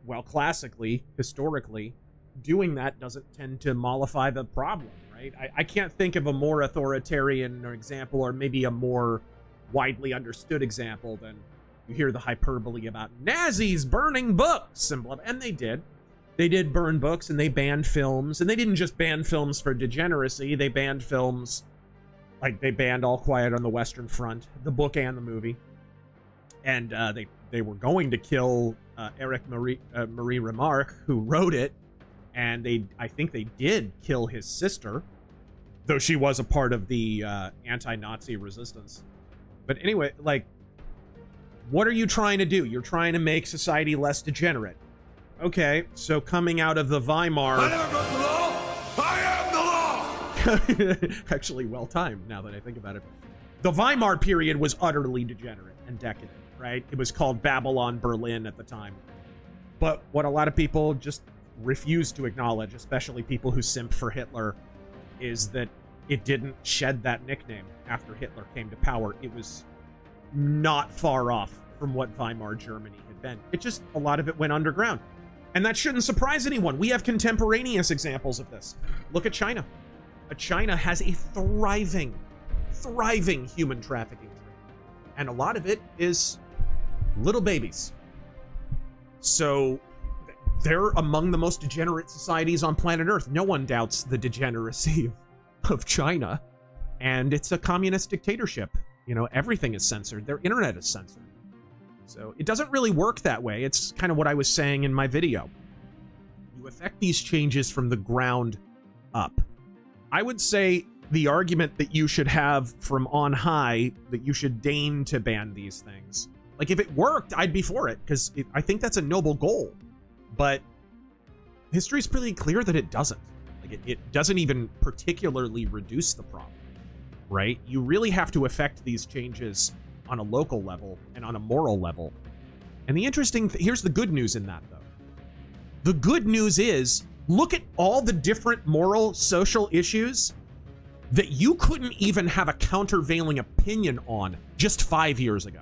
well, classically, historically, doing that doesn't tend to mollify the problem, right? I can't think of a more authoritarian example, or maybe a more widely understood example than you hear the hyperbole about Nazis burning books, and they did. They did burn books, and they banned films, and they didn't just ban films for degeneracy, they banned films, like they banned All Quiet on the Western Front, the book and the movie. And they were going to kill Eric Marie Remarque, who wrote it, and I think they did kill his sister, though she was a part of the anti-Nazi resistance. But anyway, like, what are you trying to do? You're trying to make society less degenerate. Okay, so coming out of the Weimar... I never broke the law! I am the law! Actually well-timed, now that I think about it. The Weimar period was utterly degenerate and decadent, right? It was called Babylon Berlin at the time. But what a lot of people just refuse to acknowledge, especially people who simp for Hitler, is that it didn't shed that nickname after Hitler came to power. It was not far off from what Weimar Germany had been. It just, a lot of it went underground. And that shouldn't surprise anyone. We have contemporaneous examples of this. Look at China. China has a thriving human trafficking trade. And a lot of it is little babies. So they're among the most degenerate societies on planet Earth. No one doubts the degeneracy of China. And it's a communist dictatorship. You know, everything is censored. Their internet is censored. So it doesn't really work that way. It's kind of what I was saying in my video. You affect these changes from the ground up. I would say the argument that you should have from on high, that you should deign to ban these things. Like, if it worked, I'd be for it, because I think that's a noble goal. But history's pretty clear that it doesn't. Like, it doesn't even particularly reduce the problem, right? You really have to affect these changes on a local level and on a moral level. And the interesting here's the good news in that, though. The good news is, look at all the different moral, social issues that you couldn't even have a countervailing opinion on just 5 years ago.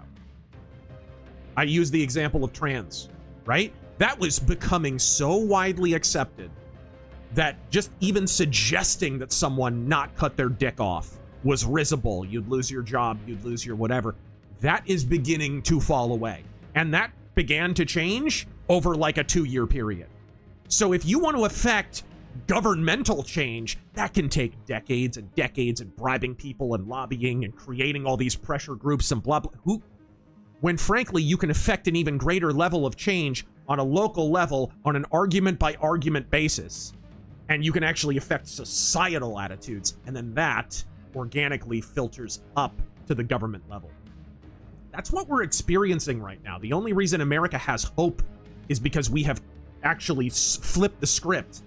I use the example of trans, right? That was becoming so widely accepted that just even suggesting that someone not cut their dick off was risible. You'd lose your job, you'd lose your whatever. That is beginning to fall away. And that began to change over like a 2-year period. So if you want to affect governmental change, that can take decades and decades, and bribing people and lobbying and creating all these pressure groups and blah, blah. When frankly, you can affect an even greater level of change on a local level on an argument by argument basis. And you can actually affect societal attitudes. And then that organically filters up to the government level. That's what we're experiencing right now. The only reason America has hope is because we have actually flipped the script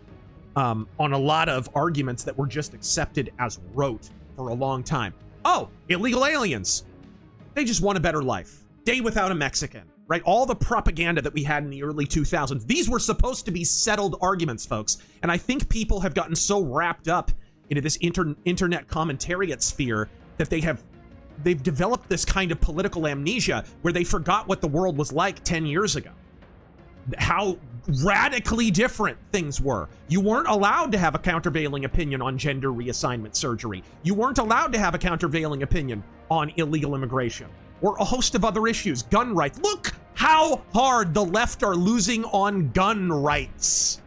on a lot of arguments that were just accepted as rote for a long time. Oh, illegal aliens. They just want a better life. Day without a Mexican, right? All the propaganda that we had in the early 2000s. These were supposed to be settled arguments, folks. And I think people have gotten so wrapped up into this internet commentariat sphere that they've developed this kind of political amnesia where they forgot what the world was like 10 years ago. How radically different things were. You weren't allowed to have a countervailing opinion on gender reassignment surgery. You weren't allowed to have a countervailing opinion on illegal immigration or a host of other issues. Gun rights. Look how hard the left are losing on gun rights.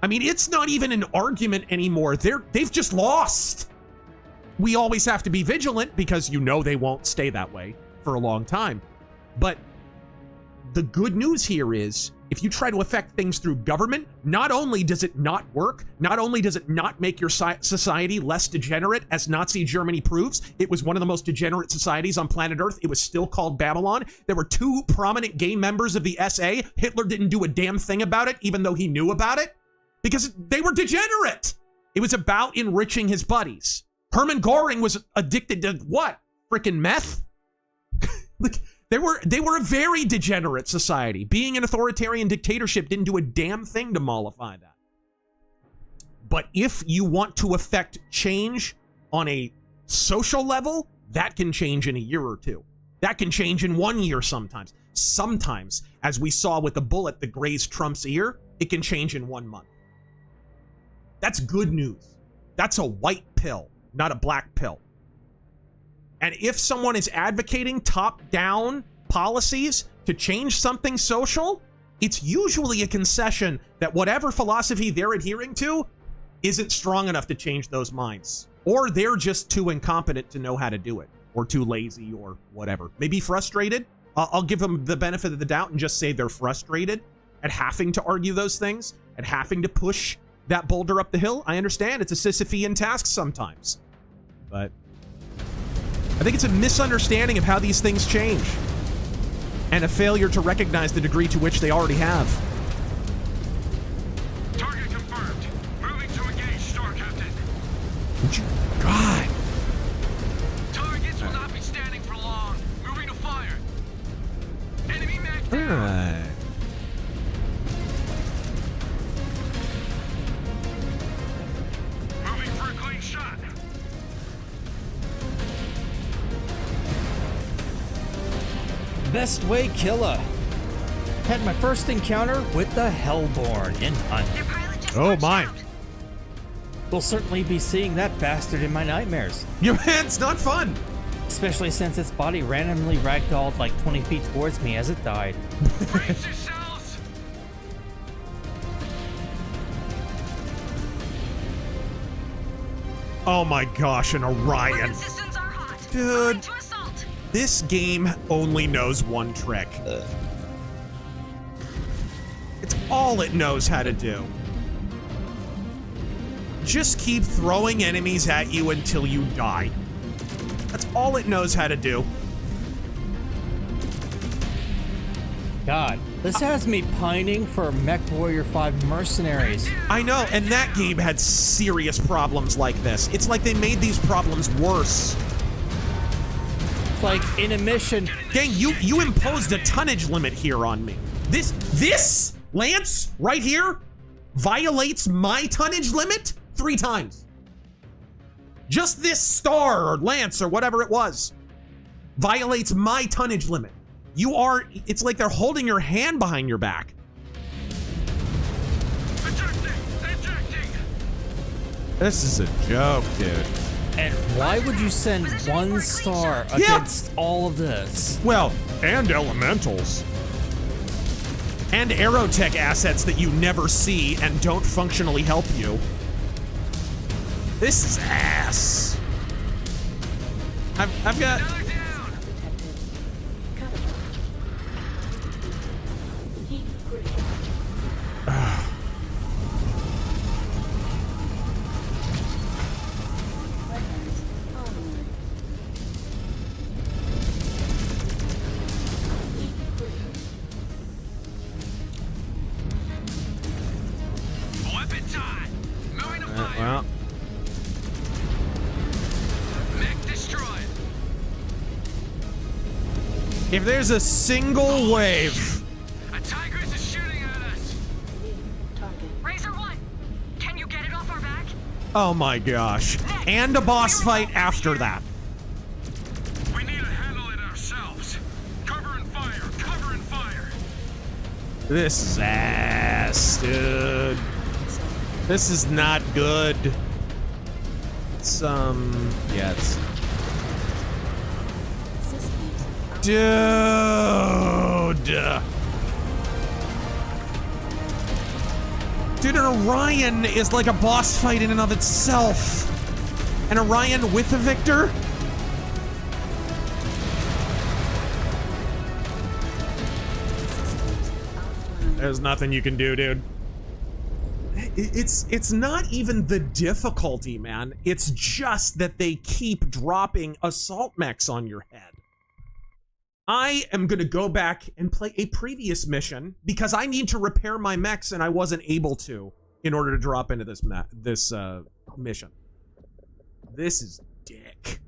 I mean, it's not even an argument anymore. They've just lost. We always have to be vigilant because you know they won't stay that way for a long time. But the good news here is, if you try to affect things through government, not only does it not work, not only does it not make your society less degenerate, as Nazi Germany proves, it was one of the most degenerate societies on planet Earth. It was still called Babylon. There were 2 prominent gay members of the SA. Hitler didn't do a damn thing about it, even though he knew about it, because they were degenerate. It was about enriching his buddies. Hermann Göring was addicted to what? Frickin' meth? Like, They were a very degenerate society. Being an authoritarian dictatorship didn't do a damn thing to mollify that. But if you want to affect change on a social level, that can change in a year or 2. That can change in 1 year sometimes. Sometimes, as we saw with the bullet that grazed Trump's ear, it can change in 1 month. That's good news. That's a white pill, not a black pill. And if someone is advocating top-down policies to change something social, it's usually a concession that whatever philosophy they're adhering to isn't strong enough to change those minds. Or they're just too incompetent to know how to do it, or too lazy, or whatever. Maybe frustrated. I'll give them the benefit of the doubt and just say they're frustrated at having to argue those things, at having to push that boulder up the hill. I understand it's a Sisyphean task sometimes, but I think it's a misunderstanding of how these things change, and a failure to recognize the degree to which they already have. Target confirmed. Moving to engage, Star Captain. God. Targets will not be standing for long. Moving to fire. Enemy mech down. Alright. Moving for a clean shot. Best way killer. Had my first encounter with the Hellborn in Hunt. Oh my. We'll certainly be seeing that bastard in my nightmares. Your man's not fun. Especially since its body randomly ragdolled like 20 feet towards me as it died. Brace yourselves. Oh my gosh, an Orion. Dude, this game only knows one trick. It's all it knows how to do. Just keep throwing enemies at you until you die. That's all it knows how to do. God, this has me pining for MechWarrior 5 Mercenaries. I know, and that game had serious problems like this. It's like they made these problems worse. Like in a mission. Gang, you imposed a tonnage limit here on me. This Lance right here violates my tonnage limit 3 times. Just this star or Lance or whatever it was violates my tonnage limit. It's like they're holding your hand behind your back. Ejecting. This is a joke, dude. And why would you send 1 star against all of this? Well, and elementals. And aerotech assets that you never see and don't functionally help you. This is ass. I've got... Weapon time. Moving to fire. Well. Mech destroyed. If there's a single wave... A Tigress is shooting at us. Razor 1, can you get it off our back? Oh my gosh. And a boss fight after that. We need to handle it ourselves. Cover and fire. Cover and fire. This is ass, dude. This is not good. It's, yeah, it's... Dude! Dude, an Orion is like a boss fight in and of itself. An Orion with a Victor? There's nothing you can do, dude. It's not even the difficulty, man. It's just that they keep dropping assault mechs on your head. I am gonna go back and play a previous mission because I need to repair my mechs and I wasn't able to in order to drop into this mission. This is dick.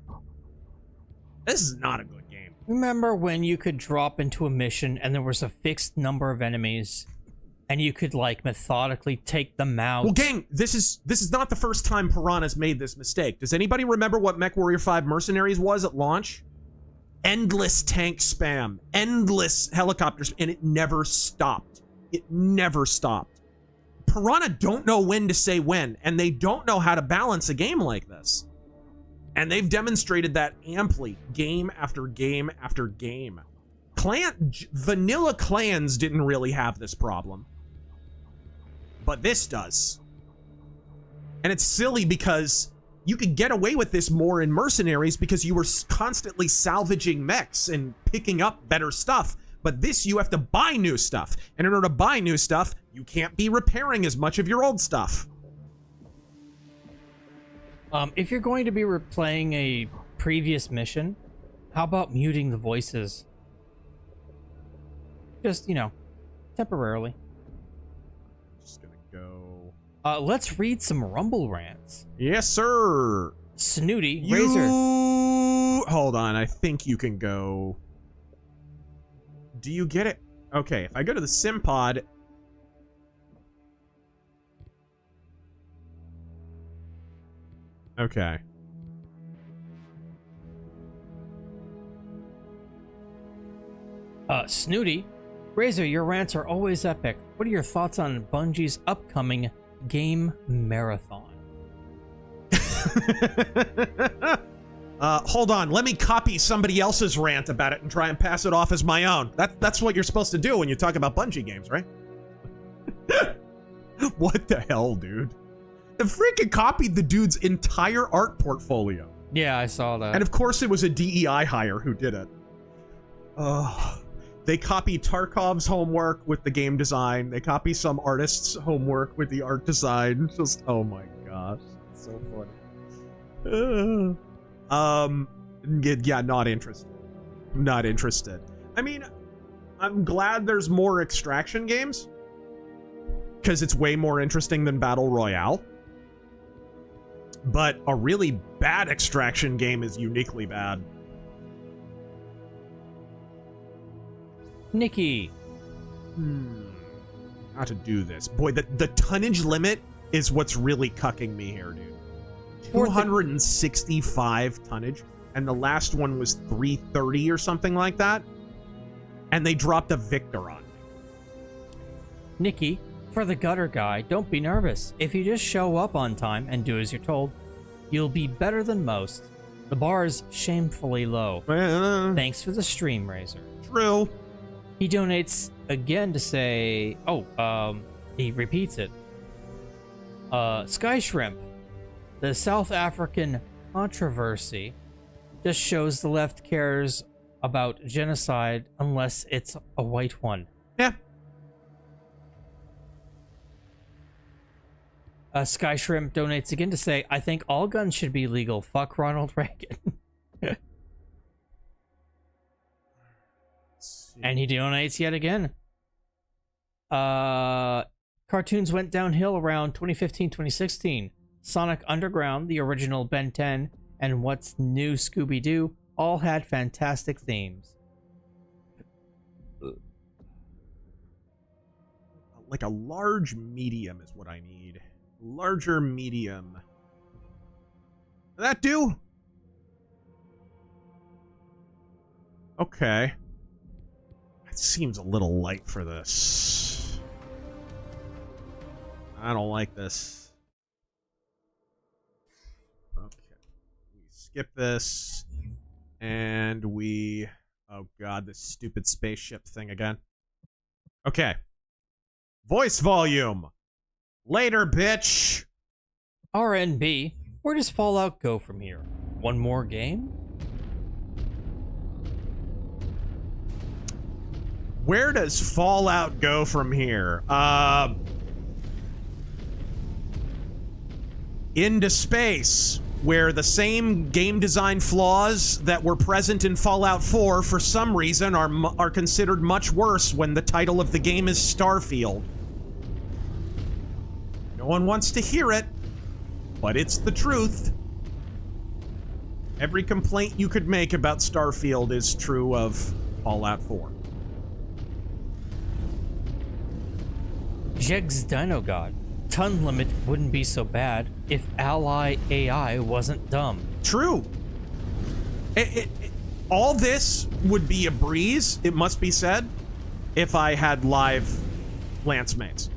This is not a good game. Remember when you could drop into a mission and there was a fixed number of enemies and you could like methodically take them out? Well, gang, this is not the first time Piranha's made this mistake. Does anybody remember what MechWarrior 5 Mercenaries was at launch? Endless tank spam, endless helicopters, and it never stopped. It never stopped. Piranha don't know when to say when, and they don't know how to balance a game like this. And they've demonstrated that amply, game after game after game. Vanilla clans didn't really have this problem. But this does. And it's silly because you could get away with this more in Mercenaries because you were constantly salvaging mechs and picking up better stuff. But this, you have to buy new stuff. And in order to buy new stuff, you can't be repairing as much of your old stuff. If you're going to be replaying a previous mission, how about muting the voices? Just, you know, temporarily. Just gonna go Let's read some Rumble rants. Yes, sir. Snooty, Razor. Hold on, I think you can go. Do you get it? Okay, if I go to the sim pod. Okay. Snooty, Razor, your rants are always epic. What are your thoughts on Bungie's upcoming game marathon? Hold on, let me copy somebody else's rant about it and try and pass it off as my own. That's what you're supposed to do when you talk about Bungie games, right? What the hell, dude? They freaking copied the dude's entire art portfolio. Yeah, I saw that. And of course it was a DEI hire who did it. They copy Tarkov's homework with the game design. They copy some artist's homework with the art design. Just, oh my gosh. It's so funny. Yeah, not interested. Not interested. I mean, I'm glad there's more extraction games, because it's way more interesting than Battle Royale. But a really bad extraction game is uniquely bad. Nikki. How to do this. Boy, the tonnage limit is what's really cucking me here, dude. 265 tonnage, and the last one was 330 or something like that. And they dropped a Victor on me. Nikki, for the gutter guy, don't be nervous. If you just show up on time and do as you're told, you'll be better than most. The bar is shamefully low. Thanks for the stream, Razor. True. He donates again to say, he repeats it. Sky Shrimp, the South African controversy just shows the left cares about genocide unless it's a white one. Yeah. Sky Shrimp donates again to say, I think all guns should be legal. Fuck Ronald Reagan. And he donates yet again. Cartoons went downhill around 2015-2016. Sonic Underground, the original Ben 10, and What's New Scooby-Doo all had fantastic themes. Like a large medium is what I need. Larger medium. That do? Okay. That seems a little light for this. I don't like this. Okay. We skip this. And we... Oh god, this stupid spaceship thing again. Okay. Voice volume. Later, bitch. RNB, where does Fallout go from here? One more game? Where does Fallout go from here? Into space, where the same game design flaws that were present in Fallout 4 for some reason are considered much worse when the title of the game is Starfield. No one wants to hear it, but it's the truth. Every complaint you could make about Starfield is true of Fallout 4. Jegs Dino God. Ton limit wouldn't be so bad if Ally AI wasn't dumb. True. All this would be a breeze, it must be said, if I had live lance mates.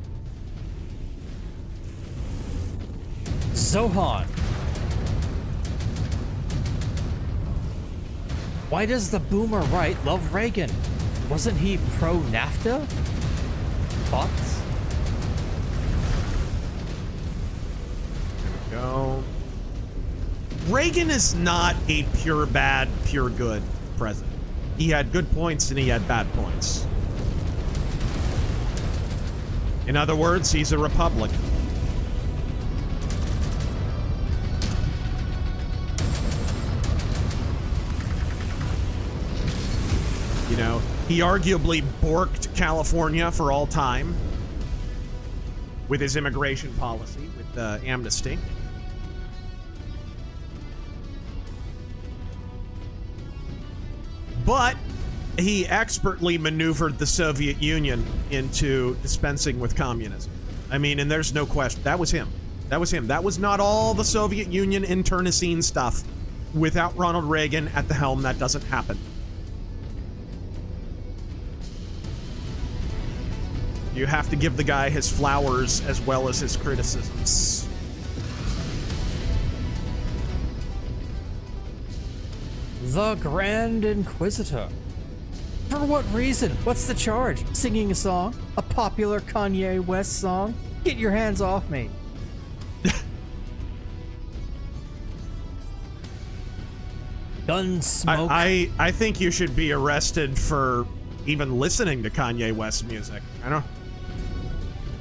Zohan. Why does the boomer right love Reagan? Wasn't he pro-NAFTA? Thoughts? There we go. Reagan is not a pure bad, pure good president. He had good points and he had bad points. In other words, he's a Republican. You know, he arguably borked California for all time. with his immigration policy, with amnesty. But he expertly maneuvered the Soviet Union into dispensing with communism. I mean, and there's no question. That was him. That was him. That was not all the Soviet Union internecine stuff. Without Ronald Reagan at the helm, that doesn't happen. You have to give the guy his flowers as well as his criticisms. The Grand Inquisitor. For what reason? What's the charge? Singing a song? A popular Kanye West song? Get your hands off me. Gunsmoke. I think you should be arrested for even listening to Kanye West music. I don't.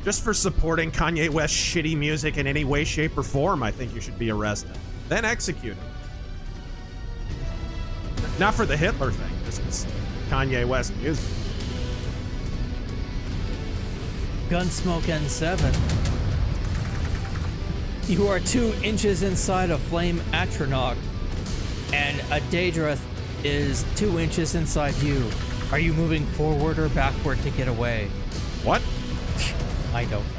Just for supporting Kanye West's shitty music in any way, shape, or form, I think you should be arrested. Then executed. Not for the Hitler thing. This is Kanye West music. Gunsmoke N7. You are 2 inches inside a flame Atronach, and a Daedra is 2 inches inside you. Are you moving forward or backward to get away? What? I don't know.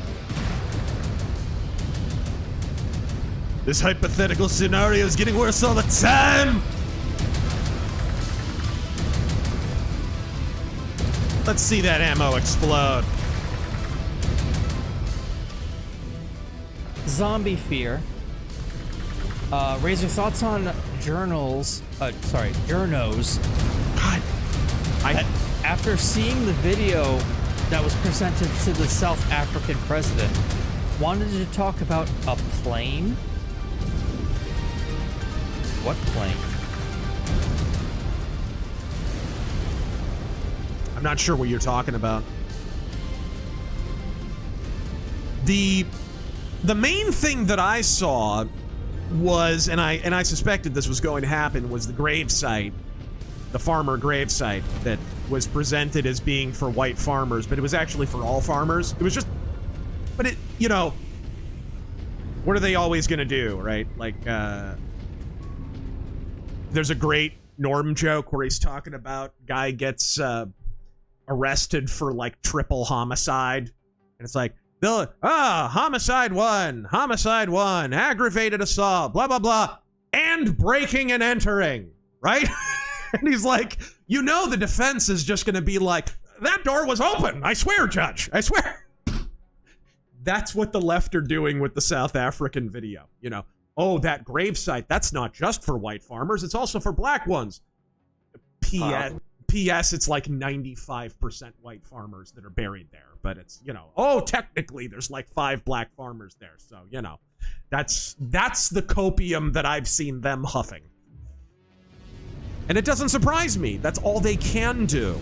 This hypothetical scenario is getting worse all the time! Let's see that ammo explode. Zombie Fear. Razor, thoughts on journos. God. After seeing the video that was presented to the South African president, wanted to talk about a plane? What plane? I'm not sure what you're talking about. The main thing that I saw was, and I suspected this was going to happen, was the gravesite, the farmer gravesite that was presented as being for white farmers, but it was actually for all farmers. It was just, but it, you know, what are they always going to do, right? Like, there's a great Norm joke where he's talking about guy gets arrested for like triple homicide, and it's like, homicide one, aggravated assault, blah, blah, blah, and breaking and entering, right? And he's like, you know, the defense is just going to be like, that door was open. I swear, Judge. I swear. That's what the left are doing with the South African video. You know, oh, that gravesite, that's not just for white farmers. It's also for black ones. P.S. It's like 95% white farmers that are buried there. But it's, you know, oh, technically there's like 5 black farmers there. So, you know, that's the copium that I've seen them huffing. And it doesn't surprise me. That's all they can do.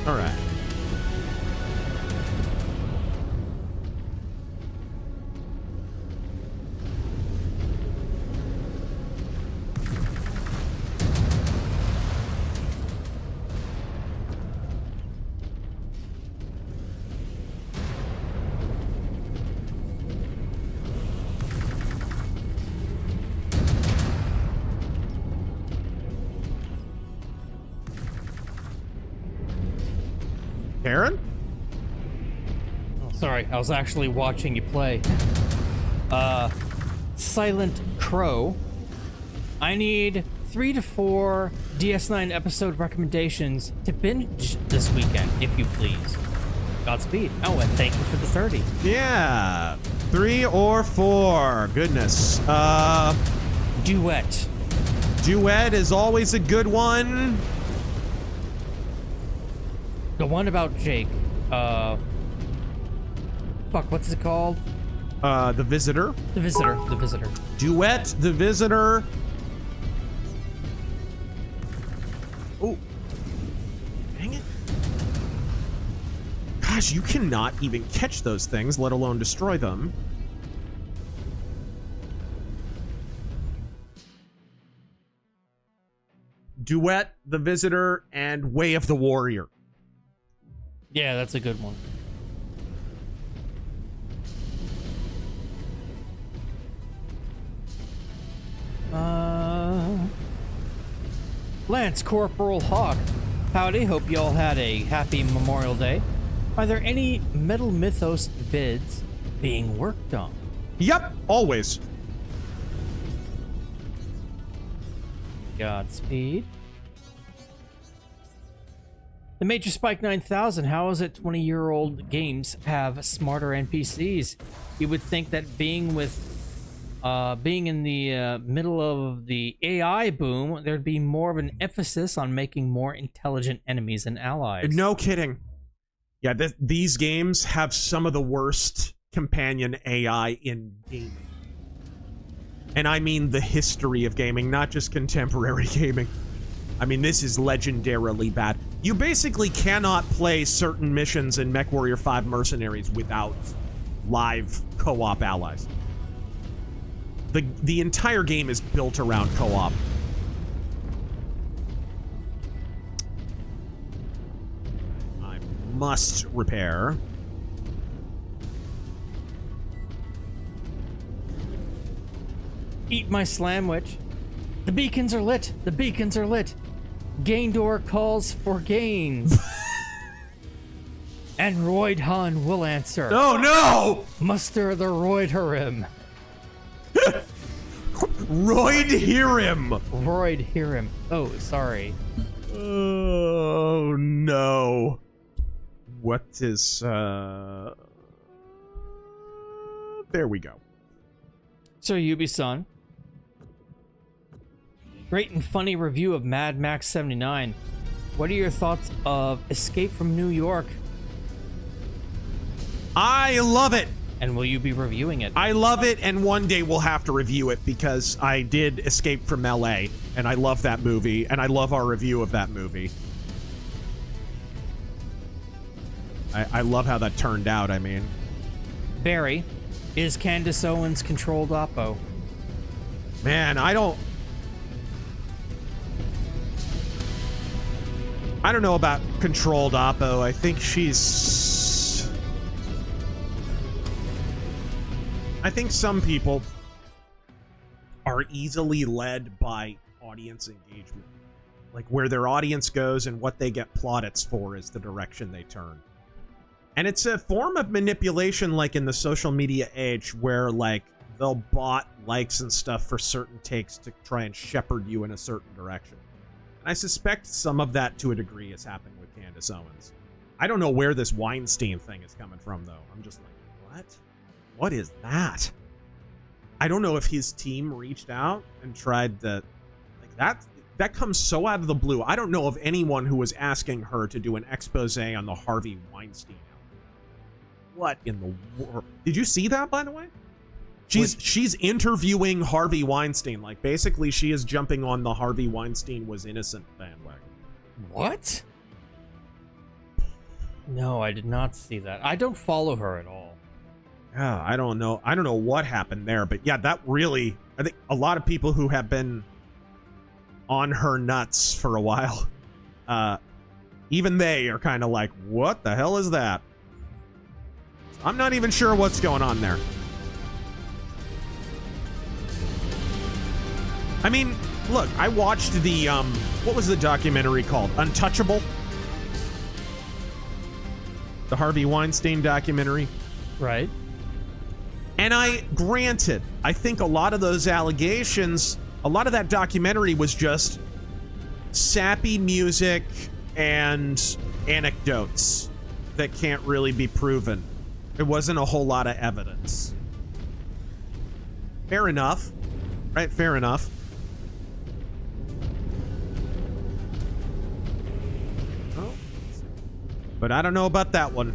All right. Karen? Oh, sorry, I was actually watching you play. Silent Crow. I need 3 to 4 DS9 episode recommendations to binge this weekend, if you please. Godspeed. Oh, and thank you for the 30. Yeah. 3 or 4. Goodness. Duet. Duet is always a good one. The one about Jake. Fuck, what's it called? The Visitor. The Visitor. The Visitor. Duet, The Visitor. Oh. Dang it. Gosh, you cannot even catch those things, let alone destroy them. Duet, The Visitor, and Way of the Warrior. Yeah, that's a good one. Lance Corporal Hawk. Howdy, hope y'all had a happy Memorial Day. Are there any Metal Mythos vids being worked on? Yep, always. Godspeed. The Major Spike 9000, how is it 20-year-old games have smarter NPCs? You would think that being in the middle of the AI boom, there'd be more of an emphasis on making more intelligent enemies and allies. No kidding. Yeah, these games have some of the worst companion AI in gaming. And I mean the history of gaming, not just contemporary gaming. I mean, this is legendarily bad. You basically cannot play certain missions in MechWarrior 5 Mercenaries without live co-op allies. The entire game is built around co-op. I must repair. Eat my slamwich. The beacons are lit. The beacons are lit. Gaindor calls for gains. And Roydhan will answer. Oh no! Muster the Roydharim. Royd hear him. Royd hear him. Oh, sorry. Oh no. What is there we go. So Ubi-san. Great and funny review of Mad Max 79. What are your thoughts of Escape from New York? I love it. And will you be reviewing it? I love it, and one day we'll have to review it because I did Escape from LA, and I love that movie, and I love our review of that movie. I love how that turned out, I mean. Barry, is Candace Owens controlled Oppo? Man, I don't know about controlled Oppo. I think I think some people are easily led by audience engagement. Like where their audience goes and what they get plaudits for is the direction they turn. And it's a form of manipulation like in the social media age where like they'll bot likes and stuff for certain takes to try and shepherd you in a certain direction. And I suspect some of that to a degree has happened with Candace Owens. I don't know where this Weinstein thing is coming from though. I'm just like, what? What is that? I don't know if his team reached out and tried to... Like, that comes so out of the blue. I don't know of anyone who was asking her to do an expose on the Harvey Weinstein album. What in the world? Did you see that, by the way? She's interviewing Harvey Weinstein. Like, basically, she is jumping on the Harvey Weinstein was innocent bandwagon. What? No, I did not see that. I don't follow her at all. Yeah, I don't know. I don't know what happened there, but yeah, that really... I think a lot of people who have been on her nuts for a while, even they are kind of like, what the hell is that? I'm not even sure what's going on there. I mean, look, I watched the, what was the documentary called? Untouchable? The Harvey Weinstein documentary. Right. And granted, I think a lot of those allegations, a lot of that documentary was just sappy music and anecdotes that can't really be proven. There wasn't a whole lot of evidence. Fair enough. Right, fair enough. Oh. But I don't know about that one.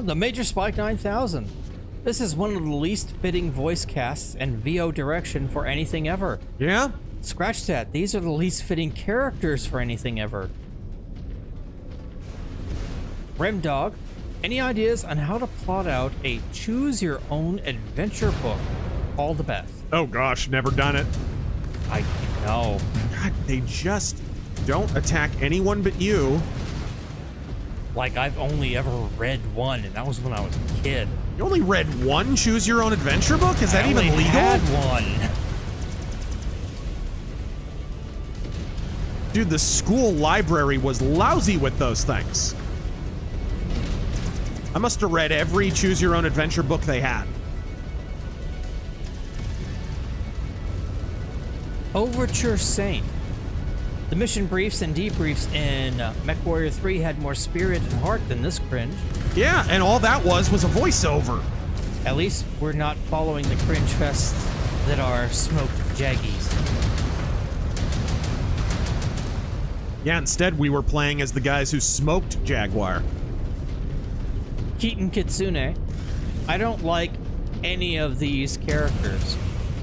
The Major Spike 9000. This is one of the least fitting voice casts and VO direction for anything ever. Yeah? Scratch that. These are the least fitting characters for anything ever. Remdog, any ideas on how to plot out a choose-your-own-adventure book? All the best. Oh gosh, never done it. I know. God, they just don't attack anyone but you. Like, I've only ever read one, and that was when I was a kid. You only read one choose-your-own-adventure book? Is that even legal? I had one. Dude, the school library was lousy with those things. I must have read every choose-your-own-adventure book they had. Overture Saint. The mission briefs and debriefs in MechWarrior 3 had more spirit and heart than this cringe. Yeah, and all that was a voiceover. At least we're not following the cringe fests that are smoked jaggies. Yeah, instead we were playing as the guys who smoked Jaguar. Keaton Kitsune. I don't like any of these characters.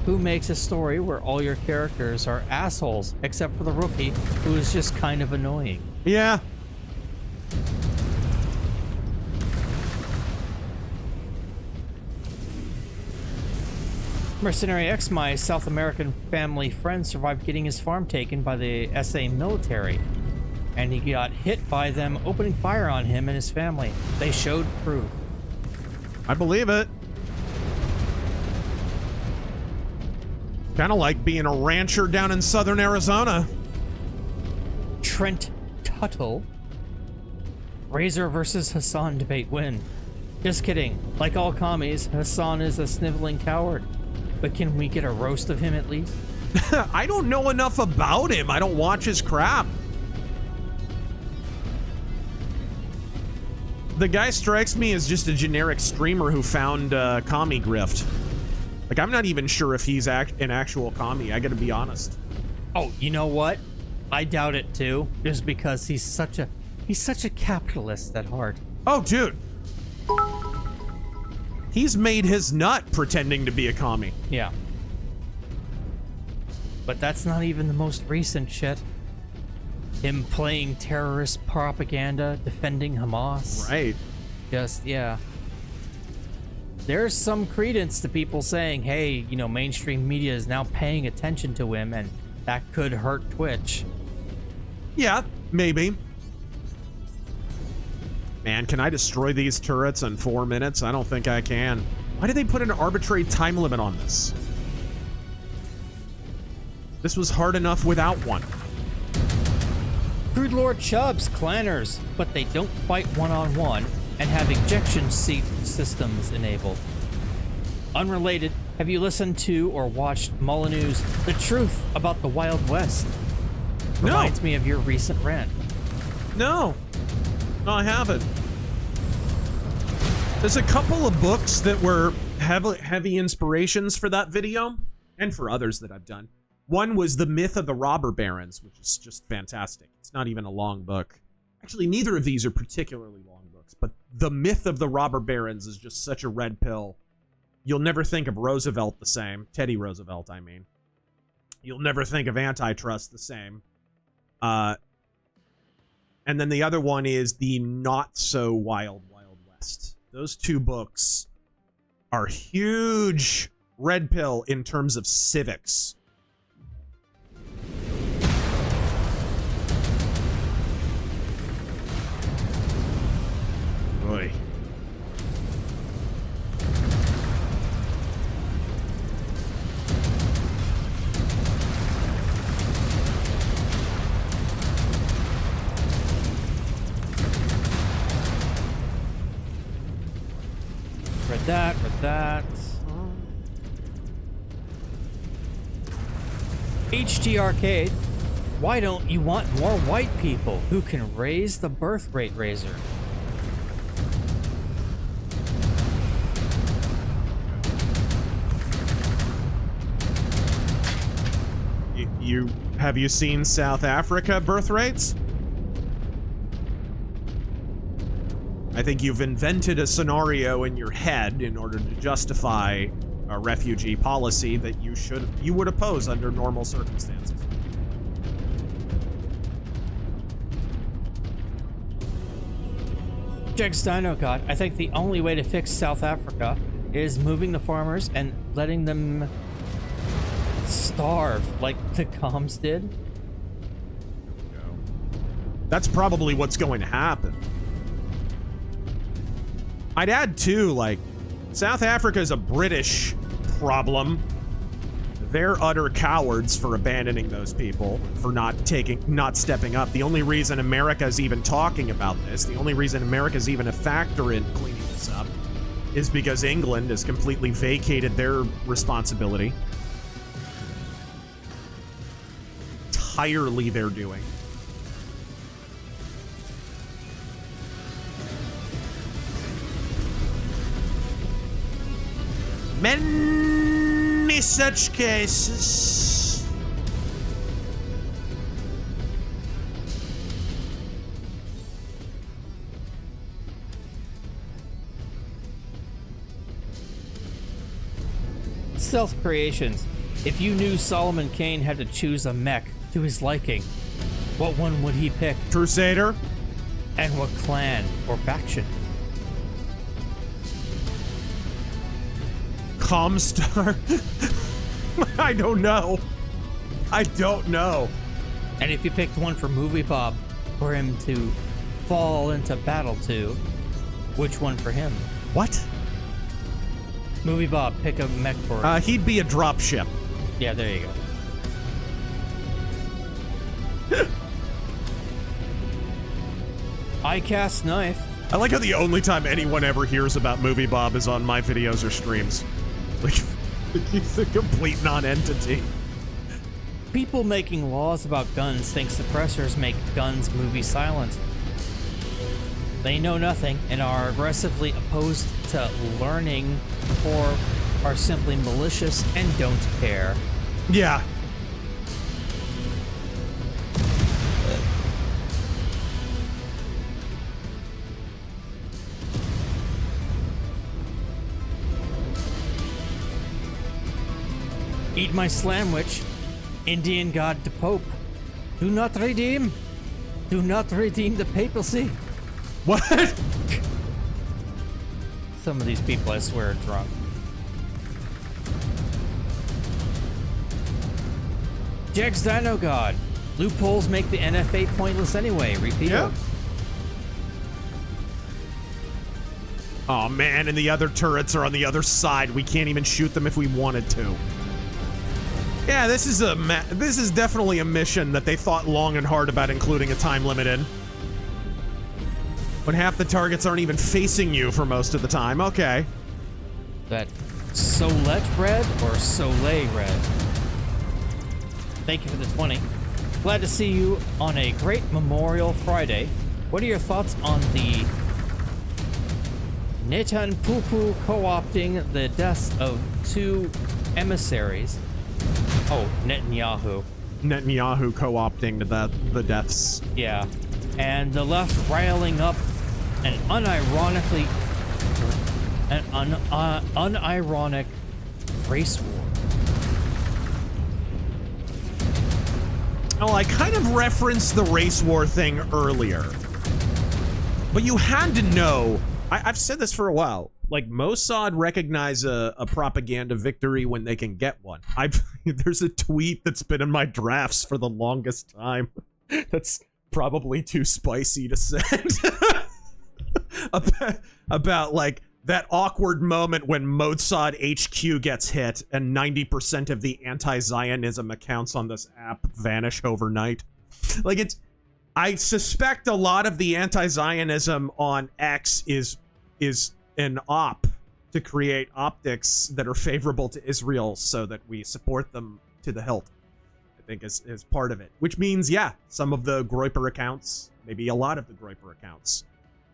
Who makes a story where all your characters are assholes, except for the rookie, who is just kind of annoying? Yeah. Mercenary X, my South American family friend, survived getting his farm taken by the SA military, and he got hit by them opening fire on him and his family. They showed proof. I believe it. Kind of like being a rancher down in southern Arizona. Trent Tuttle. Razor versus Hassan debate win. Just kidding. Like all commies, Hassan is a sniveling coward. But can we get a roast of him at least? I don't know enough about him. I don't watch his crap. The guy strikes me as just a generic streamer who found commie grift. Like, I'm not even sure if he's an actual commie. I gotta be honest. Oh, you know what? I doubt it too. Just because he's such a capitalist at heart. Oh, dude. He's made his nut pretending to be a commie. Yeah. But that's not even the most recent shit. Him playing terrorist propaganda, defending Hamas. Right. Just, yeah. There's some credence to people saying, hey, you know, mainstream media is now paying attention to him, and that could hurt Twitch. Yeah, maybe. Man, can I destroy these turrets in 4 minutes? I don't think I can. Why did they put an arbitrary time limit on this? This was hard enough without one. Crude Lord Chubbs, clanners, but they don't fight one-on-one and have ejection seat systems enabled. Unrelated, have you listened to or watched Molyneux's The Truth About the Wild West? No. Reminds me of your recent rant. No. No, I haven't. There's a couple of books that were heavy inspirations for that video, and for others that I've done. One was The Myth of the Robber Barons, which is just fantastic. It's not even a long book. Actually, neither of these are particularly long books, but The Myth of the Robber Barons is just such a red pill. You'll never think of Roosevelt the same. Teddy Roosevelt, I mean. You'll never think of antitrust the same. And then the other one is The Not So Wild Wild West. Those two books are huge red pill in terms of civics. Boy. Read that. YTArchive. Why don't you want more white people who can raise the birth rate raiser? have you seen South Africa birth rates? I think you've invented a scenario in your head in order to justify a refugee policy that you would oppose under normal circumstances. God, I think the only way to fix South Africa is moving the farmers and letting them starve like the comms did. That's probably what's going to happen. I'd add too, like, South Africa is a British problem. They're utter cowards for abandoning those people, for not stepping up. The only reason America is even talking about this, the only reason America is even a factor in cleaning this up, is because England has completely vacated their responsibility. Entirely they're doing. Many such cases. Stealth Creations. If you knew Solomon Kane had to choose a mech to his liking, what one would he pick? Crusader? And what clan or faction? Comstar? I don't know. I don't know. And if you picked one for Movie Bob for him to fall into battle to, which one for him? What? Movie Bob, pick a mech for he'd be a dropship. Yeah, there you go. I cast knife. I like how the only time anyone ever hears about Movie Bob is on my videos or streams. Like, he's a complete non-entity. People making laws about guns think suppressors make guns movie silent. They know nothing and are aggressively opposed to learning or are simply malicious and don't care. Yeah. Eat my slamwich, Indian god to Pope. Do not redeem. Do not redeem the papacy. What? Some of these people, I swear, are drunk. Jegs Dino God. Loopholes make the NFA pointless anyway. Repeat. Yeah. Oh man, and the other turrets are on the other side. We can't even shoot them if we wanted to. Yeah, this is definitely a mission that they thought long and hard about including a time limit in. When half the targets aren't even facing you for most of the time. Okay. That Solette red or Soleil red? Thank you for the 20. Glad to see you on a great Memorial Friday. What are your thoughts on the Netanyahu co-opting the deaths of 2 emissaries? Oh, Netanyahu. Netanyahu co-opting the deaths. Yeah. And the left riling up an unironic race war. Oh, I kind of referenced the race war thing earlier. But you had to know, I've said this for a while, like Mossad recognize a propaganda victory when they can get one. There's a tweet that's been in my drafts for the longest time. That's probably too spicy to send. about like that awkward moment when Mossad HQ gets hit and 90% of the anti-Zionism accounts on this app vanish overnight. Like I suspect a lot of the anti-Zionism on X is an op to create optics that are favorable to Israel so that we support them to the hilt. I think is part of it. Which means, yeah, some of the Groyper accounts, maybe a lot of the Groyper accounts,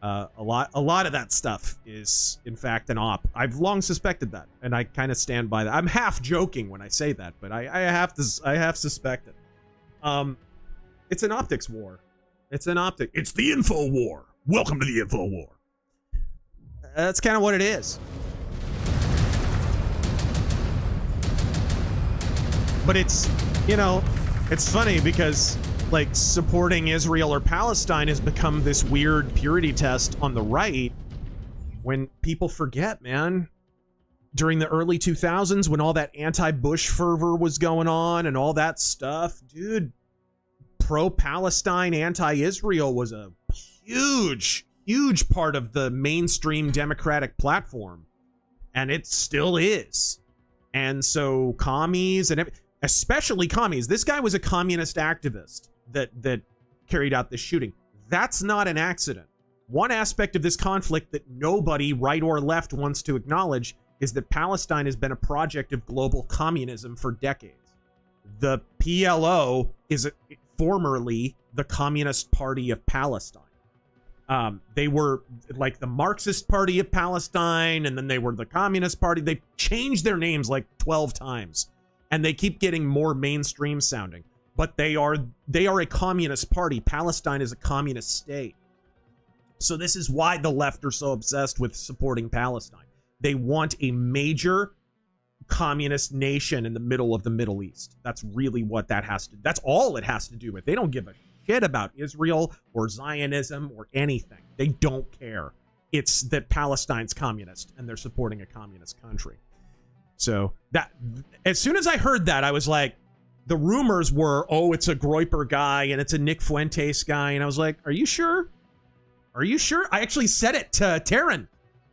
a lot of that stuff is in fact an op. I've long suspected that, and I kind of stand by that. I'm half joking when I say that, but I have suspected. It's an optics war. It's the info war. Welcome to the info war. That's kind of what it is. But it's, you know, it's funny because, like, supporting Israel or Palestine has become this weird purity test on the right when people forget, man. During the early 2000s, when all that anti-Bush fervor was going on and all that stuff, dude, pro-Palestine, anti-Israel was a huge part of the mainstream Democratic platform. And it still is. And so commies and especially commies. This guy was a communist activist that carried out this shooting. That's not an accident. One aspect of this conflict that nobody, right or left, wants to acknowledge is that Palestine has been a project of global communism for decades. The PLO is formerly the Communist Party of Palestine. They were like the Marxist Party of Palestine, and then they were the Communist Party. They changed their names like 12 times, and they keep getting more mainstream sounding. But they are a communist party. Palestine is a communist state. So this is why the left are so obsessed with supporting Palestine. They want a major communist nation in the middle of the Middle East. That's really what that's all it has to do with. They don't give a shit about Israel or Zionism or anything. They don't care. It's that Palestine's communist and they're supporting a communist country. So that, as soon as I heard that, I was like, the rumors were, oh, it's a Groyper guy and it's a Nick Fuentes guy. And I was like, are you sure? Are you sure? I actually said it to Taryn.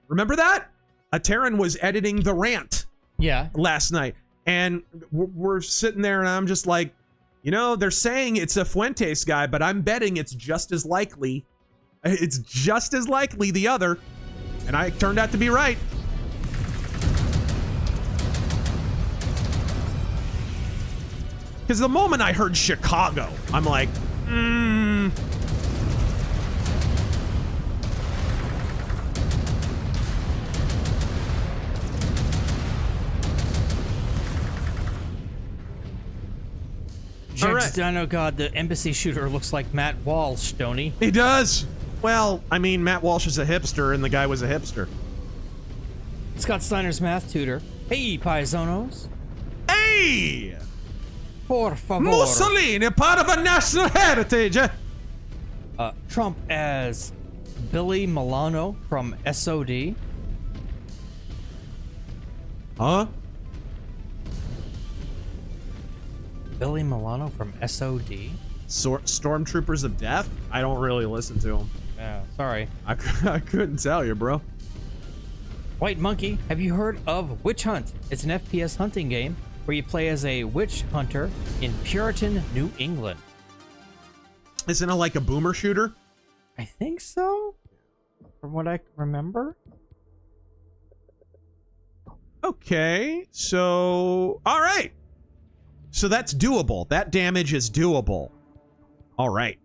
Remember that? Taryn was editing the rant. Yeah. Last night. And we're sitting there and I'm just like, you know, they're saying it's a Fuentes guy, but I'm betting it's just as likely. It's just as likely the other. And I turned out to be right. Because the moment I heard Chicago, I'm like, Oh God, the embassy shooter looks like Matt Walsh, Stoney. He does. Well, I mean, Matt Walsh is a hipster, and the guy was a hipster. Scott Steiner's math tutor. Hey, paisanos. Hey! Por favor. Mussolini, part of a national heritage. Trump as Billy Milano from SOD. Huh? Billy Milano from SOD? Stormtroopers of Death? I don't really listen to him. Yeah, sorry. I couldn't tell you, bro. White Monkey, have you heard of Witch Hunt? It's an FPS hunting game where you play as a witch hunter in Puritan, New England. Isn't it like a boomer shooter? I think so, from what I remember. Okay, so... all right. So that's doable. That damage is doable. All right.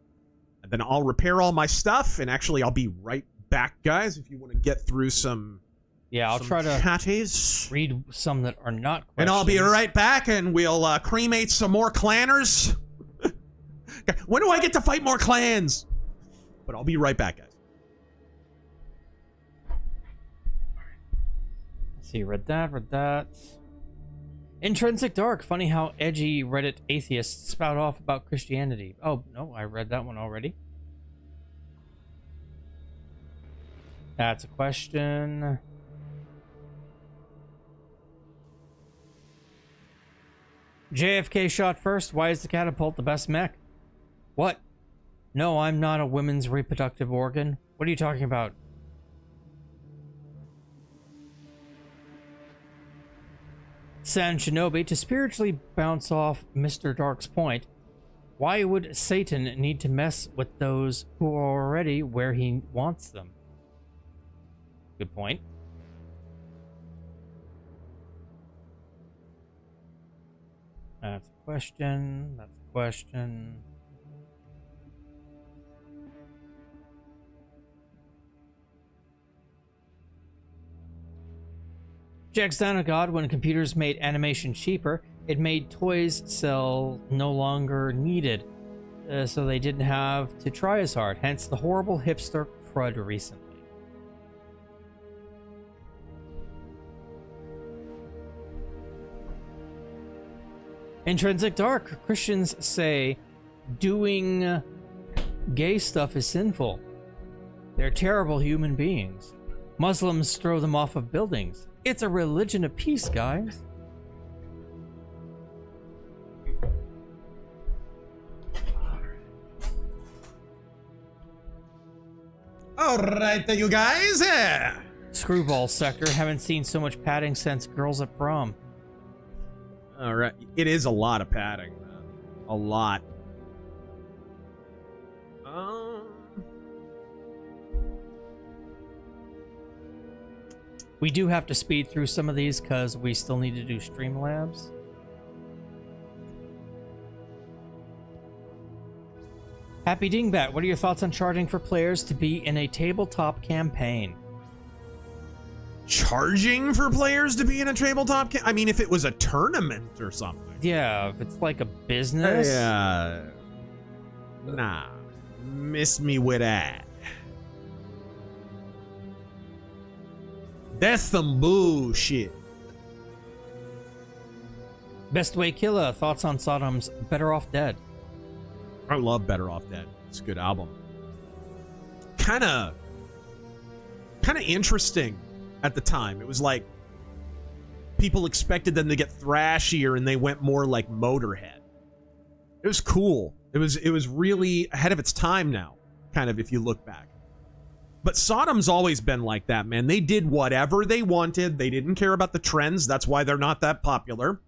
And then I'll repair all my stuff, and actually I'll be right back, guys, if you want to get through some... yeah, I'll try to chatties. Read some that are not questions. And I'll be right back, and we'll cremate some more clanners. When do I get to fight more clans? But I'll be right back, guys. Let's see, read that. Intrinsic Dark. Funny how edgy Reddit atheists spout off about Christianity. Oh, no, I read that one already. That's a question. JFK shot first. Why is the catapult the best mech? What? No, I'm not a women's reproductive organ. What are you talking about? San Shinobi, to spiritually bounce off Mr. Dark's point, why would Satan need to mess with those who are already where he wants them? Good point. That's a question. That's a question. Jack's down a god when computers made animation cheaper. It made toys sell no longer needed, so they didn't have to try as hard, hence the horrible hipster crud recently. Intrinsic Dark. Christians say doing gay stuff is sinful. They're terrible human beings. Muslims throw them off of buildings. It's a religion of peace, guys. All right, you guys. Screwball sector. Haven't seen so much padding since Girls at Prom. All right, it is a lot of padding, man. A lot. We do have to speed through some of these because we still need to do Streamlabs. Happy Dingbat, what are your thoughts on charging for players to be in a tabletop campaign? Charging for players to be in a tabletop I mean, if it was a tournament or something. Yeah, if it's like a business. Nah. Miss me with that. That's some bullshit. Best Way Killer, thoughts on Sodom's Better Off Dead? I love Better Off Dead. It's a good album. Kind of interesting at the time. It was like people expected them to get thrashier and they went more like Motorhead. It was cool. It was really ahead of its time now, kind of, if you look back. But Sodom's always been like that, man. They did whatever they wanted. They didn't care about the trends. That's why they're not that popular.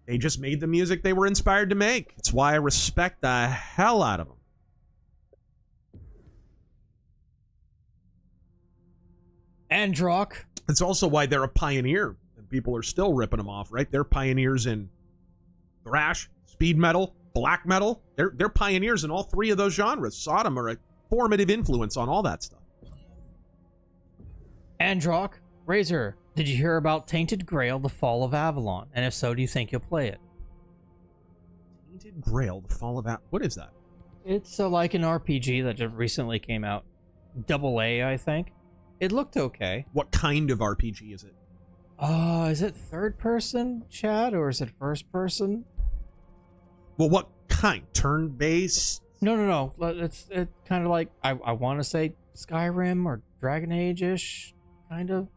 They just made the music they were inspired to make. It's why I respect the hell out of them. Androck. It's also why they're a pioneer. And people are still ripping them off, right? They're pioneers in thrash, speed metal, black metal. They're pioneers in all three of those genres. Sodom are a formative influence on all that stuff. Androck. Razor, did you hear about Tainted Grail, The Fall of Avalon? And if so, do you think you'll play it? Tainted Grail, The Fall of Avalon. What is that? It's like an RPG that just recently came out. AA, I think. It looked okay. What kind of RPG is it? Is it third person, Chad, or is it first person? Well, what kind? Turn-based? No. It's kind of like, I want to say Skyrim or Dragon Age-ish, kind of.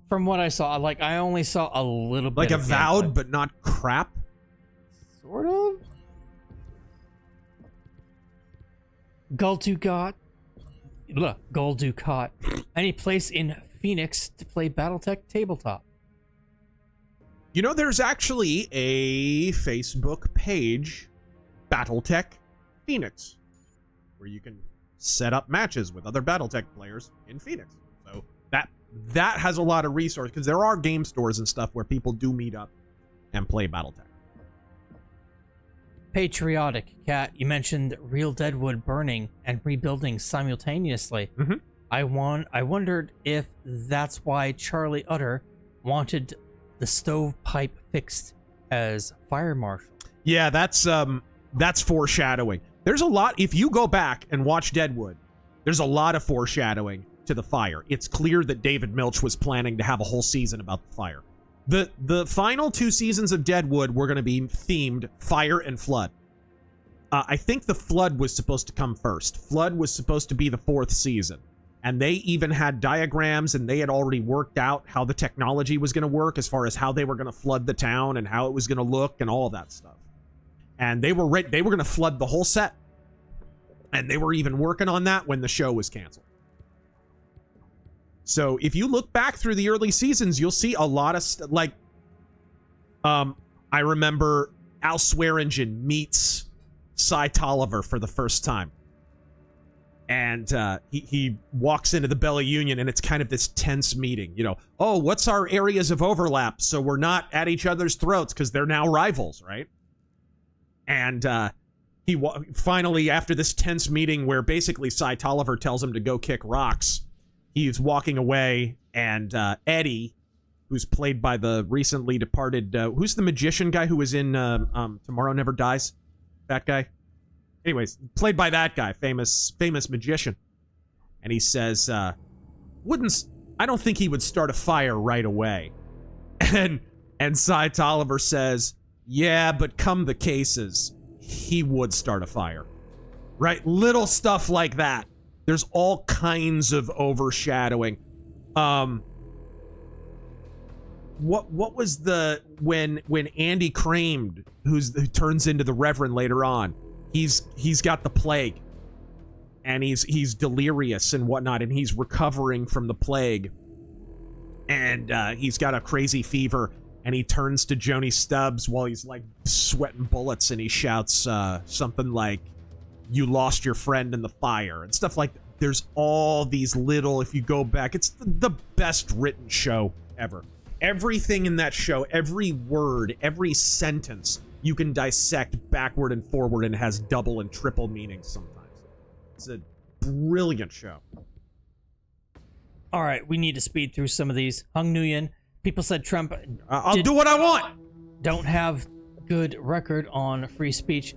From what I saw, like, I only saw a little bit. Like Avowed, but not crap? Sort of. Guldukat. Any place in Phoenix to play Battletech tabletop? You know, there's actually a Facebook page, Battletech Phoenix, where you can set up matches with other Battletech players in Phoenix. So that has a lot of resources, because there are game stores and stuff where people do meet up and play Battletech. Patriotic Cat, you mentioned real Deadwood burning and rebuilding simultaneously. Mm-hmm. I wondered if that's why Charlie Utter wanted the stovepipe fixed as fire marshal. Yeah, that's foreshadowing. There's a lot. If you go back and watch Deadwood, there's a lot of foreshadowing to the fire. It's clear that David Milch was planning to have a whole season about the fire. The final 2 seasons of Deadwood were going to be themed fire and flood. I think the flood was supposed to come first. Flood was supposed to be the 4th season. And they even had diagrams, and they had already worked out how the technology was going to work as far as how they were going to flood the town and how it was going to look and all that stuff. And they were going to flood the whole set. And they were even working on that when the show was canceled. So if you look back through the early seasons, you'll see a lot of stuff. Like, I remember Al Swearingen meets Cy Tolliver for the first time. And he walks into the Bella Union, and it's kind of this tense meeting. You know, oh, what's our areas of overlap so we're not at each other's throats, because they're now rivals, right? And he finally, after this tense meeting where basically Cy Tolliver tells him to go kick rocks, he's walking away, and Eddie who's played by the recently departed, who's the magician guy who was in Tomorrow Never Dies? That guy? Anyways, played by that guy, famous magician. And he says, I don't think he would start a fire right away. And Cy Tolliver says, yeah, but come the cases, he would start a fire. Right? Little stuff like that. There's all kinds of overshadowing. What was the when Andy Kramed, who turns into the Reverend later on, he's got the plague, and he's delirious and whatnot, and he's recovering from the plague, and he's got a crazy fever, and he turns to Joni Stubbs while he's like sweating bullets, and he shouts something like, "You lost your friend in the fire," and stuff like that. There's all these little, if you go back, it's the best written show ever. Everything in that show, every word, every sentence, you can dissect backward and forward, and has double and triple meanings sometimes. It's a brilliant show. All right, we need to speed through some of these. Hung Nguyen, people said Trump... I'll do what I want! Don't have good record on free speech.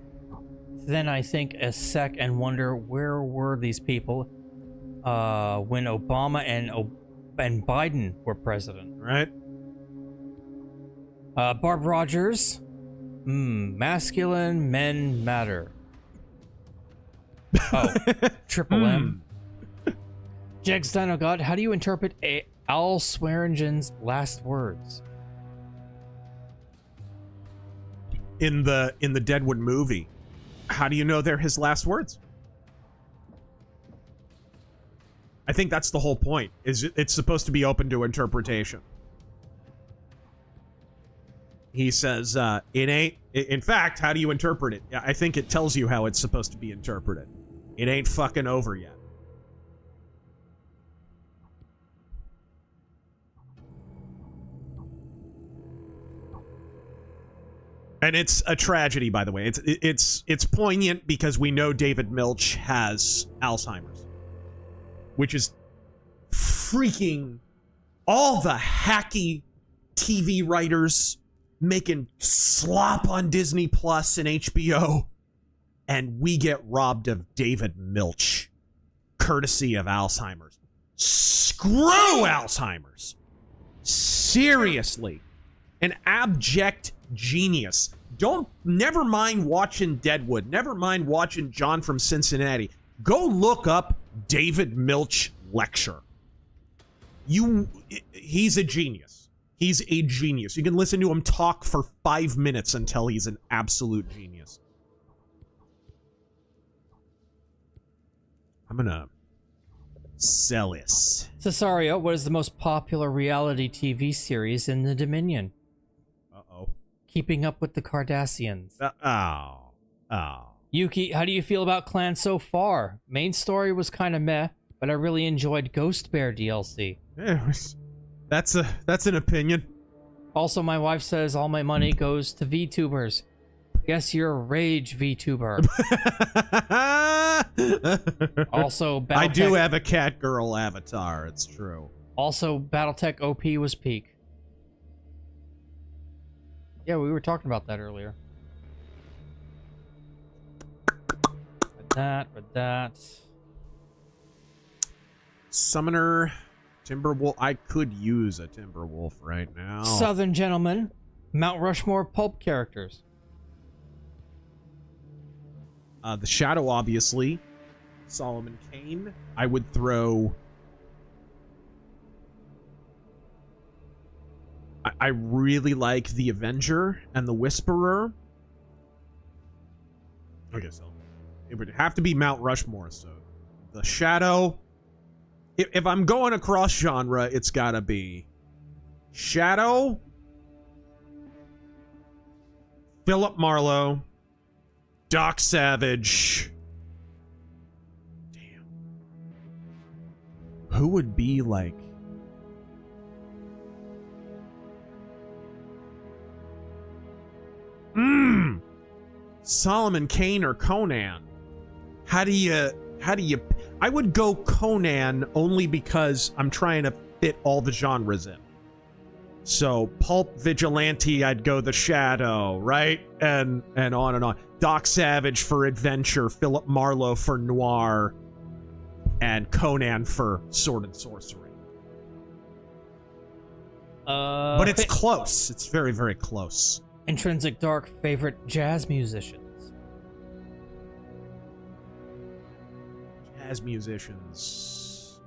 Then I think a sec and wonder, where were these people when Obama and Biden were president? Right. Barb Rogers, masculine men matter. Oh, Triple M. Jegs Dino God, how do you interpret Al Swearengen's last words? In the Deadwood movie, how do you know they're his last words? I think that's the whole point. Is it's supposed to be open to interpretation. He says, it ain't... In fact, how do you interpret it? I think it tells you how it's supposed to be interpreted. It ain't fucking over yet. And it's a tragedy, by the way. It's poignant because we know David Milch has Alzheimer's, which is freaking all the hacky TV writers making slop on Disney Plus and HBO, and we get robbed of David Milch, courtesy of Alzheimer's. Screw Alzheimer's. Seriously. An abject genius. Never mind watching Deadwood. Never mind watching John from Cincinnati. Go look up David Milch lecture. He's a genius. He's a genius. You can listen to him talk for 5 minutes until he's an absolute genius. I'm gonna sell this. Cesario, what is the most popular reality TV series in the Dominion? Uh-oh. Keeping Up with the Kardashians. Oh. Yuki, how do you feel about Clan so far? Main story was kind of meh, but I really enjoyed Ghost Bear DLC. Yeah, that's an opinion. Also, my wife says all my money goes to VTubers. Guess you're a rage VTuber. Also, I do have a cat girl avatar, it's true. Also, Battletech OP was peak. Yeah, we were talking about that earlier. With that. Summoner, Timberwolf. I could use a Timberwolf right now. Southern Gentleman, Mount Rushmore pulp characters. The Shadow, obviously. Solomon Kane. I would throw... I really like the Avenger and the Whisperer. Okay, so it would have to be Mount Rushmore. So the Shadow. If I'm going across genre, it's gotta be Shadow, Philip Marlowe, Doc Savage. Damn. Who would be like... Solomon Kane or Conan? How do you... I would go Conan only because I'm trying to fit all the genres in. So pulp vigilante, I'd go The Shadow, right? And on and on. Doc Savage for adventure, Philip Marlowe for noir, and Conan for sword and sorcery. But it's close. It's very, very close. Intrinsic Dark favorite jazz musicians. Jazz musicians.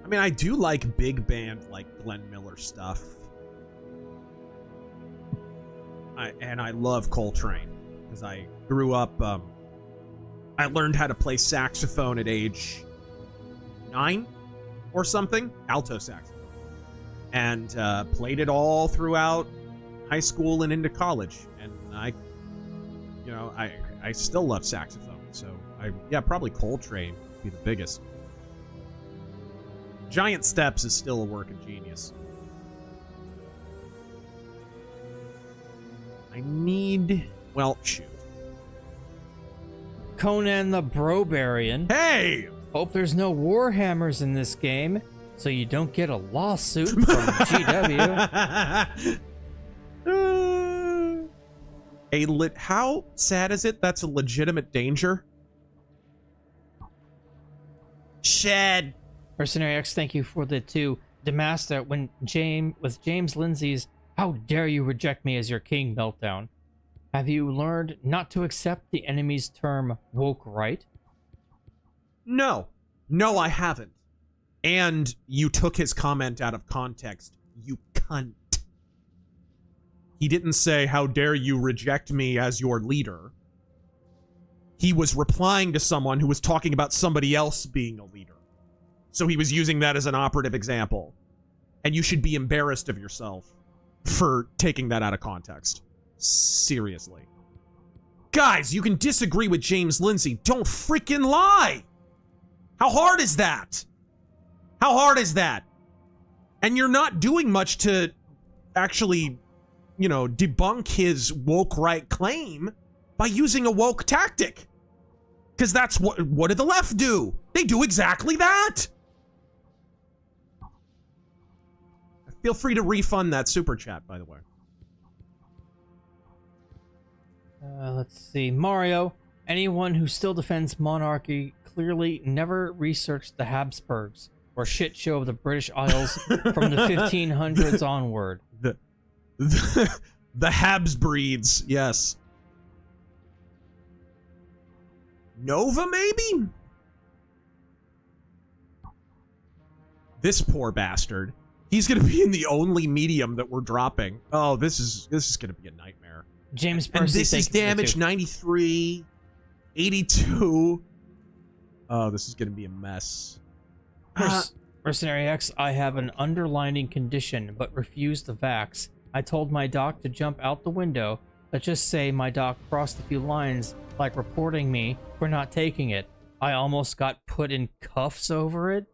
I mean, I do like big band, like Glenn Miller stuff. I love Coltrane because I grew up. I learned how to play saxophone at age 9 or something, alto saxophone, and played it all throughout high school and into college. And I still love saxophone. So probably Coltrane would be the biggest. Giant Steps is still a work of genius. Shoot. Conan the Brobarian. Hey! Hope there's no Warhammers in this game, so you don't get a lawsuit from GW. How sad is it? That's a legitimate danger. Shed. Mercenary X, thank you for the 2. Demaster, with James Lindsay's "How dare you reject me as your king" meltdown. Have you learned not to accept the enemy's term woke right? No, I haven't. And you took his comment out of context, you cunt. He didn't say, "How dare you reject me as your leader." He was replying to someone who was talking about somebody else being a leader. So he was using that as an operative example. And you should be embarrassed of yourself for taking that out of context. Seriously. Guys, you can disagree with James Lindsay. Don't freaking lie! How hard is that? How hard is that? And you're not doing much to actually, debunk his woke right claim by using a woke tactic. Because that's what did the left do? They do exactly that! Feel free to refund that super chat, by the way. Let's see. Mario, anyone who still defends monarchy clearly never researched the Habsburgs, or shit show of the British Isles from the 1500s onward. The Habsbreeds, yes. Nova, maybe? This poor bastard. He's going to be in the only medium that we're dropping. Oh, this is going to be a nightmare. James Percy, and this is damage 93, 82. Oh, this is going to be a mess. Mercenary X, I have an underlying condition, but refuse the vax. I told my doc to jump out the window. Let's just say my doc crossed a few lines, like reporting me for not taking it. I almost got put in cuffs over it.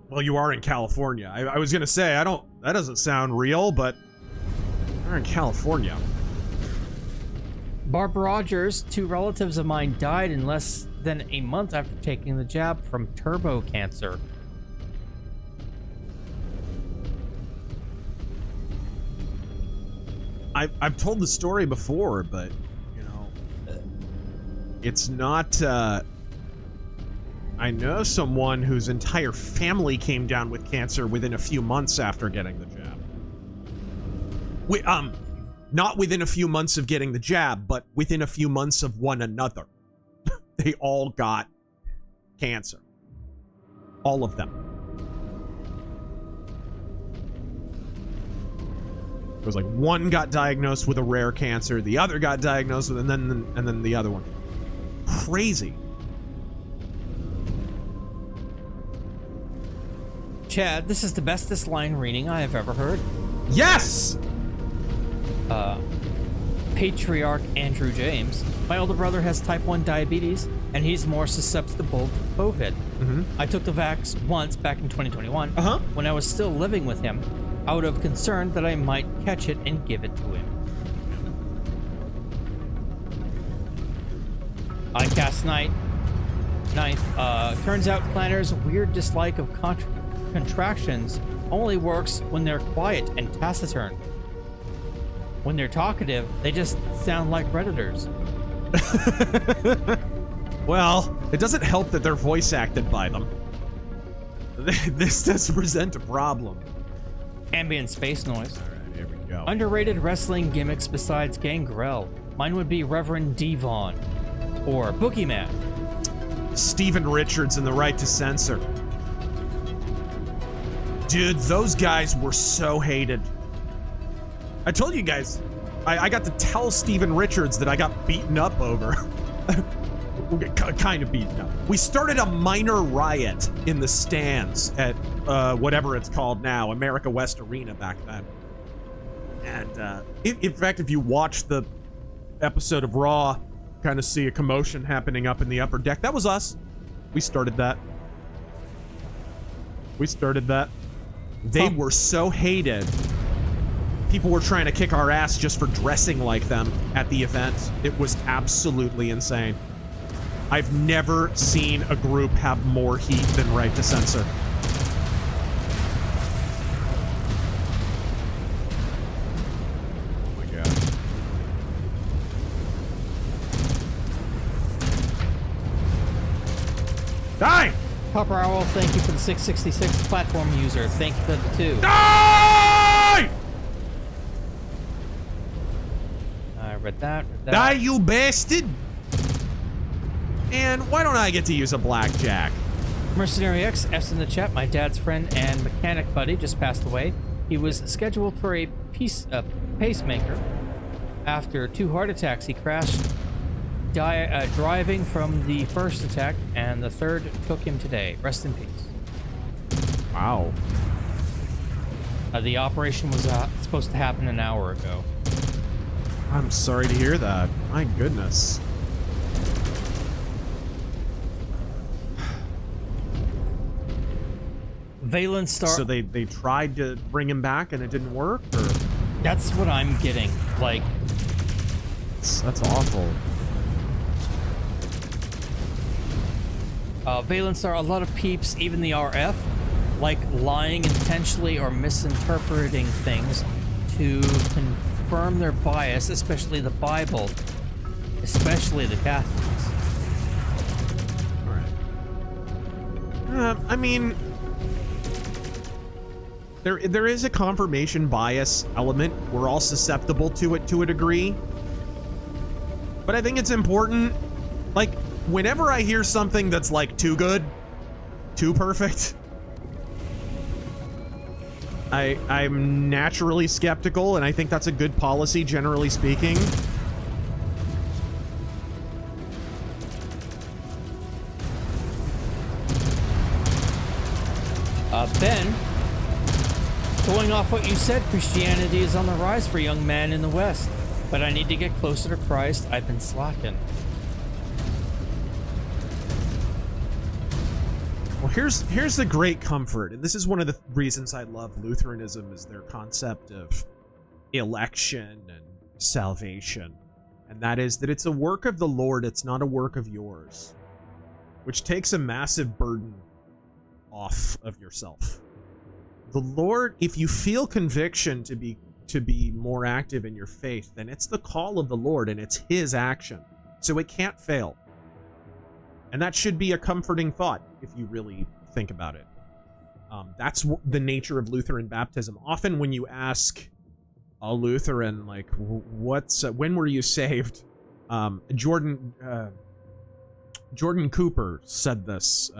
Well, you are in California. I was going to say, that doesn't sound real, but you're in California. Barb Rogers, 2 relatives of mine died in less than a month after taking the jab from turbo cancer. I've told the story before, but, it's not, I know someone whose entire family came down with cancer within a few months after getting the jab. Not within a few months of getting the jab, but within a few months of one another. They all got cancer. All of them. It was like one got diagnosed with a rare cancer, the other got diagnosed with, and then the other one. Crazy. Chad, this is the bestest line reading I have ever heard. Yes! Patriarch Andrew James. My older brother has type 1 diabetes, and he's more susceptible to COVID. I took the vax once back in 2021 when I was still living with him, out of concern that I might catch it and give it to him. I cast Ninth. Turns out Clanner's weird dislike of contractions only works when they're quiet and taciturn. When they're talkative, they just sound like Redditors. Well, it doesn't help that they're voice acted by them. This does present a problem. Ambient space noise. Alright, here we go. Underrated wrestling gimmicks besides Gangrel. Mine would be Reverend Devon. Or Boogeyman. Steven Richards and the Right to Censor. Dude, those guys were so hated. I told you guys, I got to tell Steven Richards that I got beaten up over. Kind of beaten up. We started a minor riot in the stands at whatever it's called now, America West Arena back then. And in fact, if you watch the episode of Raw, kind of see a commotion happening up in the upper deck. That was us. We started that. They were so hated. People were trying to kick our ass just for dressing like them at the event. It was absolutely insane. I've never seen a group have more heat than Right to Censor. Oh my god. Die! Copper Owl, thank you for the 666 platform user. Thank you for the 2. Die! I read that. Die, you bastard! And why don't I get to use a blackjack? Mercenary X, F's in the chat. My dad's friend and mechanic buddy just passed away. He was scheduled for a pacemaker. After 2 heart attacks, he crashed, driving from the first attack, and the third took him today. Rest in peace. Wow. The operation was supposed to happen an hour ago. I'm sorry to hear that. My goodness. Valen Star. So they tried to bring him back and it didn't work, or? That's what I'm getting. Like, that's awful. Valen Star, a lot of peeps, even the RF, like lying intentionally or misinterpreting things to confirm their bias, especially the Bible, especially the Catholics. Alright. I mean, there is a confirmation bias element. We're all susceptible to it to a degree. But I think it's important, like, whenever I hear something that's like too good, too perfect, I'm naturally skeptical, and I think that's a good policy, generally speaking. Ben, going off what you said, Christianity is on the rise for young men in the West, but I need to get closer to Christ. I've been slacking. Well, here's the great comfort, and this is one of the reasons I love Lutheranism, is their concept of election and salvation, and that is that it's a work of the Lord, it's not a work of yours, which takes a massive burden off of yourself. The Lord, if you feel conviction to be more active in your faith, then it's the call of the Lord and it's his action, so it can't fail. And that should be a comforting thought if you really think about it. That's the nature of Lutheran baptism. Often when you ask a Lutheran, like, when were you saved? Jordan Cooper said this.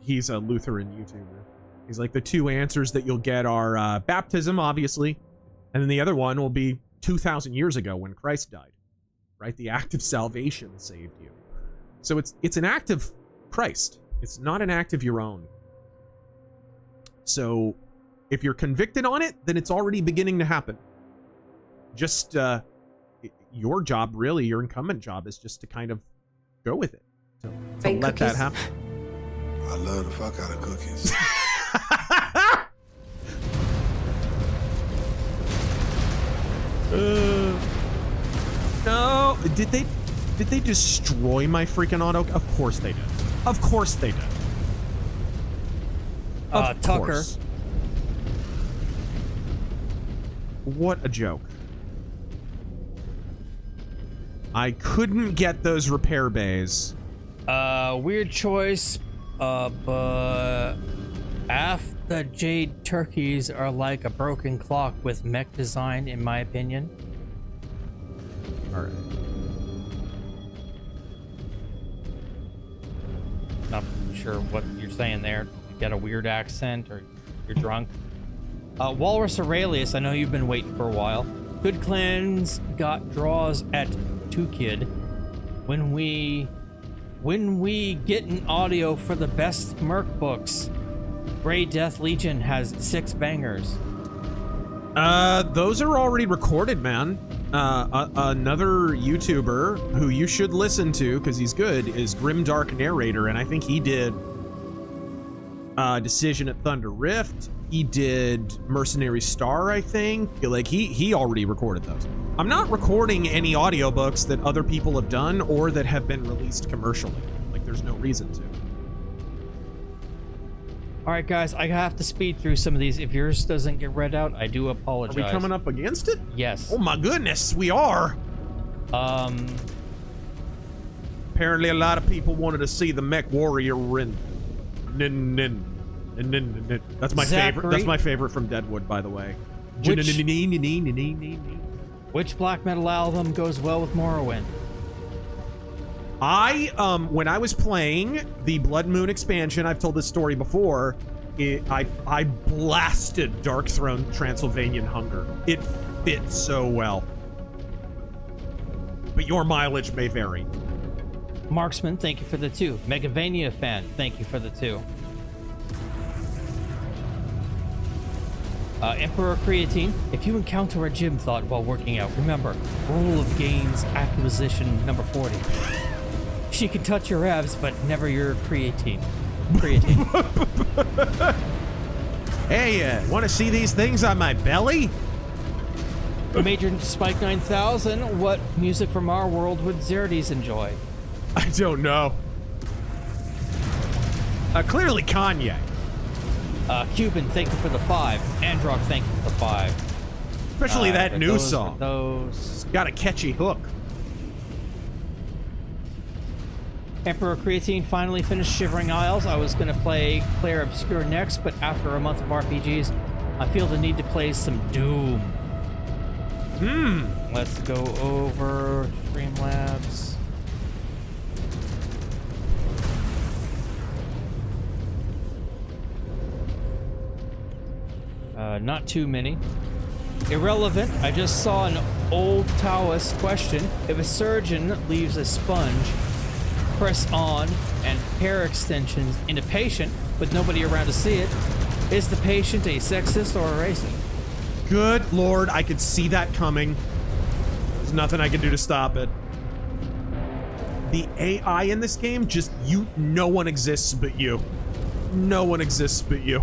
He's a Lutheran YouTuber. He's like, the 2 answers that you'll get are baptism, obviously, and then the other one will be 2,000 years ago when Christ died, right? The act of salvation saved you. So it's an act of Christ. It's not an act of your own. So if you're convicted on it, then it's already beginning to happen. Just your job, really, your incumbent job, is just to kind of go with it. To let that happen. I love the fuck out of cookies. No, did they? Did they destroy my freaking auto? Of course they did. Of course they did. Of Tucker. course. What a joke. I couldn't get those repair bays. Weird choice, but the Jade turkeys are like a broken clock with mech design, in my opinion. Alright. Not sure what you're saying there. You got a weird accent or you're drunk. Walrus Aurelius, I know you've been waiting for a while. Good Clans got draws at 2Kid. When we get an audio for the best Merc books, Grey Death Legion has 6 bangers. Those are already recorded, man. Another YouTuber who you should listen to because he's good is Grimdark Narrator, and I think he did Decision at Thunder Rift. He did Mercenary Star, I think. Like, he already recorded those. I'm not recording any audiobooks that other people have done or that have been released commercially. Like, there's no reason to. All right, guys, I have to speed through some of these. If yours doesn't get read out, I do apologize. Are we coming up against it? Yes. Oh my goodness, we are. Apparently a lot of people wanted to see the MechWarrior in That's my favorite. That's my favorite from Deadwood, by the way. Which black metal album goes well with Morrowind? When I was playing the Blood Moon expansion, I've told this story before, I blasted Darkthrone Transylvanian Hunger. It fit so well. But your mileage may vary. Marksman, thank you for the 2. Megavania fan, thank you for the 2. Emperor Creatine, if you encounter a gym thought while working out, remember, rule of gains acquisition number 40. She can touch your abs, but never your creatine. Hey, want to see these things on my belly? Major Spike 9000, what music from our world would Xerdes enjoy? I don't know. Clearly Kanye. Cuban, thank you for the 5. Androck, thank you for the 5. Especially that new song. Those. It's got a catchy hook. Emperor Creatine finally finished Shivering Isles. I was going to play Claire Obscure next, but after a month of RPGs, I feel the need to play some Doom. Let's go over Streamlabs. Not too many. Irrelevant. I just saw an old Taoist question. If a surgeon leaves a sponge, press on, and hair extensions in a patient with nobody around to see it, is the patient a sexist or a racist? Good lord, I could see that coming. There's nothing I can do to stop it. The AI in this game, just no one exists but you. No one exists but you.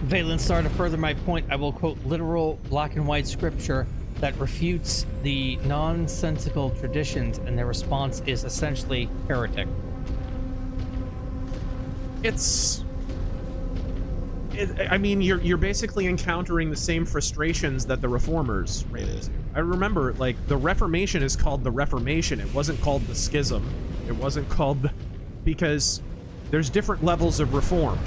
Valen Star, to further my point, I will quote literal black and white scripture that refutes the nonsensical traditions, and their response is essentially heretic. I mean, you're basically encountering the same frustrations that the Reformers ran into. I remember, like, the Reformation is called the Reformation. It wasn't called the Schism. It wasn't called because there's different levels of reform.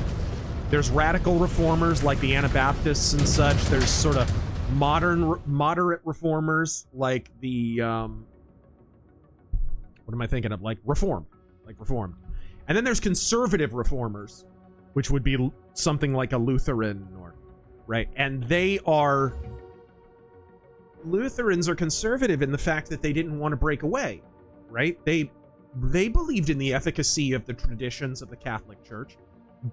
There's radical reformers like the Anabaptists and such. There's sort of moderate reformers like the what am I thinking of? Like Reformed. And then there's conservative reformers, which would be something like a Lutheran, or right? And Lutherans are conservative in the fact that they didn't want to break away, right? They believed in the efficacy of the traditions of the Catholic Church,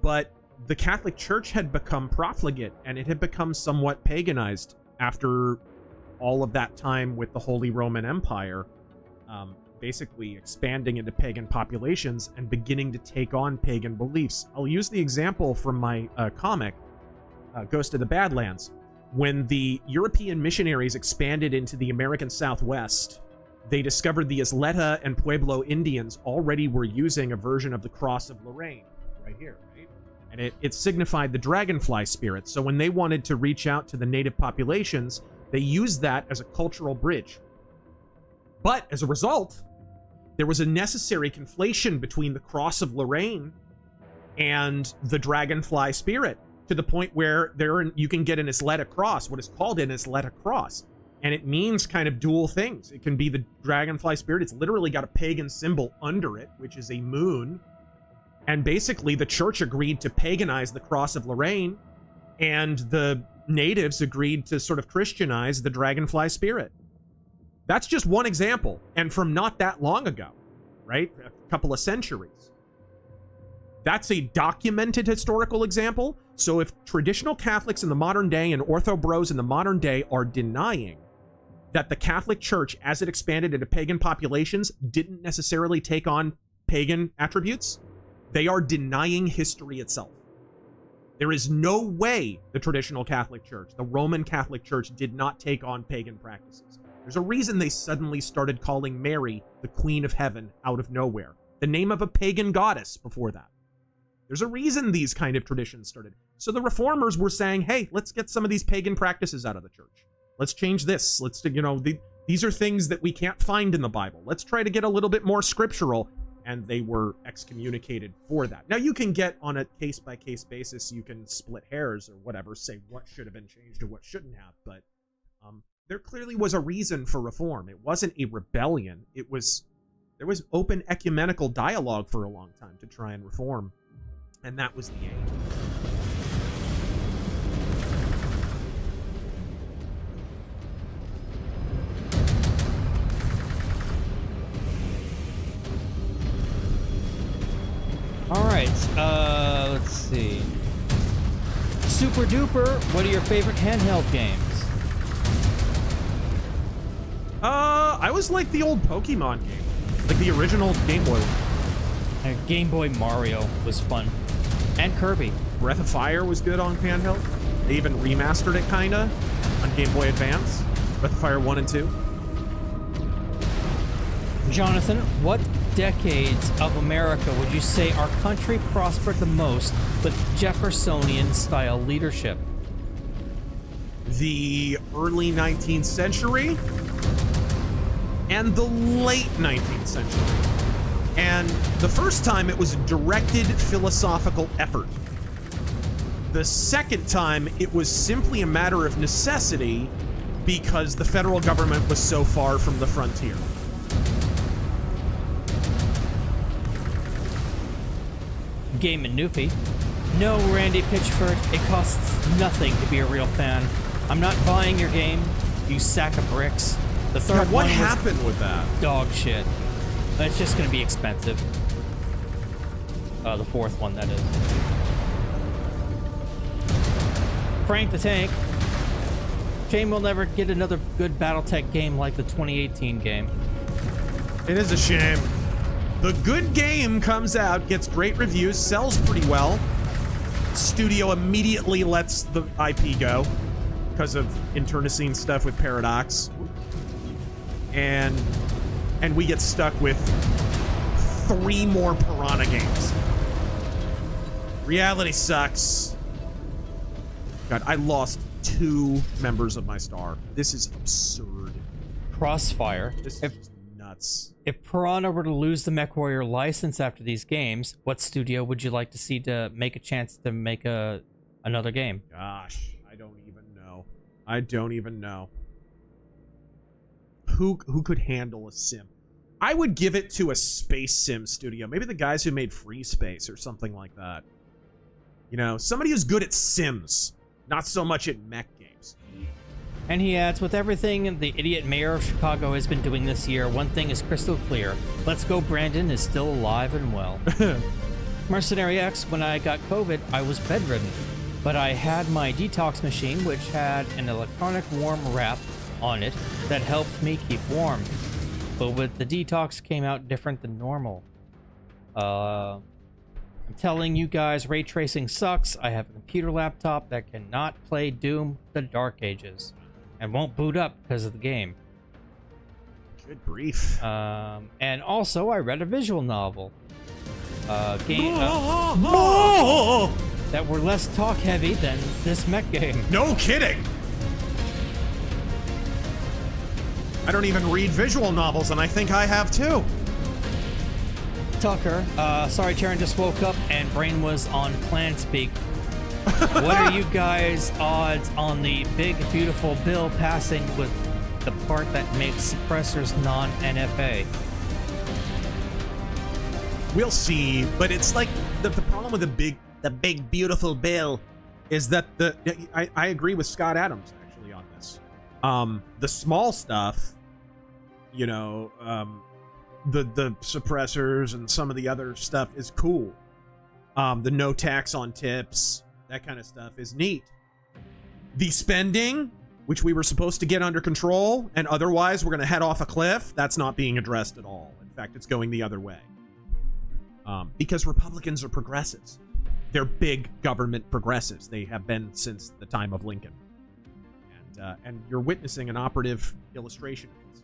but the Catholic Church had become profligate, and it had become somewhat paganized after all of that time with the Holy Roman Empire basically expanding into pagan populations and beginning to take on pagan beliefs. I'll use the example from my comic, Ghost of the Badlands. When the European missionaries expanded into the American Southwest they discovered the Isleta and Pueblo Indians already were using a version of the Cross of Lorraine, right here, right? And it signified the dragonfly spirit. So when they wanted to reach out to the native populations, they used that as a cultural bridge. But as a result, there was a necessary conflation between the Cross of Lorraine and the dragonfly spirit, to the point where you can get an Isleta cross, what is called an Isleta cross. And it means kind of dual things. It can be the dragonfly spirit. It's literally got a pagan symbol under it, which is a moon. And basically, the church agreed to paganize the Cross of Lorraine, and the natives agreed to sort of Christianize the dragonfly spirit. That's just one example, and from not that long ago, right? A couple of centuries. That's a documented historical example. So if traditional Catholics in the modern day and Ortho Bros in the modern day are denying that the Catholic Church, as it expanded into pagan populations, didn't necessarily take on pagan attributes, they are denying history itself. There is no way the traditional Catholic Church, the Roman Catholic Church, did not take on pagan practices. There's a reason they suddenly started calling Mary the Queen of Heaven out of nowhere. The name of a pagan goddess before that. There's a reason these kind of traditions started. So the reformers were saying, hey, let's get some of these pagan practices out of the church. Let's change this. Let's, these are things that we can't find in the Bible. Let's try to get a little bit more scriptural. And they were excommunicated for that. Now, you can get on a case-by-case basis, you can split hairs or whatever, say what should have been changed or what shouldn't have, but there clearly was a reason for reform. It wasn't a rebellion. There was open ecumenical dialogue for a long time to try and reform, and that was the aim. All right, let's see. Super Duper, what are your favorite handheld games? I was like the old Pokemon game, like the original Game Boy one. Game Boy Mario was fun, and Kirby. Breath of Fire was good on handheld. They even remastered it kinda on Game Boy Advance. Breath of Fire 1 and 2. Jonathan, what decades of America would you say our country prospered the most with Jeffersonian-style leadership? The early 19th century and the late 19th century. And the first time it was a directed philosophical effort. The second time it was simply a matter of necessity because the federal government was so far from the frontier. Game and Newfie. No, Randy Pitchford, it costs nothing to be a real fan. I'm not buying your game, you sack of bricks. The third what one happened with that? Dog shit. It's just gonna be expensive. The fourth one, that is. Frank the Tank. Shame we'll never get another good BattleTech game like the 2018 game. It is a shame. The good game comes out, gets great reviews, sells pretty well. Studio immediately lets the IP go because of internecine stuff with Paradox. And we get stuck with 3 more Piranha games. Reality sucks. God, I lost 2 members of my star. This is absurd. Crossfire. This is just nuts. If Piranha were to lose the MechWarrior license after these games, what studio would you like to see to make a chance to make another game? Gosh, I don't even know. I don't even know. Who could handle a sim? I would give it to a space sim studio. Maybe the guys who made Free Space or something like that. You know, somebody who's good at sims, not so much at mech games. And he adds, with everything the idiot mayor of Chicago has been doing this year, one thing is crystal clear. Let's Go Brandon is still alive and well. Mercenary X, when I got COVID, I was bedridden. But I had my detox machine, which had an electronic warm wrap on it that helped me keep warm. But with the detox came out different than normal. I'm telling you guys, ray tracing sucks. I have a computer laptop that cannot play Doom: The Dark Ages. And won't boot up because of the game. Good grief. And also, I read a visual novel. Game that were less talk heavy than this mech game. No kidding. I don't even read visual novels, and I think I have too. Tucker, sorry, Taryn just woke up and brain was on clan speak. What are you guys' odds on the big, beautiful bill passing with the part that makes suppressors non-NFA? We'll see, but it's like the problem with the big beautiful bill is that I agree with Scott Adams actually on this. The small stuff, you know, the suppressors and some of the other stuff is cool. The no tax on tips, that kind of stuff is neat. The spending, which we were supposed to get under control, and otherwise we're going to head off a cliff, that's not being addressed at all. In fact, it's going the other way. Because Republicans are progressives. They're big government progressives. They have been since the time of Lincoln. And you're witnessing an operative illustration of this.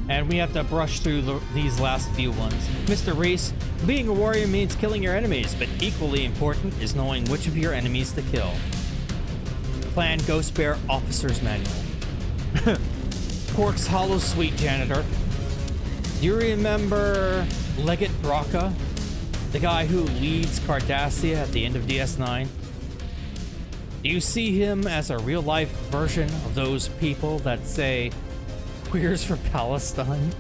And we have to brush through these last few ones. Mr. Reese, being a warrior means killing your enemies, but equally important is knowing which of your enemies to kill. Clan Ghost Bear Officer's Manual. Quark's Hollow Suite Janitor. Do you remember Leggett Braca, the guy who leads Cardassia at the end of DS9? Do you see him as a real-life version of those people that say, "Queers for Palestine"?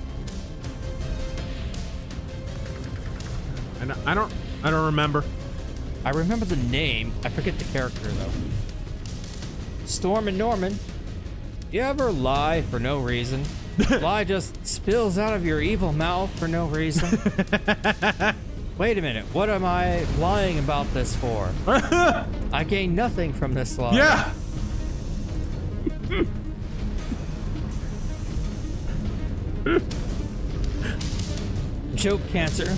And I don't remember. I remember the name. I forget the character though. Storm and Norman. You ever lie for no reason? Lie just spills out of your evil mouth for no reason. Wait a minute, what am I lying about this for? I gain nothing from this lie. Yeah. Joke cancer.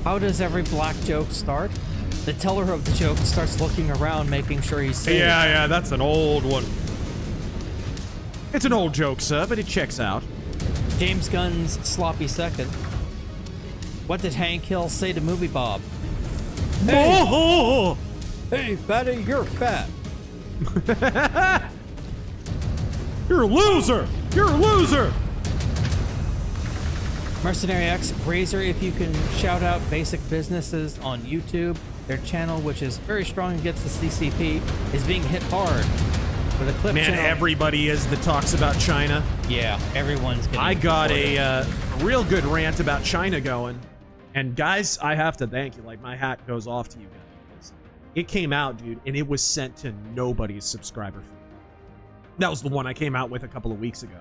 How does every black joke start? The teller of the joke starts looking around, making sure he's safe. Yeah, that's an old one. It's an old joke, sir, but it checks out. James Gunn's sloppy second. What did Hank Hill say to Movie Bob? Hey, hey fatty, you're fat. You're a loser. You're a loser. Mercenary X, Razor, if you can shout out Basic Businesses on YouTube. Their channel, which is very strong against the CCP, is being hit hard. For the clip Man, channel. everybody is that talks about China. Yeah, everyone's getting I got a real good rant about China going. And guys, I have to thank you. Like, my hat goes off to you guys. It came out, dude, and it was sent to nobody's subscriber feed. That was the one I came out with a couple of weeks ago.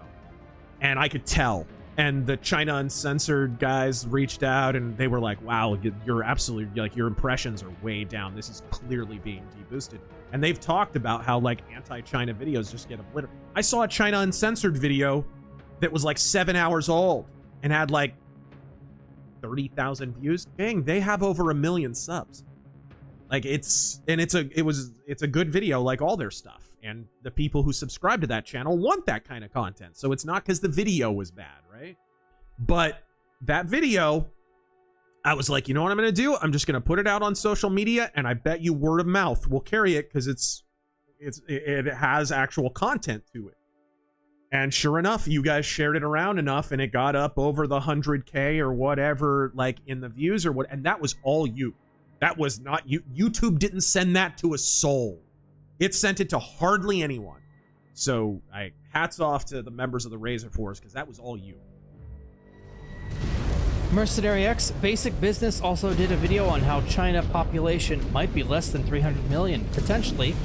And I could tell. And the China Uncensored guys reached out, and they were like, wow, you're absolutely, like, your impressions are way down. This is clearly being deboosted. And they've talked about how, like, anti-China videos just get obliterated. I saw a China Uncensored video that was, like, 7 hours old and had, like, 30,000 views. Dang, they have over 1 million subs. Like, it's a good video, like all their stuff. And the people who subscribe to that channel want that kind of content. So it's not because the video was bad, right? But that video, I was like, you know what I'm going to do? I'm just going to put it out on social media, and I bet you word of mouth will carry it because it has actual content to it. And sure enough, you guys shared it around enough, and it got up over the 100K or whatever, like, in the views or what. And that was all you. That was not you. YouTube didn't send that to a soul. It sent it to hardly anyone. So, hats off to the members of the Razor Force, because that was all you. Mercenary X, Basic Business also did a video on how China population might be less than 300 million, potentially,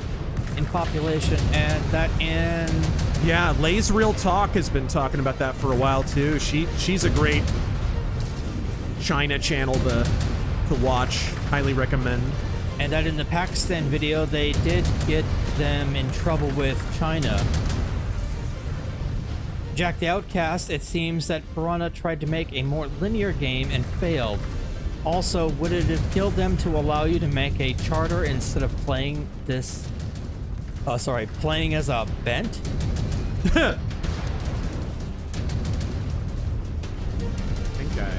in population, and that in... Yeah, Lay's Real Talk has been talking about that for a while, too. She's a great China channel to watch. Highly recommend. And that in the Pakistan video, they did get them in trouble with China. Jack the Outcast, it seems that Piranha tried to make a more linear game and failed. Also, would it have killed them to allow you to make a charter instead of playing this... playing as a bent? Okay.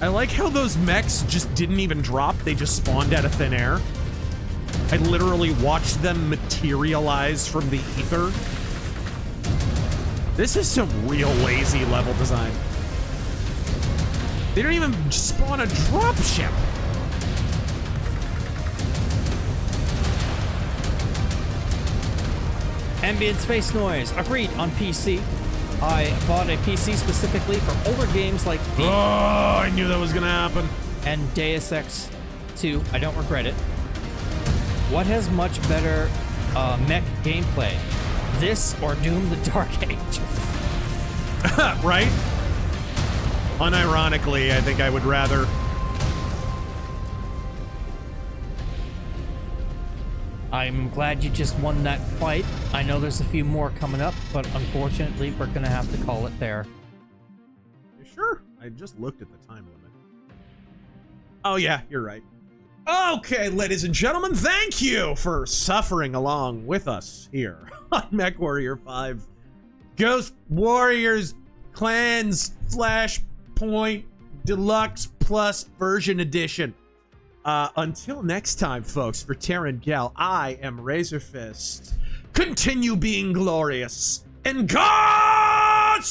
I like how those mechs just didn't even drop. They just spawned out of thin air. I literally watched them materialize from the ether. This is some real lazy level design. They don't even spawn a dropship. Ambient space noise. Agreed on PC. I bought a PC specifically for older games like Oh, I knew that was gonna happen. And Deus Ex 2. I don't regret it. What has much better mech gameplay? This or Doom the Dark Ages? Right? Unironically, I think I would rather... I'm glad you just won that fight. I know there's a few more coming up, but unfortunately, we're gonna have to call it there. You sure? I just looked at the time limit. Oh yeah, you're right. Okay, ladies and gentlemen, thank you for suffering along with us here on MechWarrior 5. Ghost Warriors Clans Flashpoint Deluxe Plus Version Edition. Until next time, folks, for Terran Gal, I am RazorFist. Continue being glorious, and Godspeed!